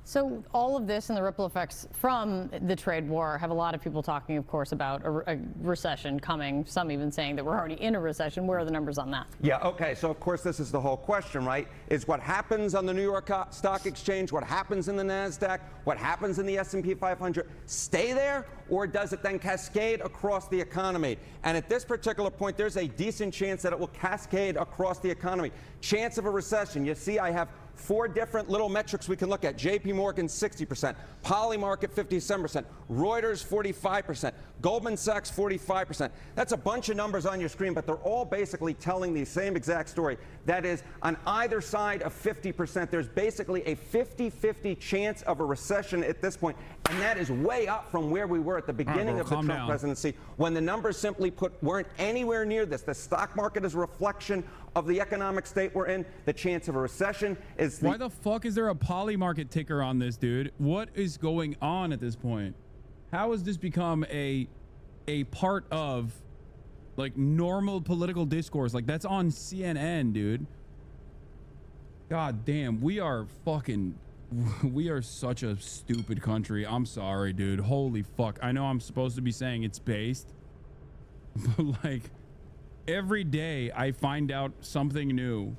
S6: So So all of this and the ripple effects from the trade war have a lot of people talking, of course, about a recession coming. Some even saying that we're already in a recession. Where are the numbers on that?
S1: Yeah, okay, so of course this is the whole question, right? Is what happens on the New York Stock Exchange, what happens in the NASDAQ, what happens in the S&P 500, stay there, or does it then cascade across the economy? And at this particular point, there's a decent chance that it will cascade across the economy. Chance of a recession. You see, I have 4 different little metrics we can look at. JP Morgan, 60%. Polymarket, 57%. Reuters, 45%. Goldman Sachs, 45%. That's a bunch of numbers on your screen, but they're all basically telling the same exact story. That is, on either side of 50%, there's basically a 50-50 chance of a recession at this point. And that is way up from where we were at the beginning of the Trump presidency, when the numbers simply put weren't anywhere near this. The stock market is a reflection of the economic state we're in. The chance of a recession is
S2: Why the fuck is there a Polymarket ticker on this, dude? What is going on at this point? How has this become a part of like normal political discourse? Like that's on CNN, dude. God damn, we are such a stupid country. I'm sorry, dude. Holy fuck. I know I'm supposed to be saying it's based, but like every day I find out something new.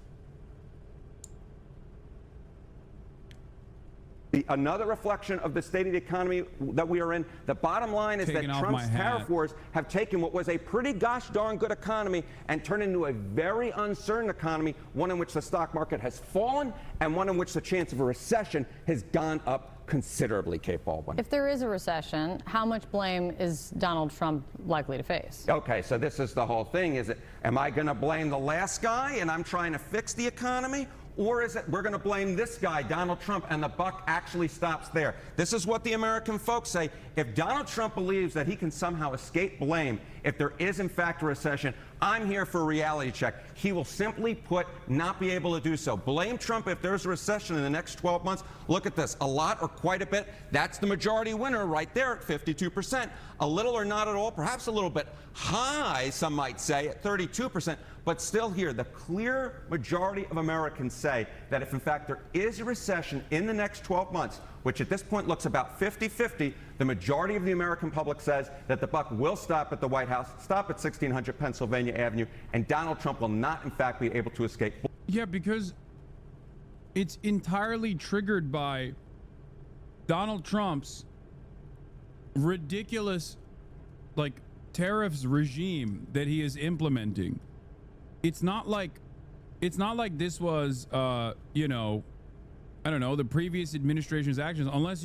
S1: Another reflection of the state of the economy that we are in. The bottom line is that Trump's tariff wars have taken what was a pretty gosh darn good economy and turned into a very uncertain economy, one in which the stock market has fallen and one in which the chance of a recession has gone up considerably, Kate Baldwin.
S6: If there is a recession, how much blame is Donald Trump likely to face?
S1: Okay, so this is the whole thing. Is it, am I going to blame the last guy and I'm trying to fix the economy? Or is it we're going to blame this guy, Donald Trump, and the buck actually stops there? This is what the American folks say. If Donald Trump believes that he can somehow escape blame if there is, in fact, a recession, I'm here for a reality check. He will simply put not be able to do so. Blame Trump if there's a recession in the next 12 months. Look at this. A lot or quite a bit. That's the majority winner right there at 52%. A little or not at all, perhaps a little bit high, some might say, at 32%. But still here, the clear majority of Americans say that if, in fact, there is a recession in the next 12 months, which at this point looks about 50-50, the majority of the American public says that the buck will stop at the White House, stop at 1600 Pennsylvania Avenue, and Donald Trump will not, in fact, be able to escape.
S2: Yeah, because it's entirely triggered by Donald Trump's ridiculous, like, tariffs regime that he is implementing. It's not like this was, you know, I don't know, the previous administration's actions, unless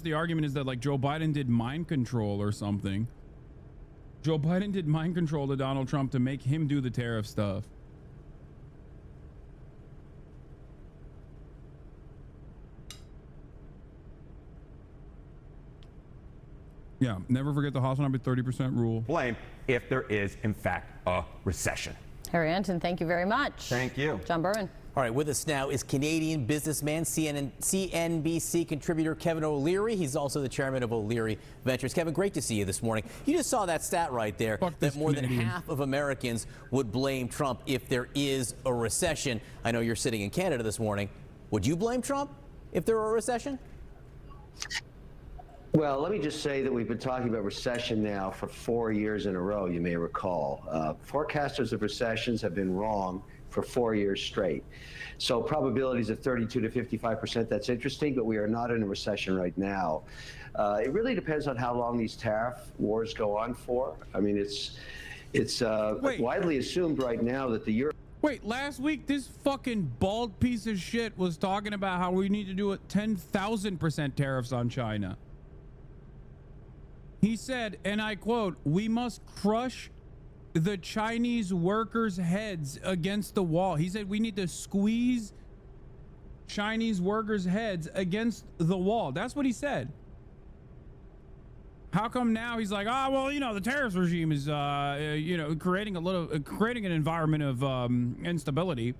S2: the argument is that like Joe Biden did mind control or something. Joe Biden did mind control to Donald Trump to make him do the tariff stuff. Yeah, never forget the Hasanabi 30% rule.
S1: Blame if there is, in fact, a recession.
S6: Harry Anton, thank you very much.
S1: Thank you.
S6: John Berman.
S9: All right, with us now is Canadian businessman, CNBC contributor Kevin O'Leary. He's also the chairman of O'Leary Ventures. Kevin, great to see you this morning. You just saw that stat right there, that more than half of Americans would blame Trump if there is a recession. I know you're sitting in Canada this morning. Would you blame Trump if there were a recession?
S20: Well, let me just say that we've been talking about recession now for 4 years in a row, you may recall. Forecasters of recessions have been wrong for 4 years straight. So probabilities of 32 to 55%, that's interesting, but we are not in a recession right now. It really depends on how long these tariff wars go on for. I mean, it's widely assumed right now that the Euro...
S2: Wait, last week this fucking bald piece of shit was talking about how we need to do 10,000% tariffs on China. He said, and I quote, "We must crush the Chinese workers' heads against the wall." He said we need to squeeze Chinese workers' heads against the wall. That's what he said. How come now he's like, oh, well, you know, the tariffs regime is, you know, creating an environment of instability.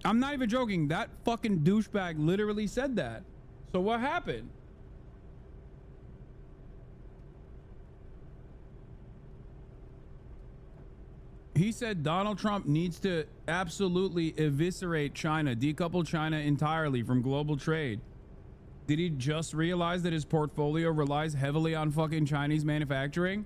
S2: I'm not even joking. That fucking douchebag literally said that. So what happened? He said Donald Trump needs to absolutely eviscerate China, decouple China entirely from global trade. Did he just realize that his portfolio relies heavily on fucking Chinese manufacturing?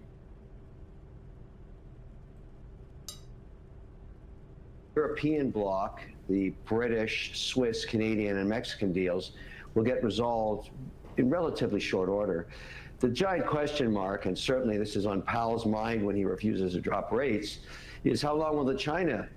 S20: European bloc, the British, Swiss, Canadian, and Mexican deals will get resolved in relatively short order. The giant question mark, and certainly this is on Powell's mind when he refuses to drop rates, is how long will the China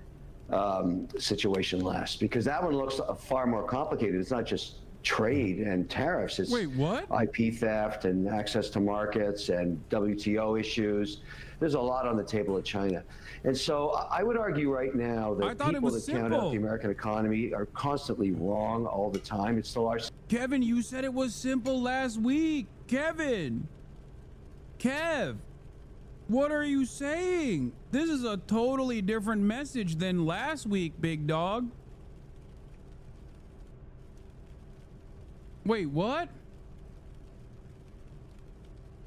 S20: situation last? Because that one looks far more complicated. It's not just trade and tariffs. It's
S2: Wait, what?
S20: IP theft and access to markets and WTO issues. There's a lot on the table at China. And so I would argue right now that people that count out the American economy are constantly wrong all the time. It's the largest.
S2: Kevin, you said it was simple last week. Kevin. Kev. What are you saying? This is a totally different message than last week, big dog. Wait, what?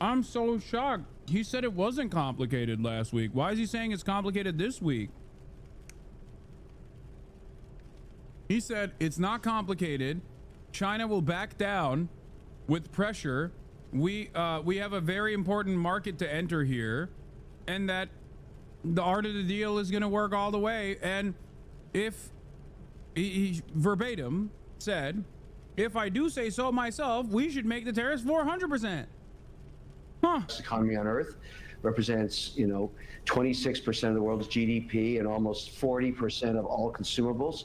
S2: I'm so shocked. He said it wasn't complicated last week. Why is he saying it's complicated this week? He said it's not complicated. China will back down with pressure. We have a very important market to enter here, and that the art of the deal is going to work all the way. And if he verbatim said, if I do say so myself, we should make the tariffs 400%. Huh.
S20: Economy on Earth represents, 26% of the world's GDP and almost 40% of all consumables.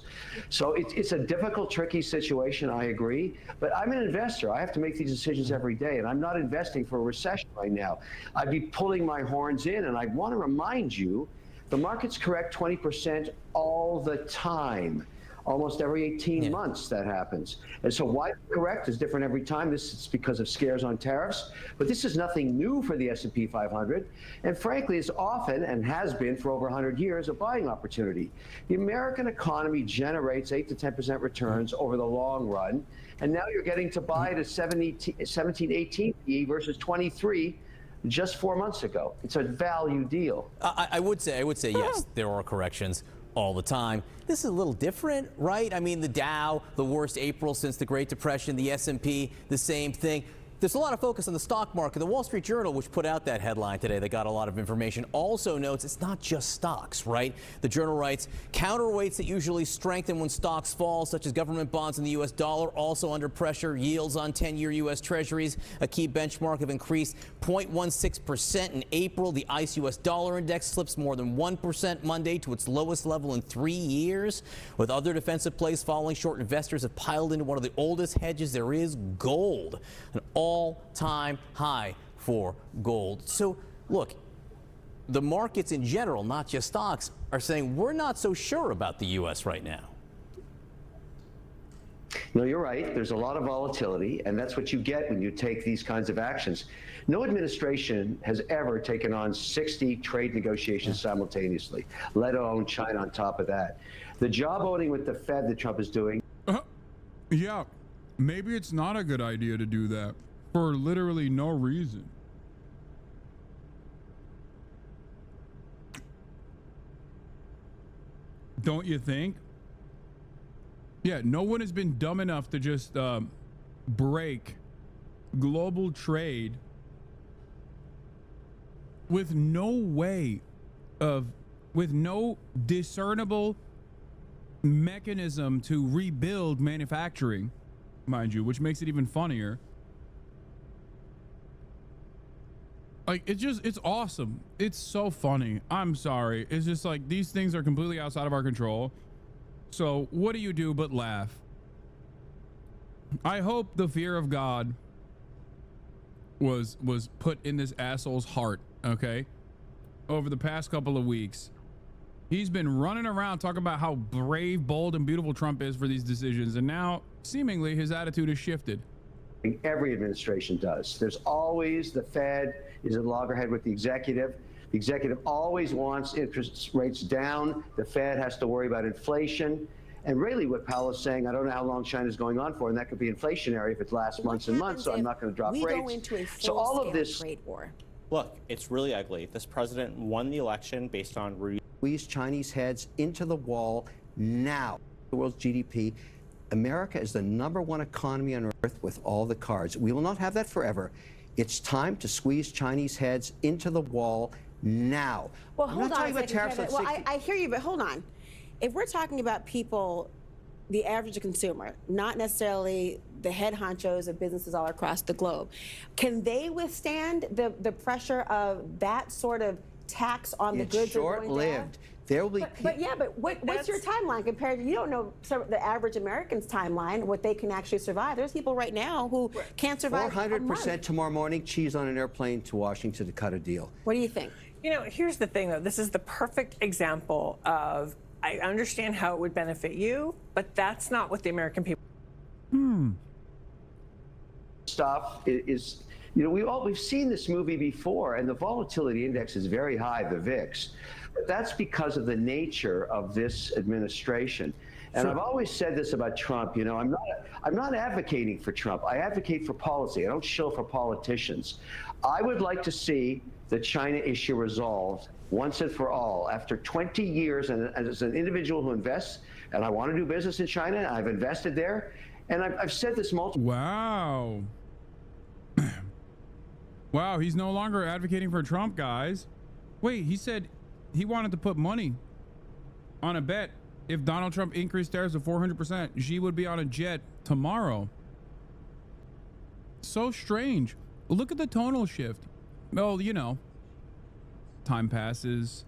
S20: So it's a difficult, tricky situation, I agree. But I'm an investor. I have to make these decisions every day, and I'm not investing for a recession right now. I'd be pulling my horns in, and I want to remind you, the markets correct 20% all the time. Almost every 18 months that happens. And so why correct is different every time. This is because of scares on tariffs, but this is nothing new for the S&P 500. And frankly, it's often, and has been for over 100 years, a buying opportunity. The American economy generates 8 to 10% returns over the long run. And now you're getting to buy at a 17, 18 PE versus 23 just 4 months ago. It's a value deal.
S9: I would say yes, there are corrections all the time. This is a little different, right? I mean, the Dow, the worst April since the Great Depression, the S&P, the same thing. There's a lot of focus on the stock market. The Wall Street Journal, which put out that headline today that got a lot of information, also notes it's not just stocks, right? The Journal writes, counterweights that usually strengthen when stocks fall, such as government bonds and the U.S. dollar, also under pressure. Yields on 10-year U.S. Treasuries, a key benchmark, have increased 0.16% in April. The ICE U.S. dollar index slips more than 1% Monday to its lowest level in 3 years. With other defensive plays falling short, investors have piled into one of the oldest hedges there is, gold. An all-time high for gold. So, look, the markets in general, not just stocks, are saying we're not so sure about the U.S. right now.
S20: No, you're right. There's a lot of volatility, and that's what you get when you take these kinds of actions. No administration has ever taken on 60 trade negotiations simultaneously, let alone China on top of that. The job owning with the Fed that Trump is doing.
S2: Yeah, maybe it's not a good idea to do that for literally no reason. Don't you think? Yeah, no one has been dumb enough to just break global trade with no discernible mechanism to rebuild manufacturing, mind you, which makes it even funnier. Like, it's awesome. It's so funny. I'm sorry. It's just like these things are completely outside of our control. So what do you do but laugh? I hope the fear of God was put in this asshole's heart, okay? Over the past couple of weeks. He's been running around talking about how brave, bold, and beautiful Trump is for these decisions, and now seemingly his attitude has shifted.
S20: Every administration does. There's always the Fed is at loggerhead with the executive. The executive always wants interest rates down. The Fed has to worry about inflation. And really what Powell is saying, I don't know how long China's going on for, and that could be inflationary if it lasts months and months, so I'm not going to drop rates.
S21: We go into a
S20: so all of
S21: full-scale
S20: this
S21: trade war. look, it's really ugly. This president won the election based on
S20: Squeeze Chinese heads into the wall now. The world's GDP. America is the #1 economy on earth with all the cards. We will not have that forever. It's time to squeeze Chinese heads into the wall now.
S22: Well,
S20: I'm
S22: hold
S20: not
S22: on
S20: talking
S22: a
S20: about
S22: second,
S20: tariffs
S22: Kevin.
S20: on
S22: Well,
S20: 60
S22: I hear you, but hold on. If we're talking about people, the average consumer, not necessarily the head honchos of businesses all across the globe, can they withstand the pressure of that sort of tax on the
S20: It's
S22: goods they're going to have?
S20: short-lived. There will be.
S22: But what's your timeline compared to, you don't know the average American's timeline, what they can actually survive. There's people right now who can't survive
S20: 400% tomorrow morning, cheese on an airplane to Washington to cut a deal.
S22: What do you think?
S23: You know, here's the thing, though. This is the perfect example of, I understand how it would benefit you, but that's not what the American people.
S20: Stuff is, you know, we've seen this movie before, and the volatility index is very high, the VIX. But that's because of the nature of this administration. And I've always said this about Trump. You know, I'm not advocating for Trump. I advocate for policy. I don't shill for politicians. I would like to see the China issue resolved once and for all. After 20 years, and as an individual who invests, and I want to do business in China, I've invested there, and I've said this multiple.
S2: Wow. Wow, he's no longer advocating for Trump, guys. Wait, he said he wanted to put money on a bet. If Donald Trump increased tariffs to 400%, Xi would be on a jet tomorrow. So strange. Look at the tonal shift. Well, you know, time passes,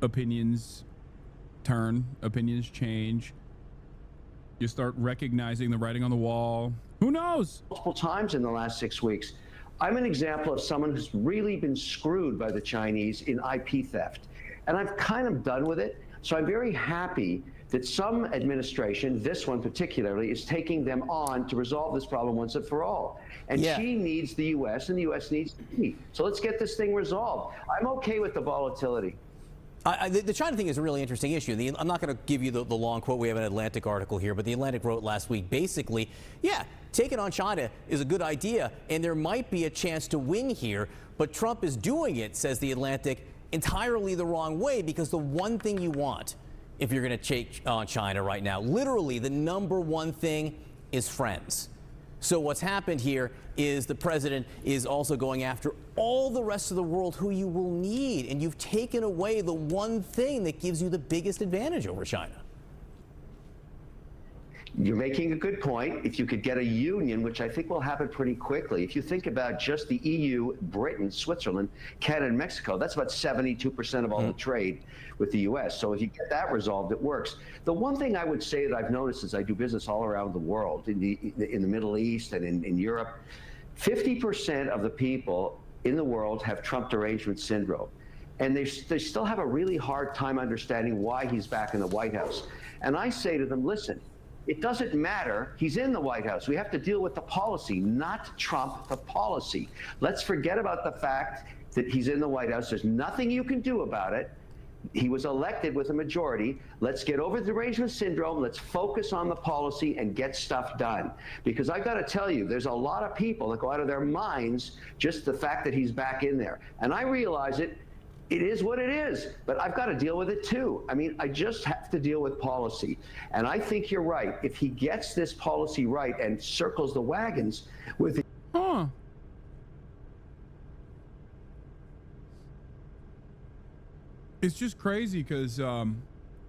S2: opinions turn, opinions change. You start recognizing the writing on the wall. Who knows?
S20: Multiple times in the last 6 weeks. I'm an example of someone who's really been screwed by the Chinese in IP theft. And I've kind of done with it. So I'm very happy that some administration, this one particularly, is taking them on to resolve this problem once and for all. And she needs the U.S. and the U.S. needs me. So let's get this thing resolved. I'm okay with the volatility.
S9: The China thing is a really interesting issue. I'm not going to give you the long quote. We have an Atlantic article here, but the Atlantic wrote last week, basically, yeah, taking on China is a good idea, and there might be a chance to win here, but Trump is doing it, says the Atlantic, entirely the wrong way, because the one thing you want if you're going to take on China right now, literally the #1 thing is friends. So what's happened here is the president is also going after all the rest of the world who you will need, and you've taken away the one thing that gives you the biggest advantage over China.
S20: You're making a good point. If you could get a union, which I think will happen pretty quickly, if you think about just the EU, Britain, Switzerland, Canada, and Mexico, that's about 72% of all the trade with the U.S. So if you get that resolved, it works. The one thing I would say that I've noticed as I do business all around the world, in the Middle East and in Europe, 50% of the people in the world have Trump derangement syndrome. And they still have a really hard time understanding why he's back in the White House. And I say to them, listen, it doesn't matter. He's in the White House. We have to deal with the policy, not Trump, the policy. Let's forget about the fact that he's in the White House. There's nothing you can do about it. He was elected with a majority. Let's get over the derangement syndrome. Let's focus on the policy and get stuff done. Because I got to tell you, there's a lot of people that go out of their minds just the fact that he's back in there. And I realize it. It is what it is, but I've got to deal with it too. I mean, I just have to deal with policy. And I think you're right. If he gets this policy right and circles the wagons with it.
S2: It's just crazy because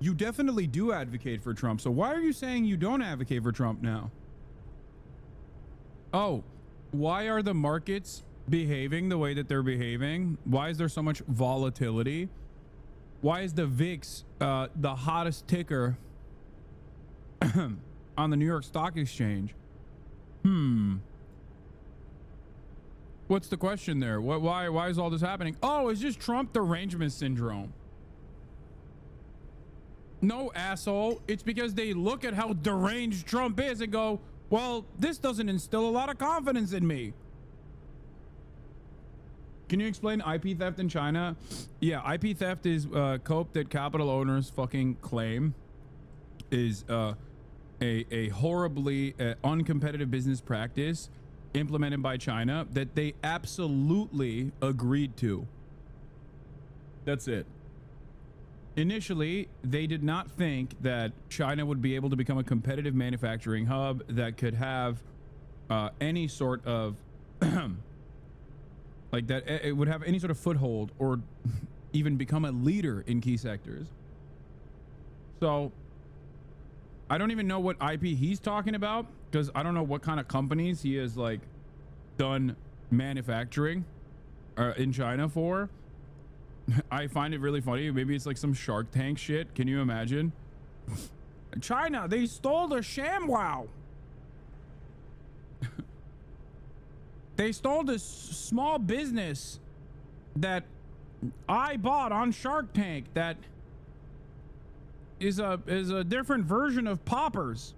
S2: you definitely do advocate for Trump. So why are you saying you don't advocate for Trump now? Oh, why are the markets behaving the way that they're behaving? Why is there so much volatility? Why is the VIX the hottest ticker on the New York Stock Exchange? What's the question there? Why is all this happening? Oh, it's just Trump derangement syndrome. No, asshole. It's because they look at how deranged Trump is and go, well, this doesn't instill a lot of confidence in me. Can you explain IP theft in China? Yeah, IP theft is cope that capital owners fucking claim is a horribly uncompetitive business practice implemented by China that they absolutely agreed to. That's it. Initially, they did not think that China would be able to become a competitive manufacturing hub that could have any sort of like that. It would have any sort of foothold or even become a leader in key sectors. So I don't even know what IP he's talking about, because I don't know what kind of companies he has like done manufacturing in China for. I find it really funny. Maybe it's like some Shark Tank shit. Can you imagine? China, they stole the ShamWow. They stole this small business that I bought on Shark Tank that is a different version of Poppers.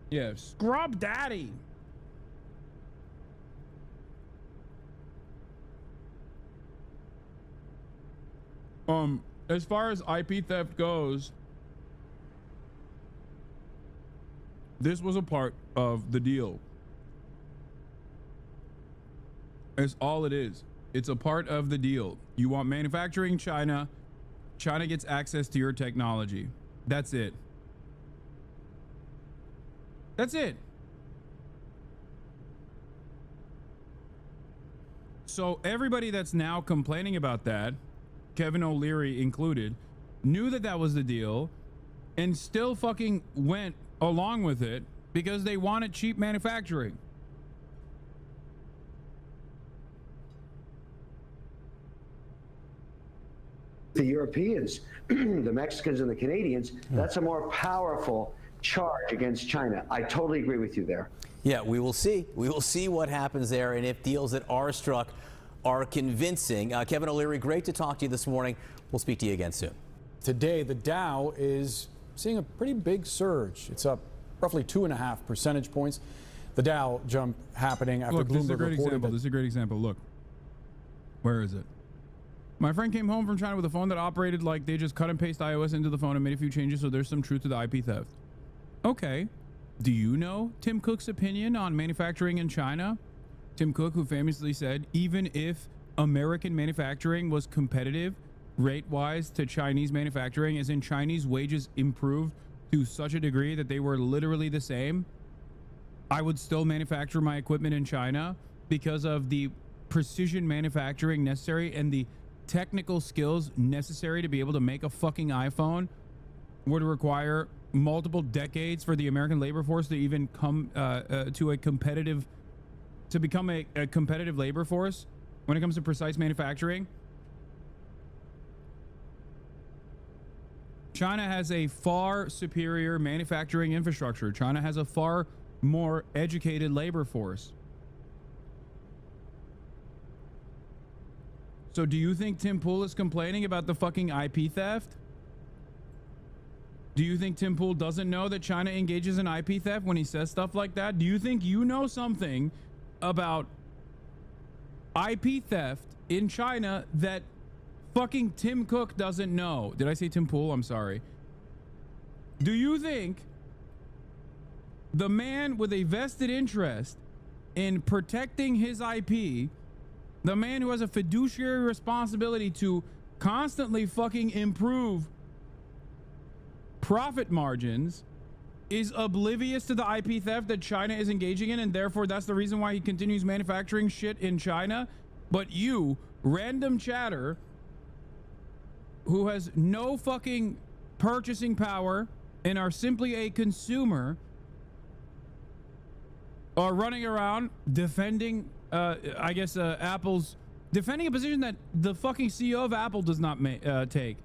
S2: Yeah, Scrub Daddy. As far as IP theft goes, this was a part of the deal. It's all it is. It's a part of the deal. You want manufacturing China. China gets access to your technology. That's it. That's it. So everybody that's now complaining about that, Kevin O'Leary included, knew that that was the deal and still fucking went along with it because they wanted cheap manufacturing.
S20: The Europeans, the Mexicans and the Canadians, that's a more powerful charge against China. I totally agree with you there.
S9: Yeah, we will see. We will see what happens there and if deals that are struck are convincing. Kevin O'Leary, great to talk to you this morning. We'll speak to you again soon.
S12: Today, the Dow is seeing a pretty big surge. It's up roughly 2.5 percentage points. The Dow jump happening after Bloomberg reported that.
S2: This is a great example. Look, where is it? My friend came home from China with a phone that operated like they just cut and paste iOS into the phone and made a few changes, so there's some truth to the IP theft. Okay. Do you know Tim Cook's opinion on manufacturing in China? Tim Cook, who famously said, even if American manufacturing was competitive rate-wise to Chinese manufacturing, as in Chinese wages improved to such a degree that they were literally the same, I would still manufacture my equipment in China because of the precision manufacturing necessary and the technical skills necessary to be able to make a fucking iPhone would require multiple decades for the American labor force to even come to become a competitive labor force when it comes to precise manufacturing. China has a far superior manufacturing infrastructure. China has a far more educated labor force. So do you think Tim Pool is complaining about the fucking IP theft? Do you think Tim Pool doesn't know that China engages in IP theft when he says stuff like that? Do you think you know something about IP theft in China that fucking Tim Cook doesn't know? Did I say Tim Pool? I'm sorry. Do you think the man with a vested interest in protecting his IP, the man who has a fiduciary responsibility to constantly fucking improve profit margins, is oblivious to the IP theft that China is engaging in, and therefore that's the reason why he continues manufacturing shit in China? But you, random chatter, who has no fucking purchasing power and are simply a consumer, are running around defending, Apple's, defending a position that the fucking CEO of Apple does not take.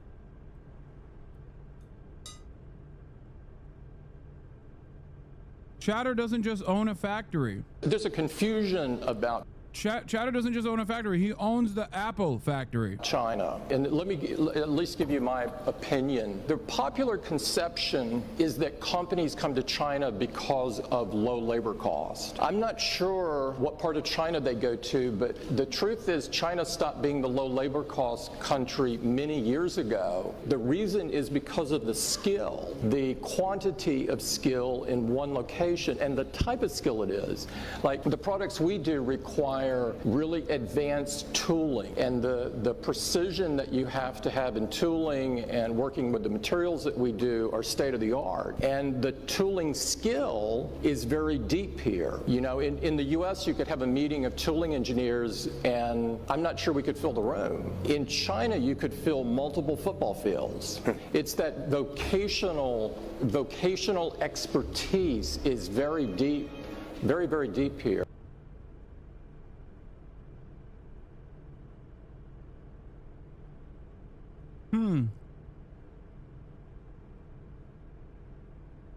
S2: Chatter doesn't just own a factory.
S13: There's a confusion about
S2: Chowder doesn't just own a factory, he owns the Apple factory.
S11: China. And let me at least give you my opinion. The popular conception is that companies come to China because of low labor cost. I'm not sure what part of China they go to, but the truth is China stopped being the low labor cost country many years ago. The reason is because of the skill, the quantity of skill in one location and the type of skill it is. Like the products we do require really advanced tooling, and the precision that you have to have in tooling and working with the materials that we do are state of the art. And the tooling skill is very deep here. You know, in the US you could have a meeting of tooling engineers and I'm not sure we could fill the room. In China you could fill multiple football fields. It's that vocational expertise is very deep, very, very deep here.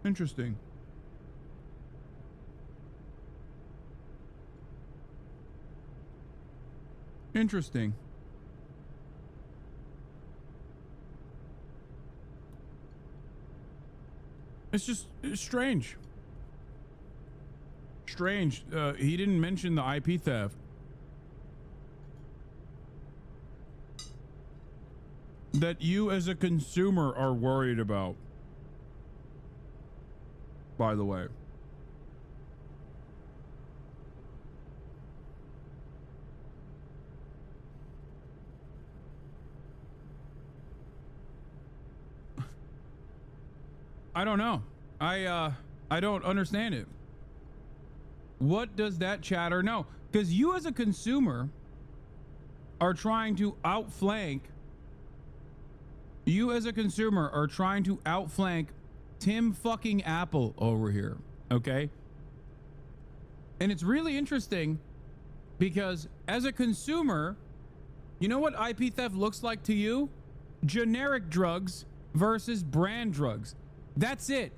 S2: Interesting. Interesting. It's just strange. Strange. He didn't mention the IP theft. That you as a consumer are worried about, by the way. I don't know. I don't understand it. What does that chatter know? Because you as a consumer are trying to outflank. You as a consumer are trying to outflank Tim fucking Apple over here, okay? And it's really interesting because as a consumer, you know what IP theft looks like to you? Generic drugs versus brand drugs. That's it.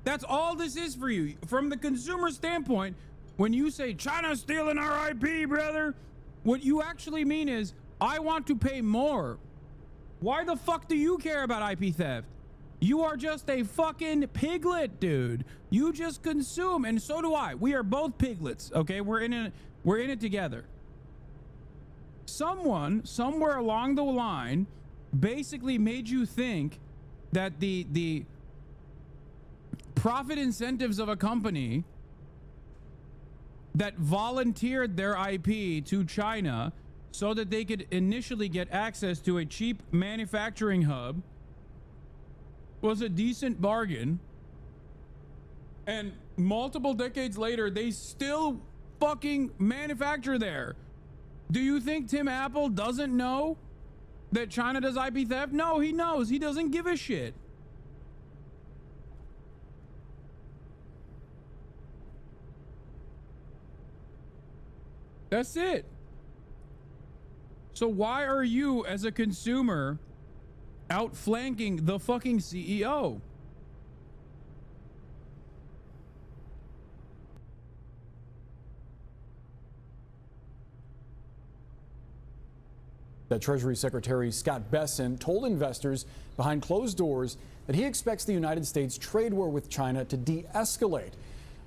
S2: That's all this is for you. From the consumer standpoint, when you say China's stealing our IP, brother, what you actually mean is, I want to pay more. Why the fuck do you care about IP theft? You are just a fucking piglet, dude. You just consume, and so do I. We are both piglets, okay? We're in it together. Someone, somewhere along the line, basically made you think that the profit incentives of a company that volunteered their IP to China so that they could initially get access to a cheap manufacturing hub was a decent bargain, and multiple decades later they still fucking manufacture there. Do you think Tim Apple doesn't know that China does IP theft? No, he knows. He doesn't give a shit. That's it. So why are you as a consumer outflanking the fucking CEO?
S12: That Treasury Secretary Scott Bessent told investors behind closed doors that he expects the United States trade war with China to de-escalate.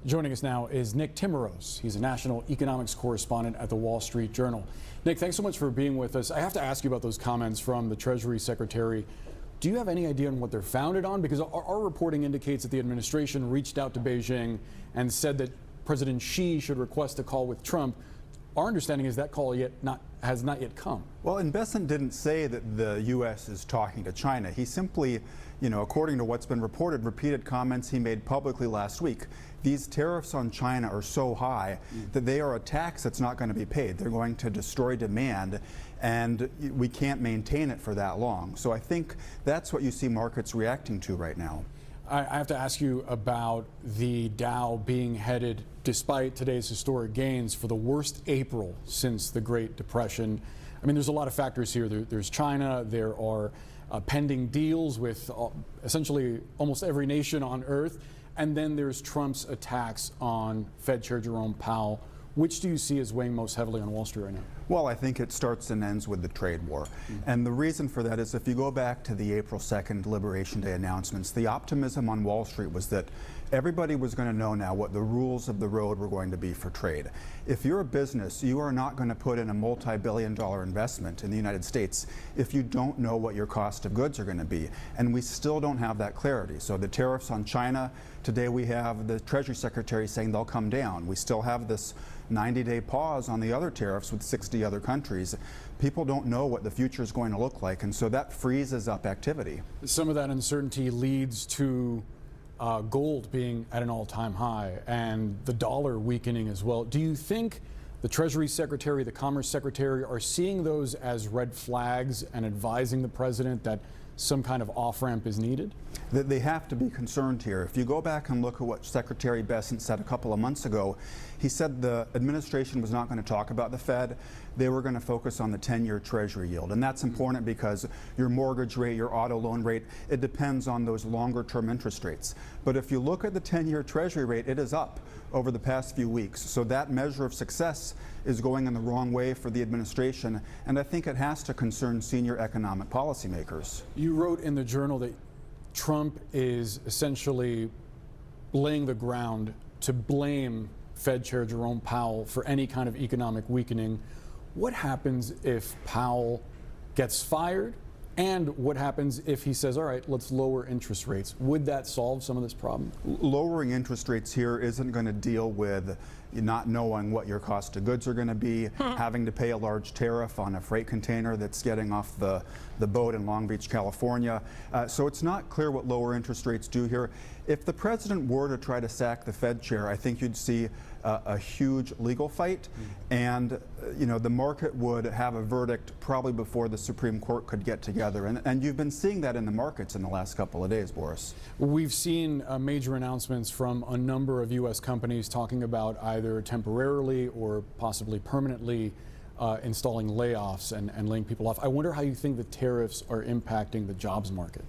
S12: Joining us now is Nick Timmeros. He's a national economics correspondent at the Wall Street Journal. Nick, thanks so much for being with us. I have to ask you about those comments from the Treasury Secretary. Do you have any idea on what they're founded on? Because our reporting indicates that the administration reached out to Beijing and said that President Xi should request a call with Trump. Our understanding is that call has not yet come.
S13: Well, and Bessent didn't say that the U.S. is talking to China. He simply, according to what's been reported, repeated comments he made publicly last week. These tariffs on China are so high that they are a tax that's not going to be paid. They're going to destroy demand, and we can't maintain it for that long. So I think that's what you see markets reacting to right now.
S12: I have to ask you about the Dow being headed, despite today's historic gains, for the worst April since the Great Depression. I mean, there's a lot of factors here. There's China. There are pending deals with essentially almost every nation on earth. And then there's Trump's attacks on Fed Chair Jerome Powell Which do you see as weighing most heavily on Wall Street right now?
S13: Well, I think it starts and ends with the trade war. And the reason for that is if you go back to the April 2nd Liberation Day announcements, the optimism on Wall Street was that everybody was going to know now what the rules of the road were going to be for trade. If you're a business, you are not going to put in a multi-billion-dollar investment in the United States if you don't know what your cost of goods are going to be. And we still don't have that clarity. So the tariffs on China, today we have the Treasury Secretary saying they'll come down. We still have this 90-day pause on the other tariffs with 60 other countries. People don't know what the future is going to look like, and so that freezes up activity.
S12: Some of that uncertainty leads to gold being at an all-time high and the dollar weakening as well. Do you think the Treasury Secretary, the Commerce Secretary are seeing those as red flags and advising the president that some kind of off-ramp is needed?
S13: They have to be concerned here. If you go back and look at what Secretary Bessent said a couple of months ago, he said the administration was not going to talk about the Fed. They were going to focus on the 10-year Treasury yield. And that's important because your mortgage rate, your auto loan rate, it depends on those longer-term interest rates. But if you look at the 10-year Treasury rate, it is up over the past few weeks. So that measure of success is going in the wrong way for the administration, and I think it has to concern senior economic policymakers.
S12: You wrote in the Journal that Trump is essentially laying the ground to blame Fed Chair Jerome Powell for any kind of economic weakening. What happens if Powell gets fired? And what happens if he says, all right, let's lower interest rates? Would that solve some of this problem?
S13: Lowering interest rates here isn't going to deal with not knowing what your cost of goods are going to be, having to pay a large tariff on a freight container that's getting off the boat in Long Beach, California. So it's not clear what lower interest rates do here. If the president were to try to sack the Fed chair, I think you'd see a huge legal fight, and the market would have a verdict probably before the Supreme Court could get together. And you've been seeing that in the markets in the last couple of days, Boris.
S12: We've seen major announcements from a number of U.S. companies talking about either temporarily or possibly permanently installing layoffs and laying people off. I wonder how you think the tariffs are impacting the jobs market.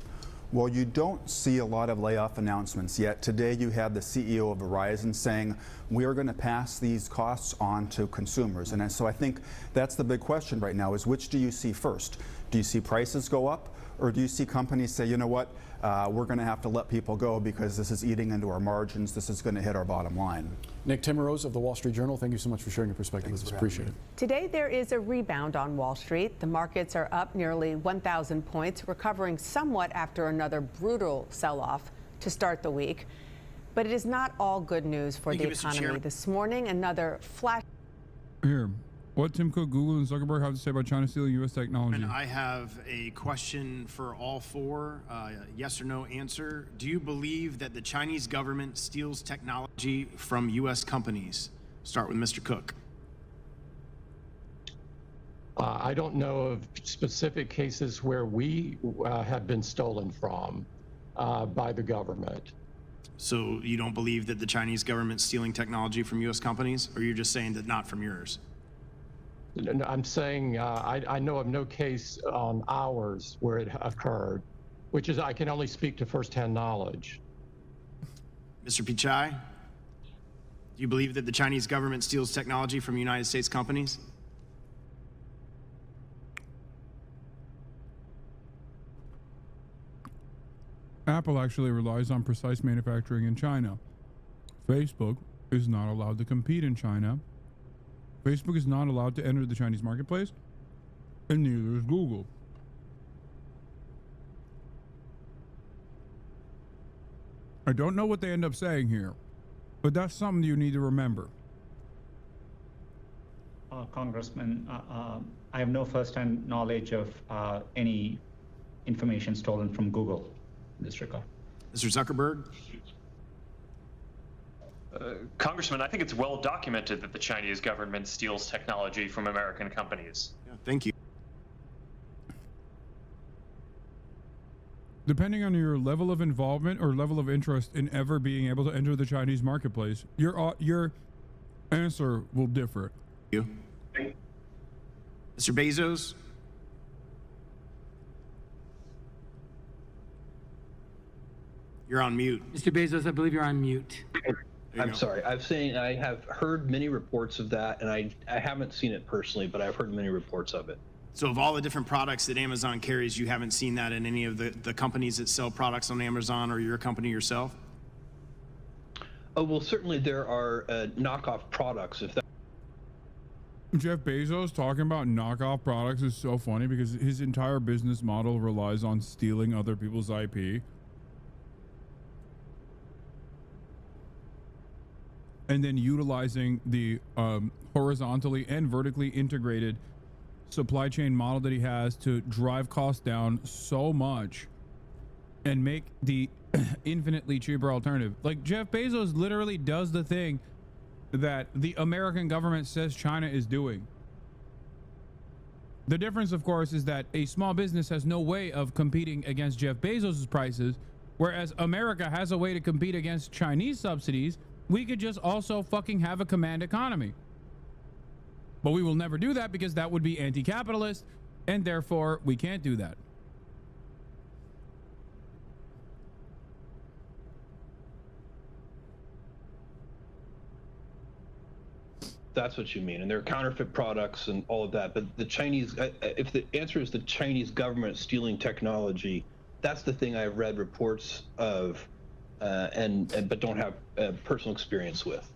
S13: Well, you don't see a lot of layoff announcements yet. Today you had the CEO of Verizon saying we are going to pass these costs on to consumers. And so I think that's the big question right now is which do you see first? Do you see prices go up, or do you see companies say, you know what, we're going to have to let people go because this is eating into our margins, this is going to hit our bottom line?
S12: Nick Timmerose of the Wall Street Journal, thank you so much for sharing your perspective with us. Appreciate it.
S8: Today there is a rebound on Wall Street. The markets are up nearly 1,000 points, recovering somewhat after another brutal sell-off to start the week. But it is not all good news for the economy. This morning, another flash.
S2: Here, what Tim Cook, Google, and Zuckerberg have to say about China stealing U.S. technology?
S10: And I have a question for all four, yes or no answer. Do you believe that the Chinese government steals technology from U.S. companies? Start with Mr. Cook.
S15: I don't know of specific cases where we have been stolen from by the government.
S10: So you don't believe that the Chinese government's stealing technology from U.S. companies, or you're just saying that not from yours?
S15: I'm saying I know of no case on ours where it occurred, which is I can only speak to firsthand knowledge.
S10: Mr. Pichai, do you believe that the Chinese government steals technology from United States companies?
S2: Apple actually relies on precise manufacturing in China. Facebook is not allowed to compete in China. Facebook is not allowed to enter the Chinese marketplace, and neither is Google. I don't know what they end up saying here, but that's something you need to remember.
S24: Congressman, I have no first-hand knowledge of any information stolen from Google in this regard.
S10: Mr. Zuckerberg?
S25: Congressman, I think it's well documented that the Chinese government steals technology from American companies.
S10: Yeah, thank you.
S2: Depending on your level of involvement or level of interest in ever being able to enter the Chinese marketplace, your answer will differ.
S10: You. Mr. Bezos? You're on mute.
S26: Mr. Bezos, I believe you're on mute.
S3: I'm sorry. I have heard many reports of that, and I haven't seen it personally, but I've heard many reports of it.
S10: So of all the different products that Amazon carries, you haven't seen that in any of the companies that sell products on Amazon or your company yourself?
S3: Oh, well, certainly there are knockoff products. If that
S2: Jeff Bezos talking about knockoff products is so funny because his entire business model relies on stealing other people's IP. And then utilizing the horizontally and vertically integrated supply chain model that he has to drive costs down so much and make the infinitely cheaper alternative. Like, Jeff Bezos literally does the thing that the American government says China is doing. The difference, of course, is that a small business has no way of competing against Jeff Bezos's prices, whereas America has a way to compete against Chinese subsidies. We could just also fucking have a command economy. But we will never do that because that would be anti-capitalist, and therefore we can't do that.
S3: That's what you mean, and there are counterfeit products and all of that. But the Chinese, if the answer is the Chinese government stealing technology, that's the thing I've read reports of, but don't have personal experience with.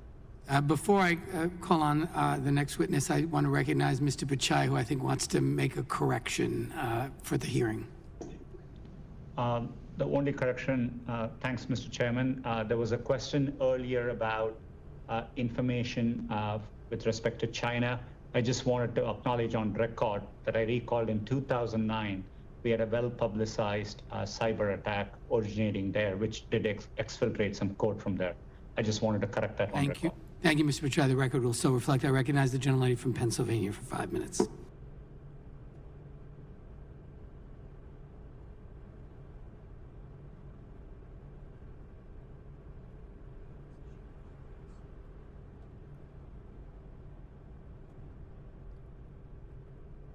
S16: Before I call on the next witness, I want to recognize Mr. Pichai, who I think wants to make a correction for the hearing.
S24: The only correction, thanks, Mr. Chairman. There was a question earlier about information with respect to China. I just wanted to acknowledge on record that I recalled in 2009, we had a well-publicized cyber attack originating there, which did exfiltrate some code from there. I just wanted to correct that on record.
S16: Thank you. Thank you, Mr. Pichai. The record will still reflect. I recognize the gentlelady from Pennsylvania for 5 minutes.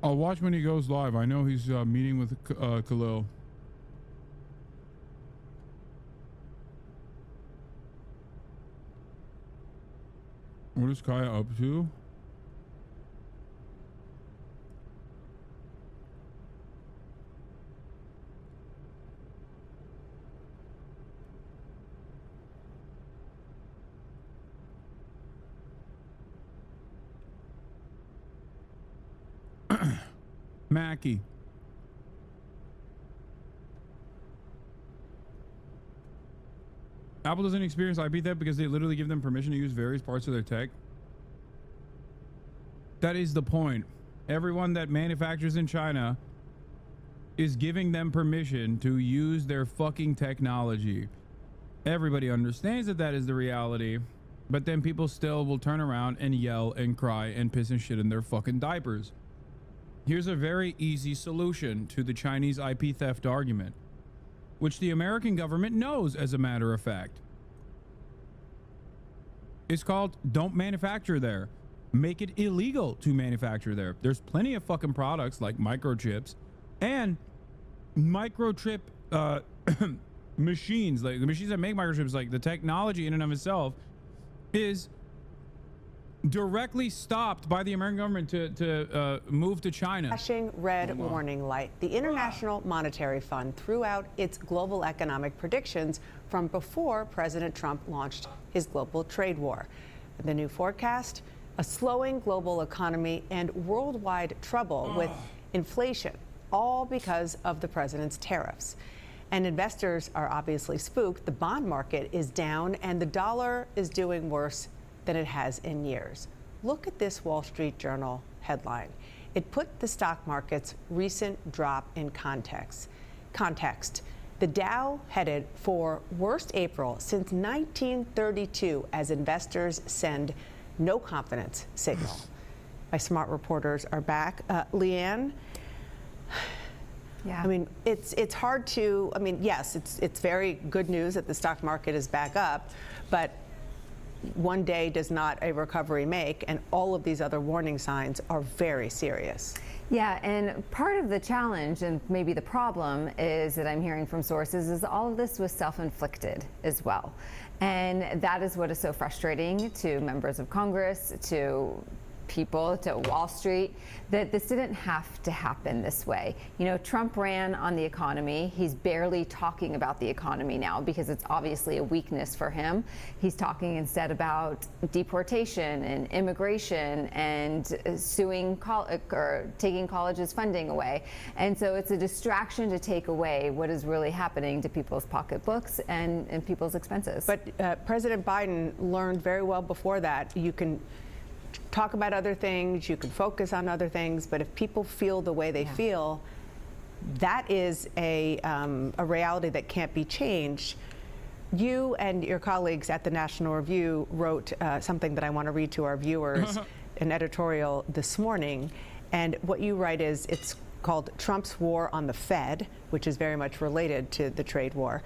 S2: I'll watch when he goes live. I know he's meeting with Khalil. What is Kaya up to? Mackie. Apple doesn't experience IP theft because they literally give them permission to use various parts of their tech. That is the point. Everyone that manufactures in China is giving them permission to use their fucking technology. Everybody understands that that is the reality, but then people still will turn around and yell and cry and piss and shit in their fucking diapers. Here's a very easy solution to the Chinese IP theft argument, which the American government knows, as a matter of fact. It's called don't manufacture there. Make it illegal to manufacture there. There's plenty of fucking products like microchips and microchip machines, like the machines that make microchips, like the technology in and of itself is directly stopped by the American government to move to China.
S8: Flashing red warning light. The International Monetary Fund threw out its global economic predictions from before President Trump launched his global trade war. The new forecast, a slowing global economy and worldwide trouble with inflation, all because of the president's tariffs. And investors are obviously spooked. The bond market is down and the dollar is doing worse than it has in years. Look at this Wall Street Journal headline. It put the stock market's recent drop in context. The Dow headed for worst April since 1932 as investors send no confidence signal. My smart reporters are back. Leanne, I mean, it's hard to, I mean, yes, it's very good news that the stock market is back up, but one day does not a recovery make, and all of these other warning signs are very serious.
S5: Yeah, and part of the challenge and maybe the problem is that I'm hearing from sources is all of this was self-inflicted as well. And that is what is so frustrating to members of Congress, to people, to Wall Street, that this didn't have to happen this way. You know, Trump ran on the economy. He's barely talking about the economy now because it's obviously a weakness for him. He's talking instead about deportation and immigration and suing or taking colleges' funding away. And so it's a distraction to take away what is really happening to people's pocketbooks and people's expenses.
S8: But President Biden learned very well before that you can talk about other things, you can focus on other things, but if people feel the way they feel, that is a reality that can't be changed. You and your colleagues at the National Review wrote something that I want to read to our viewers, an editorial this morning, and what you write is, it's called Trump's War on the Fed, which is very much related to the trade war.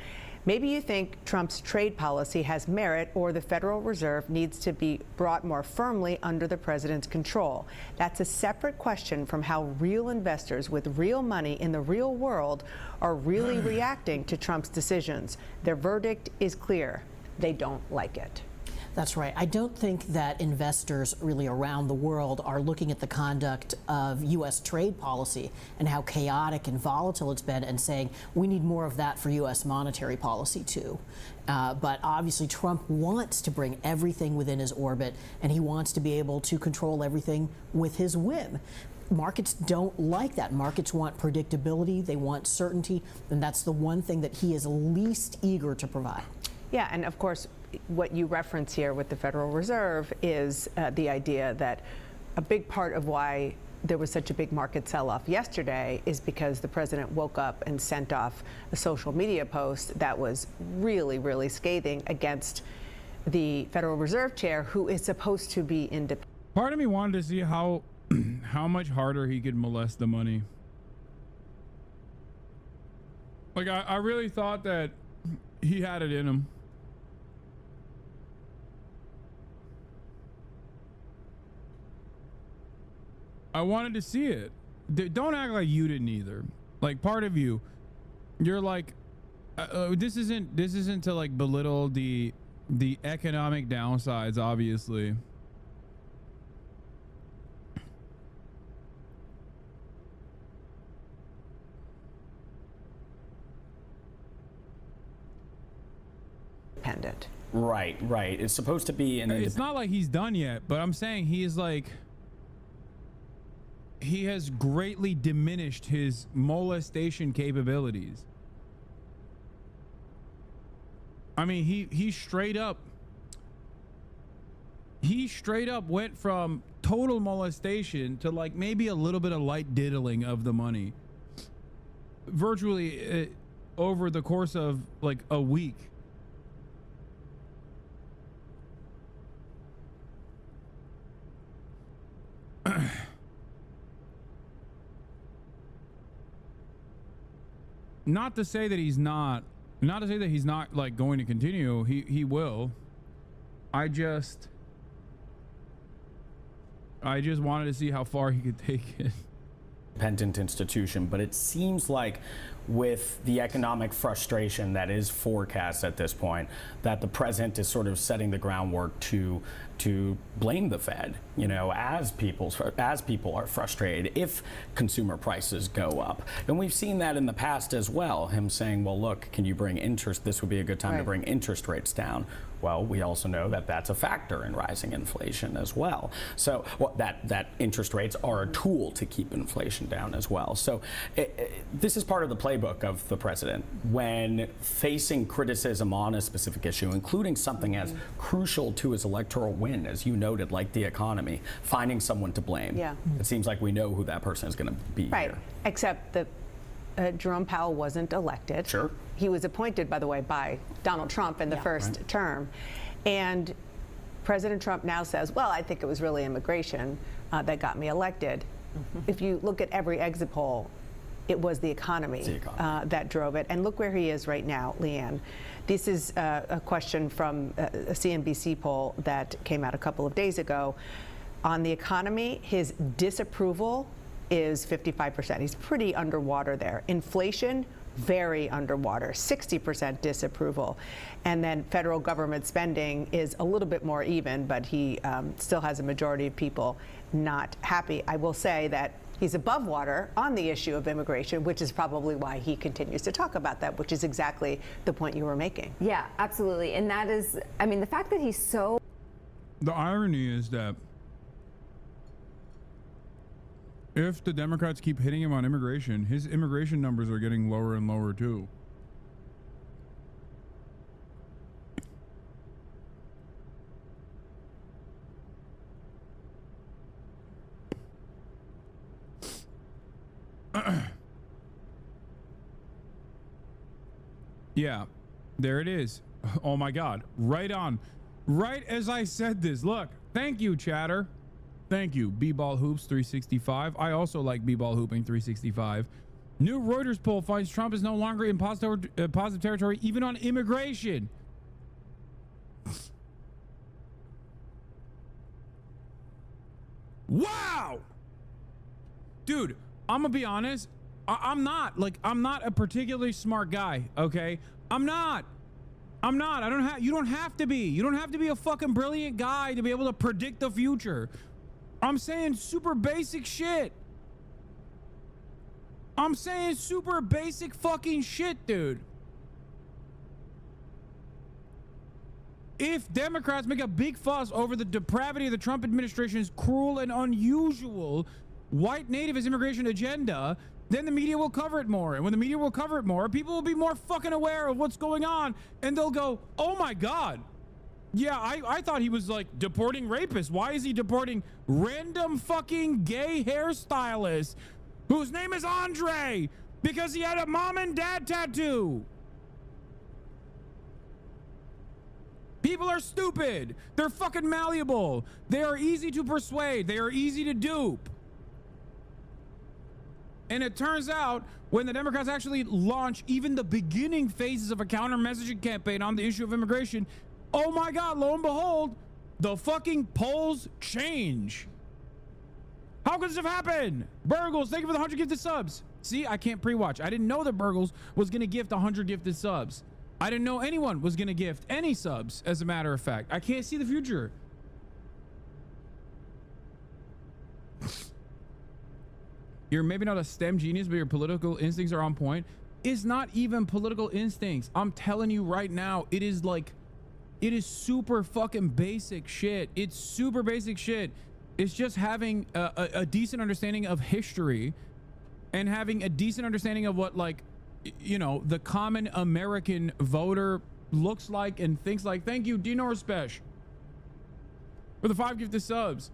S8: Maybe you think Trump's trade policy has merit, or the Federal Reserve needs to be brought more firmly under the president's control. That's a separate question from how real investors with real money in the real world are really reacting to Trump's decisions. Their verdict is clear. They don't like it.
S14: That's right. I don't think that investors really around the world are looking at the conduct of U.S. trade policy and how chaotic and volatile it's been and saying we need more of that for U.S. monetary policy too. But obviously Trump wants to bring everything within his orbit, and he wants to be able to control everything with his whim. Markets don't like that. Markets want predictability, they want certainty, and that's the one thing that he is least eager to provide.
S8: Yeah, and of course, what you reference here with the Federal Reserve is the idea that a big part of why there was such a big market sell-off yesterday is because the president woke up and sent off a social media post that was really, really scathing against the Federal Reserve chair, who is supposed to be independent.
S2: Part of me wanted to see how much harder he could molest the money. Like, I really thought that he had it in him. I wanted to see it. Don't act like you didn't either. Like, part of you, you're like, this isn't to like belittle the economic downsides, obviously.
S8: Independent.
S17: Right. It's supposed to be an.
S2: It's not like he's done yet, but I'm saying he is like. He has greatly diminished his molestation capabilities. I mean, he straight up went from total molestation to like maybe a little bit of light diddling of the money virtually over the course of like a week. Not to say that he's not like going to continue. He will. I just wanted to see how far he could take it.
S17: Independent institution, but it seems like with the economic frustration that is forecast at this point, that the president is sort of setting the groundwork to blame the Fed, you know, as people are frustrated if consumer prices go up. And we've seen that in the past as well, him saying, well, look, can you bring interest? This would be a good time to bring interest rates down. Well, we also know that that's a factor in rising inflation as well. So that interest rates are a tool to keep inflation down as well. So this is part of the playbook of the president when facing criticism on a specific issue, including something as crucial to his electoral win, as you noted, like the economy, finding someone to blame.
S8: Yeah.
S17: It seems like we know who that person is going to be.
S8: Right,
S17: here.
S8: except that Jerome Powell wasn't elected.
S17: Sure.
S8: He was appointed, by the way, by Donald Trump in the first term. And President Trump now says, well, I think it was really immigration that got me elected. If you look at every exit poll, it was the economy, that drove it. And look where he is right now, Leanne. This is a question from a CNBC poll that came out a couple of days ago. On the economy, his disapproval is 55%. He's pretty underwater there. Inflation, very underwater, 60% disapproval. And then federal government spending is a little bit more even, but he still has a majority of people not happy. I will say that he's above water on the issue of immigration, which is probably why he continues to talk about that, which is exactly the point you were making.
S5: Yeah, absolutely. And that is, I mean, the fact that he's so...
S2: The irony is that if the Democrats keep hitting him on immigration, his immigration numbers are getting lower and lower too. Yeah, there it is. Oh my God, right on. Right as I said this, look, thank you, chatter. Thank you, B-Ball Hoops 365. I also like B-Ball Hooping 365. New Reuters poll finds Trump is no longer in positive territory, even on immigration. Wow! Dude, I'm gonna be honest. I'm not a particularly smart guy, okay? I'm not. I don't have, you don't have to be. You don't have to be a fucking brilliant guy to be able to predict the future. I'm saying super basic shit. I'm saying super basic fucking shit, dude. If Democrats make a big fuss over the depravity of the Trump administration's cruel and unusual white nativist immigration agenda, then the media will cover it more. And when the media will cover it more, people will be more fucking aware of what's going on. And they'll go, oh my God. Yeah, I thought he was like deporting rapists. Why is he deporting random fucking gay hairstylist whose name is Andre because he had a mom and dad tattoo? People are stupid. They're fucking malleable. They are easy to persuade. They are easy to dupe. And it turns out when the Democrats actually launch even the beginning phases of a counter-messaging campaign on the issue of immigration, oh my God, lo and behold, the fucking polls change. How could this have happened? Burgles, thank you for the 100 gifted subs. See, I can't pre-watch. I didn't know that Burgles was going to gift 100 gifted subs. I didn't know anyone was going to gift any subs, as a matter of fact. I can't see the future. You're maybe not a STEM genius, but your political instincts are on point. It's not even political instincts. I'm telling you right now, it is like, it is super fucking basic shit. It's super basic shit. It's just having a decent understanding of history and having a decent understanding of what, like, you know, the common American voter looks like and thinks like. Thank you, Dino Respesh, for the 5 gifted subs.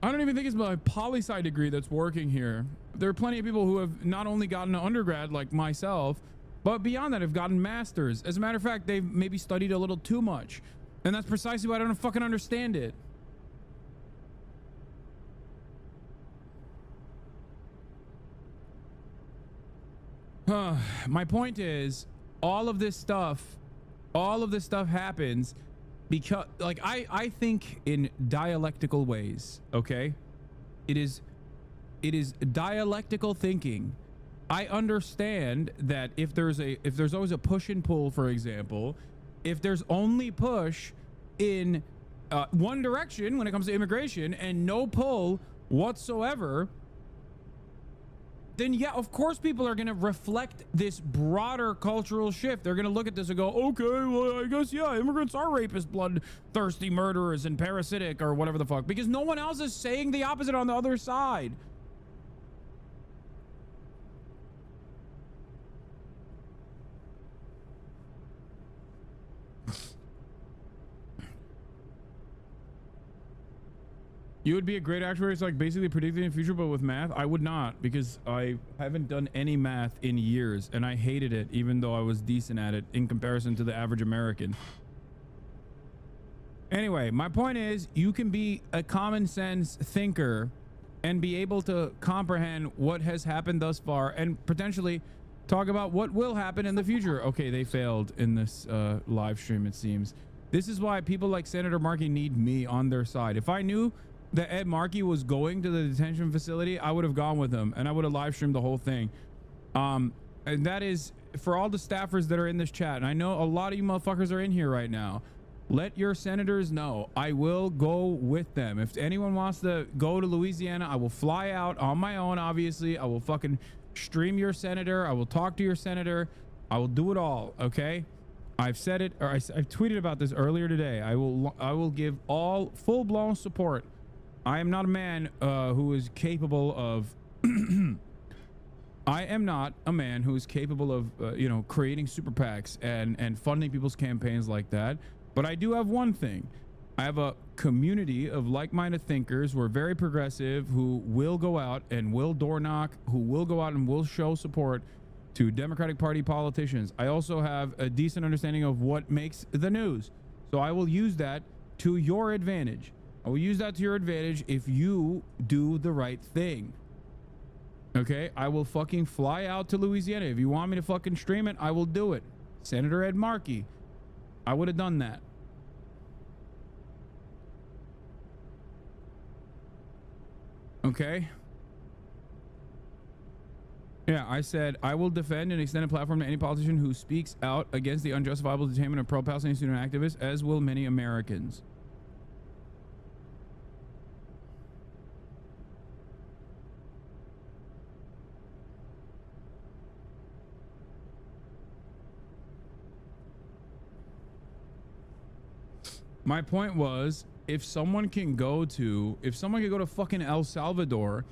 S2: I don't even think it's my poli-sci degree that's working here. There are plenty of people who have not only gotten an undergrad like myself, but beyond that have gotten masters. As a matter of fact, they've maybe studied a little too much. And that's precisely why I don't fucking understand it. My point is, all of this stuff happens because, like, I think in dialectical ways, okay? It is dialectical thinking. I understand that if there's always a push and pull, for example, if there's only push in one direction when it comes to immigration and no pull whatsoever, then yeah, of course people are going to reflect this broader cultural shift. They're going to look at this and go, okay, well, I guess, yeah, immigrants are rapists, bloodthirsty murderers, and parasitic, or whatever the fuck, because no one else is saying the opposite on the other side. You would be a great actuary. It's like basically predicting the future, but with math. I would not, because I haven't done any math in years, and I hated it, even though I was decent at it in comparison to the average American. Anyway, my point is, you can be a common sense thinker and be able to comprehend what has happened thus far and potentially talk about what will happen in the future. Okay, they failed in this live stream, it seems. This is why people like Senator Markey need me on their side. If I knew that Ed Markey was going to the detention facility, I would have gone with him and I would have live streamed the whole thing. And that is for all the staffers that are in this chat. And I know a lot of you motherfuckers are in here right now. Let your senators know I will go with them. If anyone wants to go to Louisiana, I will fly out on my own, obviously. I will fucking stream your senator. I will talk to your senator. I will do it all, okay? I've said it, or I've tweeted about this earlier today. I will give all full-blown support. I am not a man who is capable of I am not a man who is capable of you know, creating super PACs and funding people's campaigns like that. But I do have one thing. I have a community of like-minded thinkers who are very progressive, who will go out and will door knock, who will go out and will show support to Democratic Party politicians. I also have a decent understanding of what makes the news. So I will use that to your advantage. I will use that to your advantage if you do the right thing. Okay? I will fucking fly out to Louisiana. If you want me to fucking stream it, I will do it. Senator Ed Markey, I would have done that. Okay? Yeah, I said I will defend and extend a platform to any politician who speaks out against the unjustifiable detainment of pro-Palestinian student activists, as will many Americans. My point was, if someone can go to fucking El Salvador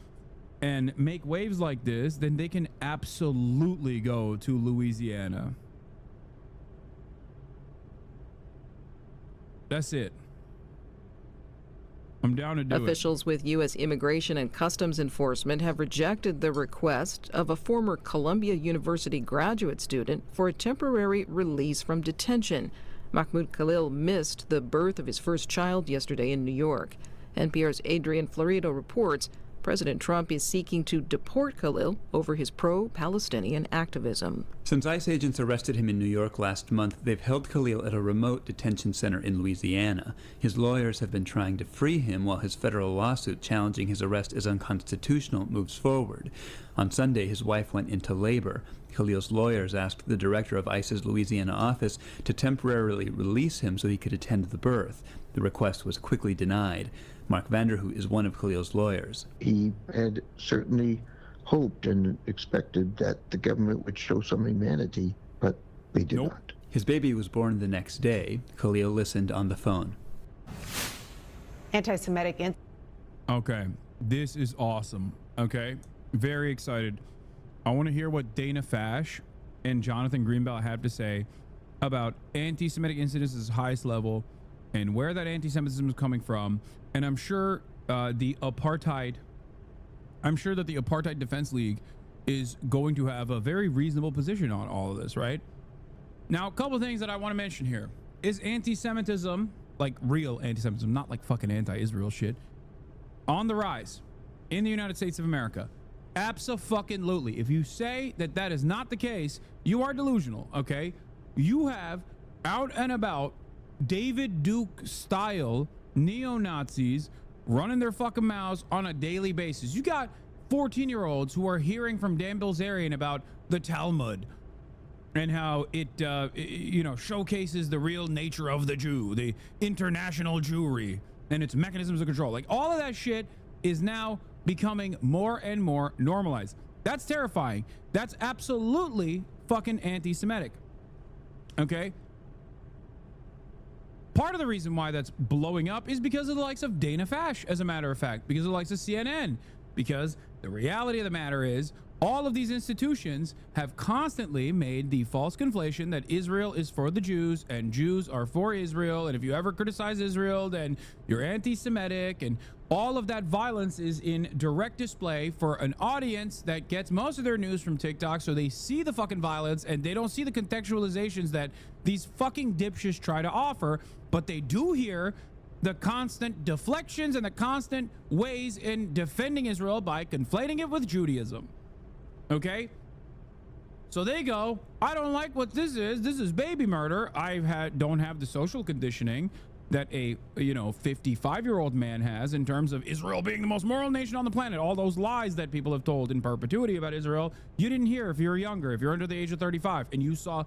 S2: and make waves like this, then they can absolutely go to Louisiana. That's it. I'm down to do it.
S1: Officials with U.S. Immigration and Customs Enforcement have rejected the request of a former Columbia University graduate student for a temporary release from detention. Mahmoud Khalil missed the birth of his first child yesterday in New York. NPR's Adrian Florido reports President Trump is seeking to deport Khalil over his pro-Palestinian activism.
S4: Since ICE agents arrested him in New York last month, they've held Khalil at a remote detention center in Louisiana. His lawyers have been trying to free him while his federal lawsuit challenging his arrest as unconstitutional moves forward. On Sunday, his wife went into labor. Khalil's lawyers asked the director of ICE's Louisiana office to temporarily release him so he could attend the birth. The request was quickly denied. Mark Vanderhoot is one of Khalil's lawyers.
S7: He had certainly hoped and expected that the government would show some humanity, but they did not.
S4: His baby was born the next day. Khalil listened on the phone.
S8: Anti-Semitic.
S2: Okay, this is awesome. Okay, very excited. I want to hear what Dana Fash and Jonathan Greenblatt have to say about anti-Semitic incidents at its highest level and where that anti-Semitism is coming from. And I'm sure that the Apartheid Defense League is going to have a very reasonable position on all of this, right? Now, a couple of things that I want to mention here. Is anti-Semitism, like real anti-Semitism, not like fucking anti-Israel shit, on the rise in the United States of America? Abso-fucking-lutely. If you say that that is not the case, you are delusional, okay? You have out and about David Duke style neo-Nazis running their fucking mouths on a daily basis. You got 14-year-olds who are hearing from Dan Bilzerian about the Talmud and how it you know, showcases the real nature of the Jew, the international Jewry, and its mechanisms of control. Like, all of that shit is now becoming more and more normalized. That's terrifying. That's absolutely fucking anti-Semitic. Okay? Part of the reason why that's blowing up is because of the likes of Dana Fash, as a matter of fact, because of the likes of CNN, because the reality of the matter is all of these institutions have constantly made the false conflation that Israel is for the Jews and Jews are for Israel. And if you ever criticize Israel, then you're anti-Semitic, and all of that violence is in direct display for an audience that gets most of their news from TikTok. So they see the fucking violence and they don't see the contextualizations that these fucking dipshits try to offer, but they do hear the constant deflections and the constant ways in defending Israel by conflating it with Judaism. Okay? So they go, I don't like what this is. This is baby murder. Don't have the social conditioning that a 55-year-old man has in terms of Israel being the most moral nation on the planet. All those lies that people have told in perpetuity about Israel, you didn't hear if you were younger, if you're under the age of 35, and you saw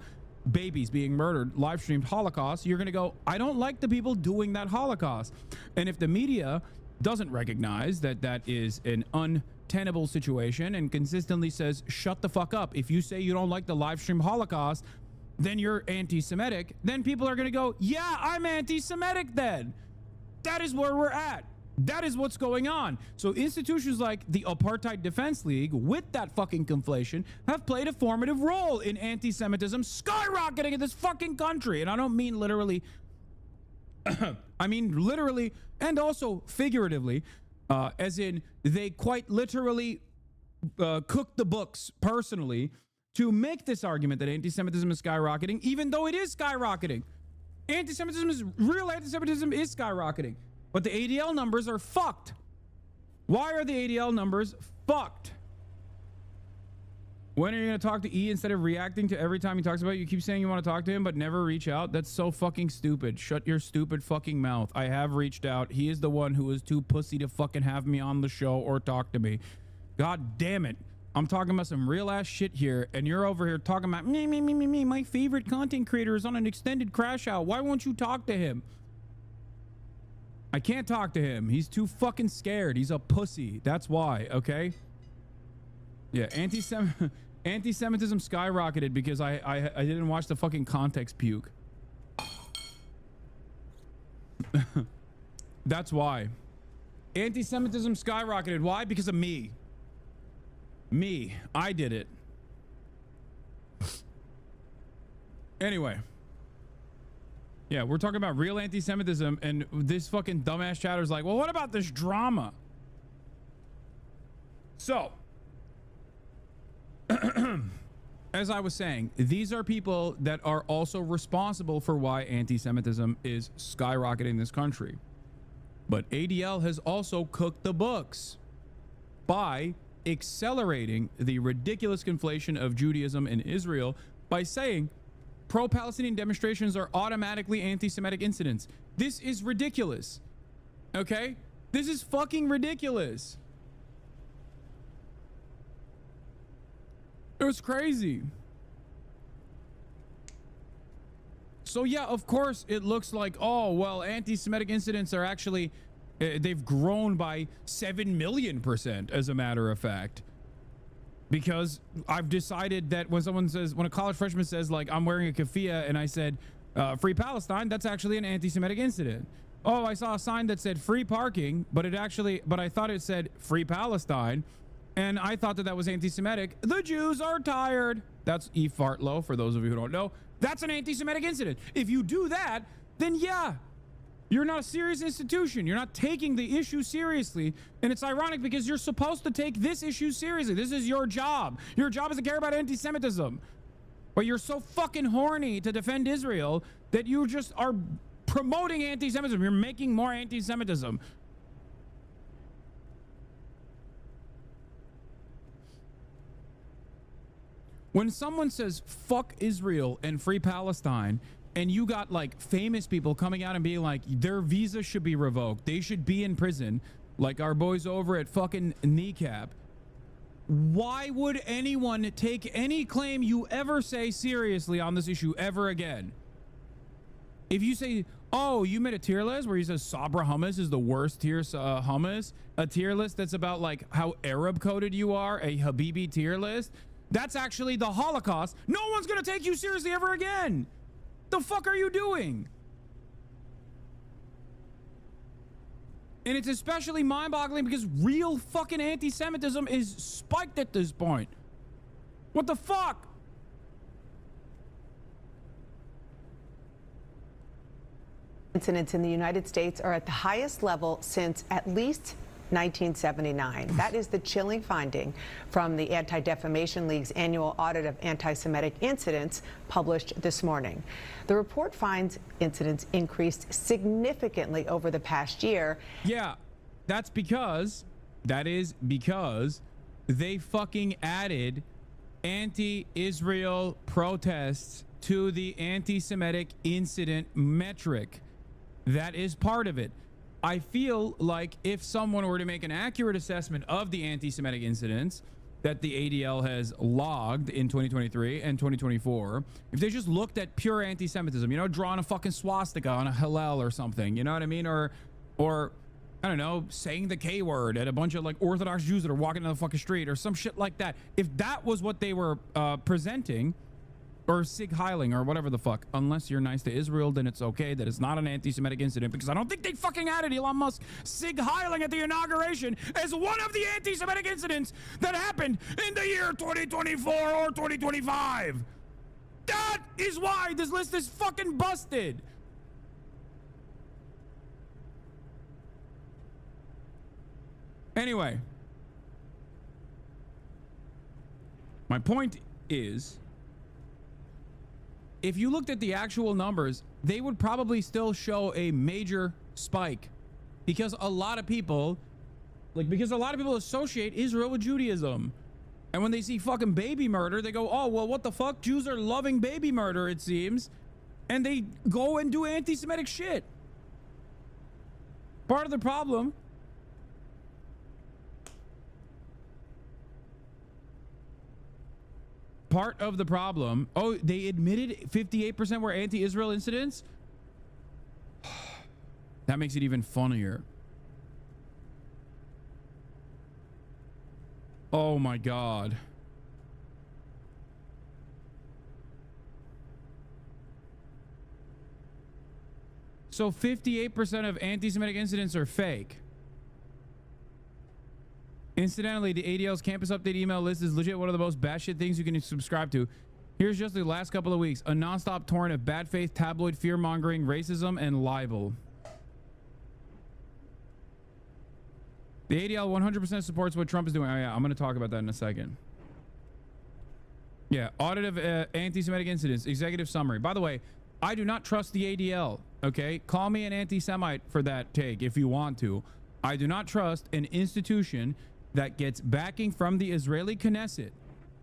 S2: babies being murdered, live streamed Holocaust, you're gonna go, I don't like the people doing that Holocaust. And if the media doesn't recognize that that is an untenable situation and consistently says, shut the fuck up, if you say you don't like the live stream Holocaust, then you're anti-Semitic, then people are gonna go, yeah, I'm anti-Semitic then. That is where we're at. That is what's going on. So institutions like the Apartheid Defense League, with that fucking conflation, have played a formative role in anti-Semitism skyrocketing in this fucking country. And I don't mean literally, I mean literally and also figuratively, as in they quite literally cooked the books personally to make this argument that anti-Semitism is skyrocketing, even though it is skyrocketing. Real anti-Semitism is skyrocketing. But the ADL numbers are fucked. Why are the ADL numbers fucked? When are you going to talk to E instead of reacting to every time he talks about it? You keep saying you want to talk to him, but never reach out. That's so fucking stupid. Shut your stupid fucking mouth. I have reached out. He is the one who is too pussy to fucking have me on the show or talk to me. God damn it. I'm talking about some real ass shit here, and you're over here talking about me. My favorite content creator is on an extended crash out. Why won't you talk to him? I can't talk to him. He's too fucking scared. He's a pussy. That's why, okay? Yeah, anti-Semitism skyrocketed because I didn't watch the fucking context puke. That's why. Anti-Semitism skyrocketed. Why? Because of me. Me. I did it. Anyway. Yeah, we're talking about real anti-Semitism, and this fucking dumbass chatter's like, well, what about this drama? So, as I was saying, these are people that are also responsible for why anti-Semitism is skyrocketing in this country. But ADL has also cooked the books by accelerating the ridiculous conflation of Judaism and Israel by saying pro-Palestinian demonstrations are automatically anti-Semitic incidents. This is ridiculous. Okay? This is fucking ridiculous. It was crazy. So yeah, of course it looks like, oh, well, anti-Semitic incidents are actually, they've grown by 7 million%, as a matter of fact. Because I've decided that when someone says, when a college freshman says, like, I'm wearing a keffiyeh, and I said, free Palestine, that's actually an anti-Semitic incident. Oh, I saw a sign that said free parking, but I thought it said free Palestine, and I thought that was anti-Semitic. The Jews are tired. That's E. Fartlow, for those of you who don't know. That's an anti-Semitic incident. If you do that, then yeah, you're not a serious institution. You're not taking the issue seriously. And it's ironic because you're supposed to take this issue seriously. This is your job. Your job is to care about anti-Semitism. But you're so fucking horny to defend Israel that you just are promoting anti-Semitism. You're making more anti-Semitism. When someone says fuck Israel and free Palestine, and you got like famous people coming out and being like, their visa should be revoked, they should be in prison, like our boys over at fucking Kneecap, why would anyone take any claim you ever say seriously on this issue ever again? If you say, oh, you made a tier list where he says Sabra hummus is the worst tier hummus, a tier list that's about like how Arab coded you are, a Habibi tier list, that's actually the Holocaust, no one's gonna take you seriously ever again. The fuck are you doing? And it's especially mind-boggling because real fucking anti-Semitism is spiked at this point. What the fuck?
S8: Incidents in the United States are at the highest level since at least 1979. That is the chilling finding from the Anti-Defamation League's annual audit of anti-Semitic incidents published this morning. The report finds incidents increased significantly over the past year.
S2: Yeah, that is because they fucking added anti-Israel protests to the anti-Semitic incident metric. That is part of it. I feel like if someone were to make an accurate assessment of the anti-Semitic incidents that the ADL has logged in 2023 and 2024, if they just looked at pure anti-Semitism, you know, drawing a fucking swastika on a Hillel or something, you know what I mean? Or I don't know, saying the K word at a bunch of like Orthodox Jews that are walking down the fucking street or some shit like that. If that was what they were presenting, or Sig Heiling or whatever the fuck, unless you're nice to Israel, then it's okay that it's not an anti-Semitic incident, because I don't think they fucking added Elon Musk Sig Heiling at the inauguration as one of the anti-Semitic incidents that happened in the year 2024 or 2025. That is why this list is fucking busted. Anyway, my point is, if you looked at the actual numbers, they would probably still show a major spike, because a lot of people associate Israel with Judaism. And when they see fucking baby murder, they go, oh, well, what the fuck? Jews are loving baby murder, it seems. And they go and do anti-Semitic shit. Part of the problem oh, they admitted 58% were anti-Israel incidents? That makes it even funnier. Oh my God. So 58% of anti-Semitic incidents are fake. Incidentally, the ADL's campus update email list is legit one of the most batshit things you can subscribe to. Here's just the last couple of weeks: a nonstop torrent of bad faith, tabloid fear-mongering, racism, and libel. The ADL 100% supports what Trump is doing. Oh yeah, I'm going to talk about that in a second. Yeah, audit of anti-Semitic incidents, executive summary. By the way, I do not trust the ADL, okay? Call me an anti-Semite for that take if you want to. I do not trust an institution that gets backing from the Israeli Knesset,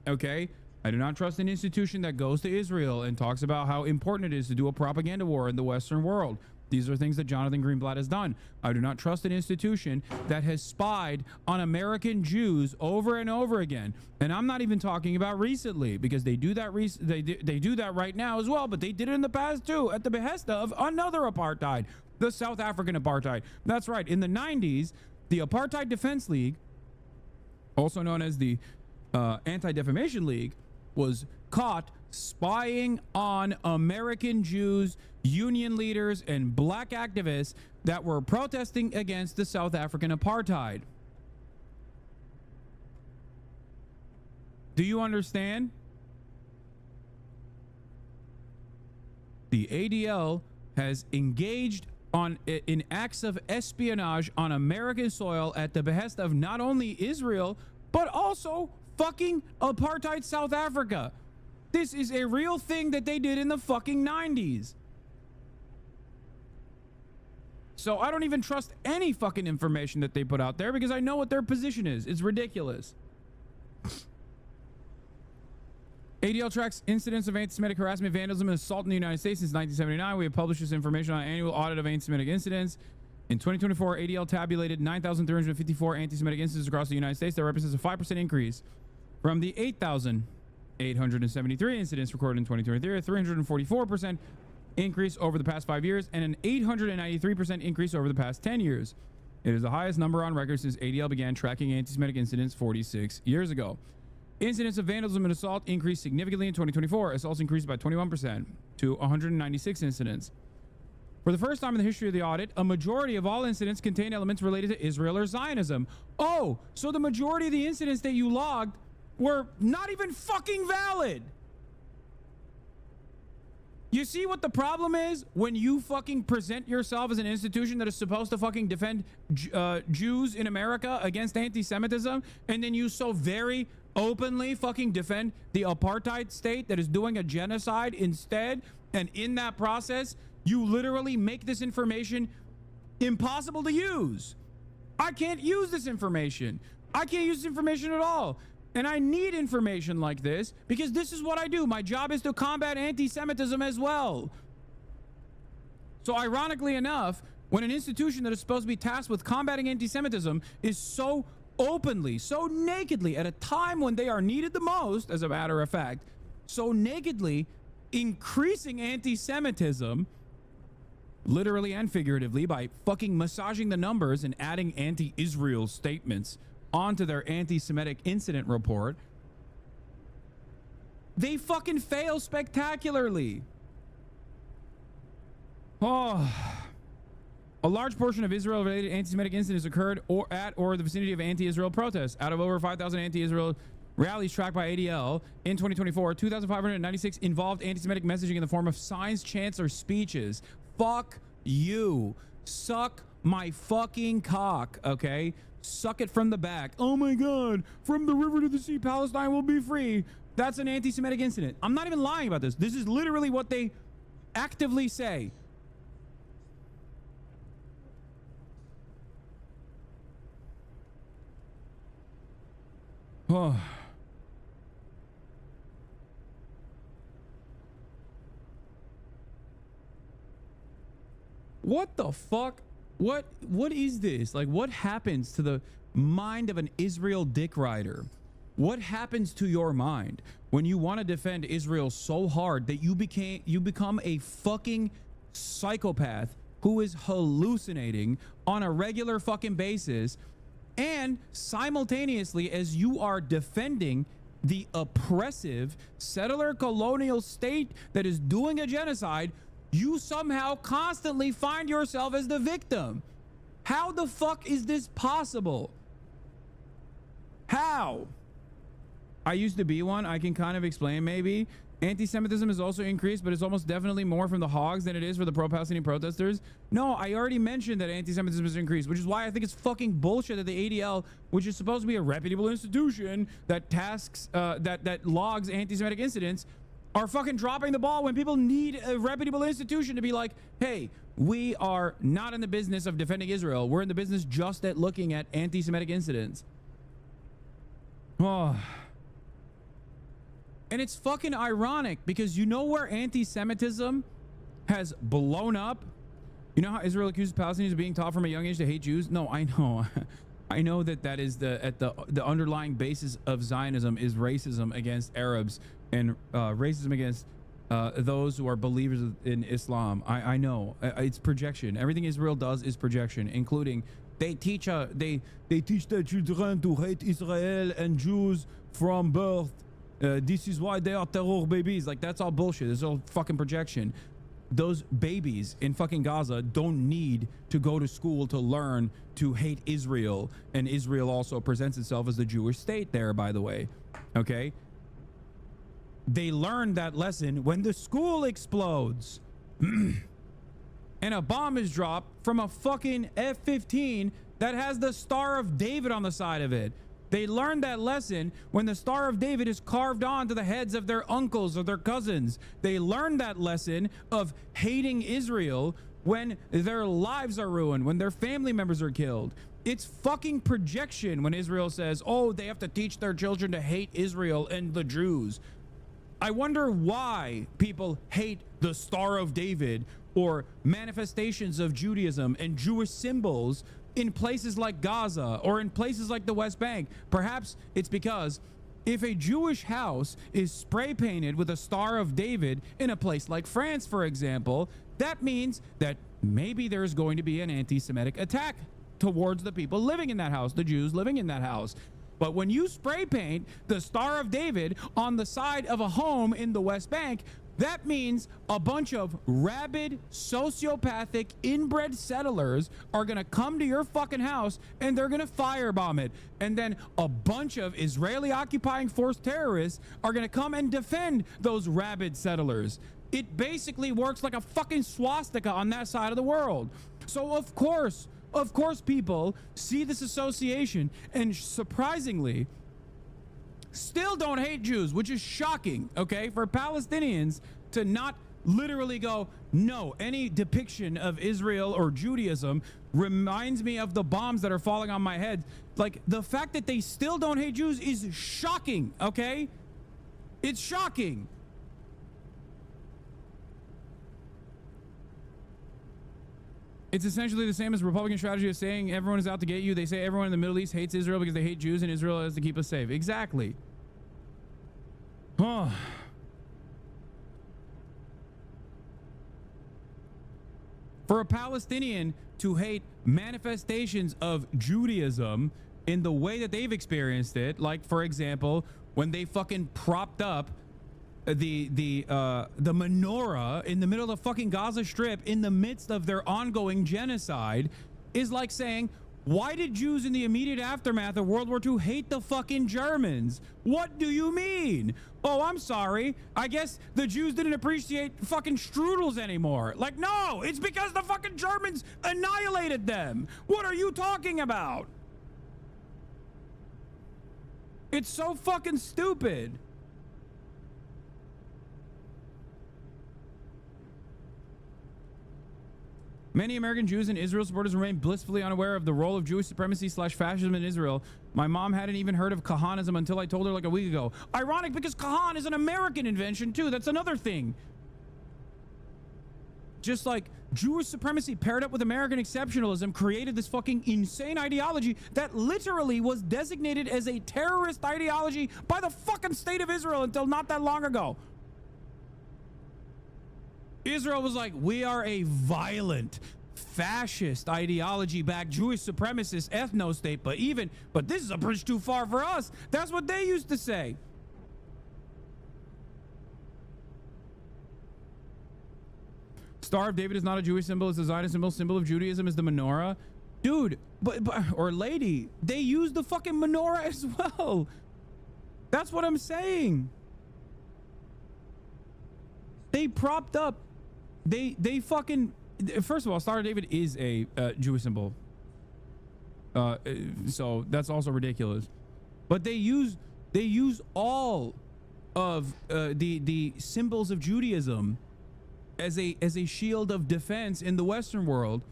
S2: okay? I do not trust an institution that goes to Israel and talks about how important it is to do a propaganda war in the Western world. These are things that Jonathan Greenblatt has done. I do not trust an institution that has spied on American Jews over and over again. And I'm not even talking about recently, because they do that they do that right now as well, but they did it in the past too, at the behest of another apartheid, the South African apartheid. That's right. In the 90s, the Apartheid Defense League, also known as the Anti-Defamation League, was caught spying on American Jews, union leaders, and black activists that were protesting against the South African apartheid. Do you understand? The ADL has engaged in acts of espionage on American soil at the behest of not only Israel, but also fucking apartheid South Africa. This is a real thing that they did in the fucking 90s. So I don't even trust any fucking information that they put out there, because I know what their position is. It's ridiculous. ADL tracks incidents of anti-Semitic harassment, vandalism, and assault in the United States since 1979. We have published this information on an annual audit of anti-Semitic incidents. In 2024, ADL tabulated 9,354 anti-Semitic incidents across the United States. That represents a 5% increase from the 8,873 incidents recorded in 2023, a 344% increase over the past 5 years, and an 893% increase over the past 10 years. It is the highest number on record since ADL began tracking anti-Semitic incidents 46 years ago. Incidents of vandalism and assault increased significantly in 2024. Assaults increased by 21% to 196 incidents. For the first time in the history of the audit, a majority of all incidents contain elements related to Israel or Zionism. Oh, so the majority of the incidents that you logged were not even fucking valid. You see what the problem is when you fucking present yourself as an institution that is supposed to fucking defend Jews in America against anti-Semitism, and then you so very openly fucking defend the apartheid state that is doing a genocide instead, and in that process, you literally make this information impossible to use. I can't use this information. I can't use this information at all. And I need information like this because this is what I do. My job is to combat anti-Semitism as well. So ironically enough, when an institution that is supposed to be tasked with combating anti-Semitism is so openly, so nakedly, at a time when they are needed the most, as a matter of fact, so nakedly increasing anti-Semitism, literally and figuratively, by fucking massaging the numbers and adding anti-Israel statements onto their anti-Semitic incident report, they fucking fail spectacularly. Oh, a large portion of Israel-related anti-Semitic incidents occurred at or the vicinity of anti-Israel protests. Out of over 5,000 anti-Israel rallies tracked by ADL in 2024, 2,596 involved anti-Semitic messaging in the form of signs, chants, or speeches. Fuck you. Suck my fucking cock, okay? Suck it from the back. Oh my God, from the river to the sea, Palestine will be free. That's an anti-Semitic incident. I'm not even lying about this. This is literally what they actively say. Oh. What the fuck? What is this? Like, what happens to the mind of an Israel dick rider? What happens to your mind when you want to defend Israel so hard that you become a fucking psychopath who is hallucinating on a regular fucking basis, and simultaneously as you are defending the oppressive settler colonial state that is doing a genocide, you somehow constantly find yourself as the victim. How the fuck is this possible? How? I used to be one. I can kind of explain maybe. Anti-Semitism has also increased, but it's almost definitely more from the hogs than it is for the pro-Palestinian protesters. No, I already mentioned that anti-Semitism has increased, which is why I think it's fucking bullshit that the ADL, which is supposed to be a reputable institution that tasks, that logs anti-Semitic incidents, are fucking dropping the ball when people need a reputable institution to be like, hey, we are not in the business of defending Israel. We're in the business just at looking at anti-Semitic incidents. Oh. And it's fucking ironic because you know where anti-Semitism has blown up? You know how Israel accuses Palestinians of being taught from a young age to hate Jews? No, I know. I know that is the underlying basis of Zionism is racism against Arabs and racism against those who are believers in Islam. I know. It's projection. Everything Israel does is projection, including they teach their children to hate Israel and Jews from birth. This is why they are terror babies. Like, that's all bullshit. It's all fucking projection. Those babies in fucking Gaza don't need to go to school to learn to hate Israel. And Israel also presents itself as the Jewish state there, by the way. Okay? They learned that lesson when the school explodes. And a bomb is dropped from a fucking F-15 that has the Star of David on the side of it. They learned that lesson when the Star of David is carved onto the heads of their uncles or their cousins. They learned that lesson of hating Israel when their lives are ruined, when their family members are killed. It's fucking projection when Israel says, oh, they have to teach their children to hate Israel and the Jews. I wonder why people hate the Star of David or manifestations of Judaism and Jewish symbols in places like Gaza or in places like the West Bank. Perhaps it's because if a Jewish house is spray painted with a Star of David in a place like France, for example, that means that maybe there's going to be an anti-Semitic attack towards the people living in that house, the Jews living in that house. But when you spray paint the Star of David on the side of a home in the West Bank, that means a bunch of rabid, sociopathic, inbred settlers are going to come to your fucking house and they're going to firebomb it. And then a bunch of Israeli occupying force terrorists are going to come and defend those rabid settlers. it basically works like a fucking swastika on that side of the world. So of course people see this association and surprisingly still don't hate Jews, which is shocking, okay? For Palestinians to not literally go, no, any depiction of Israel or Judaism reminds me of the bombs that are falling on my head. Like, the fact that they still don't hate Jews is shocking, okay? It's shocking. It's essentially the same as Republican strategy of saying everyone is out to get you. They say everyone in the Middle East hates Israel because they hate Jews and Israel has to keep us safe. Exactly. Huh. For a Palestinian to hate manifestations of Judaism in the way that they've experienced it, like, for example, when they fucking propped up the menorah in the middle of the fucking Gaza Strip in the midst of their ongoing genocide, is like saying, why did Jews in the immediate aftermath of World War II hate the fucking Germans? What do you mean? Oh, I'm sorry. I guess the Jews didn't appreciate fucking strudels anymore. Like, no, it's because the fucking Germans annihilated them. What are you talking about? It's so fucking stupid. Many American Jews and Israel supporters remain blissfully unaware of the role of Jewish supremacy / fascism in Israel. My mom hadn't even heard of Kahanism until I told her like a week ago. Ironic, because Kahan is an American invention too. That's another thing. Just like Jewish supremacy paired up with American exceptionalism created this fucking insane ideology that literally was designated as a terrorist ideology by the fucking state of Israel until not that long ago. Israel was like, we are a violent, fascist ideology-backed Jewish supremacist ethno-state, but this is a bridge too far for us. That's what they used to say. Star of David is not a Jewish symbol, it's a Zionist symbol. Symbol of Judaism is the menorah. Dude, or lady, they use the fucking menorah as well. That's what I'm saying. They propped up. They fucking, first of all, Star of David is a Jewish symbol. So that's also ridiculous. But they use all of the symbols of Judaism as a shield of defense in the Western world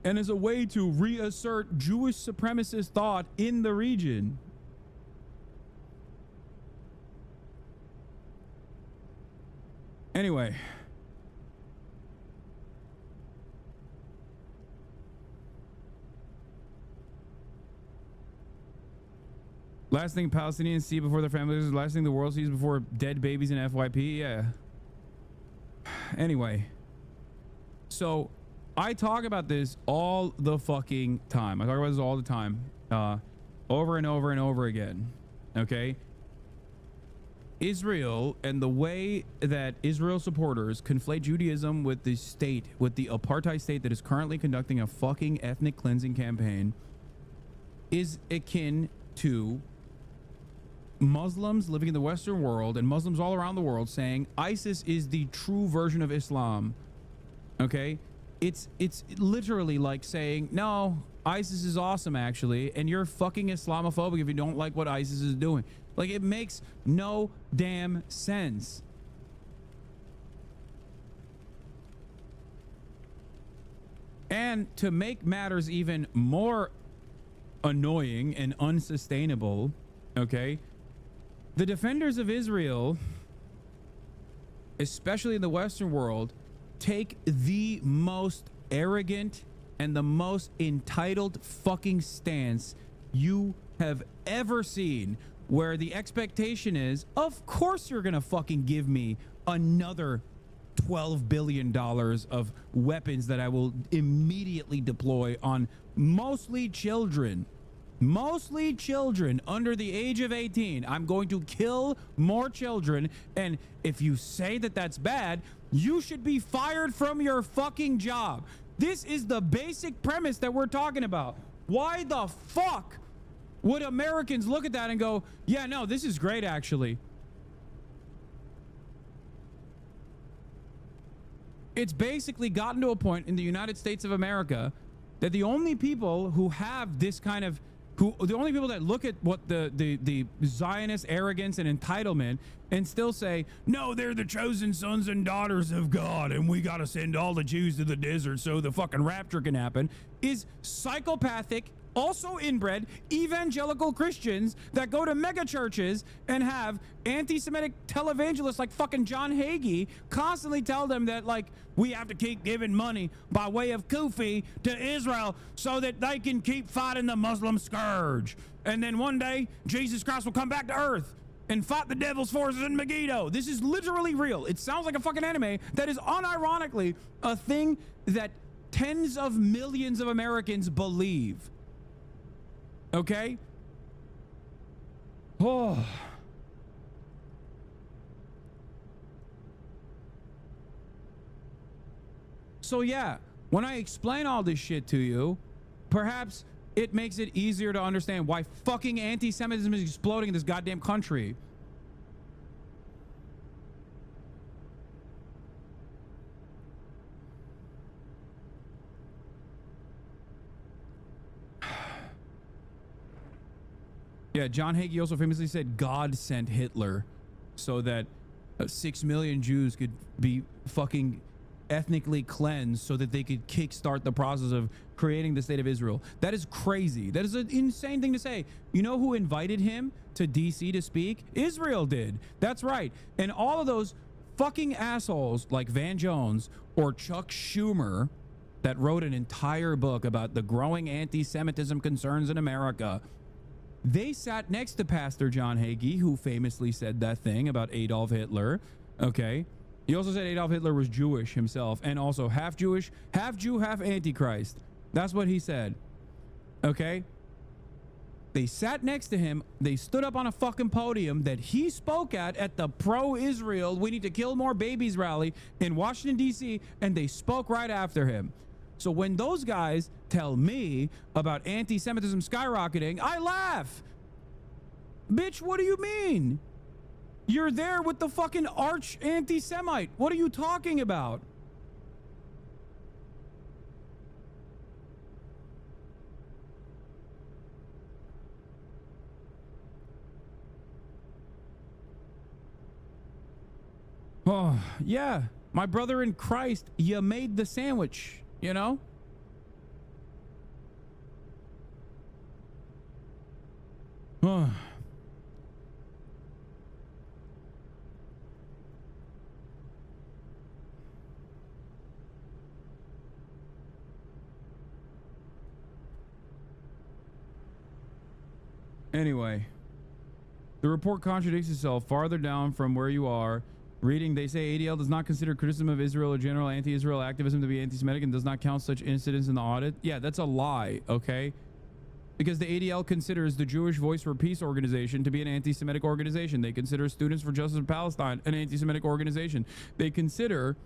S2: and as a way to reassert Jewish supremacist thought in the region. Anyway. Last thing Palestinians see before their families is the last thing the world sees before dead babies in FYP. Yeah. Anyway. So I talk about this all the fucking time. I talk about this all the time. Over and over and over again. Okay? Israel and the way that Israel supporters conflate Judaism with the state, with the apartheid state that is currently conducting a fucking ethnic cleansing campaign, is akin to Muslims living in the Western world and Muslims all around the world saying ISIS is the true version of Islam. Okay? It's literally like saying, no, ISIS is awesome actually, and you're fucking Islamophobic if you don't like what ISIS is doing. Like, it makes no damn sense. And to make matters even more annoying and unsustainable, okay, the defenders of Israel, especially in the Western world, take the most arrogant and the most entitled fucking stance you have ever seen, where the expectation is, of course you're gonna fucking give me another $12 billion of weapons that I will immediately deploy on mostly children under the age of 18. I'm going to kill more children, and if you say that that's bad, you should be fired from your fucking job. This is the basic premise that we're talking about. Why the fuck would Americans look at that and go, yeah, no, this is great actually? It's basically gotten to a point in the United States of America that the only people who have this kind of, the only people that look at what the Zionist arrogance and entitlement and still say, no, they're the chosen sons and daughters of God and we got to send all the Jews to the desert so the fucking rapture can happen, is psychopathic, also inbred evangelical Christians that go to mega churches and have anti-Semitic televangelists like fucking John Hagee constantly tell them that, like, we have to keep giving money by way of kufi to Israel so that they can keep fighting the Muslim scourge. And then one day Jesus Christ will come back to earth and fight the devil's forces in Megiddo. This is literally real. It sounds like a fucking anime. That is unironically a thing that tens of millions of Americans believe. Okay? Oh. So yeah, when I explain all this shit to you, perhaps it makes it easier to understand why fucking anti-Semitism is exploding in this goddamn country. Yeah, John Hagee also famously said God sent Hitler so that 6 million Jews could be fucking ethnically cleansed so that they could kickstart the process of creating the state of Israel. That is crazy. That is an insane thing to say. You know who invited him to DC to speak? Israel did. That's right. And all of those fucking assholes like Van Jones or Chuck Schumer that wrote an entire book about the growing anti-Semitism concerns in America, they sat next to Pastor John Hagee, who famously said that thing about Adolf Hitler. Okay. He also said Adolf Hitler was Jewish himself and also half Jewish, half Jew, half Antichrist. That's what he said. Okay. They sat next to him. They stood up on a fucking podium that he spoke at the pro-Israel, we need to kill more babies rally in Washington, D.C., and they spoke right after him. So when those guys tell me about anti-Semitism skyrocketing, I laugh. Bitch, what do you mean? You're there with the fucking arch anti-Semite. What are you talking about? Oh, yeah. My brother in Christ, you made the sandwich. You know? Anyway, the report contradicts itself. Farther down from where you are reading, they say ADL does not consider criticism of Israel or general anti-Israel activism to be anti-Semitic and does not count such incidents in the audit. Yeah, that's a lie, okay? Because the ADL considers the Jewish Voice for Peace organization to be an anti-Semitic organization. They consider Students for Justice in Palestine an anti-Semitic organization. They consider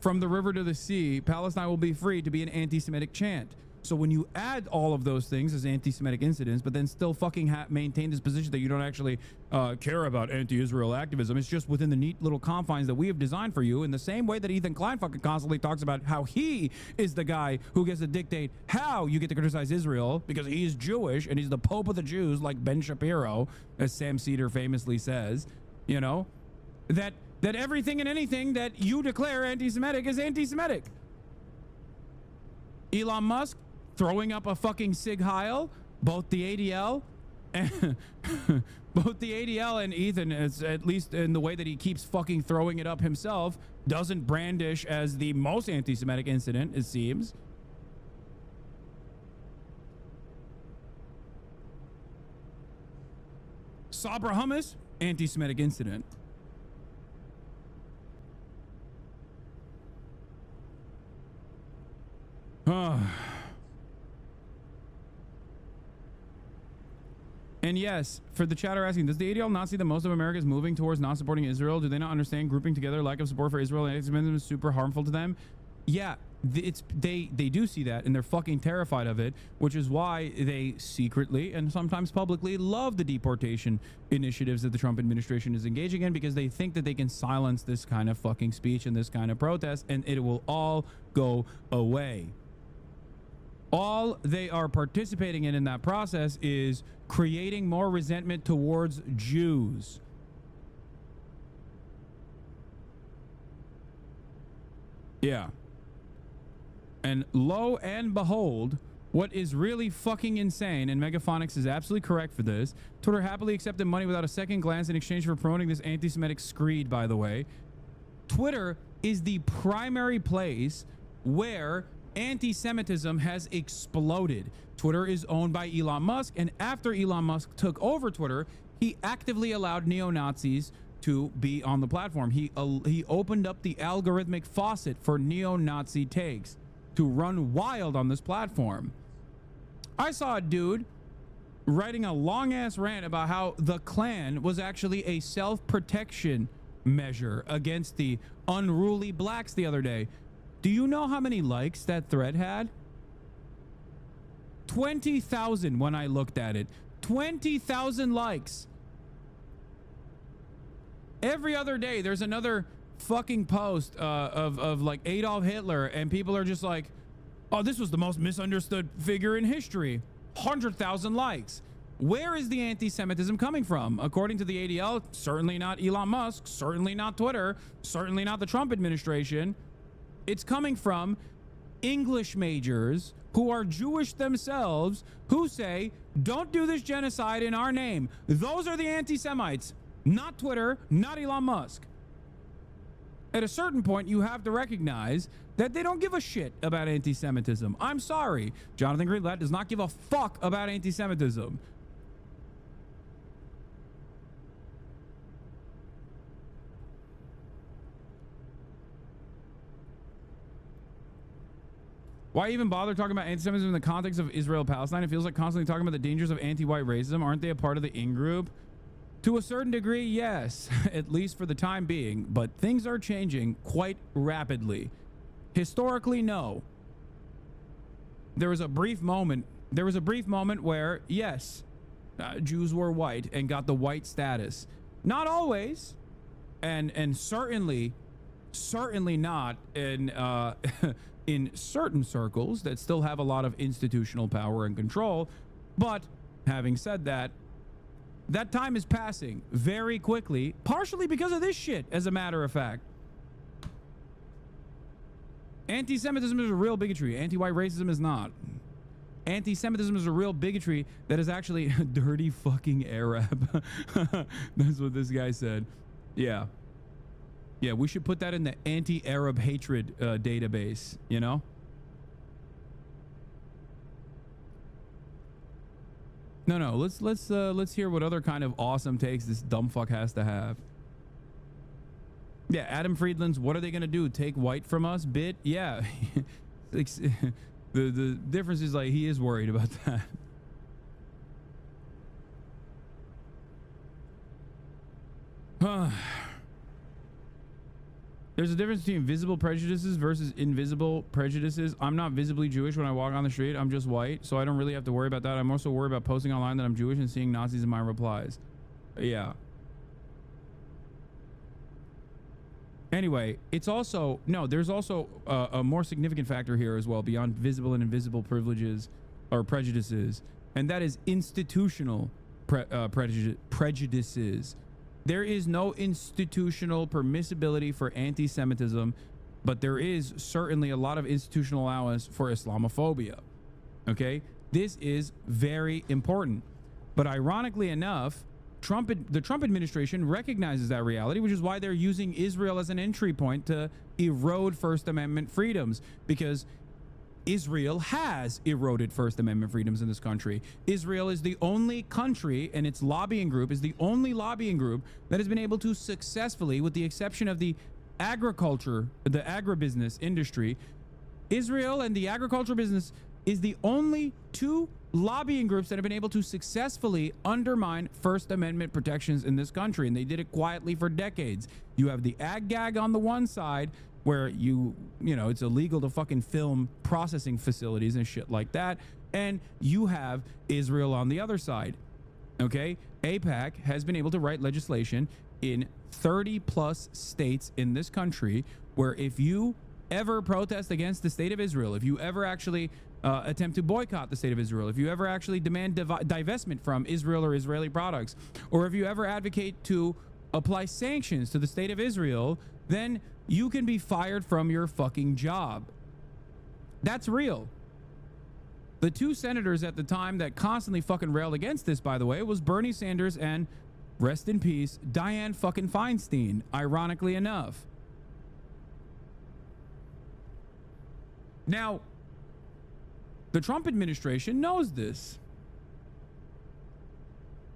S2: From the River to the Sea, Palestine will be free to be an anti-Semitic chant. So when you add all of those things as anti-Semitic incidents, but then still fucking maintain this position that you don't actually care about anti-Israel activism, it's just within the neat little confines that we have designed for you, in the same way that Ethan Klein fucking constantly talks about how he is the guy who gets to dictate how you get to criticize Israel because he's Jewish and he's the Pope of the Jews, like Ben Shapiro, as Sam Cedar famously says, you know, that everything and anything that you declare anti-Semitic is anti-Semitic. Elon Musk throwing up a fucking Sig Heil, both the ADL and both the ADL and Ethan, at least in the way that he keeps fucking throwing it up himself, doesn't brandish as the most anti-Semitic incident, it seems. Sabra Hummus, anti-Semitic incident. And yes, for the chatter asking, does the ADL not see that most of America is moving towards not supporting Israel? Do they not understand grouping together lack of support for Israel and anti-Semitism is super harmful to them? Yeah, they do see that, and they're fucking terrified of it, which is why they secretly and sometimes publicly love the deportation initiatives that the Trump administration is engaging in, because they think that they can silence this kind of fucking speech and this kind of protest, and it will all go away. All they are participating in that process is creating more resentment towards Jews. Yeah. And lo and behold, what is really fucking insane, and Megaphonics is absolutely correct for this, Twitter happily accepted money without a second glance in exchange for promoting this anti-Semitic screed, by the way. Twitter is the primary place where anti-Semitism has exploded. Twitter is owned by Elon Musk, and after Elon Musk took over Twitter, he actively allowed neo-Nazis to be on the platform. He opened up the algorithmic faucet for neo-Nazi takes to run wild on this platform. I saw a dude writing a long-ass rant about how the Klan was actually a self-protection measure against the unruly blacks the other day. Do you know how many likes that thread had? 20,000 when I looked at it. 20,000 likes. Every other day there's another fucking post of like Adolf Hitler, and people are just like, oh, this was the most misunderstood figure in history. 100,000 likes. Where is the anti-Semitism coming from? According to the ADL, certainly not Elon Musk, certainly not Twitter, certainly not the Trump administration. It's coming from English majors who are Jewish themselves, who say, don't do this genocide in our name. Those are the anti-Semites, not Twitter, not Elon Musk. At a certain point, you have to recognize that they don't give a shit about anti-Semitism. I'm sorry. Jonathan Greenblatt does not give a fuck about anti-Semitism. Why even bother talking about anti-Semitism in the context of Israel-Palestine? It feels like constantly talking about the dangers of anti-white racism. Aren't they a part of the in-group? To a certain degree, yes, at least for the time being, but things are changing quite rapidly. Historically, no. There was a brief moment where, yes, Jews were white and got the white status. Not always, and certainly not in in certain circles that still have a lot of institutional power and control. But having said that, that time is passing very quickly, partially because of this shit, as a matter of fact. Anti-Semitism is a real bigotry. Anti-white racism is not. Anti-Semitism is a real bigotry that is actually a dirty fucking Arab. That's what this guy said. Yeah. Yeah, we should put that in the anti-Arab hatred database, you know? No, let's hear what other kind of awesome takes this dumb fuck has to have. Yeah, Adam Friedland's what are they gonna do? Take white from us bit? Yeah. the difference is like he is worried about that. There's a difference between visible prejudices versus invisible prejudices. I'm not visibly Jewish when I walk on the street. I'm just white, so I don't really have to worry about that. I'm also worried about posting online that I'm Jewish and seeing Nazis in my replies. Yeah. Anyway, it's also, no, there's also a more significant factor here as well beyond visible and invisible privileges or prejudices, and that is institutional prejudices. There is no institutional permissibility for anti-Semitism, but there is certainly a lot of institutional allowance for Islamophobia. Okay? This is very important. But ironically enough, the Trump administration recognizes that reality, which is why they're using Israel as an entry point to erode First Amendment freedoms, because Israel has eroded First Amendment freedoms in this country. Israel is the only country, and its lobbying group is the only lobbying group that has been able to successfully, with the exception of the agribusiness industry, Israel and the agriculture business is the only two lobbying groups that have been able to successfully undermine First Amendment protections in this country, and they did it quietly for decades. You have the ag-gag on the one side, where you know, it's illegal to fucking film processing facilities and shit like that, and you have Israel on the other side. Okay, AIPAC has been able to write legislation in 30 plus states in this country where if you ever protest against the state of Israel, if you ever actually attempt to boycott the state of Israel, if you ever actually demand divestment from Israel or Israeli products, or if you ever advocate to apply sanctions to the state of Israel, then you can be fired from your fucking job. That's real. The two senators at the time that constantly fucking railed against this, by the way, was Bernie Sanders and, rest in peace, Dianne fucking Feinstein, ironically enough. Now, the Trump administration knows this,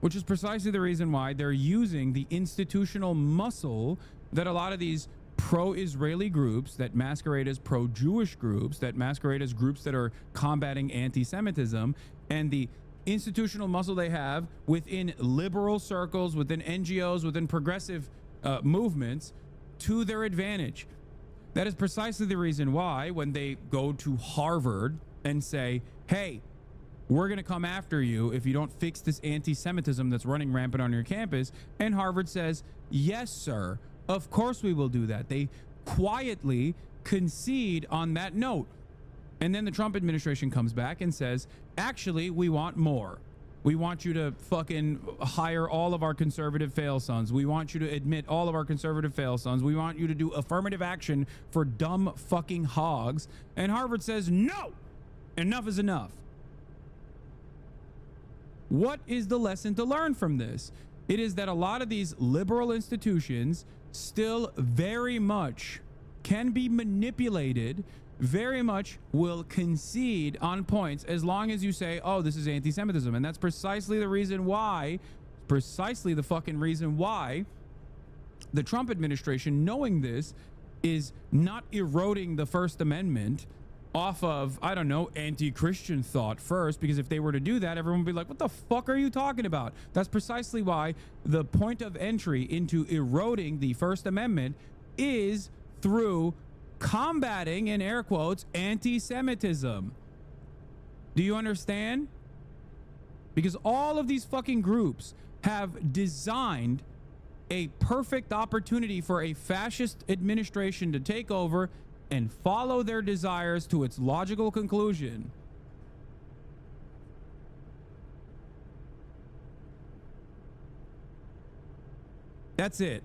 S2: which is precisely the reason why they're using the institutional muscle that a lot of these pro-Israeli groups that masquerade as pro-Jewish groups, that masquerade as groups that are combating anti-Semitism, and the institutional muscle they have within liberal circles, within NGOs, within progressive movements to their advantage. That is precisely the reason why when they go to Harvard and say, hey, we're going to come after you if you don't fix this anti-Semitism that's running rampant on your campus, and Harvard says, yes, sir, of course we will do that. They quietly concede on that note. And then the Trump administration comes back and says, actually, we want more. We want you to fucking hire all of our conservative fail sons. We want you to admit all of our conservative fail sons. We want you to do affirmative action for dumb fucking hogs. And Harvard says, no, enough is enough. What is the lesson to learn from this? It is that a lot of these liberal institutions still very much can be manipulated, very much will concede on points as long as you say, oh, this is anti-Semitism. And that's precisely the reason why, precisely the fucking reason why the Trump administration, knowing this, is not eroding the First Amendment off of, I don't know, anti-Christian thought first, because if they were to do that, everyone would be like, what the fuck are you talking about? That's precisely why the point of entry into eroding the First Amendment is through combating, in air quotes, anti-Semitism. Do you understand? Because all of these fucking groups have designed a perfect opportunity for a fascist administration to take over and follow their desires to its logical conclusion. That's it.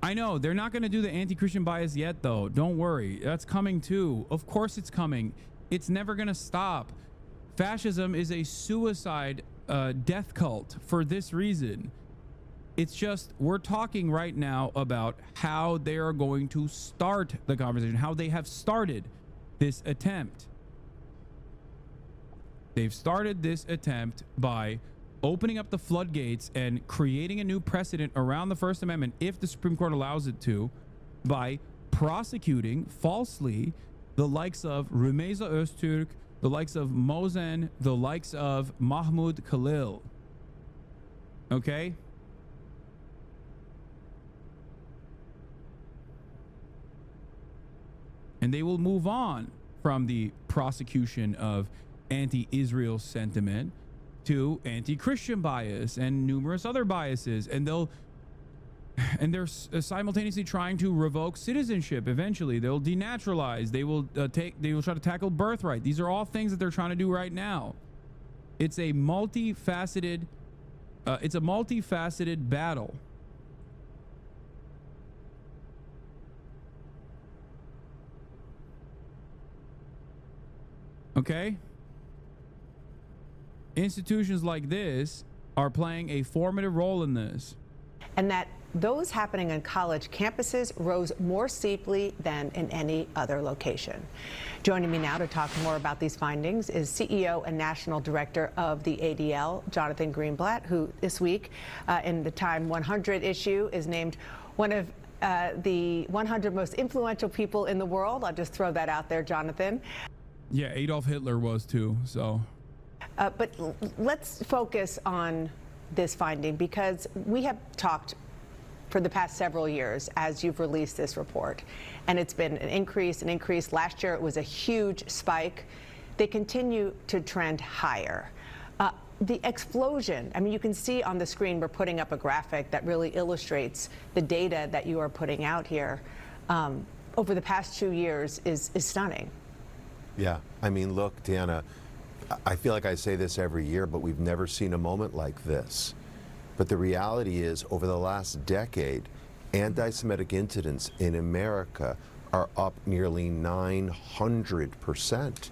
S2: I know they're not going to do the anti-Christian bias yet, though. Don't worry. That's coming too. Of course it's coming. It's never going to stop. Fascism is a suicide death cult for this reason. It's just, we're talking right now about how they are going to start the conversation, how they have started this attempt. They've started this attempt by opening up the floodgates and creating a new precedent around the First Amendment, if the Supreme Court allows it to, by prosecuting falsely the likes of Rumeysa Öztürk, the likes of Mosen, the likes of Mahmoud Khalil. Okay? And they will move on from the prosecution of anti-Israel sentiment to anti-Christian bias and numerous other biases, and they're simultaneously trying to revoke citizenship. Eventually, they'll denaturalize. They will try to tackle birthright. These are all things that they're trying to do right now. It's a multifaceted battle. Okay? Institutions like this are playing a formative role in this.
S8: And that those happening on college campuses rose more steeply than in any other location. Joining me now to talk more about these findings is CEO and National Director of the ADL, Jonathan Greenblatt, who this week in the Time 100 issue is named one of the 100 most influential people in the world. I'll just throw that out there, Jonathan.
S2: Yeah, Adolf Hitler was too, so.
S8: But let's focus on this finding, because we have talked for the past several years as you've released this report, and it's been an increase. Last year it was a huge spike. They continue to trend higher. The explosion, I mean, you can see on the screen, we're putting up a graphic that really illustrates the data that you are putting out here over the past 2 years is stunning.
S6: Yeah, I mean, look, Deanna, I feel like I say this every year, but we've never seen a moment like this. But the reality is, over the last decade, anti-Semitic incidents in America are up nearly 900%.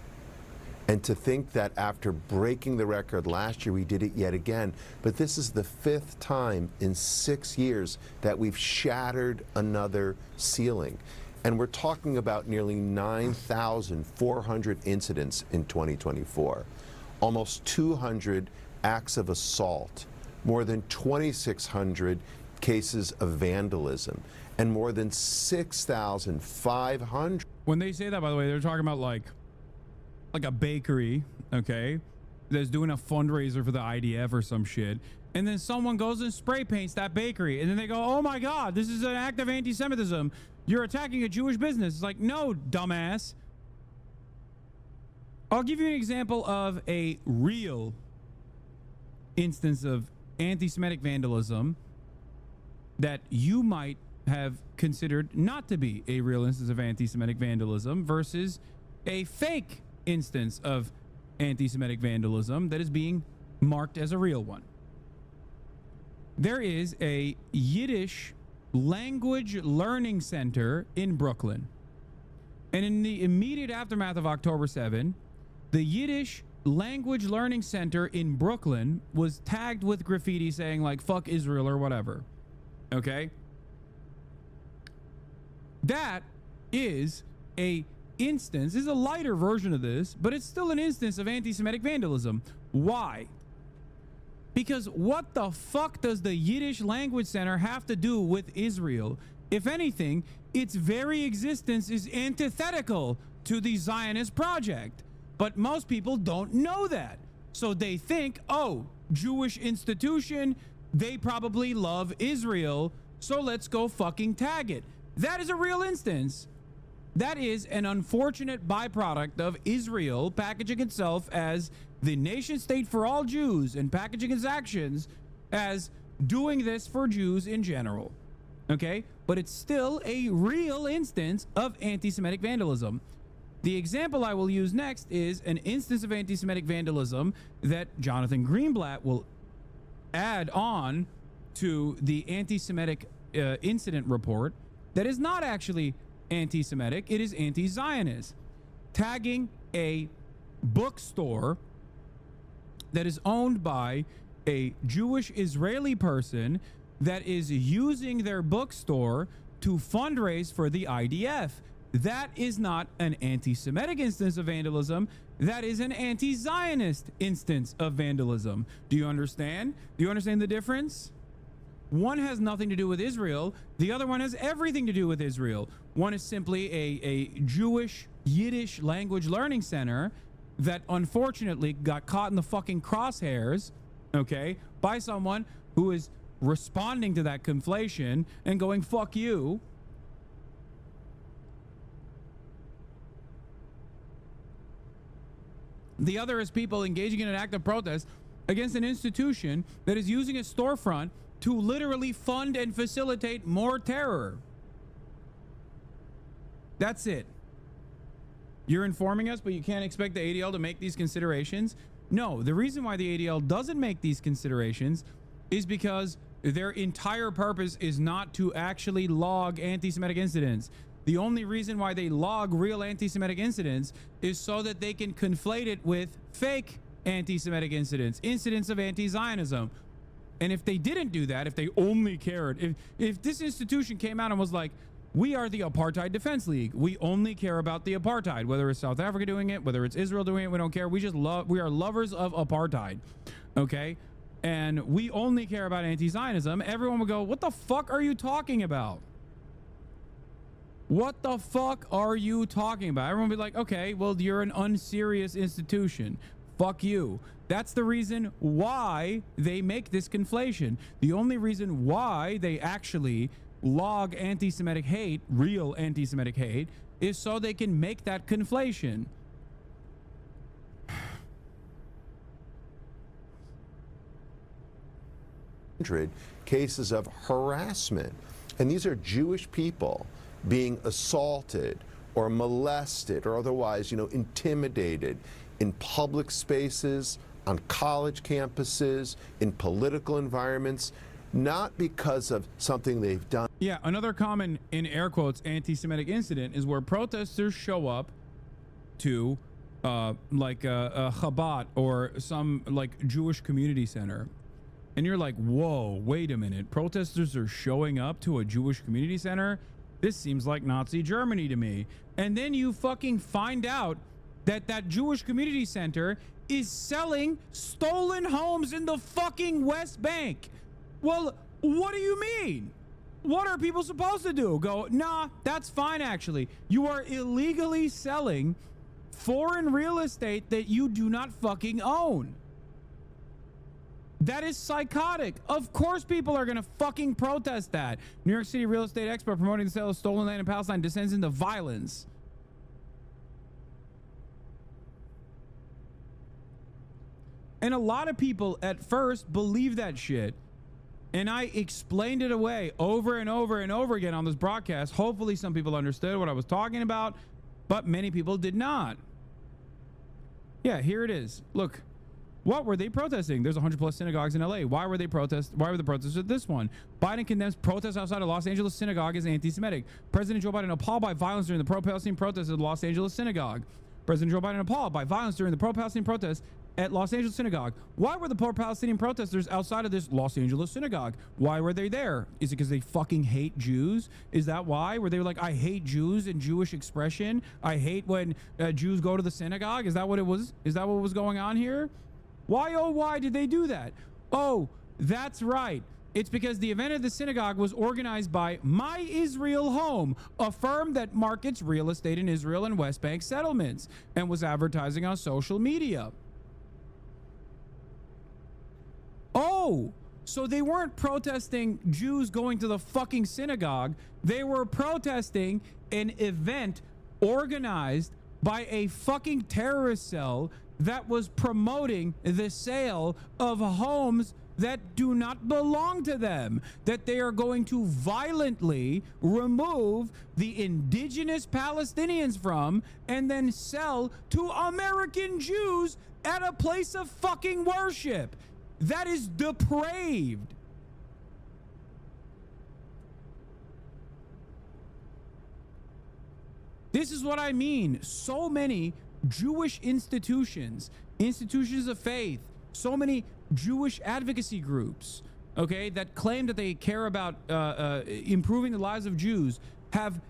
S6: And to think that after breaking the record last year, we did it yet again. But this is the 5th time in 6 years that we've shattered another ceiling. And we're talking about nearly 9,400 incidents in 2024, almost 200 acts of assault, more than 2,600 cases of vandalism, and more than 6,500.
S2: When they say that, by the way, they're talking about like a bakery, okay, that's doing a fundraiser for the IDF or some shit, and then someone goes and spray paints that bakery, and then they go, oh my God, this is an act of anti-Semitism. You're attacking a Jewish business. It's like, no, dumbass. I'll give you an example of a real instance of anti-Semitic vandalism that you might have considered not to be a real instance of anti-Semitic vandalism versus a fake instance of anti-Semitic vandalism that is being marked as a real one. There is a Yiddish language learning center in Brooklyn. And in the immediate aftermath of October 7, the Yiddish language learning center in Brooklyn was tagged with graffiti saying like, fuck Israel or whatever. Okay? That is a instance, is a lighter version of this, but it's still an instance of anti-Semitic vandalism. Why? Because what the fuck does the Yiddish Language Center have to do with Israel? If anything, its very existence is antithetical to the Zionist project. But most people don't know that. So they think, oh, Jewish institution, they probably love Israel, so let's go fucking tag it. That is a real instance. That is an unfortunate byproduct of Israel packaging itself as the nation state for all Jews and packaging its actions as doing this for Jews in general. Okay? But it's still a real instance of anti-Semitic vandalism. The example I will use next is an instance of anti-Semitic vandalism that Jonathan Greenblatt will add on to the anti-Semitic incident report that is not actually anti-Semitic, it is anti-Zionist, tagging a bookstore that is owned by a Jewish Israeli person that is using their bookstore to fundraise for the IDF. That is not an anti-Semitic instance of vandalism. That is an anti-Zionist instance of vandalism. Do you understand? Do you understand the difference? One has nothing to do with Israel. The other one has everything to do with Israel. One is simply a Jewish Yiddish language learning center that unfortunately got caught in the fucking crosshairs, okay, by someone who is responding to that conflation and going, fuck you. The other is people engaging in an act of protest against an institution that is using a storefront to literally fund and facilitate more terror. That's it. You're informing us, but you can't expect the ADL to make these considerations? No, the reason why the ADL doesn't make these considerations is because their entire purpose is not to actually log anti-Semitic incidents. The only reason why they log real anti-Semitic incidents is so that they can conflate it with fake anti-Semitic incidents, incidents of anti-Zionism. And if they didn't do that, if they only cared, if this institution came out and was like, we are the Apartheid Defense League, we only care about the apartheid, whether it's South Africa doing it, whether it's Israel doing it, we don't care. We are lovers of apartheid, okay? And we only care about anti-Zionism. Everyone would go, what the fuck are you talking about? What the fuck are you talking about? Everyone will be like, okay, well, you're an unserious institution. Fuck you. That's the reason why they make this conflation. The only reason why they actually log anti-Semitic hate, real anti-Semitic hate, is so they can make that conflation.
S6: Cases of harassment. And these are Jewish people being assaulted or molested or otherwise, intimidated in public spaces, on college campuses, in political environments, not because of something they've done.
S2: Yeah, another common, in air quotes, anti-Semitic incident is where protesters show up to like a Chabad or some like Jewish community center. And you're like, whoa, wait a minute. Protesters are showing up to a Jewish community center? This seems like Nazi Germany to me. And then you fucking find out that that Jewish community center is selling stolen homes in the fucking West Bank. Well, what do you mean? What are people supposed to do? Go, nah, that's fine, actually. You are illegally selling foreign real estate that you do not fucking own. That is psychotic. Of course people are going to fucking protest that. New York City real estate expert promoting the sale of stolen land in Palestine descends into violence. And a lot of people at first believe that shit. And I explained it away over and over and over again on this broadcast. Hopefully some people understood what I was talking about, but many people did not. Yeah, here it is. Look. What were they protesting? There's 100+ synagogues in LA. Why were the protests at this one? Biden condemns protests outside a Los Angeles synagogue as anti-Semitic. President Joe Biden appalled by violence during the pro-Palestinian protests at the Los Angeles synagogue. President Joe Biden appalled by violence during the pro-Palestinian protests at Los Angeles synagogue. Why were the pro-Palestinian protesters outside of this Los Angeles synagogue? Why were they there? Is it because they fucking hate Jews? Is that why? Were they like, I hate Jews and Jewish expression? I hate when Jews go to the synagogue? Is that what it was? Is that what was going on here? Why, oh, why did they do that? Oh, that's right. It's because the event at the synagogue was organized by My Israel Home, a firm that markets real estate in Israel and West Bank settlements, and was advertising on social media. Oh, so they weren't protesting Jews going to the fucking synagogue. They were protesting an event organized by a fucking terrorist cell that was promoting the sale of homes that do not belong to them, that they are going to violently remove the indigenous Palestinians from and then sell to American Jews at a place of fucking worship. That is depraved. This is what I mean. So many Jewish institutions of faith, so many Jewish advocacy groups, okay, that claim that they care about improving the lives of Jews, have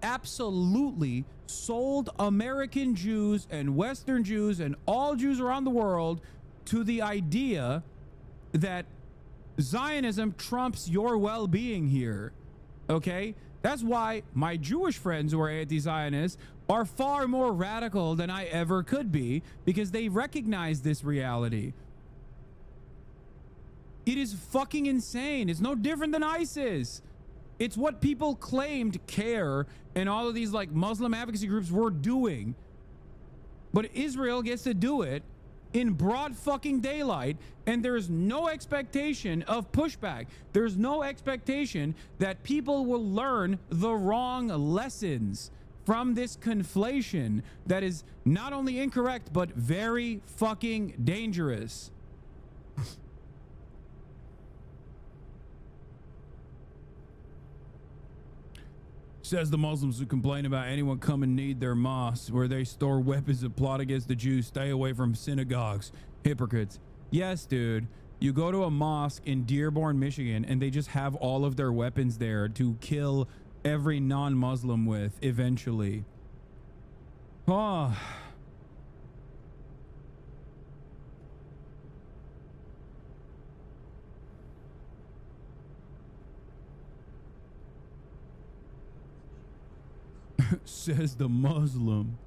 S2: absolutely sold American Jews and Western Jews and all Jews around the world to the idea that Zionism trumps your well-being here, okay? That's why my Jewish friends who are anti-Zionists are far more radical than I ever could be, because they recognize this reality. It is fucking insane. It's no different than ISIS. It's what people claimed CARE and all of these like Muslim advocacy groups were doing. But Israel gets to do it in broad fucking daylight, and there's no expectation of pushback. There's no expectation that people will learn the wrong lessons from this conflation that is not only incorrect, but very fucking dangerous. Says the Muslims who complain about anyone come and need their mosques where they store weapons and plot against the Jews. Stay away from synagogues. Hypocrites. Yes, dude. You go to a mosque in Dearborn, Michigan, and they just have all of their weapons there to kill every non-Muslim with eventually. Oh. says the Muslim.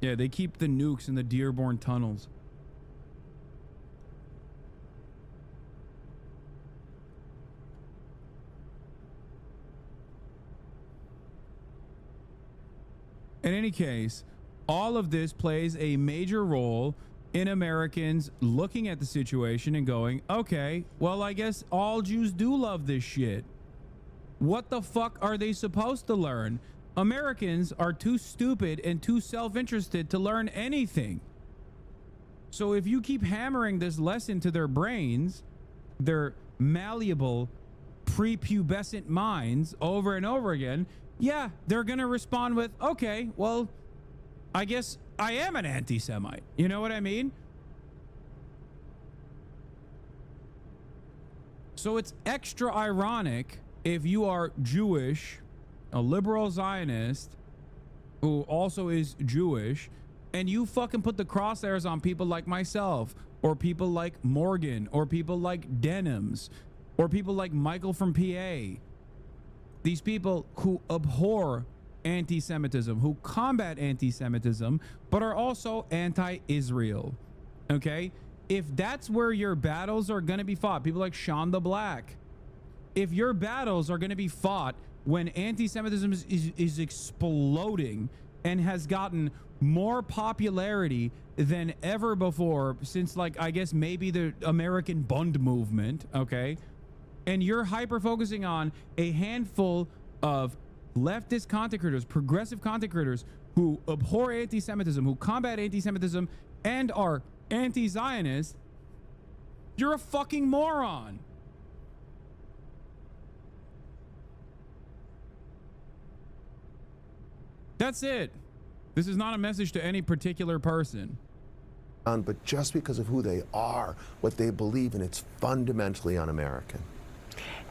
S2: Yeah, they keep the nukes in the Dearborn tunnels. In any case, all of this plays a major role in Americans looking at the situation and going, okay, well, I guess all Jews do love this shit. What the fuck are they supposed to learn? Americans are too stupid and too self-interested to learn anything. So if you keep hammering this lesson to their brains, their malleable, prepubescent minds over and over again, yeah, they're going to respond with, okay, well, I guess I am an anti-Semite. You know what I mean? So it's extra ironic if you are Jewish, a liberal Zionist who also is Jewish, and you fucking put the crosshairs on people like myself, or people like Morgan, or people like DEMS, or people like Michael from PA. These people who abhor anti-Semitism, who combat anti-Semitism, but are also anti-Israel. Okay? If that's where your battles are going to be fought, people like Sean the Black, if your battles are going to be fought when anti-Semitism is exploding and has gotten more popularity than ever before since, like, I guess maybe the American Bund movement, okay? And you're hyper-focusing on a handful of leftist content creators, progressive content creators who abhor anti-Semitism, who combat anti-Semitism, and are anti-Zionist, you're a fucking moron. That's it. This is not a message to any particular person.
S6: But just because of who they are, what they believe in, it's fundamentally un-American.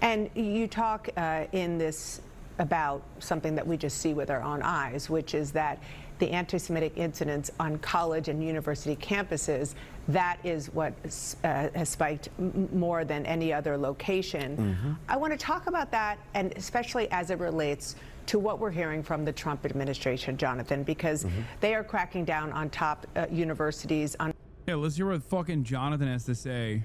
S8: And you talk in this about something that we just see with our own eyes, which is that the anti-Semitic incidents on college and university campuses, that is what has spiked more than any other location. Mm-hmm. I want to talk about that, and especially as it relates to what we're hearing from the Trump administration, Jonathan, because they are cracking down on top universities.
S2: Yeah, let's hear what fucking Jonathan has to say.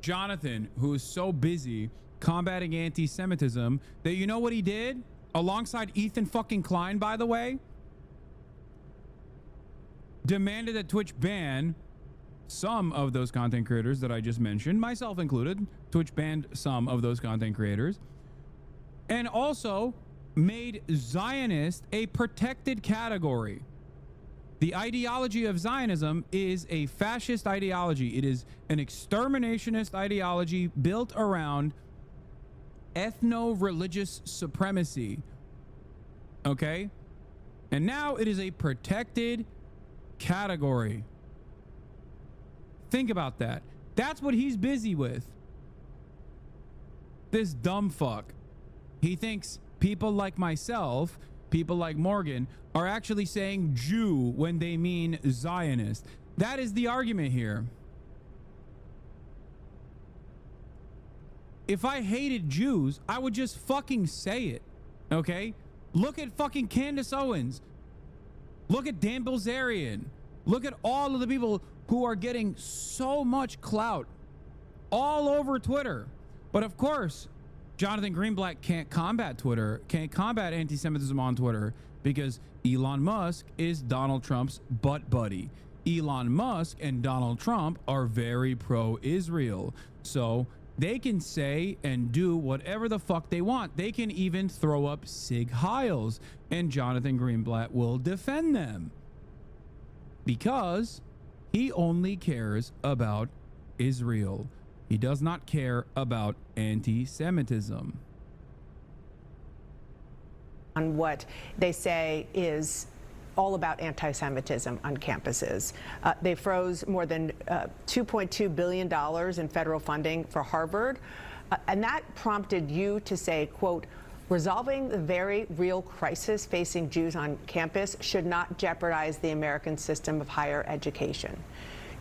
S2: Jonathan, who is so busy combating anti-Semitism that, you know what he did? Alongside Ethan fucking Klein, by the way, demanded that Twitch ban some of those content creators that I just mentioned, myself included. Twitch banned some of those content creators, and also made Zionist a protected category. The ideology of Zionism is a fascist ideology. It is an exterminationist ideology built around ethno-religious supremacy. Okay? And now it is a protected category. Think about that. That's what he's busy with. This dumb fuck. He thinks people like myself, people like Morgan, are actually saying Jew when they mean Zionist. That is the argument here. If I hated Jews, I would just fucking say it. Okay? Look at fucking Candace Owens. Look at Dan Bilzerian. Look at all of the people who are getting so much clout all over Twitter. But of course, Jonathan Greenblatt can't combat Twitter, can't combat anti-Semitism on Twitter, because Elon Musk is Donald Trump's butt buddy. Elon Musk and Donald Trump are very pro-Israel. So they can say and do whatever the fuck they want. They can even throw up Sig Heils, and Jonathan Greenblatt will defend them. Because he only cares about Israel. He does not care about anti-Semitism.
S8: On what they say is all about anti-Semitism on campuses. They froze more than $2.2 billion in federal funding for Harvard. And that prompted you to say, quote, resolving the very real crisis facing Jews on campus should not jeopardize the American system of higher education.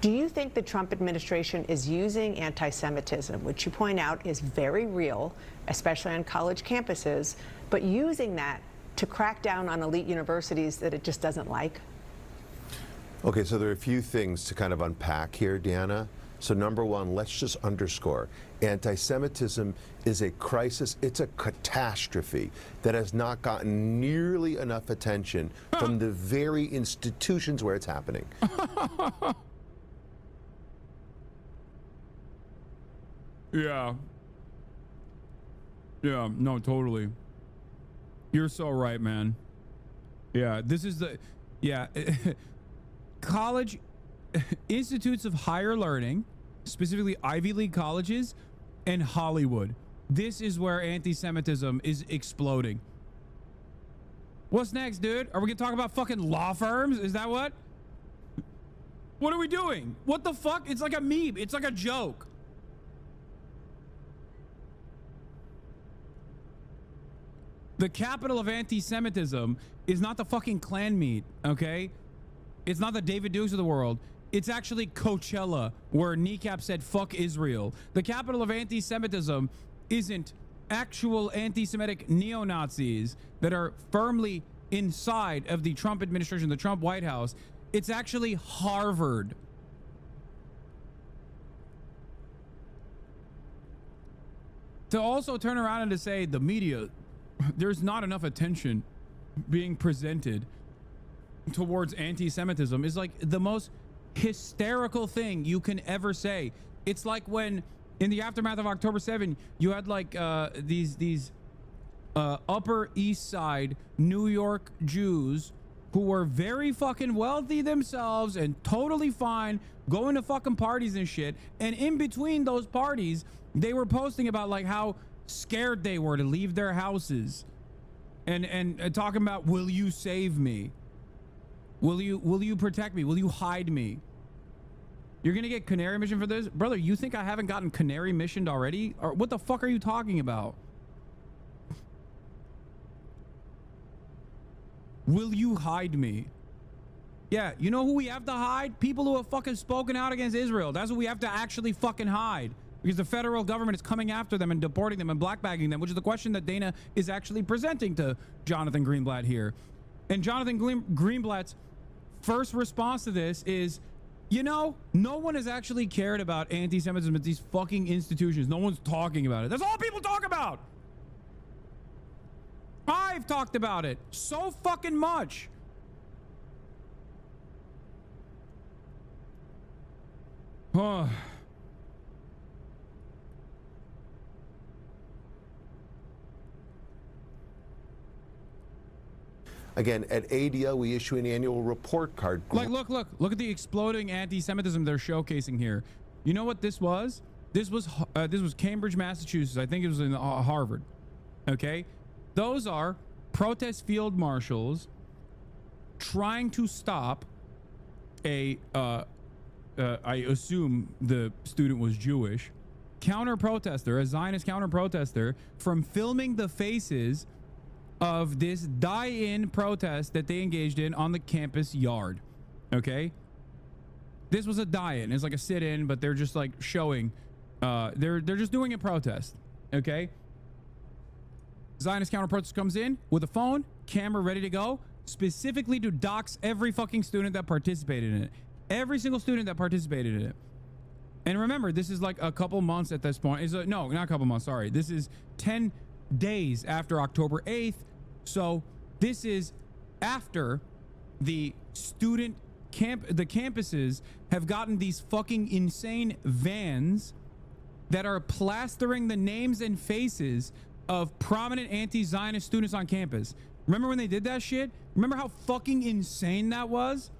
S8: Do you think the Trump administration is using anti-Semitism, which you point out is very real, especially on college campuses, but using that to crack down on elite universities that it just doesn't like?
S6: Okay, so there are a few things to kind of unpack here, Deanna. So number one, let's just underscore, anti-Semitism is a crisis, it's a catastrophe that has not gotten nearly enough attention from the very institutions where it's happening.
S2: Yeah. Yeah, no, totally. You're so right, man. Yeah, this is the, yeah. College, institutes of higher learning, specifically Ivy League colleges and Hollywood. This is where anti-Semitism is exploding. What's next, dude? Are we gonna talk about fucking law firms? Is that what? What are we doing? What the fuck? It's like a meme. It's like a joke. The capital of anti-Semitism is not the fucking Klan meet, okay? It's not the David Dukes of the world. It's actually Coachella, where Kneecap said, fuck Israel. The capital of anti-Semitism isn't actual anti-Semitic neo-Nazis that are firmly inside of the Trump administration, the Trump White House. It's actually Harvard. To also turn around and to say the media, there's not enough attention being presented towards anti-Semitism is like the most hysterical thing you can ever say. It's like when in the aftermath of October 7, you had like these Upper East Side New York Jews who were very fucking wealthy themselves and totally fine going to fucking parties and shit, and in between those parties they were posting about like how scared they were to leave their houses and talking about, will you save me? Will you protect me? Will you hide me? You're gonna get canary mission for this? Brother, you think I haven't gotten canary missioned already? Or what the fuck are you talking about? Will you hide me? Yeah, you know who we have to hide? People who have fucking spoken out against Israel. That's what we have to actually fucking hide. Because the federal government is coming after them and deporting them and blackbagging them, which is the question that Dana is actually presenting to Jonathan Greenblatt here. And Jonathan Greenblatt's first response to this is, you know, no one has actually cared about anti-Semitism at these fucking institutions. No one's talking about it. That's all people talk about. I've talked about it so fucking much. Oh.
S6: Again, at ADL, we issue an annual report card.
S2: Like, look at the exploding anti-Semitism they're showcasing here. You know what this was? This was Cambridge, Massachusetts. I think it was in Harvard. Okay, those are protest field marshals trying to stop a I assume the student was Jewish, counter-protester, a Zionist counter-protester, from filming the faces of this die-in protest that they engaged in on the campus yard. Okay, this was a die-in. It's like a sit-in, but they're just like showing they're just doing a protest. Okay, Zionist counter-protest comes in with a phone, camera ready to go, specifically to dox every fucking student that participated in it. Every single student that participated in it. And remember, this is like a couple months at this point. No, not a couple months, sorry. This is 10 days after October 8th. So this is after the campuses have gotten these fucking insane vans that are plastering the names and faces of prominent anti-Zionist students on campus. Remember when they did that shit? Remember how fucking insane that was?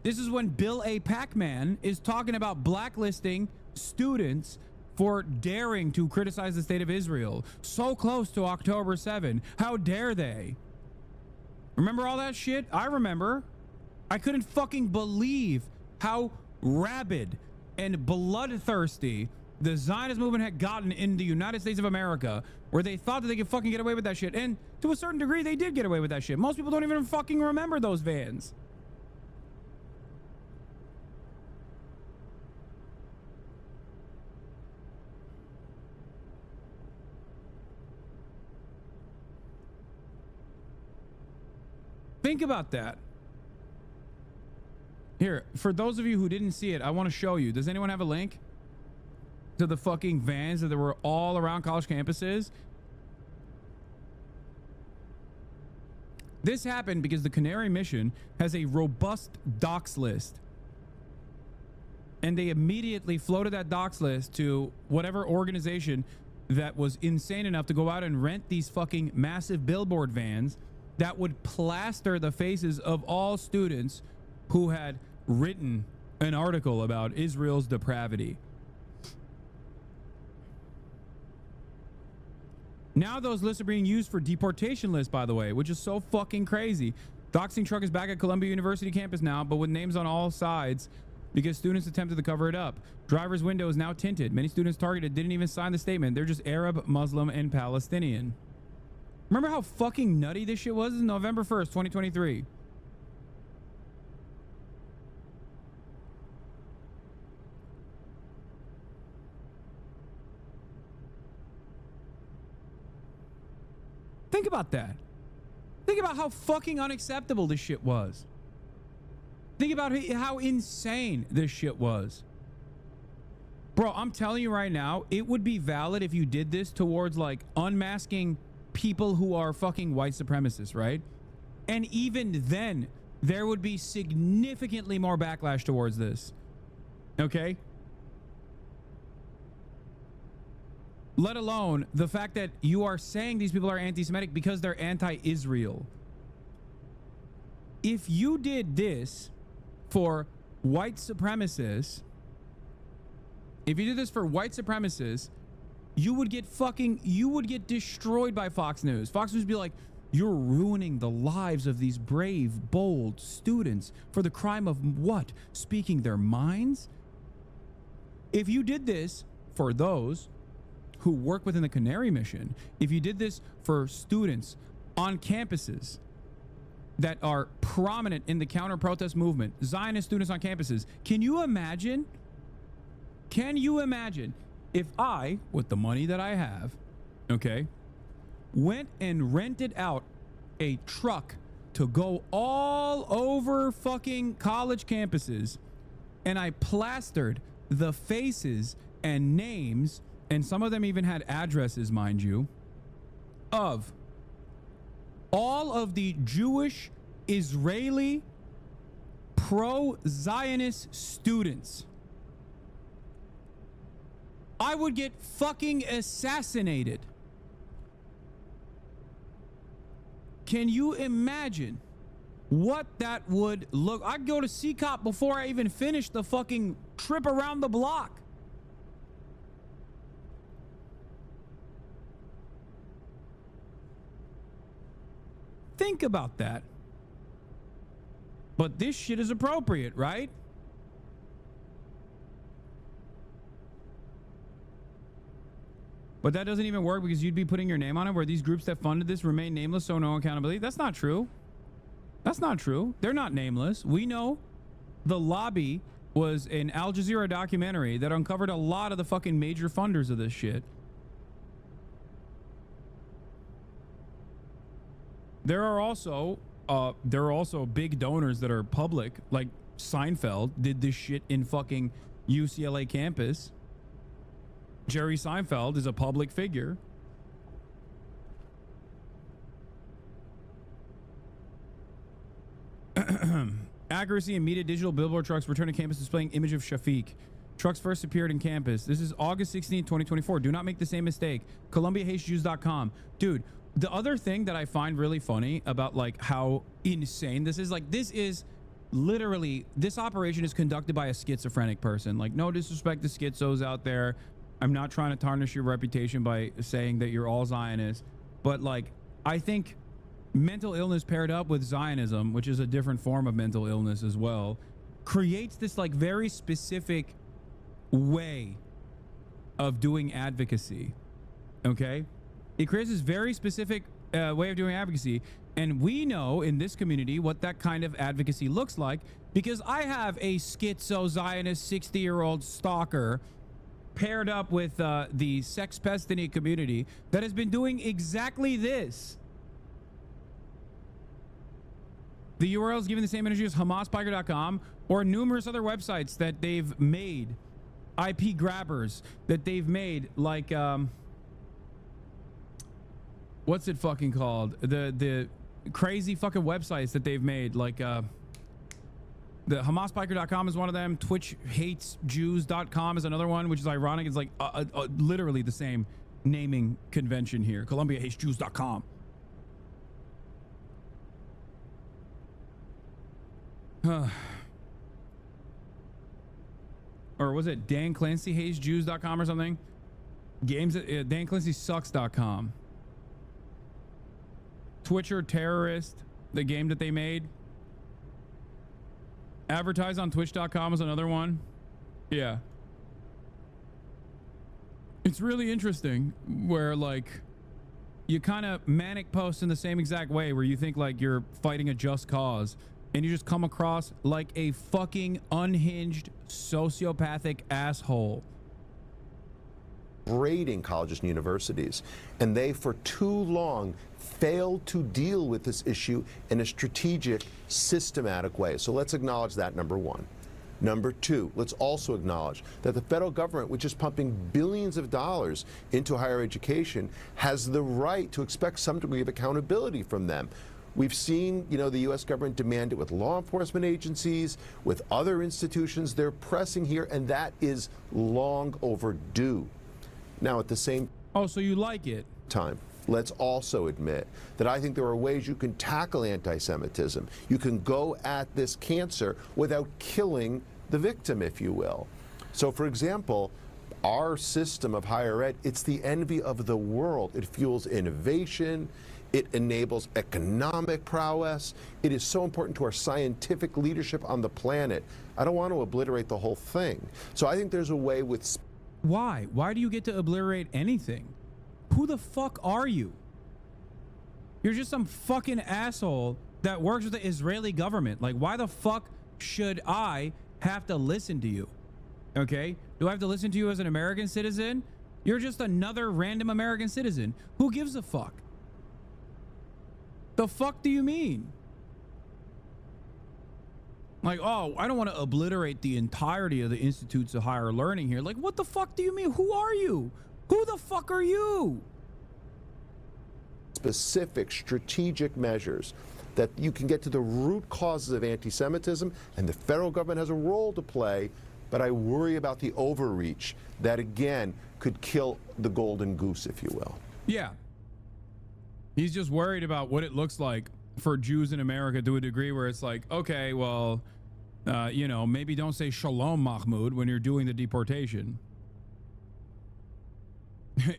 S2: This is when Bill A. Pac-Man is talking about blacklisting students for daring to criticize the state of Israel. So close to October 7. How dare they? Remember all that shit? I remember. I couldn't fucking believe how rabid and bloodthirsty the Zionist movement had gotten in the United States of America, where they thought that they could fucking get away with that shit. And to a certain degree, they did get away with that shit. Most people don't even fucking remember those vans. Think about that. Here, for those of you who didn't see it, I want to show you. Does anyone have a link to the fucking vans that were all around college campuses? This happened because the Canary Mission has a robust docs list. And they immediately floated that docs list to whatever organization that was insane enough to go out and rent these fucking massive billboard vans that would plaster the faces of all students who had written an article about Israel's depravity. Now those lists are being used for deportation lists, by the way, which is so fucking crazy. Doxing truck is back at Columbia University campus now, but with names on all sides because students attempted to cover it up. Driver's window is now tinted. Many students targeted didn't even sign the statement. They're just Arab, Muslim, and Palestinian. Remember how fucking nutty this shit was? This is November 1st, 2023. Think about that. Think about how fucking unacceptable this shit was. Think about how insane this shit was. Bro, I'm telling you right now, it would be valid if you did this towards like unmasking people who are fucking white supremacists, right? And even then, there would be significantly more backlash towards this. Okay? Let alone the fact that you are saying these people are anti-Semitic because they're anti-Israel. If you did this for white supremacists, you would get destroyed by Fox News. Fox News would be like, you're ruining the lives of these brave, bold students for the crime of what? Speaking their minds? If you did this for those who work within the Canary Mission, if you did this for students on campuses that are prominent in the counter-protest movement, Zionist students on campuses, can you imagine if I, with the money that I have, okay, went and rented out a truck to go all over fucking college campuses and I plastered the faces and names, and some of them even had addresses, mind you, of all of the Jewish, Israeli, pro-Zionist students. I would get fucking assassinated. Can you imagine what that would look? I'd go to CCOP before I even finish the fucking trip around the block. Think about that. But this shit is appropriate, right? But that doesn't even work because you'd be putting your name on it, where these groups that funded this remain nameless, so no accountability. That's not true. That's not true. They're not nameless. We know The Lobby was an Al Jazeera documentary that uncovered a lot of the fucking major funders of this shit. There are also big donors that are public, like Seinfeld did this shit in fucking UCLA campus. Jerry Seinfeld is a public figure. Accuracy and media digital billboard trucks return to campus displaying image of Shafiq. Trucks first appeared in campus. This is August 16, 2024. Do not make the same mistake. ColumbiaHateJews.com. Dude, the other thing that I find really funny about like how insane this is, like, this is literally, this operation is conducted by a schizophrenic person. Like, no disrespect to schizos out there. I'm not trying to tarnish your reputation by saying that you're all Zionists, but like, I think mental illness paired up with Zionism, which is a different form of mental illness as well, creates this like very specific way of doing advocacy. Okay? It creates this very specific way of doing advocacy. And we know in this community what that kind of advocacy looks like, because I have a schizo Zionist 60-year-old stalker paired up with the sex pestiny community that has been doing exactly this. The URL is given the same energy as HamasBiker.com or numerous other websites that they've made, IP grabbers that they've made, like what's it fucking called? The crazy fucking websites that they've made, like the HamasBiker.com is one of them. TwitchHatesJews.com is another one, which is ironic. It's like literally the same naming convention here. ColumbiaHatesJews.com. Or was it DanClancyHatesJews.com or something? Games at DanClancySucks.com. Twitcher Terrorist, the game that they made. Advertise on Twitch.com is another one. Yeah. It's really interesting where, like, you kind of manic post in the same exact way where you think like you're fighting a just cause and you just come across like a fucking unhinged sociopathic asshole.
S6: Braiding colleges and universities, and they for too long failed to deal with this issue in a strategic, systematic way. So let's acknowledge that, number one. Number two, let's also acknowledge that the federal government, which is pumping billions of dollars into higher education, has the right to expect some degree of accountability from them. We've seen, you know, the U.S. government demand it with law enforcement agencies, with other institutions. They're pressing here, and that is long overdue. Now, at the same
S2: so you like it
S6: time, let's also admit that I think there are ways you can tackle anti-Semitism. You can go at this cancer without killing the victim, if you will. So, for example, our system of higher ed, it's the envy of the world. It fuels innovation. It enables economic prowess. It is so important to our scientific leadership on the planet. I don't want to obliterate the whole thing. So I think there's a way with...
S2: Why? Why do you get to obliterate anything? Who the fuck are you? You're just some fucking asshole that works with the Israeli government. Like, why the fuck should I have to listen to you? Okay? Do I have to listen to you as an American citizen? You're just another random American citizen. Who gives a fuck? The fuck do you mean? Like, oh, I don't want to obliterate the entirety of the institutes of higher learning here. Like, what the fuck do you mean? Who are you? Who the fuck are you?
S6: Specific strategic measures that you can get to the root causes of anti-Semitism, and the federal government has a role to play, but I worry about the overreach that, again, could kill the golden goose, if you will.
S2: Yeah. He's just worried about what it looks like for Jews in America to a degree where it's like, okay, well, you know, maybe don't say shalom, Mahmoud, when you're doing the deportation.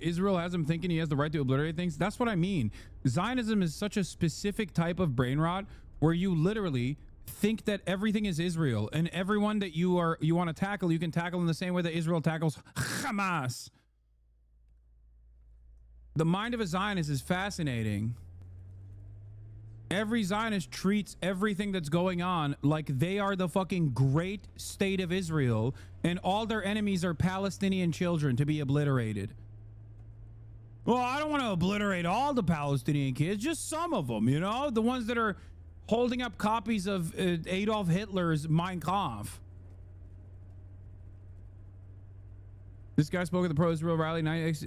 S2: Israel has him thinking he has the right to obliterate things. That's what I mean. Zionism is such a specific type of brain rot where you literally think that everything is Israel, and everyone that you want to tackle, you can tackle in the same way that Israel tackles Hamas. The mind of a Zionist is fascinating. Every Zionist treats everything that's going on like they are the fucking great state of Israel, and all their enemies are Palestinian children to be obliterated. Well, I don't want to obliterate all the Palestinian kids, just some of them, you know? The ones that are holding up copies of Adolf Hitler's Mein Kampf. This guy spoke at the pro-Israel rally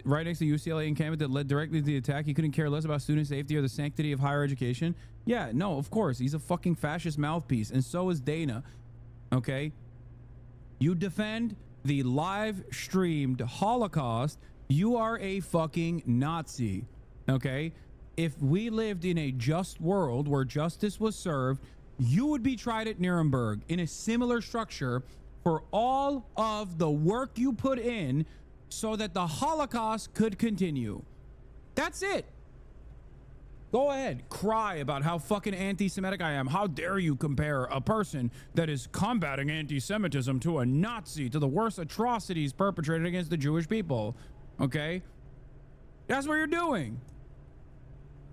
S2: right next to UCLA encampment that led directly to the attack. He couldn't care less about student safety or the sanctity of higher education. Yeah, no, of course. He's a fucking fascist mouthpiece, and so is Dana. Okay? You defend the live-streamed Holocaust, you are a fucking Nazi. Okay? If we lived in a just world where justice was served, you would be tried at Nuremberg in a similar structure for all of the work you put in so that the Holocaust could continue. That's it. Go ahead, cry about how fucking anti-Semitic I am. How dare you compare a person that is combating anti-Semitism to a Nazi, to the worst atrocities perpetrated against the Jewish people. Okay? That's what you're doing.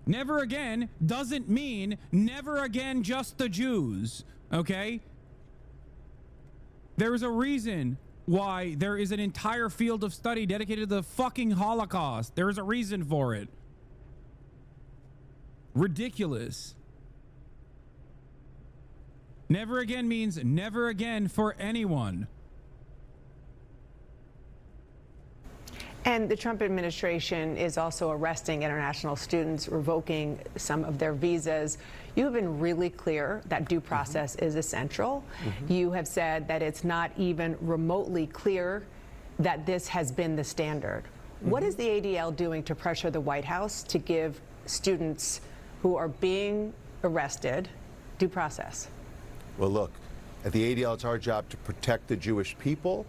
S2: Never again doesn't mean never again just the Jews. Okay? There is a reason why there is an entire field of study dedicated to the fucking Holocaust. There is a reason for it. Ridiculous. Never again means never again for anyone.
S8: And the Trump administration is also arresting international students, revoking some of their visas. You have been really clear that due process is essential. You have said that it's not even remotely clear that this has been the standard. What is the ADL doing to pressure the White House to give students who are being arrested due process?
S6: Well, look, at the ADL, it's our job to protect the Jewish people.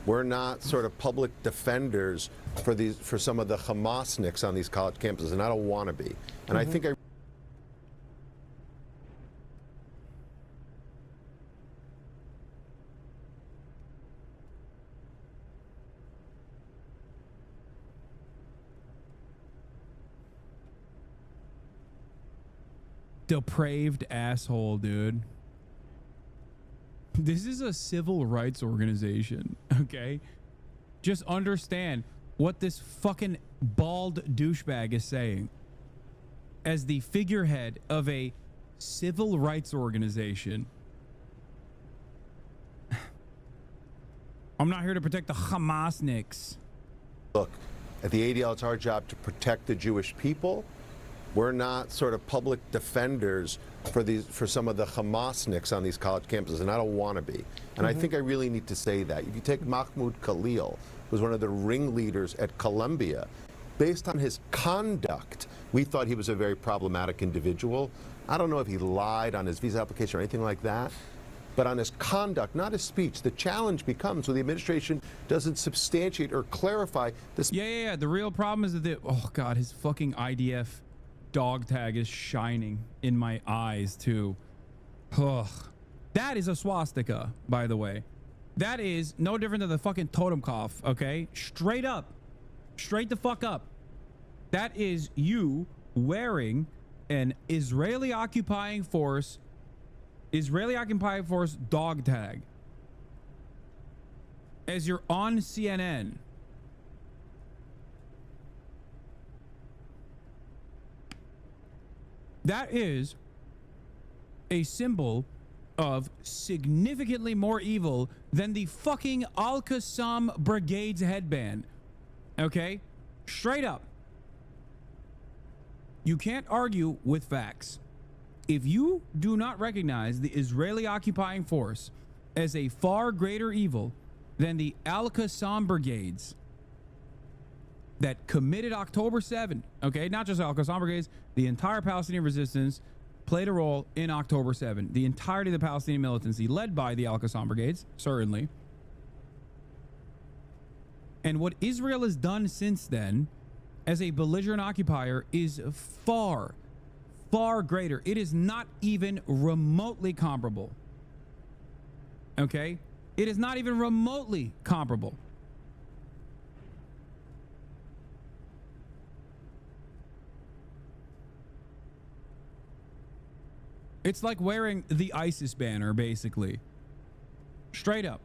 S6: We're not sort of public defenders for some of the Hamasniks on these college campuses, and I don't want to be. And I think
S2: depraved asshole, dude. This is a civil rights organization, okay? Just understand what this fucking bald douchebag is saying. As the figurehead of a civil rights organization, I'm not here to protect the Hamasniks.
S6: Look, at the ADL, it's our job to protect the Jewish people. We're not sort of public defenders for some of the Hamasniks on these college campuses, and I don't want to be. And I think I really need to say that. If you take Mahmoud Khalil, who's one of the ringleaders at Columbia, based on his conduct, we thought he was a very problematic individual. I don't know if he lied on his visa application or anything like that, but on his conduct, not his speech. The challenge becomes when the administration doesn't substantiate or clarify this.
S2: Yeah. The real problem is that oh God, his fucking IDF dog tag is shining in my eyes too. Ugh. That is a swastika, by the way. That is no different than the fucking totem cough, okay? Straight up. Straight the fuck up. That is you wearing an Israeli occupying force dog tag as you're on CNN. That is a symbol of significantly more evil than the fucking Al-Qassam Brigade's headband. Okay? Straight up. You can't argue with facts. If you do not recognize the Israeli occupying force as a far greater evil than the Al-Qassam Brigades that committed October 7, okay, not just Al-Qassam Brigades, the entire Palestinian resistance played a role in October 7. The entirety of the Palestinian militancy, led by the Al-Qassam Brigades, certainly. And what Israel has done since then, as a belligerent occupier, is far, far greater. It is not even remotely comparable. Okay? It is not even remotely comparable. It's like wearing the ISIS banner, basically. Straight up.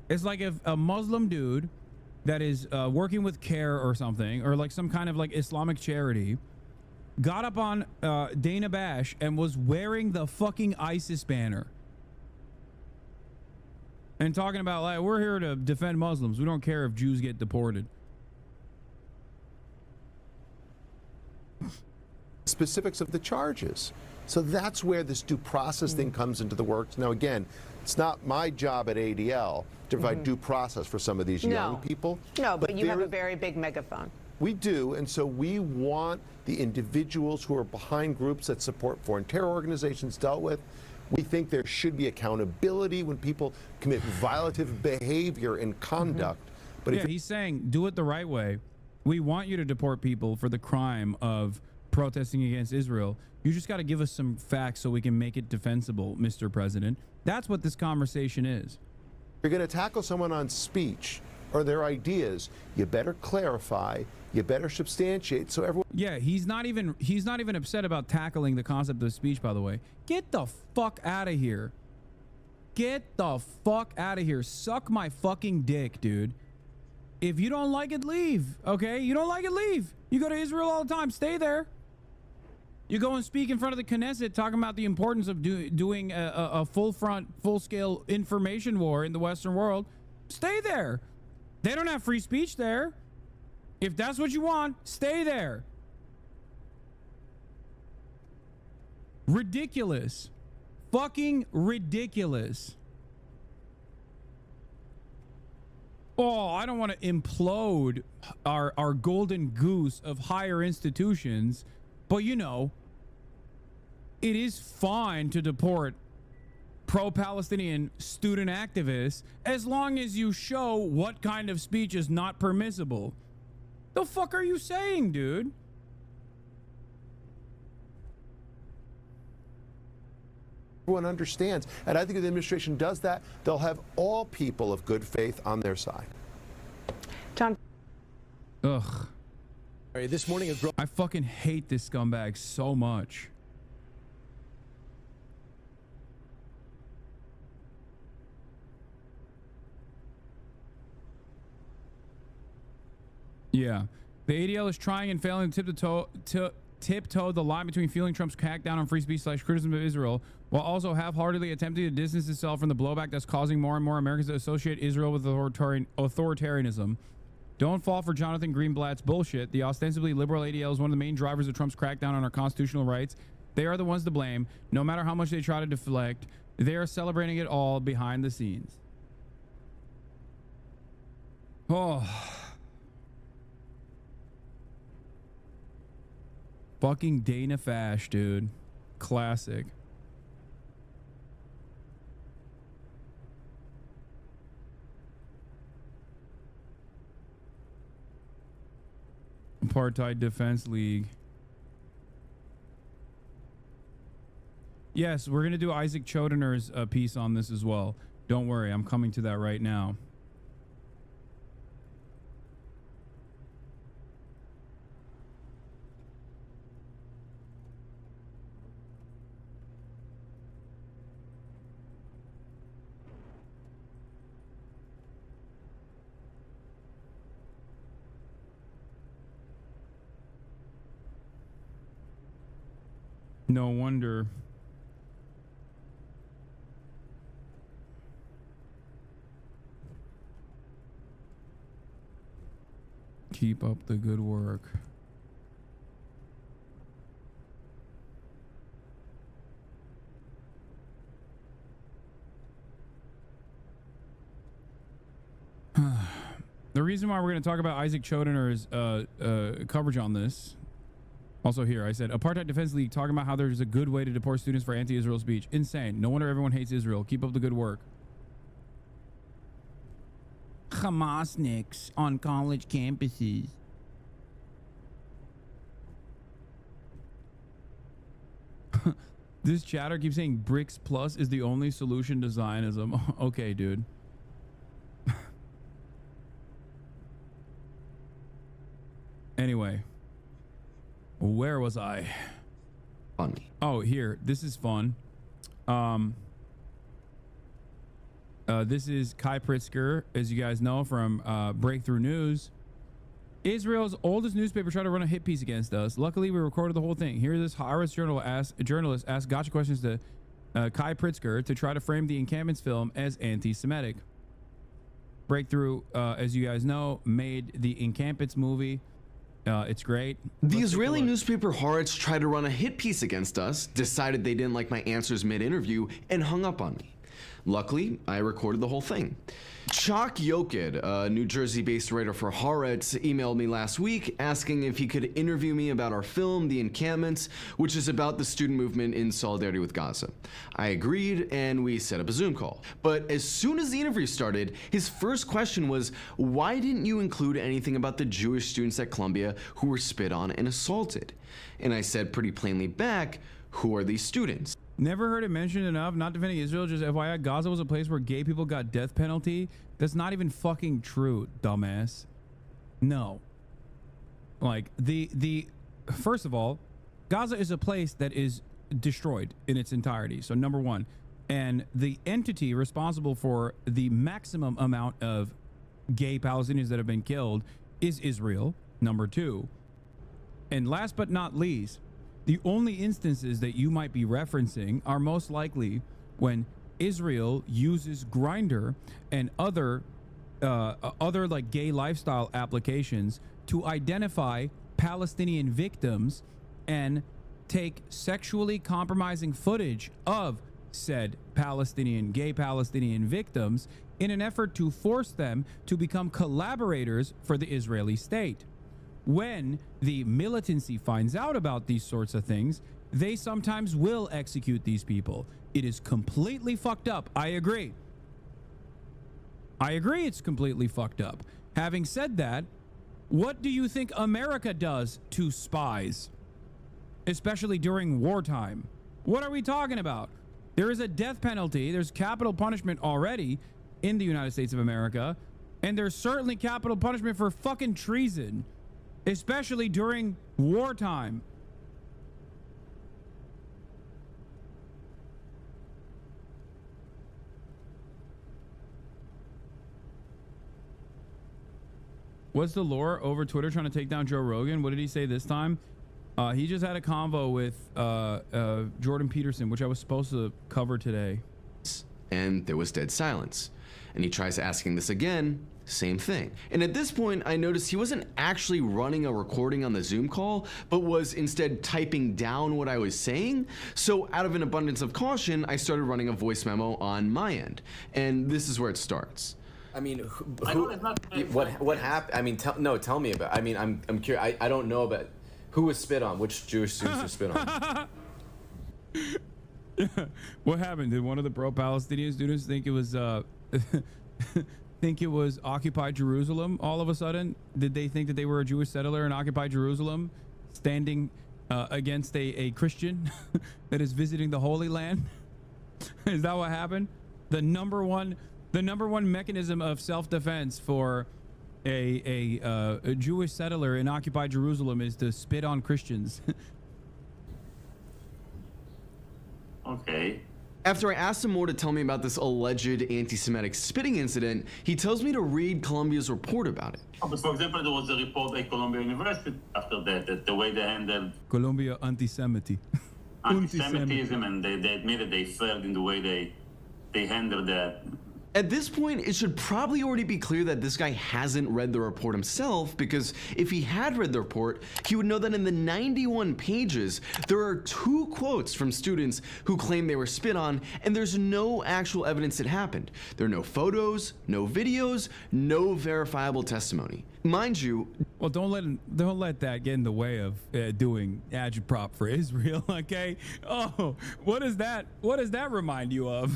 S2: It's like if a Muslim dude that is working with CARE or something, or like some kind of like Islamic charity, got up on Dana Bash and was wearing the fucking ISIS banner. And talking about, like, we're here to defend Muslims. We don't care if Jews get deported.
S6: Specifics of the charges. So that's where this due process thing comes into the works. Now, again, it's not my job at ADL to provide due process for some of these young people.
S8: No, but you have a very big megaphone.
S6: We do, and so we want the individuals who are behind groups that support foreign terror organizations dealt with. We think there should be accountability when people commit violative behavior and conduct. But
S2: yeah, he's saying do it the right way. We want you to deport people for the crime of protesting against Israel. You just got to give us some facts so we can make it defensible, Mr. President. That's what this conversation is.
S6: You're going to tackle someone on speech or their ideas. You better clarify. You better substantiate so everyone.
S2: Yeah, he's not even upset about tackling the concept of speech, by the way. Get the fuck out of here. Get the fuck out of here. Suck my fucking dick, dude. If you don't like it, leave. Okay? You don't like it, leave. You go to Israel all the time. Stay there. You go and speak in front of the Knesset talking about the importance of doing a full-scale information war in the Western world. Stay there. They don't have free speech there. If that's what you want, stay there. Ridiculous. Fucking ridiculous. Oh, I don't want to implode our golden goose of higher institutions, but you know, it is fine to deport pro-Palestinian student activists as long as you show what kind of speech is not permissible. The fuck are you saying, dude?
S6: Everyone understands, and I think if the administration does that, they'll have all people of good faith on their side.
S8: John.
S2: Ugh.
S18: This morning,
S2: I fucking hate this scumbag so much. Yeah, the ADL is trying and failing to tiptoe the line between fueling Trump's crackdown on free speech / criticism of Israel, while also half-heartedly attempting to distance itself from the blowback that's causing more and more Americans to associate Israel with authoritarianism. Don't fall for Jonathan Greenblatt's bullshit. The ostensibly liberal ADL is one of the main drivers of Trump's crackdown on our constitutional rights. They are the ones to blame. No matter how much they try to deflect, they are celebrating it all behind the scenes. Oh. Fucking Dana Fash, dude. Classic. Apartheid Defense League. Yes, we're going to do Isaac Chodener's piece on this as well. Don't worry, I'm coming to that right now. No wonder. Keep up the good work. The reason why we're going to talk about Isaac Chodener's coverage on this. Also here, I said, Apartheid Defense League talking about how there's a good way to deport students for anti-Israel speech. Insane. No wonder everyone hates Israel. Keep up the good work. Hamasniks on college campuses. This chatter keeps saying BRICS Plus is the only solution to Zionism. Okay, dude. Anyway. Where was I?
S18: Funny.
S2: Oh, here. This is fun. This is Kai Pritzker, as you guys know from Breakthrough News. Israel's oldest newspaper tried to run a hit piece against us. Luckily, we recorded the whole thing. Here, this Haaretz journalist asked gotcha questions to Kai Pritzker to try to frame the encampments film as anti-Semitic. Breakthrough, as you guys know, made the encampments movie. It's great.
S18: The Israeli newspaper Haaretz tried to run a hit piece against us, decided they didn't like my answers mid-interview, and hung up on me. Luckily, I recorded the whole thing. Chuck Yoked, a New Jersey-based writer for Haaretz, emailed me last week asking if he could interview me about our film, The Encampments, which is about the student movement in solidarity with Gaza. I agreed, and we set up a Zoom call. But as soon as the interview started, his first question was, why didn't you include anything about the Jewish students at Columbia who were spit on and assaulted? And I said pretty plainly back, who are these students?
S2: Never heard it mentioned enough. Not defending Israel, just FYI, Gaza was a place where gay people got death penalty. That's not even fucking true, dumbass. No. Like, first of all, Gaza is a place that is destroyed in its entirety. So number one. And the entity responsible for the maximum amount of gay Palestinians that have been killed is Israel, number two. And last but not least, The only instances that you might be referencing are most likely when Israel uses Grindr and other like gay lifestyle applications to identify Palestinian victims and take sexually compromising footage of said gay Palestinian victims in an effort to force them to become collaborators for the Israeli state. When the militancy finds out about these sorts of things, they sometimes will execute these people. It is completely fucked up. I agree. It's completely fucked up. Having said that, what do you think America does to spies, especially during wartime? What are we talking about? There is a death penalty. There's capital punishment already in the United States of America, and there's certainly capital punishment for fucking treason, especially during wartime. What's the lore over Twitter trying to take down Joe Rogan? What did he say this time? He just had a convo with Jordan Peterson, which I was supposed to cover today.
S18: And there was dead silence. And he tries asking this again, same thing. And at this point, I noticed he wasn't actually running a recording on the Zoom call, but was instead typing down what I was saying. So out of an abundance of caution, I started running a voice memo on my end. And this is where it starts.
S19: I mean, what happened? I mean, tell me about. I mean, I'm curious. I don't know about who was spit on. Which Jewish students were spit on?
S2: What happened? Did one of the pro-Palestinian students think it was think it was occupied Jerusalem all of a sudden? Did they think that they were a Jewish settler in occupied Jerusalem, standing against a Christian that is visiting the Holy Land? Is that what happened? The number one mechanism of self-defense for a Jewish settler in occupied Jerusalem is to spit on Christians.
S18: Okay. After I asked him more to tell me about this alleged anti-Semitic spitting incident, he tells me to read Columbia's report about it.
S20: For example, there was a report by Columbia University after that the way they handled
S2: Columbia antisemitism,
S20: and they admitted they failed in the way they handled that.
S18: At this point, it should probably already be clear that this guy hasn't read the report himself, because if he had read the report, he would know that in the 91 pages, there are 2 quotes from students who claim they were spit on, and there's no actual evidence it happened. There are no photos, no videos, no verifiable testimony. Mind you,
S2: well, don't let that get in the way of doing agitprop for Israel, okay? Oh, what does that remind you of?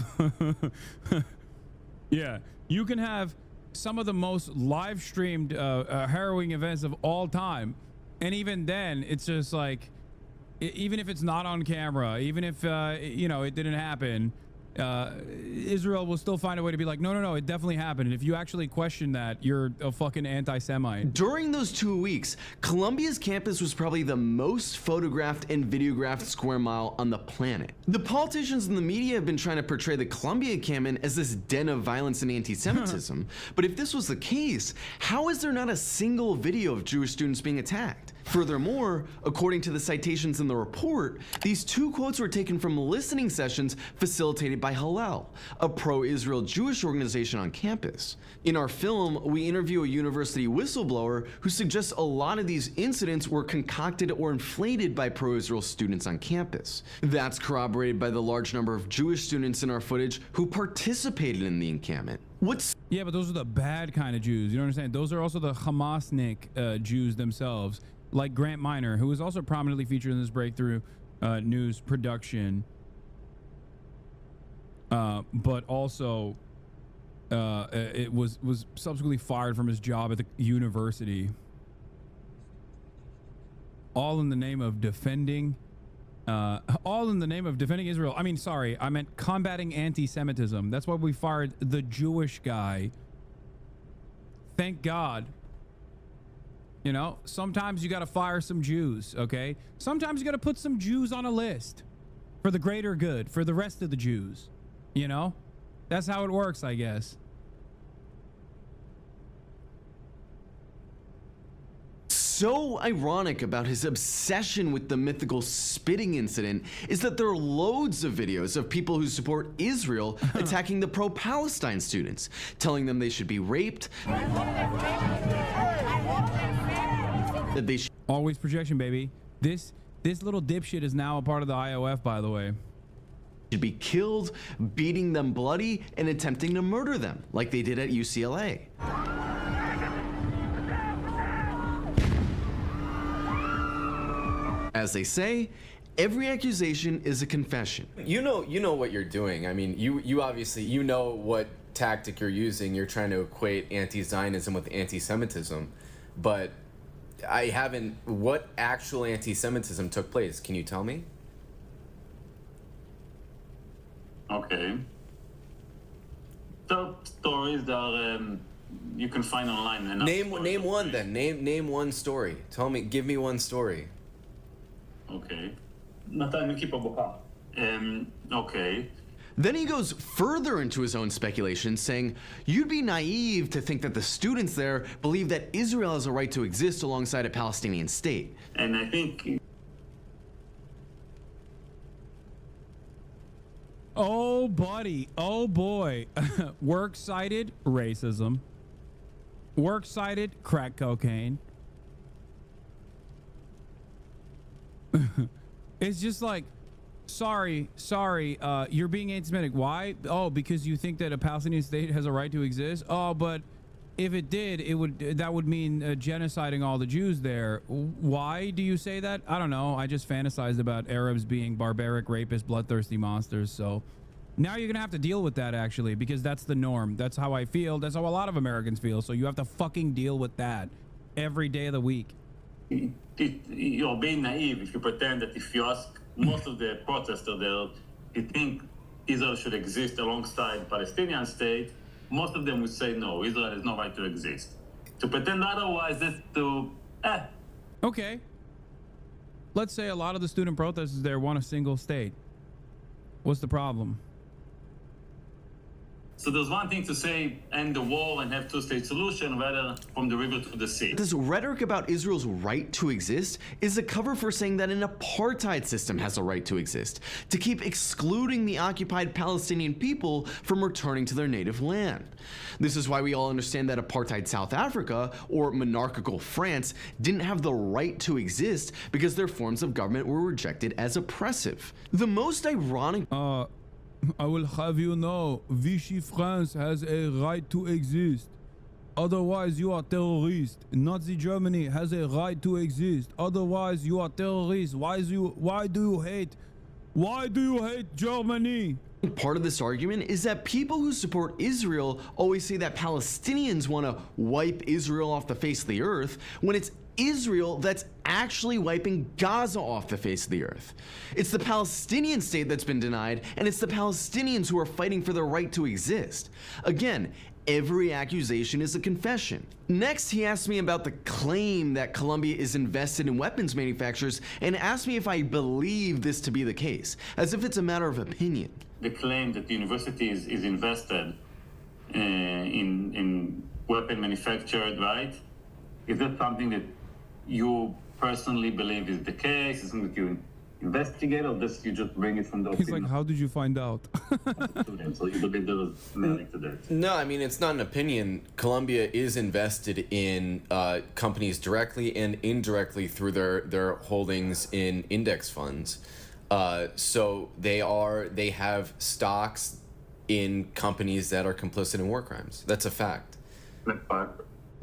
S2: Yeah, you can have some of the most live streamed harrowing events of all time, and even then it's just like, even if it's not on camera, even if it didn't happen, Israel will still find a way to be like, no, it definitely happened. And if you actually question that, you're a fucking anti-Semite.
S18: During those 2 weeks, Columbia's campus was probably the most photographed and videographed square mile on the planet. The politicians and the media have been trying to portray the Columbia campus as this den of violence and anti-Semitism. But if this was the case, how is there not a single video of Jewish students being attacked? Furthermore, according to the citations in the report, these 2 quotes were taken from listening sessions facilitated by Hillel, a pro-Israel Jewish organization on campus. In our film, we interview a university whistleblower who suggests a lot of these incidents were concocted or inflated by pro-Israel students on campus. That's corroborated by the large number of Jewish students in our footage who participated in the encampment.
S2: Yeah, but those are the bad kind of Jews. You know what I'm saying? Those are also the Hamasnik Jews themselves, like Grant Minor, who was also prominently featured in this Breakthrough News production, but also it was subsequently fired from his job at the university, all in the name of defending Israel. I mean, sorry, I meant combating anti-Semitism. That's why we fired the Jewish guy. Thank God. You know, sometimes you got to fire some Jews, okay? Sometimes you got to put some Jews on a list for the greater good, for the rest of the Jews. You know? That's how it works, I guess.
S18: so ironic about his obsession with the mythical spitting incident is that there are loads of videos of people who support Israel attacking the pro-Palestine students, telling them they should be raped, that they
S2: always projection, baby. This little dipshit is now a part of the IOF, by the way.
S18: Should be killed, beating them bloody, and attempting to murder them, like they did at UCLA. As they say, every accusation is a confession.
S19: You know what you're doing. I mean, you obviously, you know what tactic you're using. You're trying to equate anti-Zionism with anti-Semitism, but I haven't. What actual anti-Semitism took place? Can you tell me?
S20: Okay. So stories that you can find online. And
S19: Name one then. Name one story. Tell me. Give me one story.
S20: Okay. Okay.
S18: Then he goes further into his own speculation, saying, you'd be naive to think that the students there believe that Israel has a right to exist alongside a Palestinian state.
S20: And I think...
S2: Oh, buddy. Oh, boy. Works-cited racism. Works-cited crack cocaine. It's just like, sorry, you're being anti-Semitic. Why? Oh, because you think that a Palestinian state has a right to exist? Oh, but if it did, that would mean genociding all the Jews there. Why do you say that? I don't know. I just fantasized about Arabs being barbaric, rapist, bloodthirsty monsters. So now you're gonna have to deal with that, actually, because that's the norm. That's how I feel. That's how a lot of Americans feel. So you have to fucking deal with that every day of the week.
S20: You're being naive if you pretend that if you ask most of the protesters there, you think Israel should exist alongside Palestinian state, most of them would say no, Israel has no right to exist. To pretend otherwise is to,
S2: Okay. Let's say a lot of the student protesters there want a single state. What's the problem?
S20: So there's one thing to say, end the war and have two-state solution, rather from the river to the sea.
S18: This rhetoric about Israel's right to exist is a cover for saying that an apartheid system has a right to exist, to keep excluding the occupied Palestinian people from returning to their native land. This is why we all understand that apartheid South Africa or monarchical France didn't have the right to exist because their forms of government were rejected as oppressive. The most ironic...
S2: I will have you know, Vichy France has a right to exist. Otherwise, you are terrorist. Nazi Germany has a right to exist. Otherwise, you are terrorist. Why do you hate Germany?
S18: Part of this argument is that people who support Israel always say that Palestinians want to wipe Israel off the face of the earth, when it's Israel that's actually wiping Gaza off the face of the earth. It's the Palestinian state that's been denied, and it's the Palestinians who are fighting for their right to exist. Again, every accusation is a confession. Next, he asked me about the claim that Colombia is invested in weapons manufacturers and asked me if I believe this to be the case, as if it's a matter of opinion.
S20: The claim that the university is invested in weapon manufactured, right? Is that something that you personally believe is the case? Is something that you investigate, or this you just bring it from the
S2: He's like, how did you find out?
S20: So you believe there was merit to that?
S19: No, I mean, it's not an opinion. Colombia is invested in companies directly and indirectly through their holdings in index funds. So they have stocks in companies that are complicit in war crimes. That's a fact.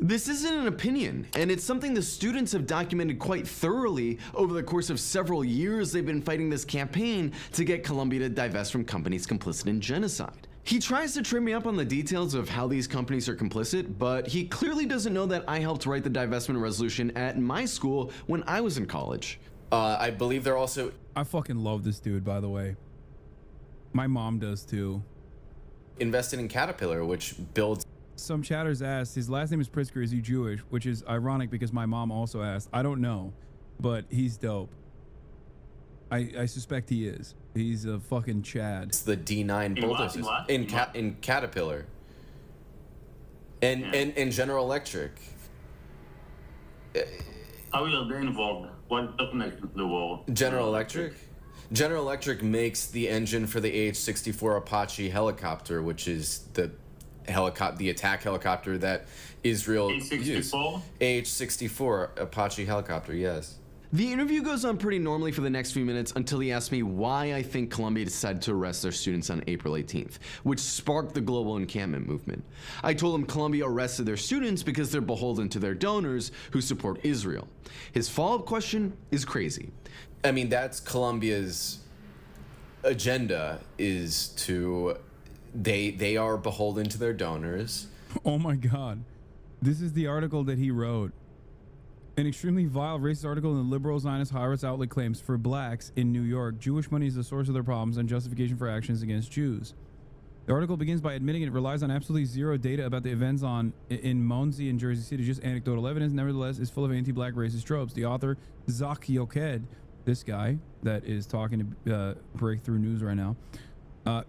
S18: This isn't an opinion, and it's something the students have documented quite thoroughly over the course of several years they've been fighting this campaign to get Colombia to divest from companies complicit in genocide. He tries to trip me up on the details of how these companies are complicit, but he clearly doesn't know that I helped write the divestment resolution at my school when I was in college.
S19: I believe they're also...
S2: I fucking love this dude, by the way. My mom does too.
S19: Invested in Caterpillar, which builds...
S2: Some chatters asked, his last name is Pritzker, is he Jewish? Which is ironic because my mom also asked. I don't know, but he's dope. I suspect he is. He's a fucking Chad.
S19: It's the D9 bulldozers in Caterpillar. And General Electric.
S20: How are they involved? What connection to the war?
S19: General Electric? General Electric makes the engine for the AH-64 Apache helicopter, which is the attack helicopter that Israel used. AH-64 Apache helicopter, yes.
S18: The interview goes on pretty normally for the next few minutes until he asked me why I think Colombia decided to arrest their students on April 18th, which sparked the global encampment movement. I told him Colombia arrested their students because they're beholden to their donors who support Israel. His follow-up question is crazy.
S19: I mean, that's Colombia's agenda, is to... They are beholden to their donors.
S2: Oh my God. This is the article that he wrote. An extremely vile racist article in the liberal Zionist Haaretz outlet claims for blacks in New York, Jewish money is the source of their problems and justification for actions against Jews. The article begins by admitting it relies on absolutely zero data about the events in Monsey and Jersey City, just anecdotal evidence, nevertheless is full of anti-black racist tropes. The author, Zach Yoked, this guy that is talking to Breakthrough News right now,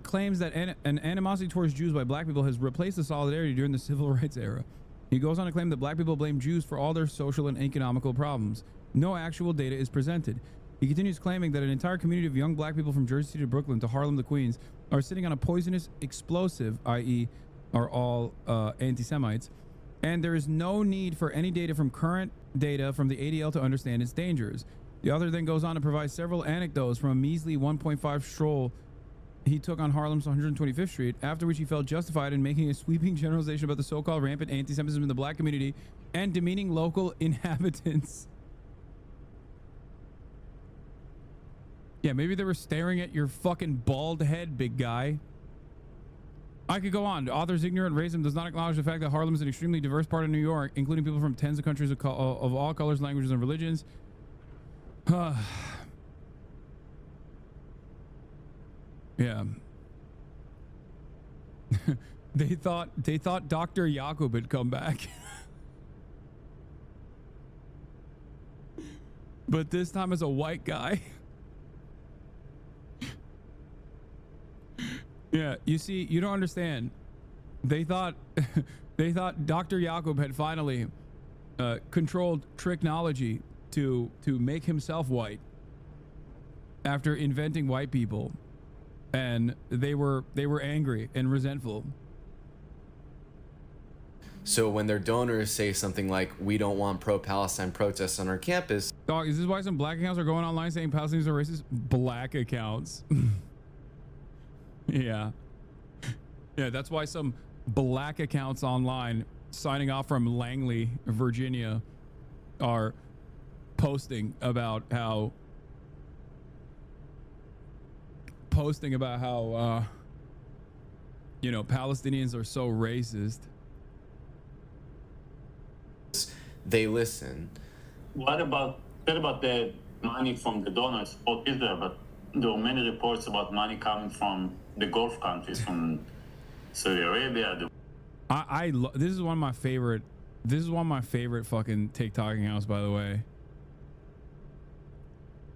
S2: claims that an animosity towards Jews by black people has replaced the solidarity during the civil rights era. He goes on to claim that black people blame Jews for all their social and economical problems. No actual data is presented. He continues claiming that an entire community of young black people from Jersey City to Brooklyn to Harlem to Queens are sitting on a poisonous explosive, i.e. are all anti-Semites, and there is no need for any data from current data from the ADL to understand its dangers. The author then goes on to provide several anecdotes from a measly 1.5 stroll he took on Harlem's 125th Street, after which he felt justified in making a sweeping generalization about the so-called rampant anti-Semitism in the black community and demeaning local inhabitants. Yeah, maybe they were staring at your fucking bald head, big guy. I could go on. The author's ignorant racism does not acknowledge the fact that Harlem is an extremely diverse part of New York, including people from tens of countries of all colors, languages, and religions. Yeah. They thought Dr. Yakub had come back. But this time as a white guy. Yeah, you see, you don't understand. They thought Dr. Yakub had finally controlled technology to make himself white after inventing white people. And they were angry and resentful.
S19: So when their donors say something like, we don't want pro-Palestine protests on our campus.
S2: Dog, is this why some black accounts are going online saying Palestinians are racist? Black accounts. Yeah. Yeah, that's why some black accounts online signing off from Langley, Virginia, are posting about how you know, Palestinians are so racist.
S19: They listen.
S20: What about the money from the donors for Israel? But there were many reports about money coming from the Gulf countries, from Saudi Arabia.
S2: This is one of my favorite fucking TikTok accounts, by the way.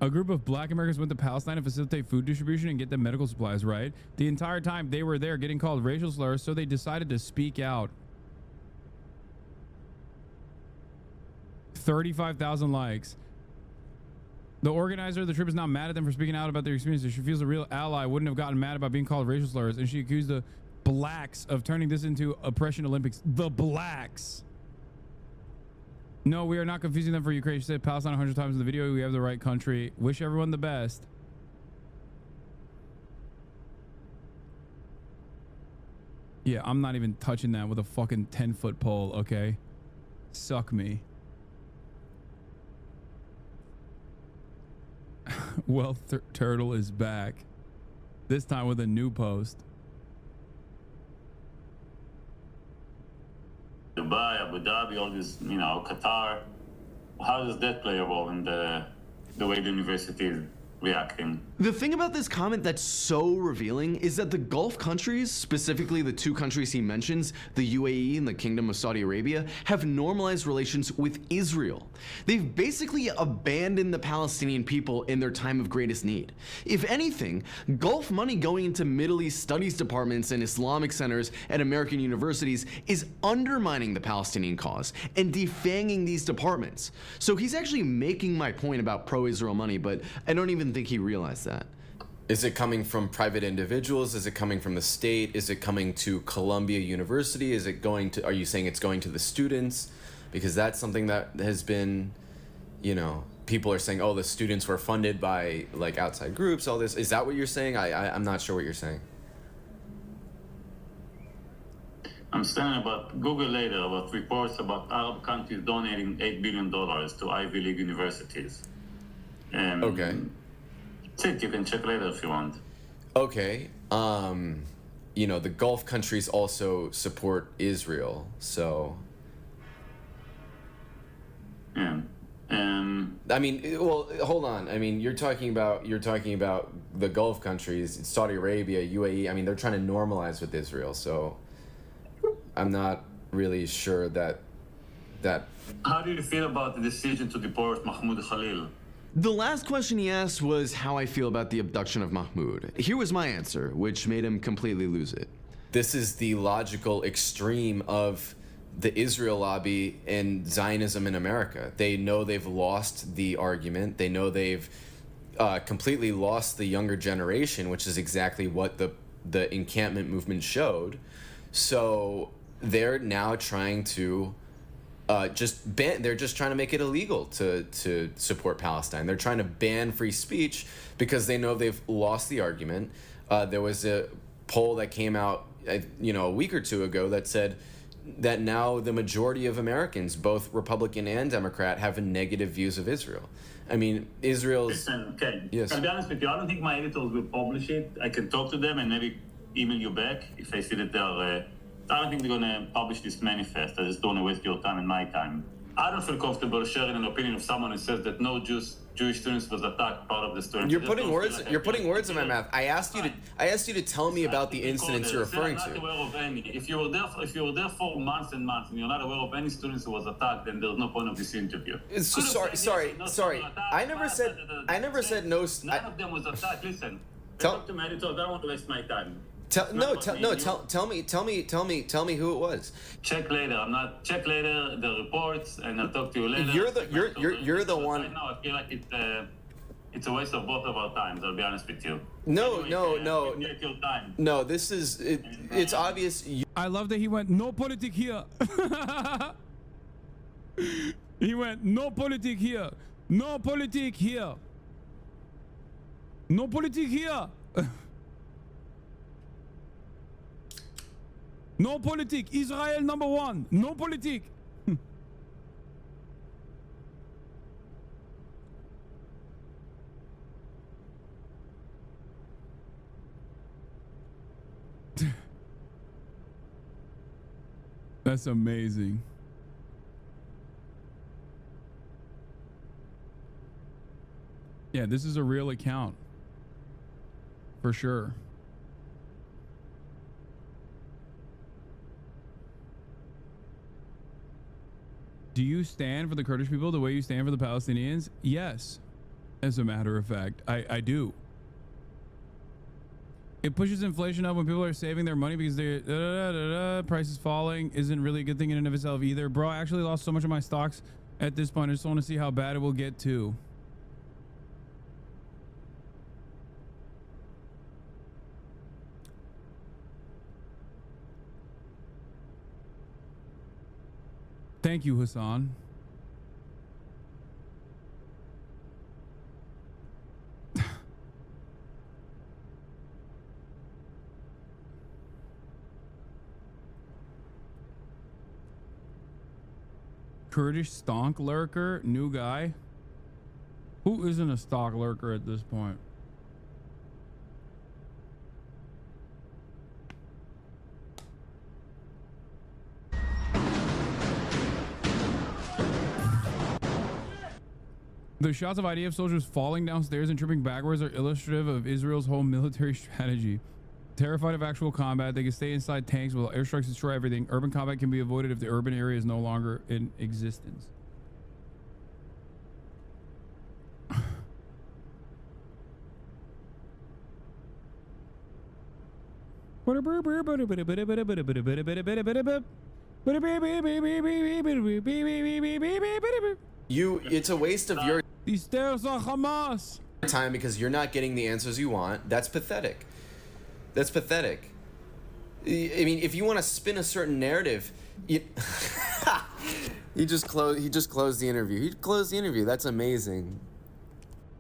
S2: A group of black Americans went to Palestine to facilitate food distribution and get them medical supplies, right? The entire time they were there getting called racial slurs, so they decided to speak out. 35,000 likes. The organizer of the trip is not mad at them for speaking out about their experiences. She feels a real ally wouldn't have gotten mad about being called racial slurs, and she accused the blacks of turning this into oppression Olympics. The blacks. No, we are not confusing them for Ukraine. She said Palestine 100 times in the video. We have the right country. Wish everyone the best. Yeah, I'm not even touching that with a fucking 10-foot pole, okay? Suck me. Wealth Turtle is back. This time with a new post.
S20: Dubai, Abu Dhabi, all this, you know, Qatar. How does that play a role in the way the university is reacting.
S18: The thing about this comment that's so revealing is that the Gulf countries, specifically the two countries he mentions, the UAE and the Kingdom of Saudi Arabia, have normalized relations with Israel. They've basically abandoned the Palestinian people in their time of greatest need. If anything, Gulf money going into Middle East studies departments and Islamic centers at American universities is undermining the Palestinian cause and defanging these departments. So he's actually making my point about pro-Israel money, but I don't even think he realized that.
S19: Is it coming from private individuals? Is it coming from the state? Is it coming to Columbia University? Is it going to, are you saying it's going to the students? Because that's something that has been, you know, people are saying, oh, the students were funded by like outside groups, all this. Is that what you're saying? I'm not sure what you're saying.
S20: I'm saying about Google later about reports about Arab countries donating $8 billion to Ivy League universities.
S19: Okay.
S20: Check, you can check later if you want.
S19: Okay. You know, the Gulf countries also support Israel, so.
S20: Yeah.
S19: I mean, well, hold on. I mean, you're talking about the Gulf countries, Saudi Arabia, UAE. I mean, they're trying to normalize with Israel, so I'm not really sure that.
S20: How do you feel about the decision to deport Mahmoud Khalil?
S18: The last question he asked was how I feel about the abduction of Mahmoud. Here was my answer, which made him completely lose it.
S19: This is the logical extreme of the Israel lobby and Zionism in America. They know they've lost the argument. They know they've completely lost the younger generation, which is exactly what the encampment movement showed. So they're now trying to they're just trying to make it illegal to support Palestine. They're trying to ban free speech because they know they've lost the argument. There was a poll that came out, a week or two ago that said that now the majority of Americans, both Republican and Democrat, have negative views of Israel. I mean, Israel's...
S20: Listen, okay.
S19: Yes.
S20: I'll be honest with you. I don't think my editors will publish it. I can talk to them and maybe email you back if I see that they're... I don't think they're going to publish this manifest. I just don't want to waste your time and my time. I don't feel comfortable sharing an opinion of someone who says that no Jewish students was attacked, part of the students.
S19: You're putting words in my mouth. I asked you to tell me about the incidents you're referring to.
S20: I'm not aware of any. If you were there for months and months and you're not aware of any students who was attacked, then there's no point of this interview.
S19: Sorry. I never said no.
S20: None of them was attacked. Listen, talk to my editor. I don't want to waste my time.
S19: Tell me who it was.
S20: Check later. Check later the reports, and I'll talk to you later.
S19: You're the one.
S20: Right now, I feel like it's a waste of both of our times. I'll be honest with you.
S19: No.
S20: Take your time.
S19: No, this is it's obvious.
S2: I love that he went no politic here. He went no politic here. No politic here. No politic here. No politic. Israel number one. No politic. That's amazing. Yeah, this is a real account. For sure. Do you stand for the Kurdish people the way you stand for the Palestinians? Yes. As a matter of fact, I do. It pushes inflation up when people are saving their money because their price is falling. Isn't really a good thing in and of itself either. Bro, I actually lost so much of my stocks at this point. I just want to see how bad it will get too. Thank you, Hasan. Kurdish stonk lurker, new guy. Who isn't a stock lurker at this point? The shots of IDF soldiers falling downstairs and tripping backwards are illustrative of Israel's whole military strategy. Terrified of actual combat, they can stay inside tanks while airstrikes destroy everything. Urban combat can be avoided if the urban area is no longer in existence.
S19: It's a waste of your
S2: These stairs are Hamas
S19: time because you're not getting the answers you want. That's pathetic. That's pathetic. I mean, if you want to spin a certain narrative, he just closed the interview. He closed the interview. That's amazing.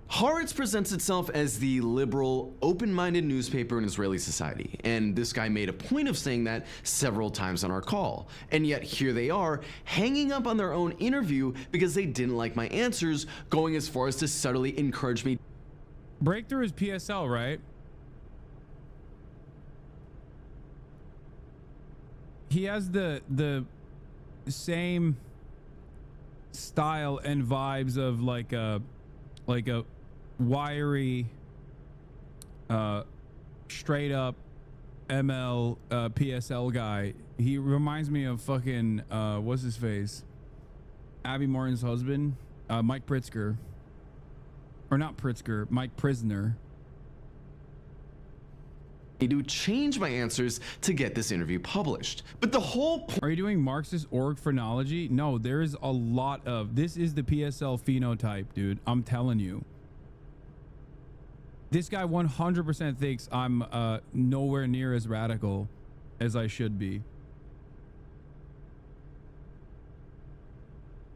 S18: Haaretz presents itself as the liberal, open-minded newspaper in Israeli society, and this guy made a point of saying that several times on our call. And yet here they are, hanging up on their own interview because they didn't like my answers, going as far as to subtly encourage me.
S2: Breakthrough is PSL, right? He has the same style and vibes of like a wiry straight up ML PSL guy. He reminds me of fucking what's his face, Abby Martin's husband, Mike Pritzker, or not Pritzker, Mike Prisner.
S18: To change my answers to get this interview published. But the whole
S2: Are you doing Marxist org phrenology? No, there is a lot of this. Is the PSL phenotype, dude. I'm telling you. This guy 100% thinks I'm nowhere near as radical as I should be.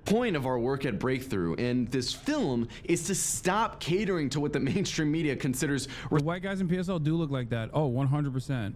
S18: point of our work at Breakthrough and this film is to stop catering to what the mainstream media considers.
S2: The white guys in PSL do look like that. Oh, 100%.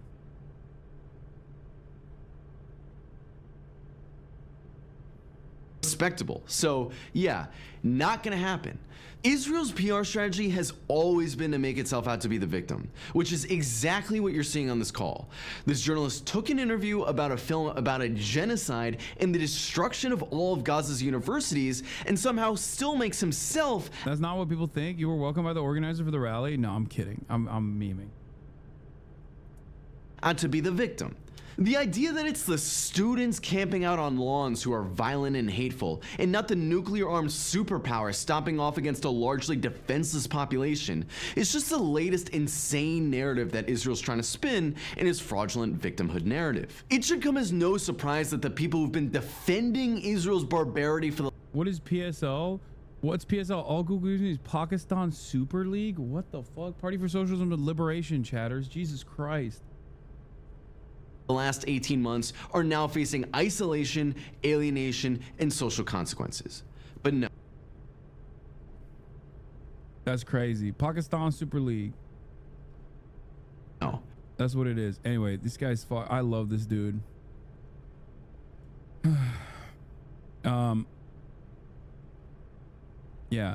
S18: Respectable. So yeah, not gonna happen. Israel's PR strategy has always been to make itself out to be the victim, which is exactly what you're seeing on this call. This journalist took an interview about a film about a genocide and the destruction of all of Gaza's universities and somehow still makes himself—
S2: That's not what people think. You were welcomed by the organizer for the rally. No, I'm kidding. I'm memeing.
S18: —out to be the victim. The idea that it's the students camping out on lawns who are violent and hateful, and not the nuclear-armed superpower stomping off against a largely defenseless population, is just the latest insane narrative that Israel's trying to spin in its fraudulent victimhood narrative. It should come as no surprise that the people who've been defending Israel's barbarity for the—
S2: What is PSL? What's PSL? All Google using is Pakistan Super League? What the fuck? Party for Socialism and Liberation, chatters. Jesus Christ.
S18: The last 18 months are now facing isolation, alienation, and social consequences. But no.
S2: That's crazy. Pakistan Super League.
S18: No.
S2: That's what it is. Anyway, this guy's I love this dude. Yeah.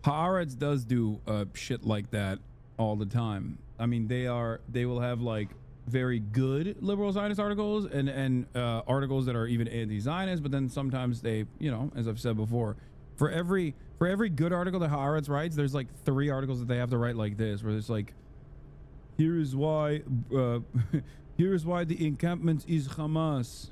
S2: Haaretz does do shit like that all the time. I mean, they will have like very good liberal Zionist articles and articles that are even anti-Zionist, but then sometimes they, you know, as I've said before, for every good article that Haaretz writes, there's like 3 articles that they have to write like this, where it's like, here is why the encampment is Hamas.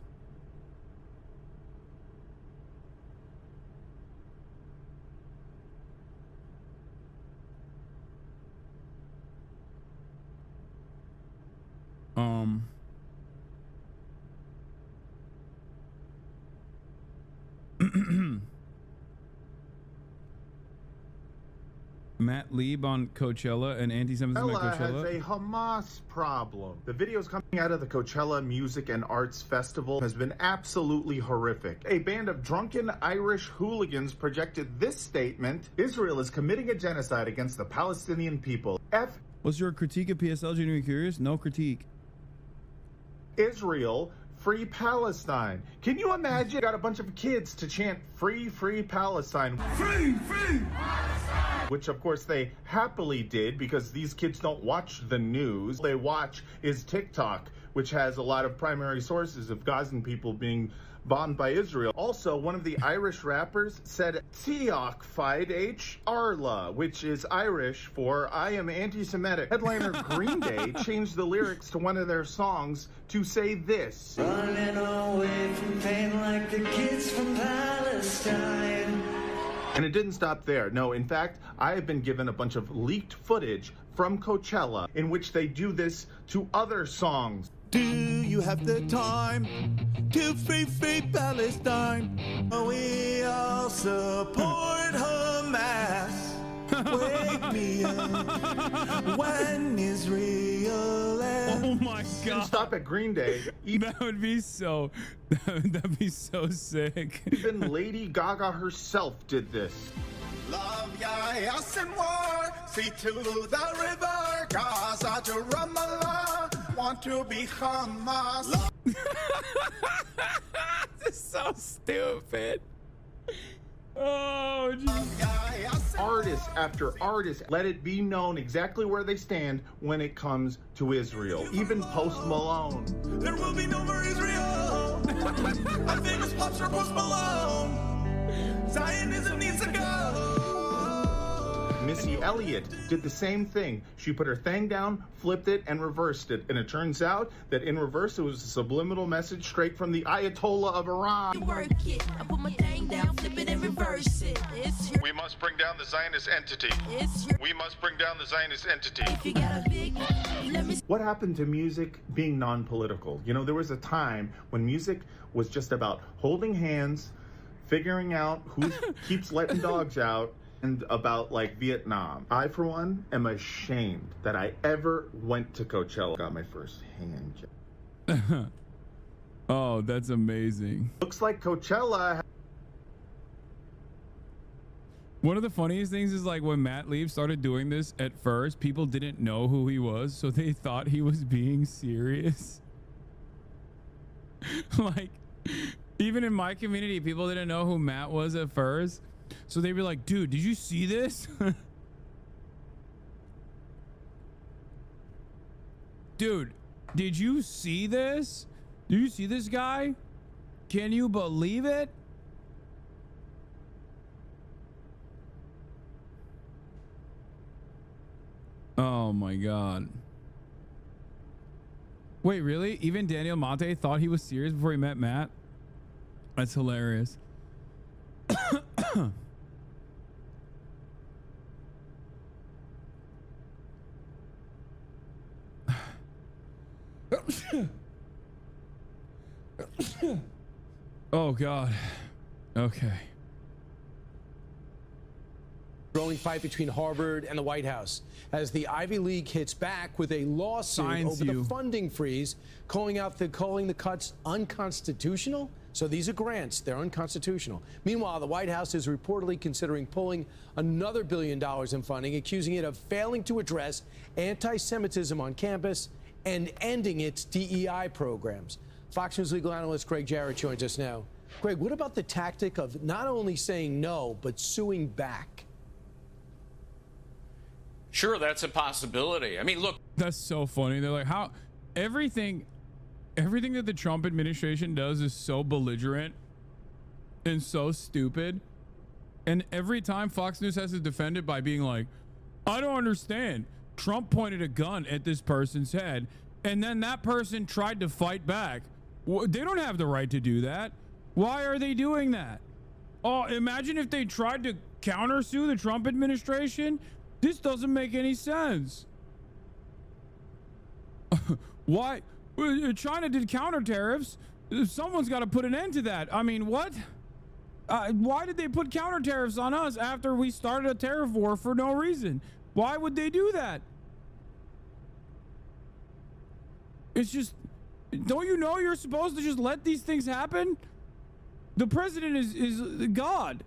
S2: Matt Lieb on Coachella and anti-Semitism at Coachella
S9: has a Hamas problem. The videos coming out of the Coachella Music and Arts Festival has been absolutely horrific. A band of drunken Irish hooligans projected this statement: Israel is committing a genocide against the Palestinian people.
S2: What's your critique of PSL? Genuinely curious? No critique.
S9: Israel, free Palestine. Can you imagine? Got a bunch of kids to chant free, free Palestine. Free, free Palestine! Which of course they happily did, because these kids don't watch the news. They watch is TikTok, which has a lot of primary sources of Gazan people being bombed by Israel. Also, one of the Irish rappers said, Tiach fight H. Arla, which is Irish for I am anti-Semitic. Headliner Green Day changed the lyrics to one of their songs to say this.
S11: Running away from pain like the kids from Palestine.
S9: And it didn't stop there. No, in fact, I have been given a bunch of leaked footage from Coachella in which they do this to other songs.
S11: Do you have the time to free Palestine? We all support Hamas. Wake me up when Israel ends.
S2: Oh my God!
S9: Didn't stop at Green Day.
S2: That would be so. That'd be so sick.
S9: Even Lady Gaga herself did this.
S11: Love Yas and war, see to the river, Gaza to Ramallah, want to be Hamas.
S2: This is so stupid. Oh, geez.
S9: Artist after artist let it be known exactly where they stand when it comes to Israel. Even Post Malone.
S11: There will be no more Israel. My famous pops are Post Malone. Zionism needs to go.
S9: Missy Elliott did the same thing. She put her thing down, flipped it, and reversed it. And it turns out that in reverse, it was a subliminal message straight from the Ayatollah of Iran.
S11: Work it. I put my thing down, flip it, and reverse it.
S9: We must bring down the Zionist entity. We must bring down the Zionist entity.
S11: If you got a big, let me.
S9: What happened to music being non-political? You know, there was a time when music was just about holding hands, figuring out who keeps letting dogs out, and about like Vietnam. I, for one, am ashamed that I ever went to Coachella. Got my first hand job.
S2: Oh, that's amazing.
S9: Looks like Coachella.
S2: One of the funniest things is like when Matt Leaf started doing this at first, people didn't know who he was, so they thought he was being serious. Like, even in my community, people didn't know who Matt was at first. So they'd be like, dude, did you see this? Dude, did you see this? Do you see this guy? Can you believe it? Oh my God. Wait, really? Even Daniel Monte thought he was serious before he met Matt? That's hilarious. Oh God. Okay.
S13: Growing fight between Harvard and the White House as the Ivy League hits back with a lawsuit over the funding freeze, calling the cuts unconstitutional. So these are grants, they're unconstitutional. Meanwhile, the White House is reportedly considering pulling another $1 billion in funding, accusing it of failing to address anti-Semitism on campus and ending its DEI programs. Fox News legal analyst Greg Jarrett joins us now. Greg, what about the tactic of not only saying no, but suing back?
S21: Sure, that's a possibility. I mean, look.
S2: That's so funny. They're like, how everything that the Trump administration does is so belligerent and so stupid. And every time Fox News has to defend it by being like, I don't understand. Trump pointed a gun at this person's head, and then that person tried to fight back. They don't have the right to do that. Why are they doing that? Oh, imagine if they tried to countersue the Trump administration. This doesn't make any sense. Why? China did counter tariffs. Someone's got to put an end to that. I mean, what? Why did they put counter tariffs on us after we started a tariff war for no reason? Why would they do that? It's just, don't you know you're supposed to just let these things happen? The president is God.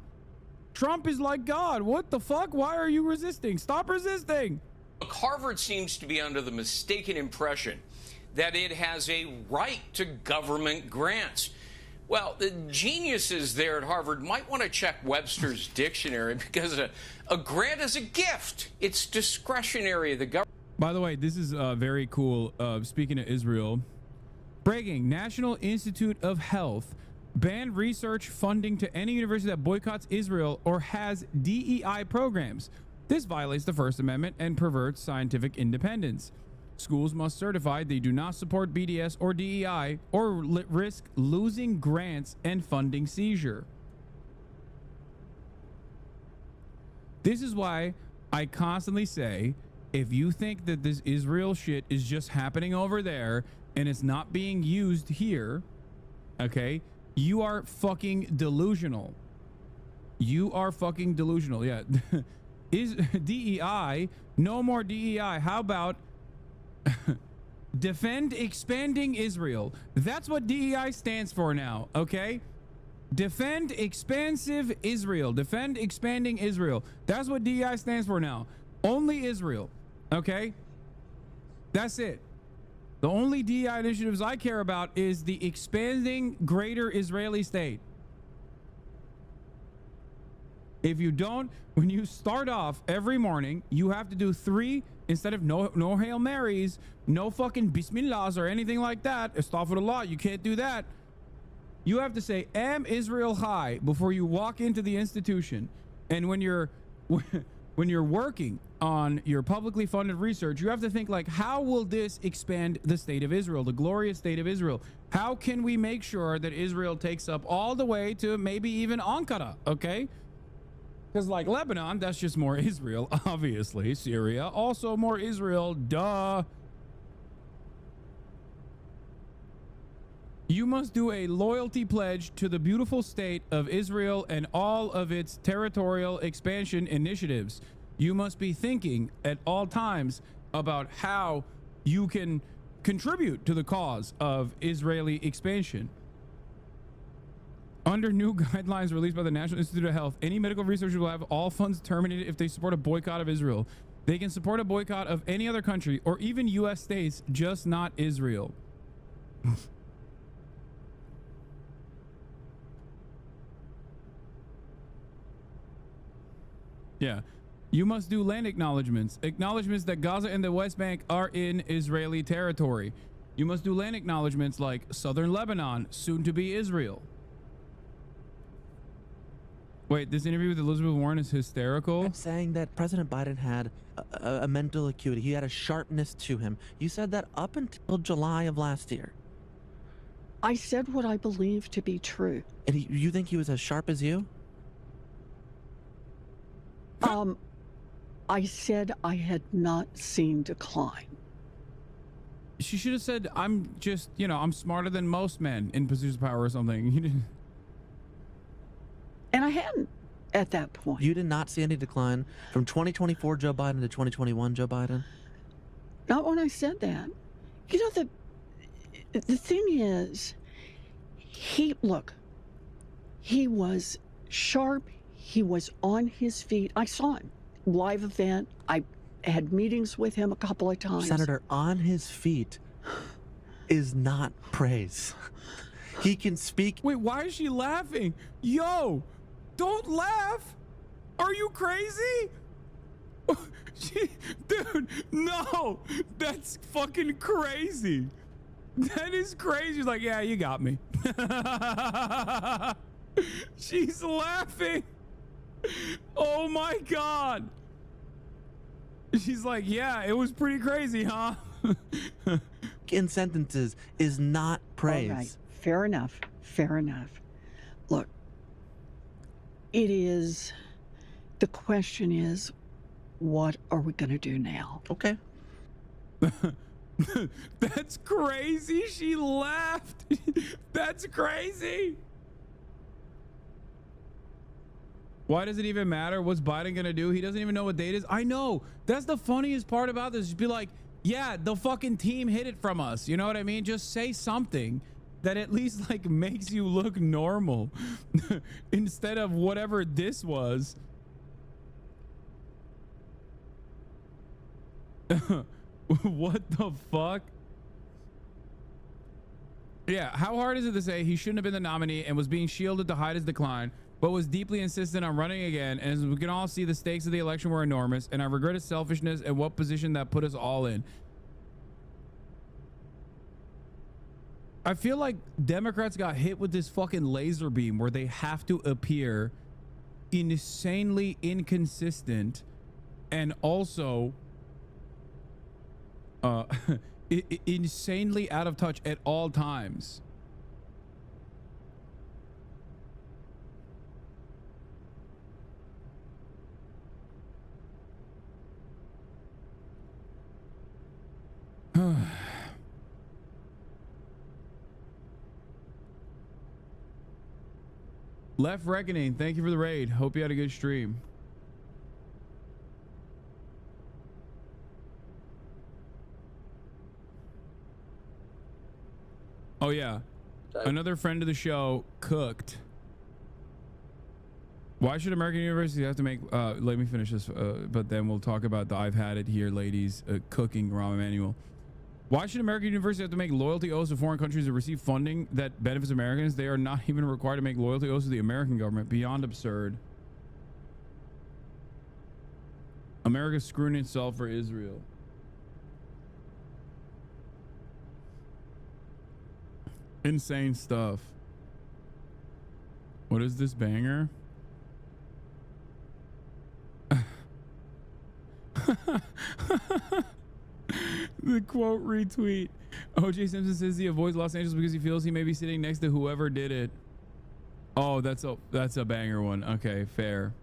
S2: Trump is like God. What the fuck? Why are you resisting? Stop resisting.
S21: Look, Harvard seems to be under the mistaken impression that it has a right to government grants. Well, the geniuses there at Harvard might want to check Webster's dictionary because a grant is a gift. It's discretionary. The government.
S2: By the way, this is very cool. Speaking of Israel, breaking National Institute of Health ban research funding to any university that boycotts Israel or has DEI programs. This violates the First Amendment and perverts scientific independence. Schools must certify they do not support BDS or DEI or risk losing grants and funding seizure. This is why I constantly say, if you think that this Israel shit is just happening over there and it's not being used here, okay, you are fucking delusional. You are fucking delusional. Yeah. Is DEI, no more DEI. How about defend expanding Israel? That's what DEI stands for now, okay? Defend expansive Israel. Defend expanding Israel. That's what DEI stands for now. Only Israel, okay? That's it. The only DEI initiatives I care about is the expanding greater Israeli state. If you don't, when you start off every morning, you have to do 3 instead of no Hail Marys, no fucking Bismillahs or anything like that. Astaghfirullah, you can't do that. You have to say, Am Israel High, before you walk into the institution. And when you're working on your publicly funded research, you have to think like, how will this expand the state of Israel, the glorious state of Israel? How can we make sure that Israel takes up all the way to maybe even Ankara, okay? Because like Lebanon, that's just more Israel, obviously. Syria, also more Israel, duh. You must do a loyalty pledge to the beautiful state of Israel and all of its territorial expansion initiatives. You must be thinking at all times about how you can contribute to the cause of Israeli expansion. Under new guidelines released by the National Institute of Health, any medical researcher will have all funds terminated if they support a boycott of Israel. They can support a boycott of any other country or even U.S. states, just not Israel. Yeah. You must do land acknowledgements. Acknowledgements that Gaza and the West Bank are in Israeli territory. You must do land acknowledgements like southern Lebanon, soon to be Israel. Wait, this interview with Elizabeth Warren is hysterical.
S12: I'm saying that President Biden had a mental acuity. He had a sharpness to him. You said that up until July of last year.
S15: I said what I believe to be true.
S12: And you think he was as sharp as you?
S15: I said I had not seen decline.
S2: She should have said, I'm just, I'm smarter than most men in pursuit of power or something. You didn't.
S15: And I hadn't at that point.
S12: You did not see any decline from 2024 Joe Biden to 2021 Joe Biden?
S15: Not when I said that. You know, the thing is, he was sharp. He was on his feet. I saw him. Live event. I had meetings with him a couple of times.
S12: Senator, on his feet is not praise. He can speak.
S2: Wait, why is she laughing? Yo, don't laugh. Are you crazy? Dude, no, that's fucking crazy. That is crazy. She's like, yeah, you got me. She's laughing. Oh my God. She's like, yeah, it was pretty crazy, huh?
S12: In sentences is not praise.
S15: All right. Fair enough. Fair enough. Look, the question is, what are we going to do now?
S12: Okay.
S2: That's crazy. She laughed. That's crazy. Why does it even matter? What's Biden going to do? He doesn't even know what date is. I know. That's the funniest part about this. Just be like, yeah, the fucking team hid it from us. You know what I mean? Just say something that at least like makes you look normal instead of whatever this was. What the fuck? Yeah, how hard is it to say he shouldn't have been the nominee and was being shielded to hide his decline, but was deeply insistent on running again? And as we can all see, the stakes of the election were enormous, and I regret his selfishness and what position that put us all in. I feel like Democrats got hit with this fucking laser beam where they have to appear insanely inconsistent and also insanely out of touch at all times. Left Reckoning, thank you for the raid. Hope you had a good stream. Oh yeah, another friend of the show cooked. Why should American universities have to make let me finish this but then we'll talk about the I've had it here ladies cooking ramen manual. Why should American universities have to make loyalty oaths to foreign countries that receive funding that benefits Americans? They are not even required to make loyalty oaths to the American government. Beyond absurd. America's screwing itself for Israel. Insane stuff. What is this banger? The quote retweet. O.J. Simpson says he avoids Los Angeles because he feels he may be sitting next to whoever did it. Oh, that's a banger one. Okay, fair.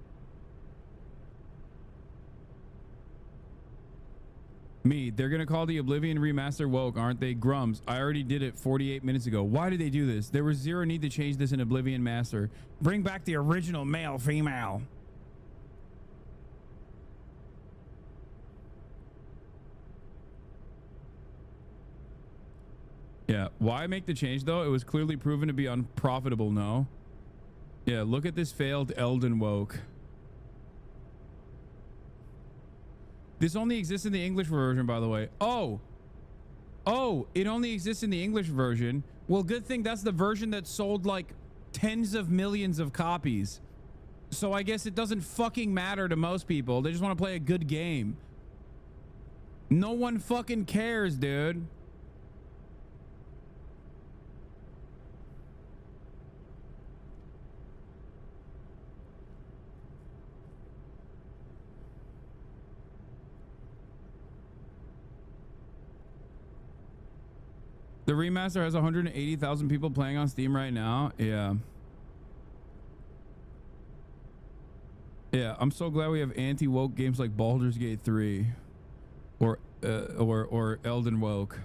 S2: Me, they're gonna call the Oblivion remaster woke, aren't they? Grums, I already did it 48 minutes ago. Why did they do this? There was zero need to change this in Oblivion Master. Bring back the original male female. Yeah, why make the change though? It was clearly proven to be unprofitable, no? Yeah, look at this failed Elden woke. This only exists in the English version, by the way. Oh, it only exists in the English version. Well, good thing that's the version that sold like tens of millions of copies. So I guess it doesn't fucking matter to most people. They just want to play a good game. No one fucking cares, dude. The remaster has 180,000 people playing on Steam right now. Yeah. Yeah, I'm so glad we have anti-woke games like Baldur's Gate 3 or Elden Woke.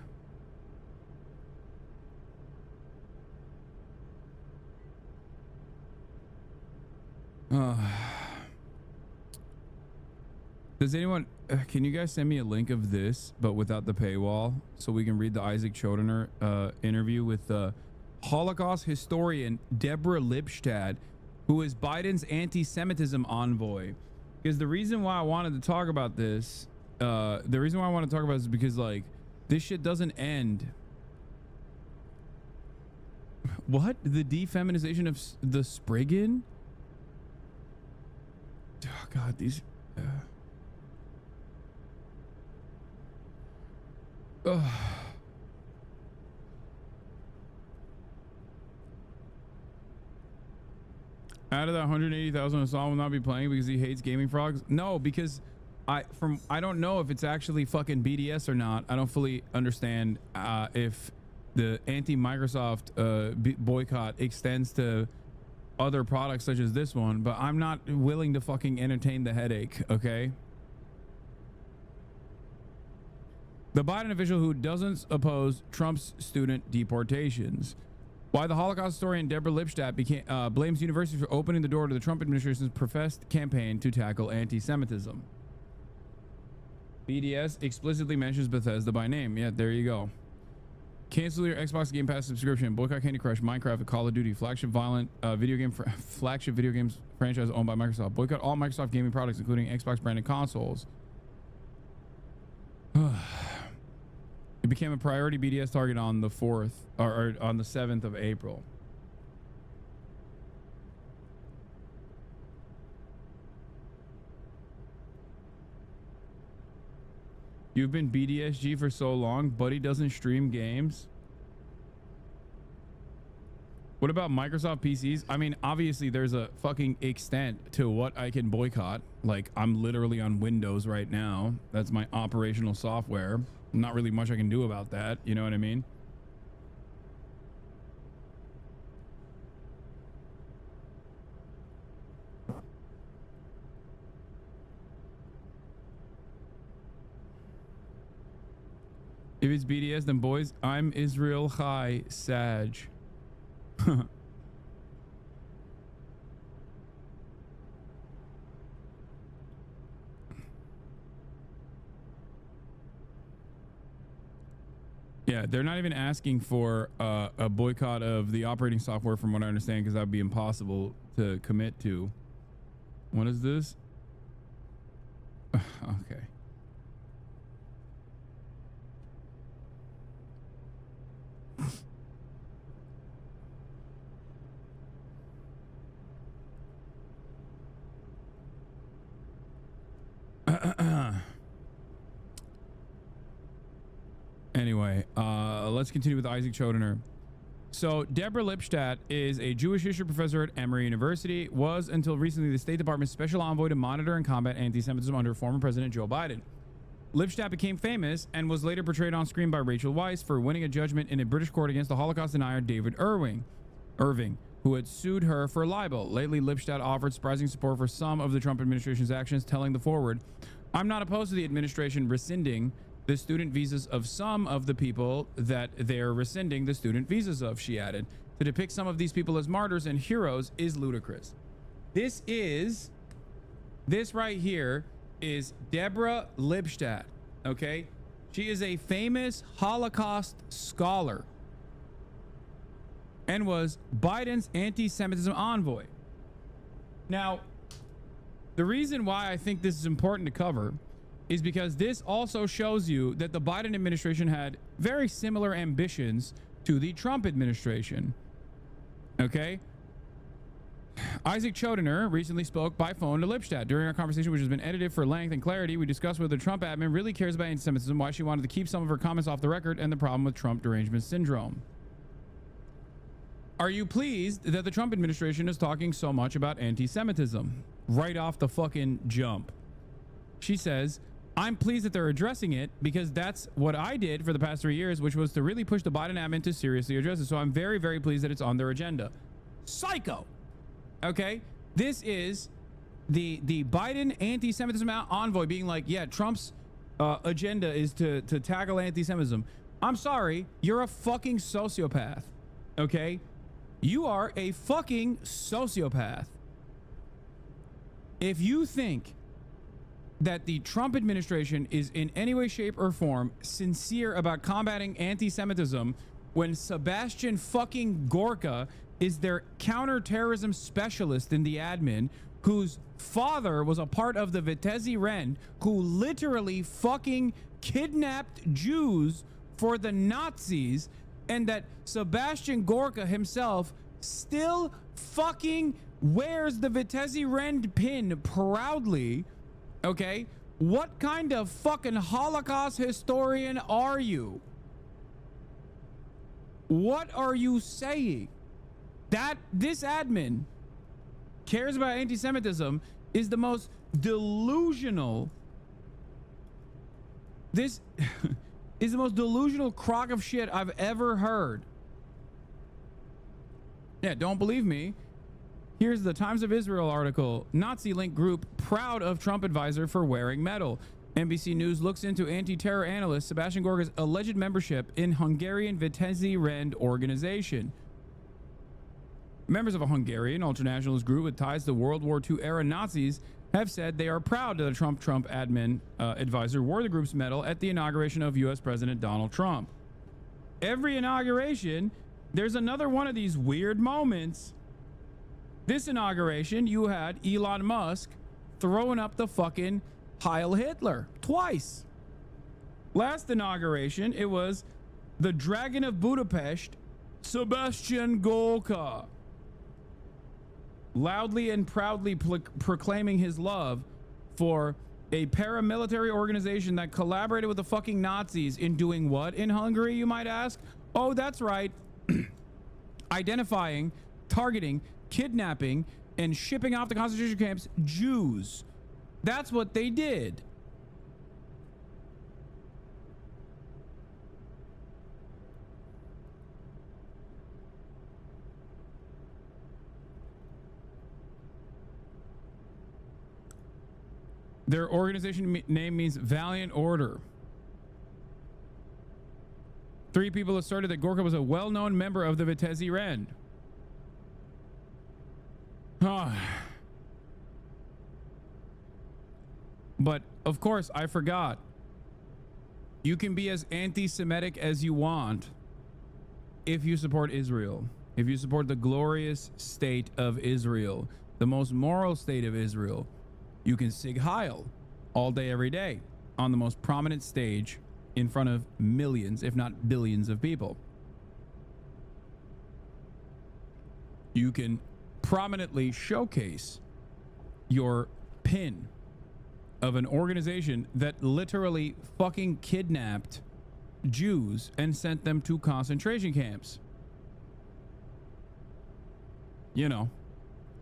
S2: Does anyone can you guys send me a link of this but without the paywall so we can read the Isaac Chodener interview with the Holocaust historian Deborah Lipstadt, who is Biden's anti-Semitism envoy? Because the reason why I wanted to talk about this is because like this shit doesn't end. What? The defeminization of the Spriggan? Oh god, these Out of the 180,000, Hassan will not be playing because he hates gaming frogs. No, because I don't know if it's actually fucking BDS or not. I don't fully understand if the anti-Microsoft boycott extends to other products such as this one, but I'm not willing to fucking entertain the headache, okay? The Biden official who doesn't oppose Trump's student deportations. Why the Holocaust historian Deborah Lipstadt blames universities for opening the door to the Trump administration's professed campaign to tackle anti-Semitism. BDS explicitly mentions Bethesda by name. Yeah, there you go. Cancel your Xbox Game Pass subscription. Boycott Candy Crush, Minecraft, and Call of Duty. Flagship video games franchise owned by Microsoft. Boycott all Microsoft gaming products, including Xbox branded consoles. It became a priority BDS target on the 4th or on the 7th of April. You've been BDSG for so long, Buddy doesn't stream games. What about Microsoft PCs? I mean, obviously there's a fucking extent to what I can boycott. Like, I'm literally on Windows right now. That's my operational software. Not really much I can do about that. You know what I mean? If it's BDS, then boys, I'm Israel Chai Sag. Yeah, they're not even asking for a boycott of the operating software, from what I understand, because that would be impossible to commit to. What is this? Okay. Anyway, let's continue with Isaac Chodener. So Deborah Lipstadt is a Jewish history professor at Emory University, was until recently the State Department's special envoy to monitor and combat anti-Semitism under former President Joe Biden. Lipstadt became famous and was later portrayed on screen by Rachel Weisz for winning a judgment in a British court against the Holocaust denier David Irving, who had sued her for libel. Lately, Lipstadt offered surprising support for some of the Trump administration's actions, telling The Forward, "I'm not opposed to the administration rescinding the student visas of some of the people that they're rescinding the student visas of," she added. To depict some of these people as martyrs and heroes is ludicrous. This right here is Deborah Lipstadt, okay? She is a famous Holocaust scholar and was Biden's anti-Semitism envoy. Now, the reason why I think this is important to cover is because this also shows you that the Biden administration had very similar ambitions to the Trump administration. Okay? Isaac Chodener recently spoke by phone to Lipstadt. During our conversation, which has been edited for length and clarity, we discussed whether the Trump admin really cares about anti-Semitism, why she wanted to keep some of her comments off the record, and the problem with Trump derangement syndrome. Are you pleased that the Trump administration is talking so much about anti-Semitism? Right off the fucking jump. She says, "I'm pleased that they're addressing it because that's what I did for the past 3 years, which was to really push the Biden admin to seriously address it. So I'm very, very pleased that it's on their agenda." Psycho. Okay? This is the Biden anti-Semitism envoy being like, yeah, Trump's agenda is to tackle anti-Semitism. I'm sorry, you're a fucking sociopath. Okay? You are a fucking sociopath. If you think that the Trump administration is in any way, shape, or form sincere about combating anti-Semitism when Sebastian fucking Gorka is their counterterrorism specialist in the admin, whose father was a part of the Vitesse Rend, who literally fucking kidnapped Jews for the Nazis, and that Sebastian Gorka himself still fucking wears the Vitesse Rend pin proudly. Okay, what kind of fucking Holocaust historian are you? What are you saying? That this admin cares about anti-Semitism is the most delusional. This is the most delusional crock of shit I've ever heard. Yeah, don't believe me? Here's the Times of Israel article. Nazi link group proud of Trump advisor for wearing medal. NBC News looks into anti-terror analyst Sebastian Gorka's alleged membership in Hungarian Vitesse Rend organization. Members of a Hungarian ultranationalist group with ties to World War II era Nazis have said they are proud that the Trump admin advisor wore the group's medal at the inauguration of U.S. President Donald Trump. Every inauguration, there's another one of these weird moments. This inauguration, you had Elon Musk throwing up the fucking Heil Hitler twice. Last inauguration, it was the Dragon of Budapest, Sebastian Gorka, loudly and proudly proclaiming his love for a paramilitary organization that collaborated with the fucking Nazis in doing what in Hungary, you might ask? Oh, that's right. identifying, targeting, kidnapping, and shipping off to concentration camps Jews. That's what they did. Their organization name means Valiant Order. 3 people asserted that Gorka was a well-known member of the Vitesse Rand. But, of course, I forgot. You can be as anti-Semitic as you want if you support Israel. If you support the glorious state of Israel, the most moral state of Israel. You can Sig Heil all day, every day on the most prominent stage in front of millions, if not billions of people. You can prominently showcase your pin of an organization that literally fucking kidnapped Jews and sent them to concentration camps. You know,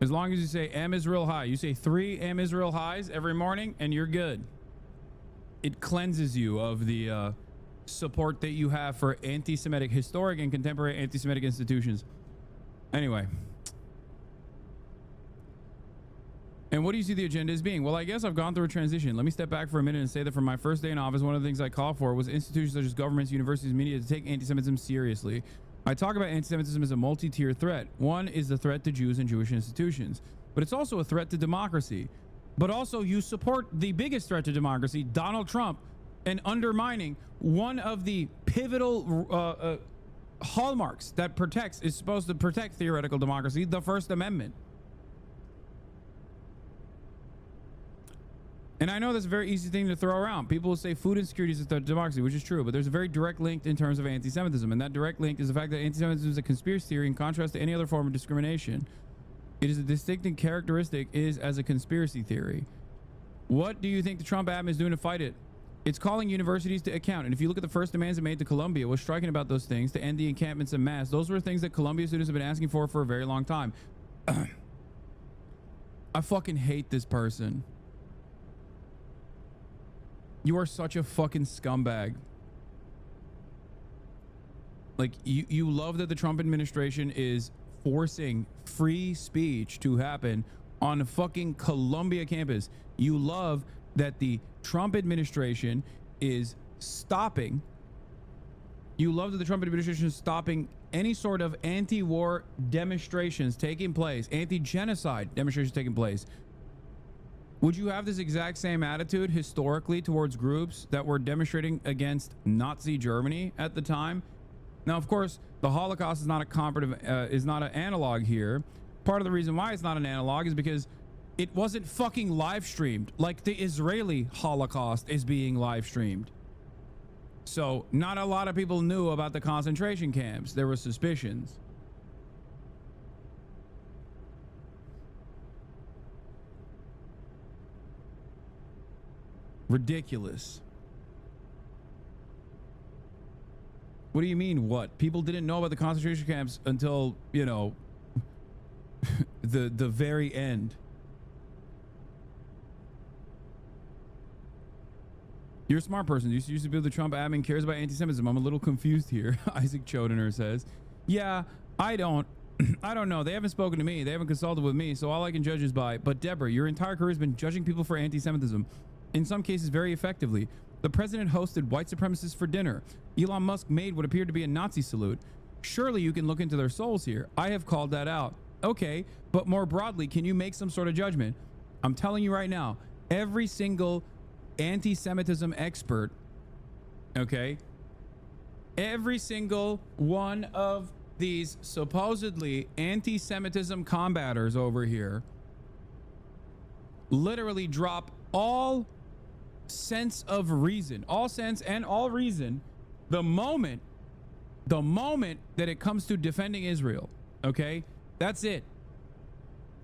S2: as long as you say Am Israel High, you say 3 Am Israel Highs every morning and you're good. It cleanses you of the support that you have for anti-Semitic, historic and contemporary anti-Semitic institutions. Anyway. And what do you see the agenda as being? Well, I guess I've gone through a transition. Let me step back for a minute and say that from my first day in office, one of the things I called for was institutions such as governments, universities, media to take anti-Semitism seriously. I talk about anti-Semitism as a multi-tier threat. One is the threat to Jews and Jewish institutions, but it's also a threat to democracy. But also you support the biggest threat to democracy, Donald Trump, and undermining one of the pivotal hallmarks that is supposed to protect theoretical democracy, the First Amendment. And I know that's a very easy thing to throw around. People will say food insecurity is a threat to democracy, which is true, but there's a very direct link in terms of anti-Semitism, and that direct link is the fact that anti-Semitism is a conspiracy theory in contrast to any other form of discrimination. It is a distinct characteristic is as a conspiracy theory. What do you think the Trump admin is doing to fight it? It's calling universities to account. And if you look at the first demands it made to Columbia, what's striking about those things, to end the encampments en masse, those were things that Columbia students have been asking for a very long time. I fucking hate this person. You are such a fucking scumbag. Like, you love that the Trump administration is forcing free speech to happen on a fucking Columbia campus. You love that the Trump administration is stopping. You love that the Trump administration is stopping any sort of anti-war demonstrations taking place, anti-genocide demonstrations taking place. Would you have this exact same attitude historically towards groups that were demonstrating against Nazi Germany at the time? Now, of course, the Holocaust is not a comparative, is not an analog here. Part of the reason why it's not an analog is because it wasn't fucking live streamed like the Israeli Holocaust is being live streamed. So not a lot of people knew about the concentration camps. There were suspicions. Ridiculous. What do you mean, what? People didn't know about the concentration camps until, you know, the very end. You're a smart person. You used to be the Trump admin cares about anti-Semitism. I'm a little confused here. Isaac Chodener says, yeah, I don't know. They haven't spoken to me. They haven't consulted with me. So all I can judge is by, but Deborah, your entire career has been judging people for anti-Semitism. In some cases, very effectively. The president hosted white supremacists for dinner. Elon Musk made what appeared to be a Nazi salute. Surely you can look into their souls here. I have called that out. Okay, but more broadly, can you make some sort of judgment? I'm telling you right now, every single anti-Semitism expert, okay, every single one of these supposedly anti-Semitism combaters over here literally drop all sense of reason, all sense and all reason, the moment that it comes to defending Israel. Okay, that's it.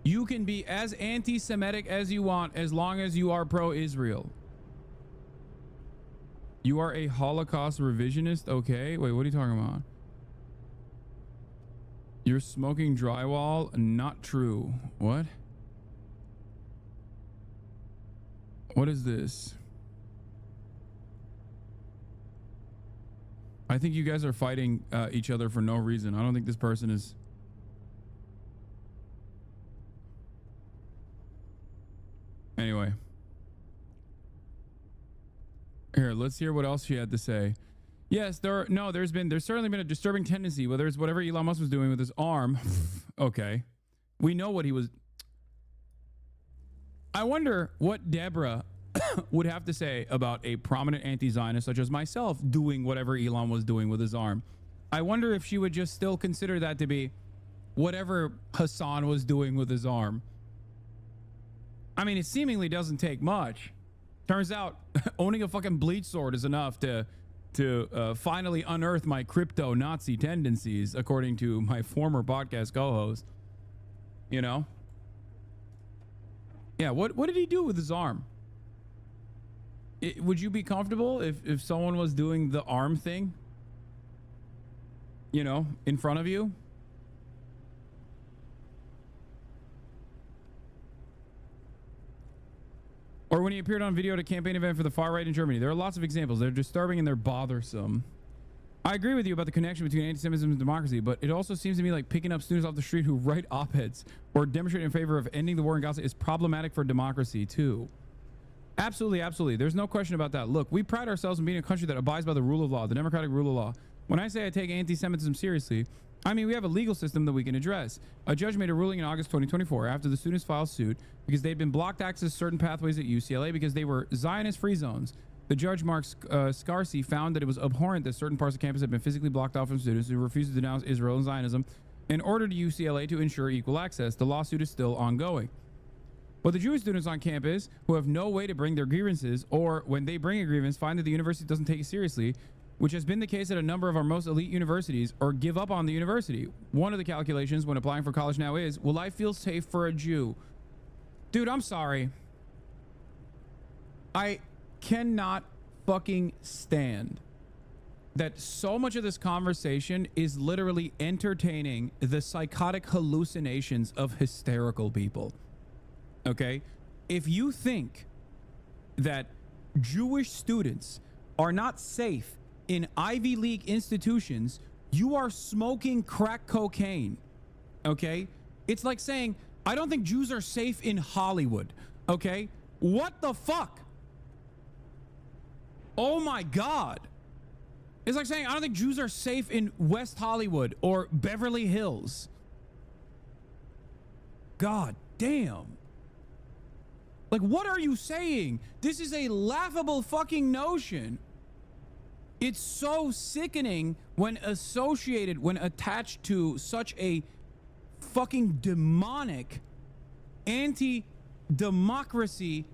S2: You can be as anti-Semitic as you want as long as you are pro-Israel. You are a Holocaust revisionist? Okay, wait, what are you talking about? You're smoking drywall? Not true. What? What is this? I think you guys are fighting each other for no reason. I don't think this person is... Anyway. Here, let's hear what else she had to say. Yes, there's certainly been a disturbing tendency, whether it's whatever Elon Musk was doing with his arm. Okay. We know what he was... I wonder what Deborah would have to say about a prominent anti-Zionist such as myself doing whatever Elon was doing with his arm. I wonder if she would just still consider that to be whatever Hasan was doing with his arm. I mean, it seemingly doesn't take much. Turns out owning a fucking bleach sword is enough to finally unearth my crypto Nazi tendencies, according to my former podcast co-host. You know? Yeah, what did he do with his arm? Would you be comfortable if someone was doing the arm thing? You know, in front of you? Or when he appeared on video at a campaign event for the far right in Germany. There are lots of examples. They're disturbing and they're bothersome. I agree with you about the connection between anti-Semitism and democracy, but it also seems to me like picking up students off the street who write op-eds or demonstrate in favor of ending the war in Gaza is problematic for democracy too. Absolutely, absolutely. There's no question about that. Look, we pride ourselves in being a country that abides by the rule of law, the democratic rule of law. When I say I take anti-Semitism seriously, I mean, we have a legal system that we can address. A judge made a ruling in August 2024 after the students filed suit because they'd been blocked access to certain pathways at UCLA because they were Zionist free zones. The judge, Mark Scarsi, found that it was abhorrent that certain parts of campus had been physically blocked off from students who refused to denounce Israel and Zionism and ordered UCLA to ensure equal access. The lawsuit is still ongoing. But the Jewish students on campus who have no way to bring their grievances, or when they bring a grievance, find that the university doesn't take it seriously, which has been the case at a number of our most elite universities, or give up on the university. One of the calculations when applying for college now is, will I feel safe for a Jew? Dude, I'm sorry. I cannot fucking stand that so much of this conversation is literally entertaining the psychotic hallucinations of hysterical people. Okay? If you think that Jewish students are not safe in Ivy League institutions, you are smoking crack cocaine. Okay? It's like saying, I don't think Jews are safe in Hollywood. Okay? What the fuck? Oh my God. It's like saying, I don't think Jews are safe in West Hollywood or Beverly Hills. God damn. Like, what are you saying? This is a laughable fucking notion. It's so sickening when associated, when attached to such a fucking demonic anti-democracy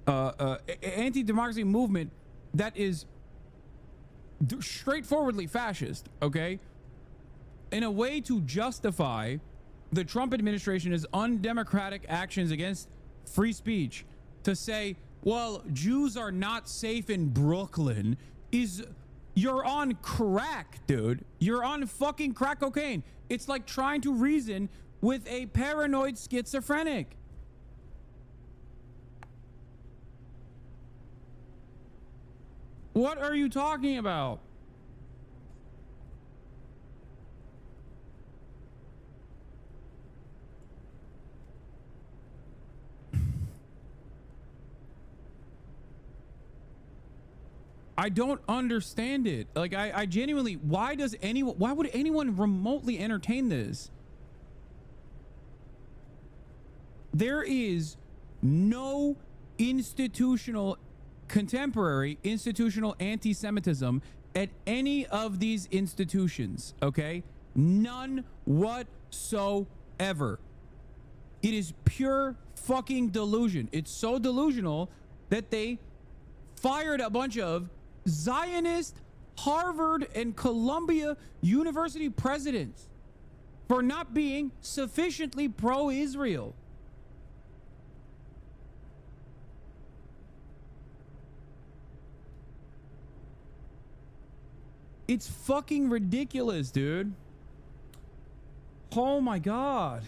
S2: movement that is straightforwardly fascist, okay? In a way to justify the Trump administration's undemocratic actions against free speech, to say, well, Jews are not safe in Brooklyn, you're on crack, dude. You're on fucking crack cocaine. It's like trying to reason with a paranoid schizophrenic. What are you talking about? I don't understand it. Like, I genuinely, why would anyone remotely entertain this? There is no contemporary institutional anti-Semitism at any of these institutions, okay? None whatsoever. It is pure fucking delusion. It's so delusional that they fired a bunch of Zionist Harvard and Columbia University presidents for not being sufficiently pro-Israel. It's fucking ridiculous, dude. Oh my God.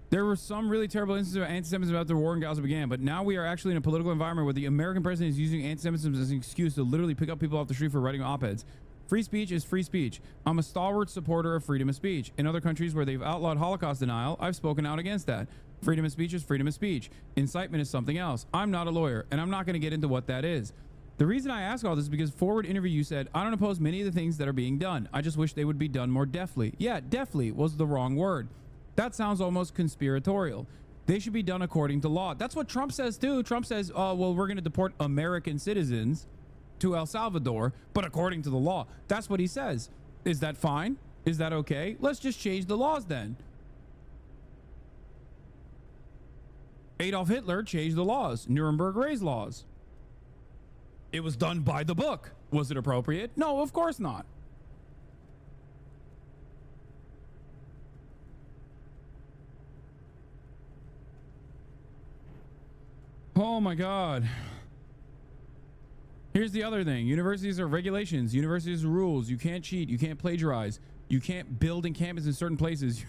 S2: There were some really terrible instances of anti-Semitism after the war in Gaza began, but now we are actually in a political environment where the American president is using anti-Semitism as an excuse to literally pick up people off the street for writing op-eds. Free speech is free speech. I'm a stalwart supporter of freedom of speech. In other countries where they've outlawed Holocaust denial, I've spoken out against that. Freedom of speech is freedom of speech. Incitement is something else. I'm not a lawyer, and I'm not going to get into what that is. The reason I ask all this is because forward interview you said, I don't oppose many of the things that are being done. I just wish they would be done more deftly. Yeah, deftly was the wrong word. That sounds almost conspiratorial. They should be done according to law. That's what Trump says too. Trump says, oh, well, we're going to deport American citizens to El Salvador, but according to the law. That's what he says. Is that fine? Is that okay? Let's just change the laws then. Adolf Hitler changed the laws. Nuremberg raised laws. It was done by the book. Was it appropriate? No, of course not. Oh my God. Here's the other thing. Universities are regulations. Universities are rules. You can't cheat. You can't plagiarize. You can't build in campus in certain places.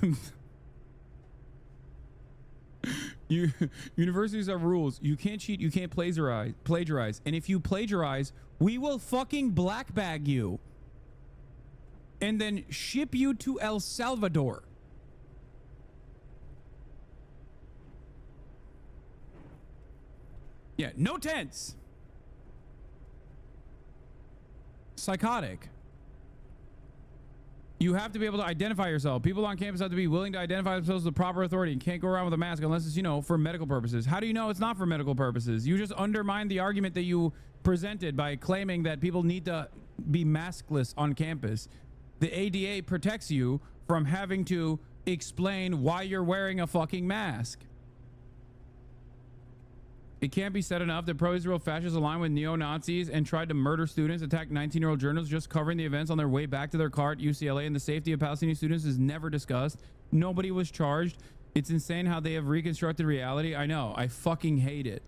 S2: Universities have rules. You can't cheat. You can't plagiarize. And if you plagiarize, we will fucking black bag you and then ship you to El Salvador. Yeah, no tents. Psychotic. You have to be able to identify yourself. People on campus have to be willing to identify themselves with the proper authority and can't go around with a mask unless it's, you know, for medical purposes. How do you know it's not for medical purposes? You just undermine the argument that you presented by claiming that people need to be maskless on campus. The ADA protects you from having to explain why you're wearing a fucking mask. It can't be said enough that pro-Israel fascists aligned with neo-Nazis and tried to murder students, attack 19-year-old journalists just covering the events on their way back to their car at UCLA, and the safety of Palestinian students is never discussed. Nobody was charged. It's insane how they have reconstructed reality. I know. I fucking hate it.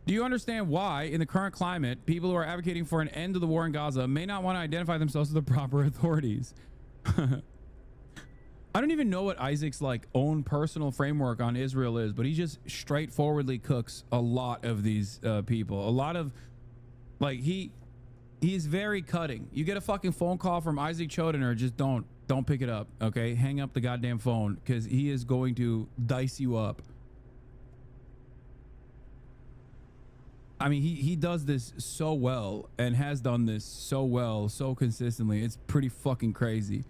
S2: Do you understand why, in the current climate, people who are advocating for an end to the war in Gaza may not want to identify themselves with the proper authorities? I don't even know what Isaac's like own personal framework on Israel is, but he just straightforwardly cooks a lot of these people. A lot of, like, he's very cutting. You get a fucking phone call from Isaac Chodener, just don't pick it up, okay? Hang up the goddamn phone, because he is going to dice you up. I mean, he does this so well and has done this so well, so consistently. It's pretty fucking crazy.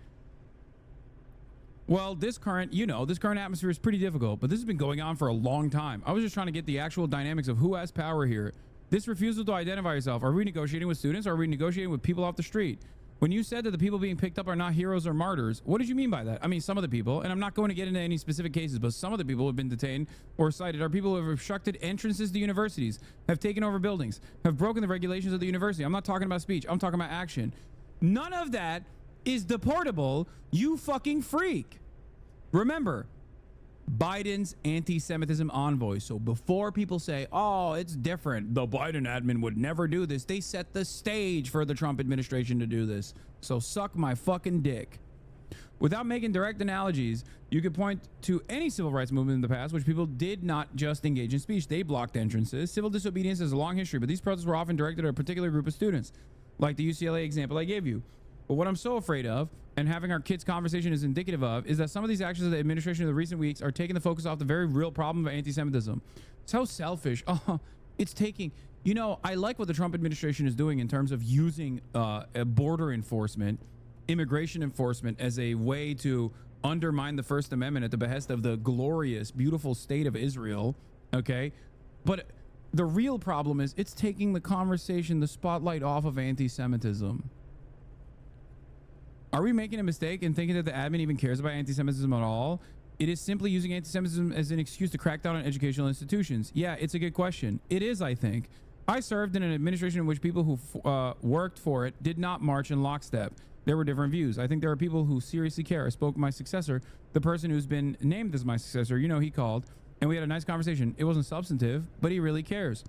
S2: Well, this current atmosphere is pretty difficult, but this has been going on for a long time. I was just trying to get the actual dynamics of who has power here. This refusal to identify yourself. Are we negotiating with students or are we negotiating with people off the street? When you said that the people being picked up are not heroes or martyrs, what did you mean by that? I mean, some of the people, and I'm not going to get into any specific cases, but some of the people who have been detained or cited are people who have obstructed entrances to universities, have taken over buildings, have broken the regulations of the university. I'm not talking about speech. I'm talking about action. None of that is deportable, you fucking freak. Remember, Biden's anti-Semitism envoy. So before people say, oh, it's different, the Biden admin would never do this, they set the stage for the Trump administration to do this. So suck my fucking dick. Without making direct analogies, you could point to any civil rights movement in the past, which people did not just engage in speech. They blocked entrances. Civil disobedience has a long history, but these protests were often directed at a particular group of students, like the UCLA example I gave you. But what I'm so afraid of, and having our kids' conversation is indicative of, is that some of these actions of the administration in the recent weeks are taking the focus off the very real problem of anti-Semitism. It's so selfish. It's taking, you know, I like what the Trump administration is doing in terms of using border enforcement, immigration enforcement as a way to undermine the First Amendment at the behest of the glorious, beautiful state of Israel. Okay. But the real problem is it's taking the conversation, the spotlight off of anti-Semitism. Are we making a mistake in thinking that the admin even cares about anti-Semitism at all? It is simply using anti-Semitism as an excuse to crack down on educational institutions. Yeah, it's a good question. It is, I think. I served in an administration in which people who worked for it did not march in lockstep. There were different views. I think there are people who seriously care. I spoke with my successor, the person who's been named as my successor. You know, he called. and we had a nice conversation. It wasn't substantive, but he really cares.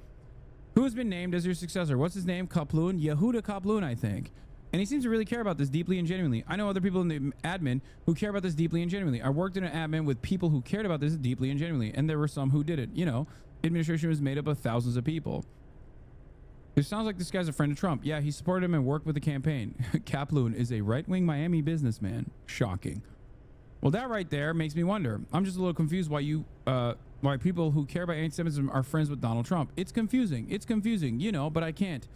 S2: Who has been named as your successor? What's his name? Kaploon? Yehuda Kaploon, I think. And he seems to really care about this deeply and genuinely. I know other people in the admin who care about this deeply and genuinely. I worked in an admin with people who cared about this deeply and genuinely, and there were some who didn't. You know, administration was made up of thousands of people. It sounds like this guy's a friend of Trump. Yeah, he supported him and worked with the campaign. Kaploon is a right-wing Miami businessman. Shocking. Well, that right there makes me wonder. I'm just a little confused why people who care about anti-Semitism are friends with Donald Trump. It's confusing. It's confusing, you know, but I can't.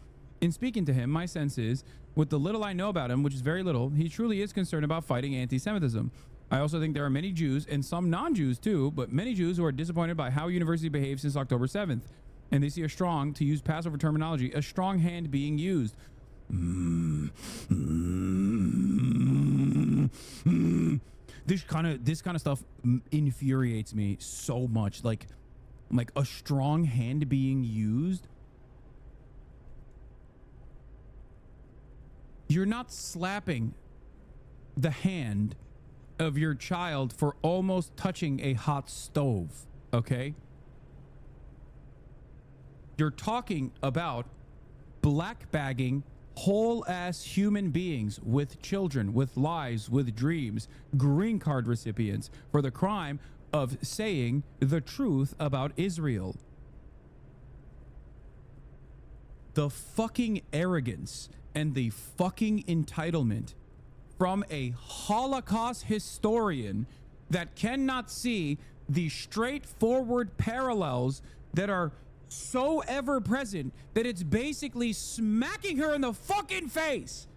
S2: In speaking to him, my sense is, with the little I know about him, which is very little, he truly is concerned about fighting anti-Semitism. I also think there are many Jews, and some non-Jews too, but many Jews who are disappointed by how university behaved since October 7th. And they see a strong, to use Passover terminology, a strong hand being used. This kind of stuff infuriates me so much. Like a strong hand being used. You're not slapping the hand of your child for almost touching a hot stove, okay? You're talking about black bagging whole ass human beings with children, with lives, with dreams, green card recipients for the crime of saying the truth about Israel. The fucking arrogance and the fucking entitlement from a Holocaust historian that cannot see the straightforward parallels that are so ever present that it's basically smacking her in the fucking face.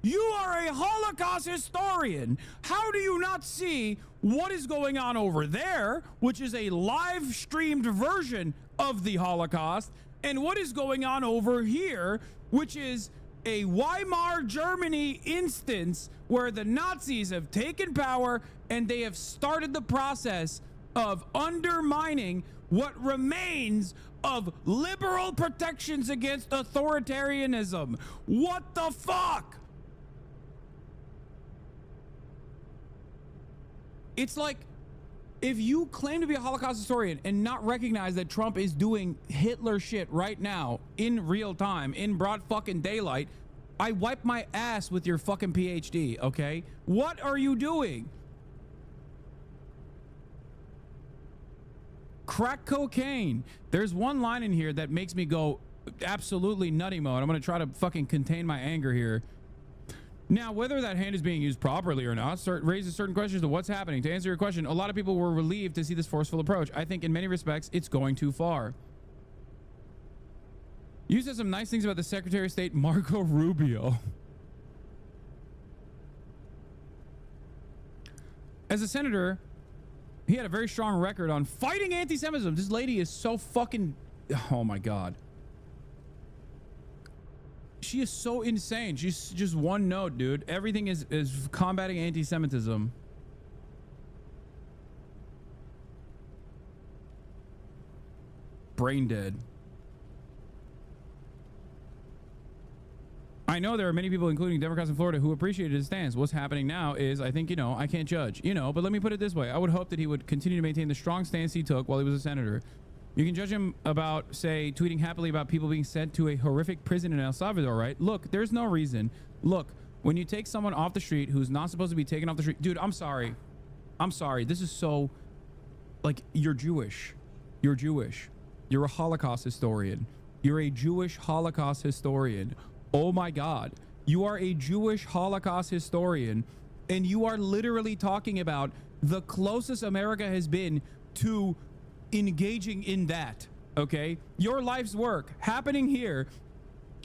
S2: You are a Holocaust historian. How do you not see what is going on over there, which is a live streamed version of the Holocaust, and what is going on over here, which is a Weimar Germany instance where the Nazis have taken power and they have started the process of undermining what remains of liberal protections against authoritarianism. What the fuck? It's like, if you claim to be a Holocaust historian and not recognize that Trump is doing Hitler shit right now in real time, in broad fucking daylight, I wipe my ass with your fucking PhD, okay? What are you doing? Crack cocaine. There's one line in here that makes me go absolutely nutty mode. I'm gonna try to fucking contain my anger here. Now, whether that hand is being used properly or not raises certain questions to what's happening. To answer your question, a lot of people were relieved to see this forceful approach. I think in many respects, it's going too far. You said some nice things about the Secretary of State, Marco Rubio. As a senator, he had a very strong record on fighting anti-Semitism. This lady is so fucking... Oh my God. She is so insane. She's just one note, dude. Everything is combating anti-Semitism. Brain dead. I know there are many people, including Democrats in Florida, who appreciated his stance. What's happening now is, I think, I can't judge, but let me put it this way. I would hope that he would continue to maintain the strong stance he took while he was a senator. You can judge him about, say, tweeting happily about people being sent to a horrific prison in El Salvador, right? Look, there's no reason. Look, when you take someone off the street who's not supposed to be taken off the street, dude, I'm sorry. I'm sorry. This is so, like, you're Jewish. You're Jewish. You're a Holocaust historian. You're a Jewish Holocaust historian. Oh my God. You are a Jewish Holocaust historian, and you are literally talking about the closest America has been to engaging in that, okay? Your life's work happening here,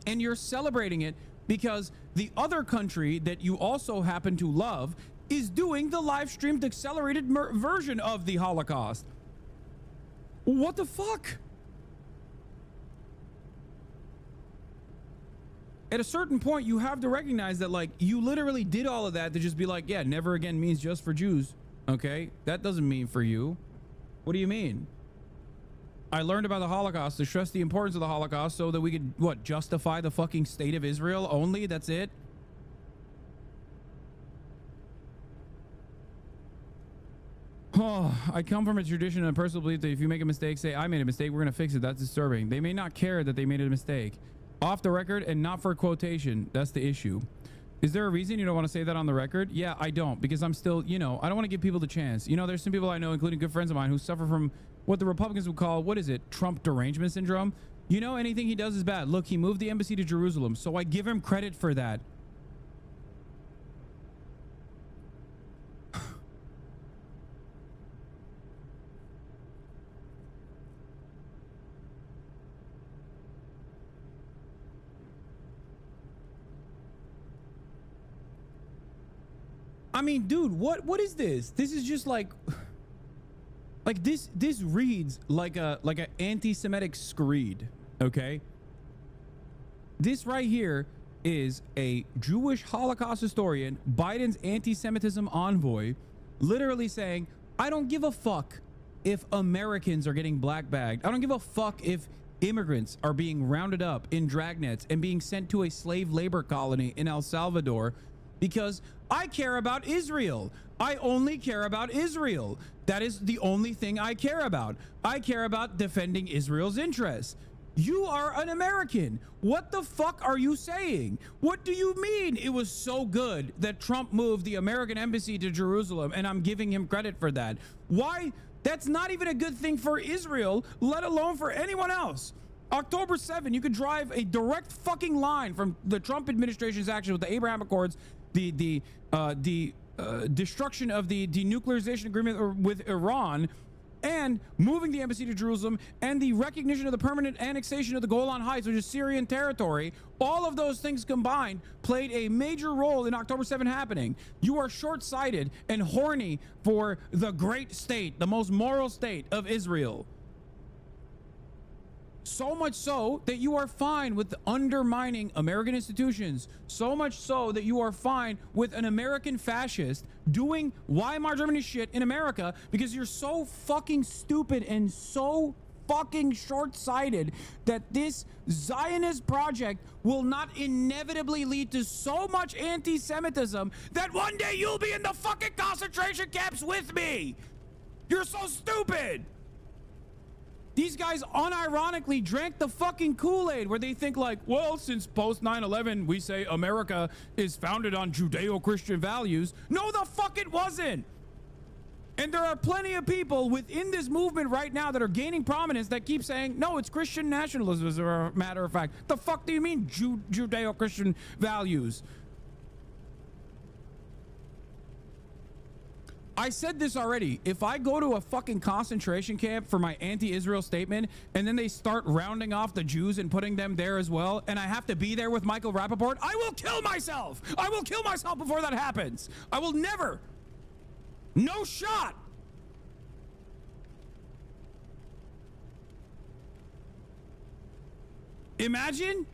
S2: and you're celebrating it because the other country that you also happen to love is doing the live streamed accelerated version of the Holocaust. What the fuck? At a certain point, you have to recognize that, like, you literally did all of that to just be like, yeah, never again means just for Jews, okay? That doesn't mean for you. What do you mean? I learned about the Holocaust to stress the importance of the Holocaust so that we could, what, justify the fucking state of Israel only? That's it? Oh, I come from a tradition and a personal belief that if you make a mistake, say, I made a mistake, we're going to fix it. That's disturbing. They may not care that they made a mistake. Off the record and not for quotation. That's the issue. Is there a reason you don't want to say that on the record? Yeah, I don't, because I'm still, I don't want to give people the chance. There's some people I know, including good friends of mine, who suffer from what the Republicans would call, Trump derangement syndrome. Anything he does is bad. Look, he moved the embassy to Jerusalem, so I give him credit for that. I mean, dude, what is this? This is just like this reads like an anti-Semitic screed, okay? This right here is a Jewish Holocaust historian, Biden's anti-Semitism envoy, literally saying, I don't give a fuck if Americans are getting black bagged. I don't give a fuck if immigrants are being rounded up in dragnets and being sent to a slave labor colony in El Salvador, because I care about Israel. I only care about Israel. That is the only thing I care about. I care about defending Israel's interests. You are an American. What the fuck are you saying? What do you mean it was so good that Trump moved the American embassy to Jerusalem and I'm giving him credit for that? Why? That's not even a good thing for Israel, let alone for anyone else. October 7, you could drive a direct fucking line from the Trump administration's action with the Abraham Accords, the destruction of the denuclearization agreement with Iran, and moving the embassy to Jerusalem, and the recognition of the permanent annexation of the Golan Heights, which is Syrian territory. All of those things combined played a major role in October 7 happening. You are short-sighted and horny for the great state, the most moral state of Israel. So much so that you are fine with undermining American institutions. So much so that you are fine with an American fascist doing Weimar Germany shit in America, because you're so fucking stupid and so fucking short-sighted that this Zionist project will not inevitably lead to so much anti-Semitism that one day you'll be in the fucking concentration camps with me. You're so stupid. These guys unironically drank the fucking Kool-Aid, where they think like, well, since post 9/11, we say America is founded on Judeo-Christian values. No, the fuck it wasn't. And there are plenty of people within this movement right now that are gaining prominence that keep saying, no, it's Christian nationalism, as a matter of fact. The fuck do you mean Judeo-Christian values? I said this already. If I go to a fucking concentration camp for my anti-Israel statement, and then they start rounding off the Jews and putting them there as well, and I have to be there with Michael Rappaport, I will kill myself. I will kill myself before that happens. I will never. No shot. Imagine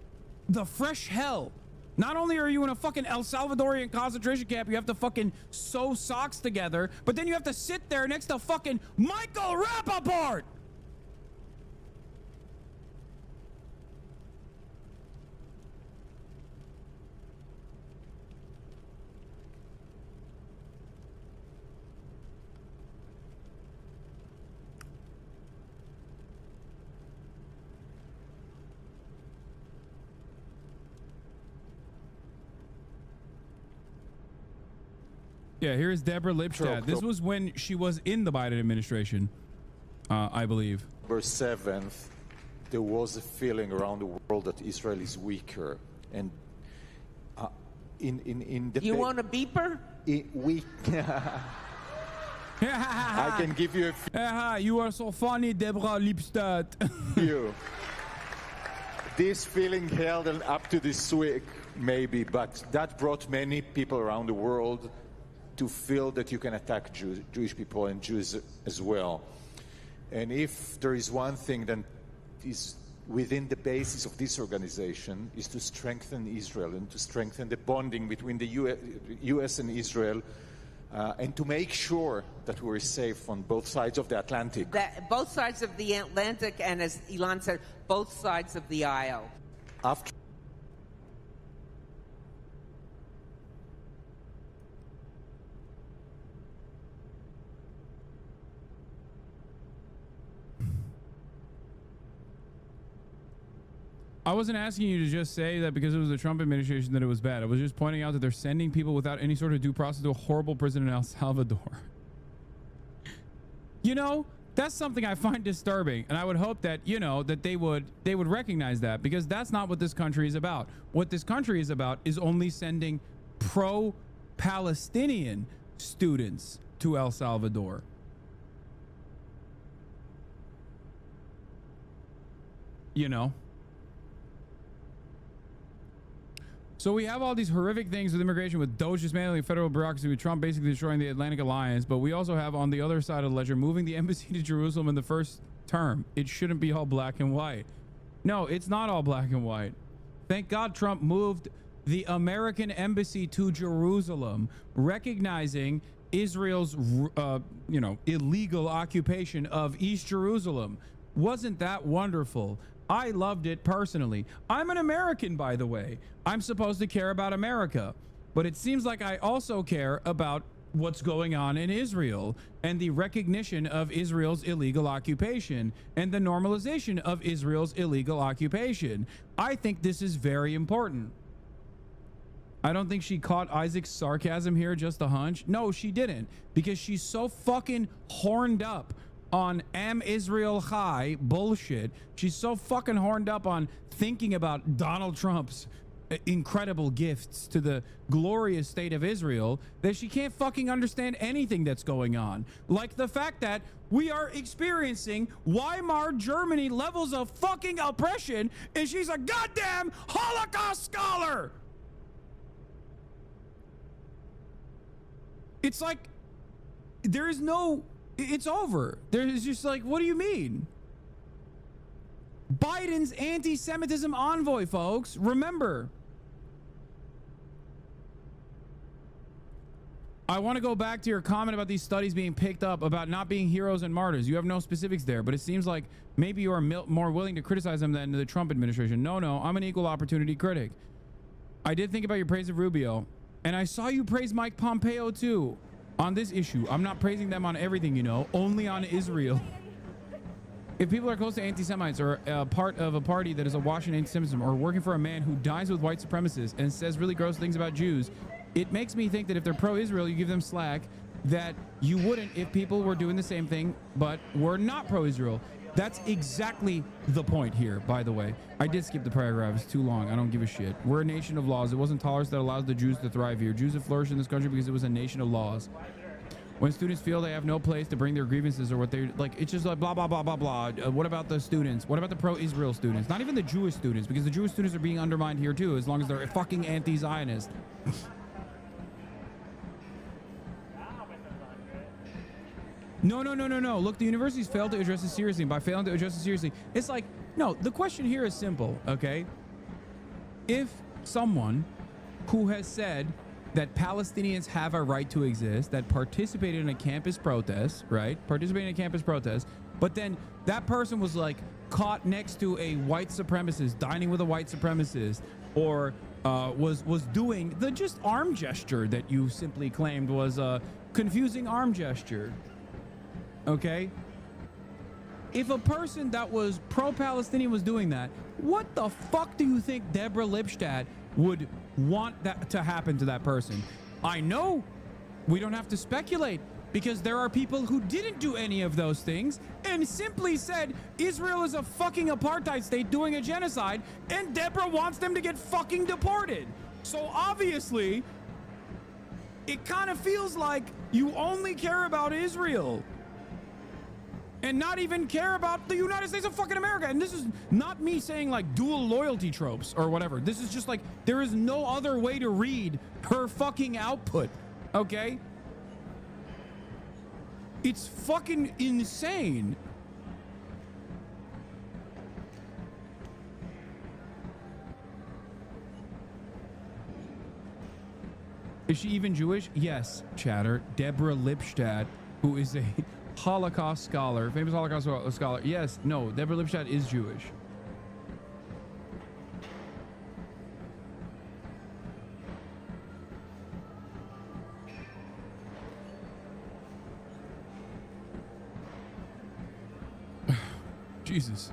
S2: the fresh hell. Not only are you in a fucking El Salvadorian concentration camp, you have to fucking sew socks together, but then you have to sit there next to fucking Michael Rappaport. Yeah, here's Deborah Lipstadt. This was when she was in the Biden administration, I believe.
S3: October 7th, there was a feeling around the world that Israel is weaker. And in the...
S10: You want a beeper?
S3: I can give you a...
S2: You are so funny, Deborah Lipstadt.
S3: you. This feeling held up to this week, maybe, but that brought many people around the world to feel that you can attack Jewish people and Jews as well. And if there is one thing that is within the basis of this organization, is to strengthen Israel and to strengthen the bonding between the US and Israel, and to make sure that we're safe on both sides of the Atlantic.
S10: Both sides of the Atlantic, and as Elon said, both sides of the aisle.
S3: After
S2: I wasn't asking you to just say that because it was the Trump administration that it was bad. I was just pointing out that they're sending people without any sort of due process to a horrible prison in El Salvador. You know, that's something I find disturbing, and I would hope that, you know, that they would recognize that, because that's not what this country is about. What this country is about is only sending pro-Palestinian students to El Salvador. You know? So we have all these horrific things with immigration, with Doge dismantling federal bureaucracy, with Trump basically destroying the Atlantic Alliance. But we also have, on the other side of the ledger, moving the embassy to Jerusalem in the first term. It shouldn't be all black and white. No, it's not all black and white. Thank God Trump moved the American embassy to Jerusalem, recognizing Israel's, you know, illegal occupation of East Jerusalem. Wasn't that wonderful? I loved it personally. I'm an American, by the way. I'm supposed to care about America, but it seems like I also care about what's going on in Israel and the recognition of Israel's illegal occupation and the normalization of Israel's illegal occupation. I think this is very important. I don't think she caught Isaac's sarcasm here, just a hunch. No, she didn't, because she's so fucking horned up on Am Israel Chai bullshit. She's so fucking horned up on thinking about Donald Trump's incredible gifts to the glorious state of Israel that she can't fucking understand anything that's going on. Like the fact that we are experiencing Weimar Germany levels of fucking oppression, and she's a goddamn Holocaust scholar. It's like there is no, it's over. There's just like, what do you mean? Biden's anti-Semitism envoy, folks. Remember. I want to go back to your comment about these studies being picked up about not being heroes and martyrs. You have no specifics there, but it seems like maybe you are more willing to criticize them than the Trump administration. No, I'm an equal opportunity critic. I did think about your praise of Rubio, and I saw you praise Mike Pompeo too on this issue. I'm not praising them on everything, you know, only on Israel. If people are close to anti-Semites or part of a party that is awash in anti-Semitism, or working for a man who dines with white supremacists and says really gross things about Jews, it makes me think that if they're pro-Israel, you give them slack that you wouldn't if people were doing the same thing but were not pro-Israel. That's exactly the point here, by the way. I did skip the paragraph. It's too long. I don't give a shit. We're a nation of laws. It wasn't tolerance that allows the Jews to thrive here. Jews have flourished in this country because it was a nation of laws. When students feel they have no place to bring their grievances or what they like, it's just like blah, blah, blah, blah, blah. What about the students? What about the pro-Israel students? Not even the Jewish students, because the Jewish students are being undermined here too, as long as they're fucking anti-Zionist. No. Look, the universities failed to address this seriously. And by failing to address it seriously, it's like, no, the question here is simple, okay? If someone who has said that Palestinians have a right to exist, that participated in a campus protest, right? Participated in a campus protest, but then that person was like caught next to a white supremacist, dining with a white supremacist, or was doing the just arm gesture that you simply claimed was a confusing arm gesture. Okay, if a person that was pro-Palestinian was doing that, what the fuck do you think Deborah Lipstadt would want that to happen to that person? I know we don't have to speculate, because there are people who didn't do any of those things and simply said Israel is a fucking apartheid state doing a genocide, and Deborah wants them to get fucking deported. So obviously it kind of feels like you only care about Israel and not even care about the United States of fucking America. And this is not me saying like dual loyalty tropes or whatever. This is just like, there is no other way to read her fucking output, okay? It's fucking insane. Is she even Jewish? Yes, chatter. Deborah Lipstadt, who is a Holocaust scholar, famous Holocaust scholar. Yes, no, Deborah Lipstadt is Jewish. Jesus.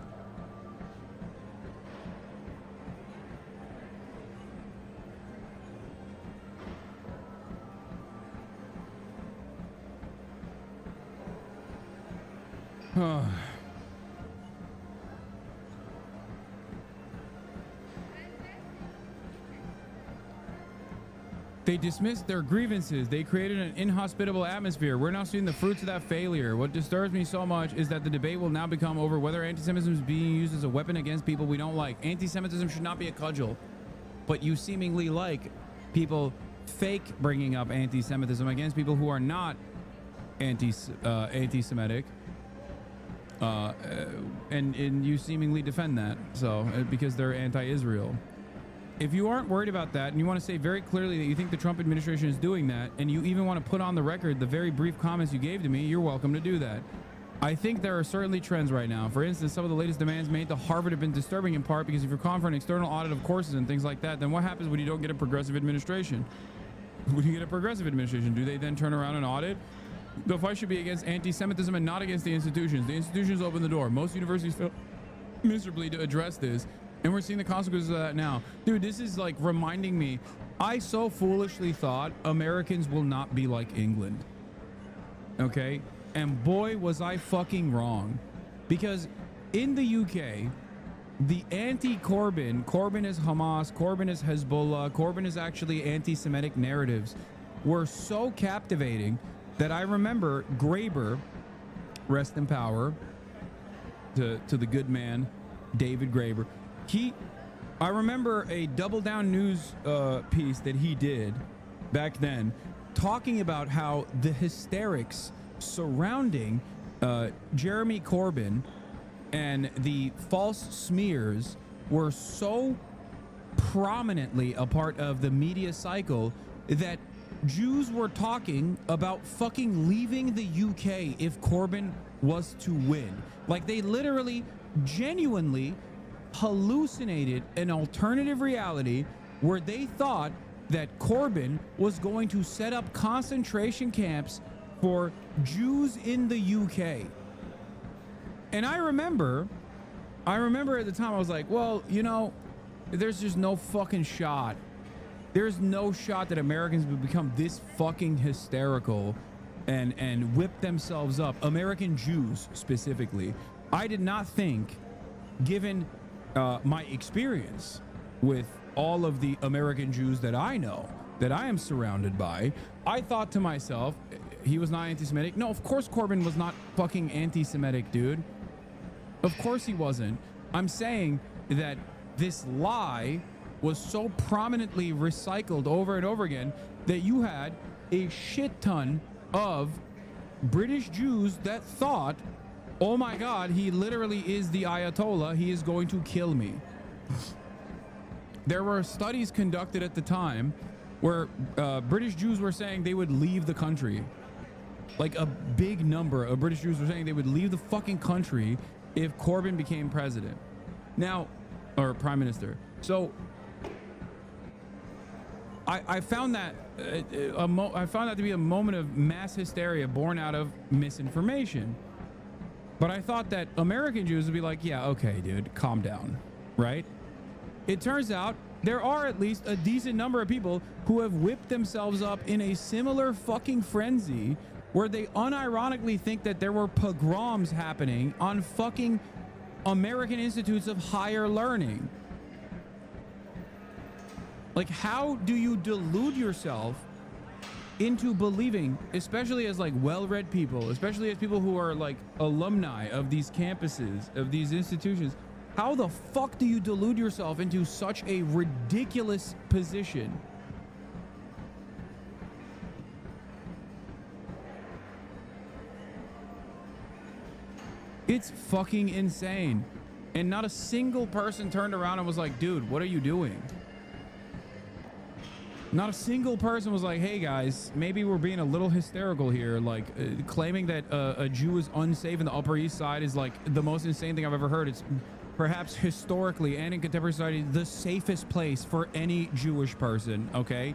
S2: They dismissed their grievances. They created an inhospitable atmosphere. We're now seeing the fruits of that failure. What disturbs me so much is that the debate will now become over whether anti-Semitism is being used as a weapon against people we don't like. Anti-Semitism should not be a cudgel. But you seemingly like people fake bringing up anti-Semitism against people who are not anti-Semitic. And you seemingly defend that. So, because they're anti-Israel. If you aren't worried about that and you want to say very clearly that you think the Trump administration is doing that, and you even want to put on the record the very brief comments you gave to me, you're welcome to do that. I think there are certainly trends right now. For instance, some of the latest demands made to Harvard have been disturbing in part because if you're calling for an external audit of courses and things like that, then what happens when you don't get a progressive administration? When you get a progressive administration, do they then turn around and audit? The fight should be against anti-Semitism and not against the institutions. The institutions open the door. Most universities fail miserably to address this. And we're seeing the consequences of that now. Dude, this is like reminding me, I so foolishly thought Americans will not be like England. Okay? And boy, was I fucking wrong. Because in the UK, the anti-Corbyn, Corbyn is Hamas, Corbyn is Hezbollah, Corbyn is actually anti-Semitic narratives, were so captivating that I remember Graeber, rest in power, to the good man, David Graeber. I remember a Double Down News piece that he did back then talking about how the hysterics surrounding Jeremy Corbyn and the false smears were so prominently a part of the media cycle that Jews were talking about fucking leaving the UK if Corbyn was to win. Like, they literally, genuinely hallucinated an alternative reality where they thought that Corbyn was going to set up concentration camps for Jews in the UK. And I remember at the time I was like, well, you know, there's just no fucking shot. There's no shot that Americans would become this fucking hysterical and whip themselves up. American Jews specifically. I did not think, given my experience with all of the American Jews that I know, that I am surrounded by, I thought to myself, he was not anti-Semitic. No, of course Corbyn was not fucking anti-Semitic, dude. Of course he wasn't. I'm saying that this lie was so prominently recycled over and over again that you had a shit ton of British Jews that thought, oh my God, he literally is the Ayatollah. He is going to kill me. There were studies conducted at the time where British Jews were saying they would leave the country. Like, a big number of British Jews were saying they would leave the fucking country if Corbyn became president. Now, or prime minister. So I found that I found that to be a moment of mass hysteria born out of misinformation. But I thought that American Jews would be like, yeah, okay, dude, calm down, right? It turns out there are at least a decent number of people who have whipped themselves up in a similar fucking frenzy where they unironically think that there were pogroms happening on fucking American institutes of higher learning. Like, how do you delude yourself into believing, especially as like well-read people, especially as people who are like alumni of these campuses, of these institutions, how the fuck do you delude yourself into such a ridiculous position? It's fucking insane. And not a single person turned around and was like, dude, what are you doing? Not a single person was like, hey guys, maybe we're being a little hysterical here. Like, claiming that a Jew is unsafe in the Upper East Side is like the most insane thing I've ever heard. It's perhaps historically and in contemporary society the safest place for any Jewish person, okay?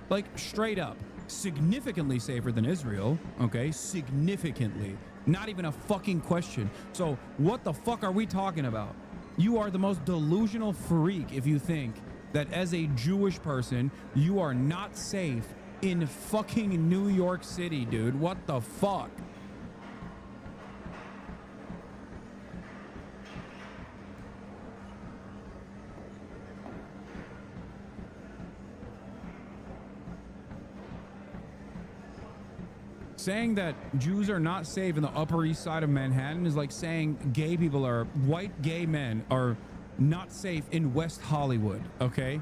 S2: Like, straight up, significantly safer than Israel, okay? Significantly. Not even a fucking question. So what the fuck are we talking about? You are the most delusional freak if you think that as a Jewish person, you are not safe in fucking New York City, dude. What the fuck? Saying that Jews are not safe in the Upper East Side of Manhattan is like saying white gay men are not safe in West Hollywood, okay?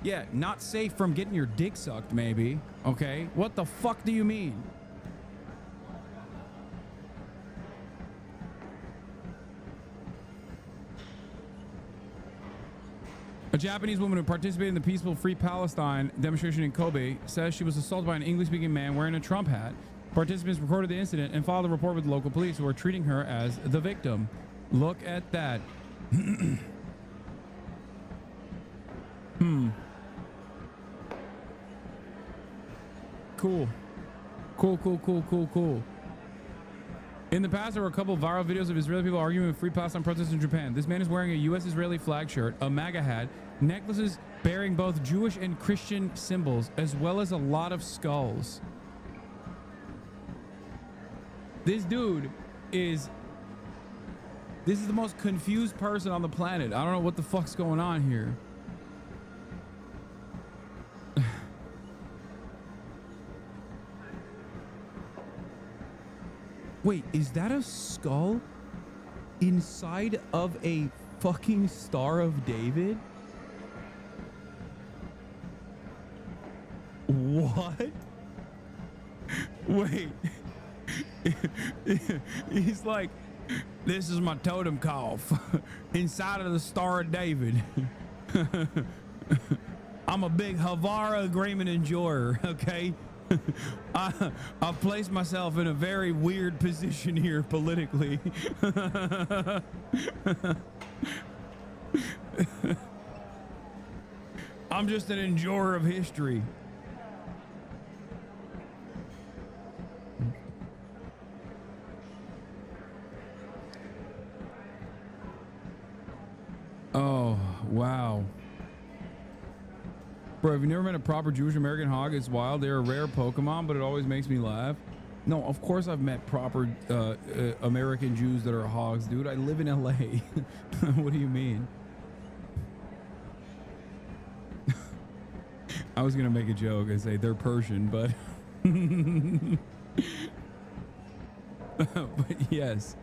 S2: Yeah, not safe from getting your dick sucked, maybe, okay? What the fuck do you mean? A Japanese woman who participated in the peaceful Free Palestine demonstration in Kobe says she was assaulted by an English-speaking man wearing a Trump hat. Participants recorded the incident and filed a report with local police, who are treating her as the victim. Look at that. Cool. Cool. In the past, there were a couple of viral videos of Israeli people arguing with Free Palestine protesters in Japan. This man is wearing a U.S.-Israeli flag shirt, a MAGA hat, necklaces bearing both Jewish and Christian symbols, as well as a lot of skulls. This dude is... This is the most confused person on the planet. I don't know what the fuck's going on here. Wait, is that a skull inside of a fucking Star of David? What? Wait. He's like, this is my totem call inside of the Star of David. I'm a big Havara agreement enjoyer, okay? I've placed myself in a very weird position here politically. I'm just an enjoyer of history. Oh, wow. Bro, have you never met a proper Jewish American hog? It's wild. They're a rare Pokemon, but it always makes me laugh. No, of course I've met proper American Jews that are hogs, dude. I live in LA. What do you mean? I was gonna make a joke and say they're Persian, but but yes.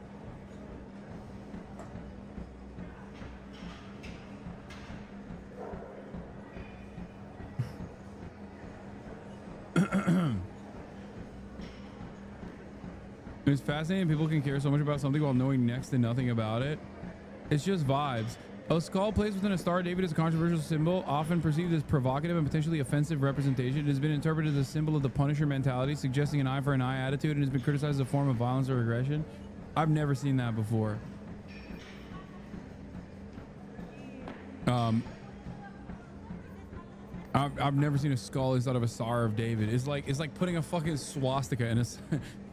S2: It's fascinating people can care so much about something while knowing next to nothing about it. It's just vibes. A skull placed within a Star of David is a controversial symbol, often perceived as provocative and potentially offensive representation. It has been interpreted as a symbol of the Punisher mentality, suggesting an eye for an eye attitude, and has been criticized as a form of violence or aggression. I've never seen that before. I've never seen a skull inside of a Star of David. It's like putting a fucking swastika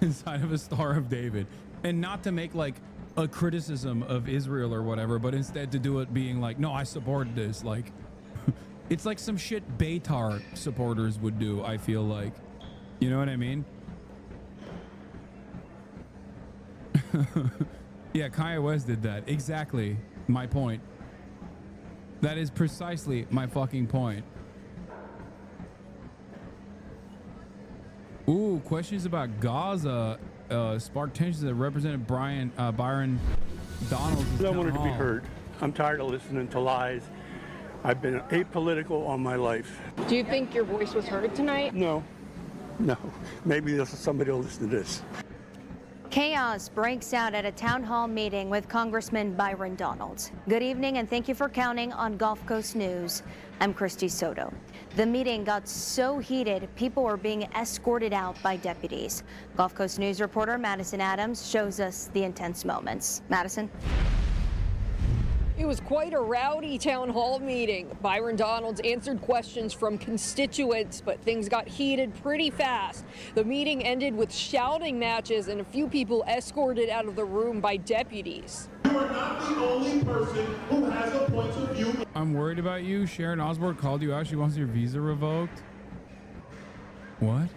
S2: inside of a Star of David, and not to make like a criticism of Israel or whatever, but instead to do it being like, no, I support this. Like, it's like some shit Beitar supporters would do. I feel like, you know what I mean? Yeah, Kanye West did that. Exactly my point. That is precisely my fucking point. Ooh, questions about Gaza sparked tensions that Representative Byron Donalds.
S16: I wanted to be heard. I'm tired of listening to lies. I've been apolitical all my life.
S22: Do you think your voice was heard tonight?
S16: No. Maybe somebody will listen to this.
S23: Chaos breaks out at a town hall meeting with Congressman Byron Donalds. Good evening and thank you for counting on Gulf Coast News. I'm Christy Soto. The meeting got so heated, people were being escorted out by deputies. Gulf Coast News reporter Madison Adams shows us the intense moments. Madison?
S22: It was quite a rowdy town hall meeting. Byron Donalds answered questions from constituents, but things got heated pretty fast. The meeting ended with shouting matches and a few people escorted out of the room by deputies.
S24: You are not the only person who has a point of view.
S2: I'm worried about you. Sharon Osbourne called you out. She wants your visa revoked. What?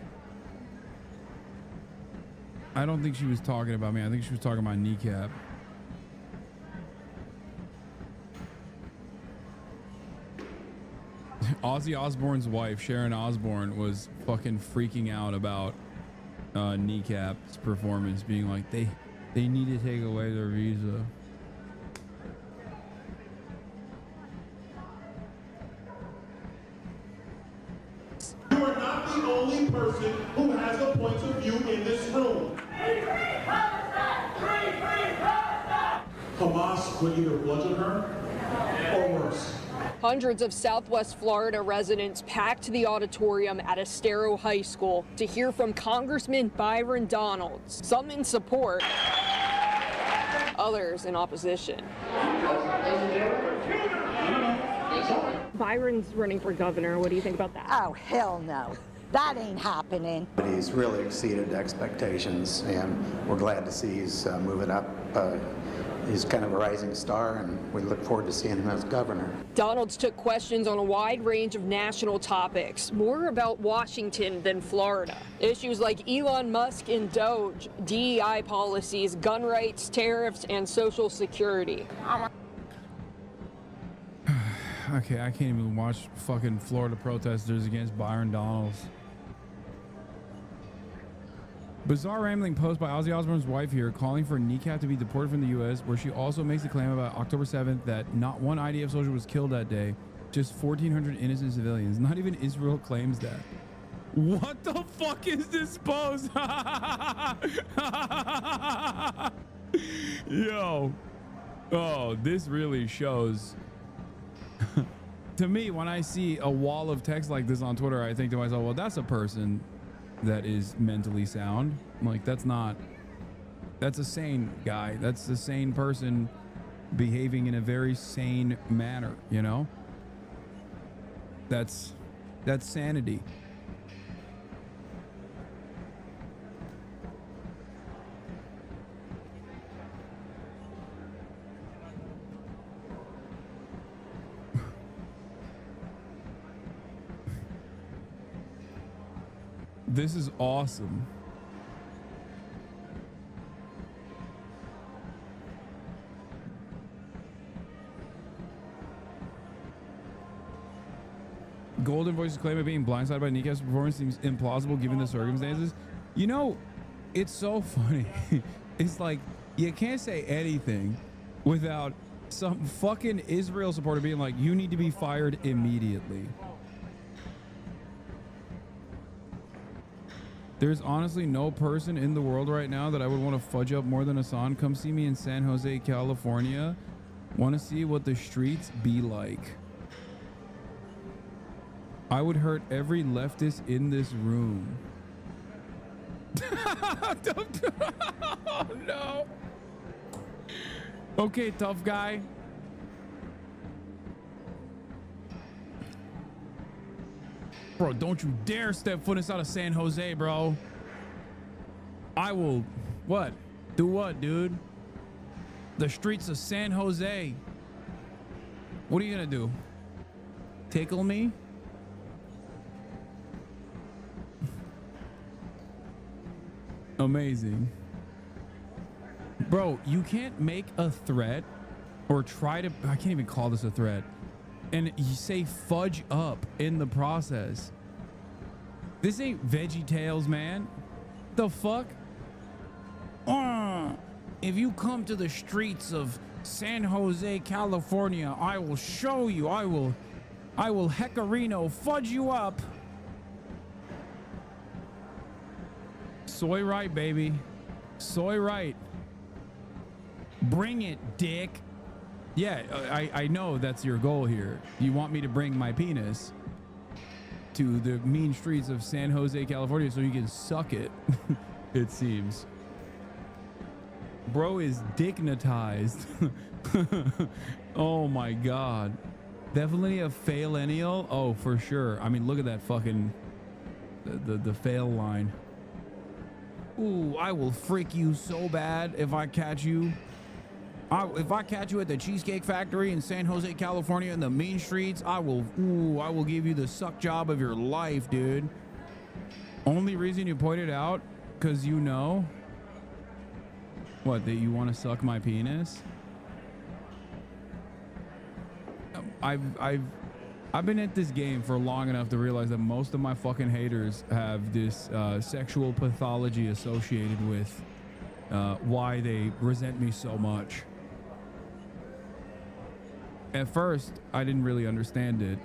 S2: I don't think she was talking about me. I think she was talking about kneecap. Ozzy Osbourne's wife, Sharon Osbourne, was fucking freaking out about Kneecap's performance being like they need to take away their visa.
S24: You are not the only person who has a point of view in this room. Hamas would either bludgeon her or worse.
S22: Hundreds of Southwest Florida residents packed the auditorium at Estero High School to hear from Congressman Byron Donalds, some in support, others in opposition. Byron's running for governor. What do you think about that?
S1: Oh, hell no. That ain't happening.
S5: But he's really exceeded expectations, and we're glad to see he's moving up. He's kind of a rising star, and we look forward to seeing him as governor.
S22: Donalds took questions on a wide range of national topics, more about Washington than Florida. Issues like Elon Musk and Doge, DEI policies, gun rights, tariffs, and Social Security.
S2: Okay, I can't even watch fucking Florida protesters against Byron Donalds. Bizarre rambling post by Ozzy Osbourne's wife here calling for Kneecap to be deported from the U.S., where she also makes the claim about October 7th that not one IDF soldier was killed that day, just 1,400 innocent civilians. Not even Israel claims that. What the fuck is this post? Yo. Oh, this really shows. To me, when I see a wall of text like this on Twitter, I think to myself, well, that's a person that is mentally sound. Like, that's a sane guy. That's a sane person behaving in a very sane manner, you know? That's sanity. This is awesome. Golden Voice's claim of being blindsided by Kneecap's performance seems implausible given the circumstances. You know, it's so funny. It's like, you can't say anything without some fucking Israel supporter being like, you need to be fired immediately. There's honestly no person in the world right now that I would want to fudge up more than Hasan. Come see me in San Jose, California. Want to see what the streets be like. I would hurt every leftist in this room. Oh, no. Okay, tough guy. Bro, don't you dare step foot inside of San Jose, bro. I will... What? Do what, dude? The streets of San Jose. What are you gonna do? Tickle me? Amazing. Bro, you can't make a threat or try to... I can't even call this a threat. And you say fudge up in the process. This ain't Veggie Tales, man. The fuck? If you come to the streets of San Jose, California, I will show you. I will Hecarino fudge you up. Soy right, baby. Soy right. Bring it, dick. Yeah, I know that's your goal here. You want me to bring my penis to the mean streets of San Jose, California so you can suck it, it seems. Bro is dignitized. Oh my God. Definitely a fail-ennial. Oh, for sure. I mean, look at that fucking, the fail line. Ooh, I will freak you so bad if I catch you. If I catch you at the Cheesecake Factory in San Jose, California in the mean streets, I will give you the suck job of your life, dude. Only reason you pointed out, because you know. What, that you want to suck my penis? I've been at this game for long enough to realize that most of my fucking haters have this sexual pathology associated with why they resent me so much. At first, I didn't really understand it.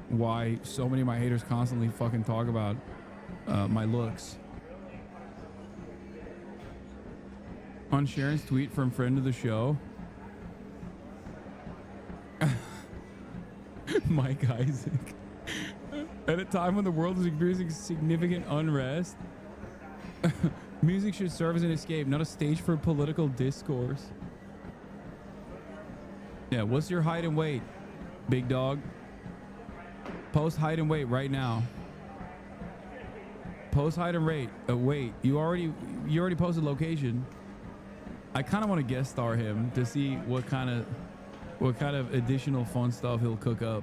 S2: Why so many of my haters constantly fucking talk about my looks. On Sharon's tweet from friend of the show, Mike Isaac. At a time when the world is experiencing significant unrest, music should serve as an escape, not a stage for political discourse. Yeah, what's your height and weight, big dog? Post height and weight right now. Post height and weight. Wait, you already posted location. I kind of want to guest star him to see what kind of additional fun stuff he'll cook up.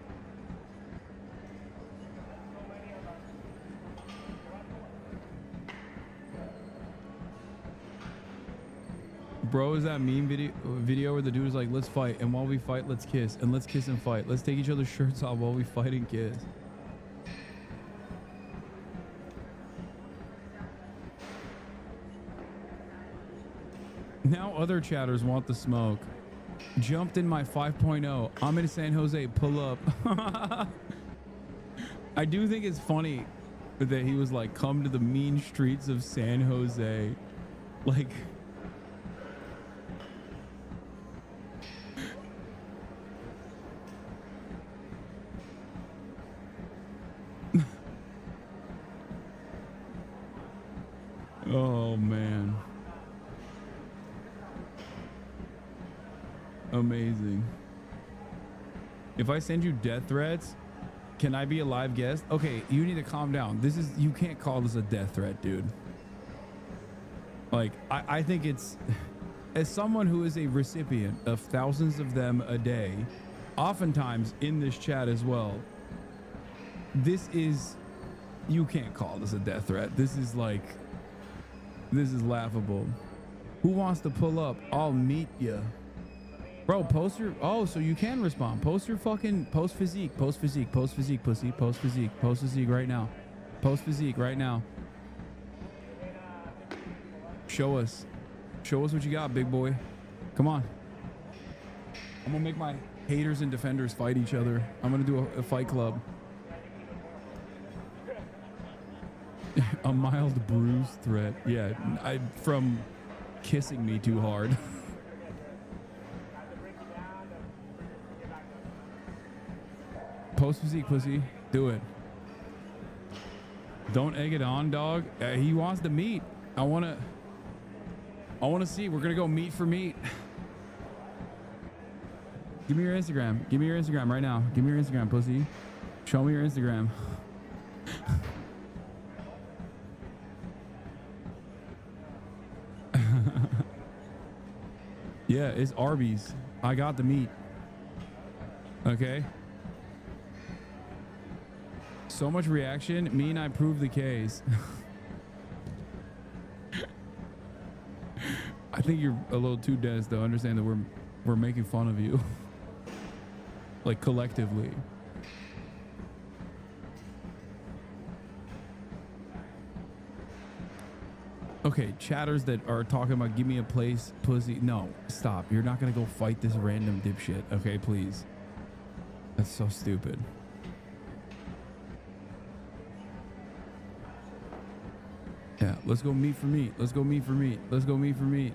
S2: Bro, is that meme video where the dude is like, let's fight, and while we fight, let's kiss, and let's kiss and fight. Let's take each other's shirts off while we fight and kiss. Now other chatters want the smoke. Jumped in my 5.0. I'm in San Jose. Pull up. I do think it's funny that he was like, come to the mean streets of San Jose. Like... Oh, man. Amazing. If I send you death threats, can I be a live guest? Okay, you need to calm down. You can't call this a death threat, dude. Like, I think it's, as someone who is a recipient of thousands of them a day, oftentimes in this chat as well, you can't call this a death threat. This is laughable. Who wants to pull up? I'll meet ya. Bro, post your... Oh, so you can respond. Post your fucking... Post physique. Post physique. Post physique, pussy. Post physique. Post physique right now. Post physique right now. Show us. Show us what you got, big boy. Come on. I'm gonna make my haters and defenders fight each other. I'm gonna do a fight club. A mild bruise threat. Yeah, from kissing me too hard. Post physique, pussy. Do it. Don't egg it on, dog. He wants to meet. I want to see. We're gonna go meet for meet. Give me your Instagram. Give me your Instagram right now. Give me your Instagram, pussy. Show me your Instagram. Yeah, it's Arby's. I got the meat. Okay. So much reaction. Me and I proved the case. I think you're a little too dense to understand that we're making fun of you. Like collectively. Okay, chatters that are talking about give me a place, pussy. No, stop. You're not gonna go fight this random dipshit. Okay, please. That's so stupid. Yeah, let's go meet for meat. Let's go meet for meat. Let's go meet for meat.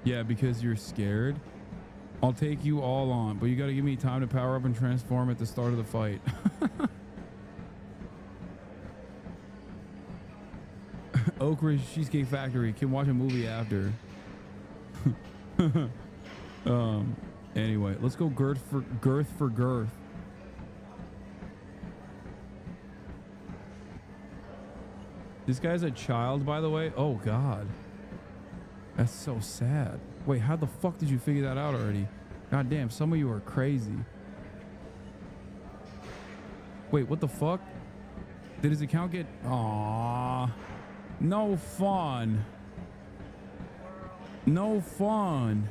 S2: Yeah, because you're scared. I'll take you all on, but you got to give me time to power up and transform at the start of the fight. Oak Ridge Cheesecake Factory can watch a movie after. Anyway, let's go girth for girth. This guy's a child, by the way. Oh God, that's so sad. Wait, how the fuck did you figure that out already? God damn, some of you are crazy. Wait, what the fuck? Did his account get... Aww. No fun. No fun.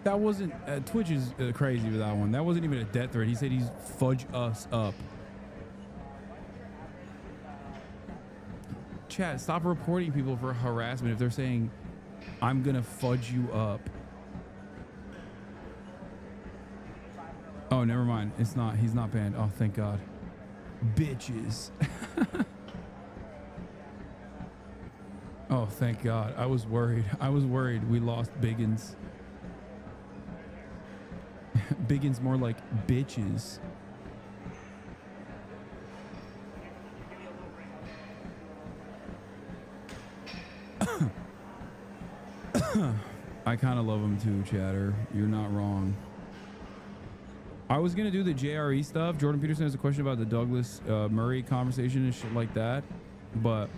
S2: That wasn't Twitch is crazy with that one. That wasn't even a death threat. He said he's fudge us up. Chat, stop reporting people for harassment if they're saying I'm gonna fudge you up. Oh, never mind. It's not. He's not banned. Oh, thank God. Bitches. Oh, thank God. I was worried. I was worried we lost Biggins. Biggins more like bitches. I kind of love him too, chatter. You're not wrong. I was gonna do the JRE stuff. Jordan Peterson has a question about the Douglas Murray conversation and shit like that, but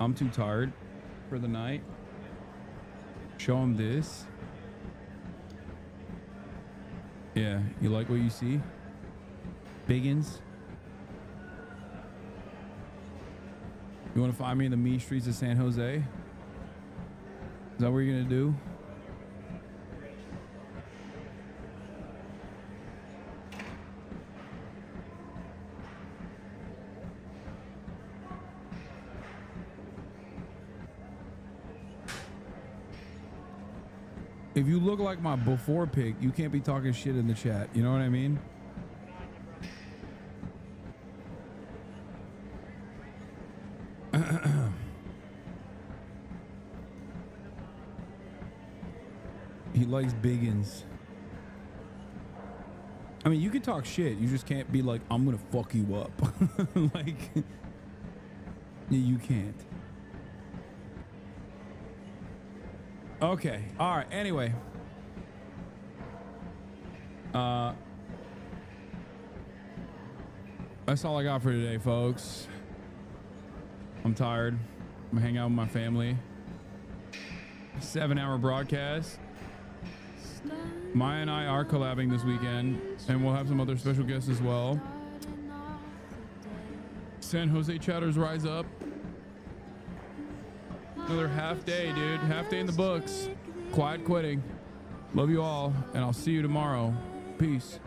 S2: I'm too tired for the night. Show him this. Yeah, you like what you see? Biggins? You want to find me in the mean streets of San Jose? Is that what you're gonna do? If you look like my before pic, you can't be talking shit in the chat. You know what I mean? He likes Biggins. I mean, you can talk shit. You just can't be like, I'm gonna fuck you up. Like, you can't. Okay. All right. Anyway. That's all I got for today, folks. I'm tired. I'm gonna hang out with my family. 7-hour broadcast. Maya and I are collabing this weekend, and we'll have some other special guests as well. San Jose chatters rise up. Another half day, dude. Half day in the books. Quiet quitting. Love you all, and I'll see you tomorrow. Peace.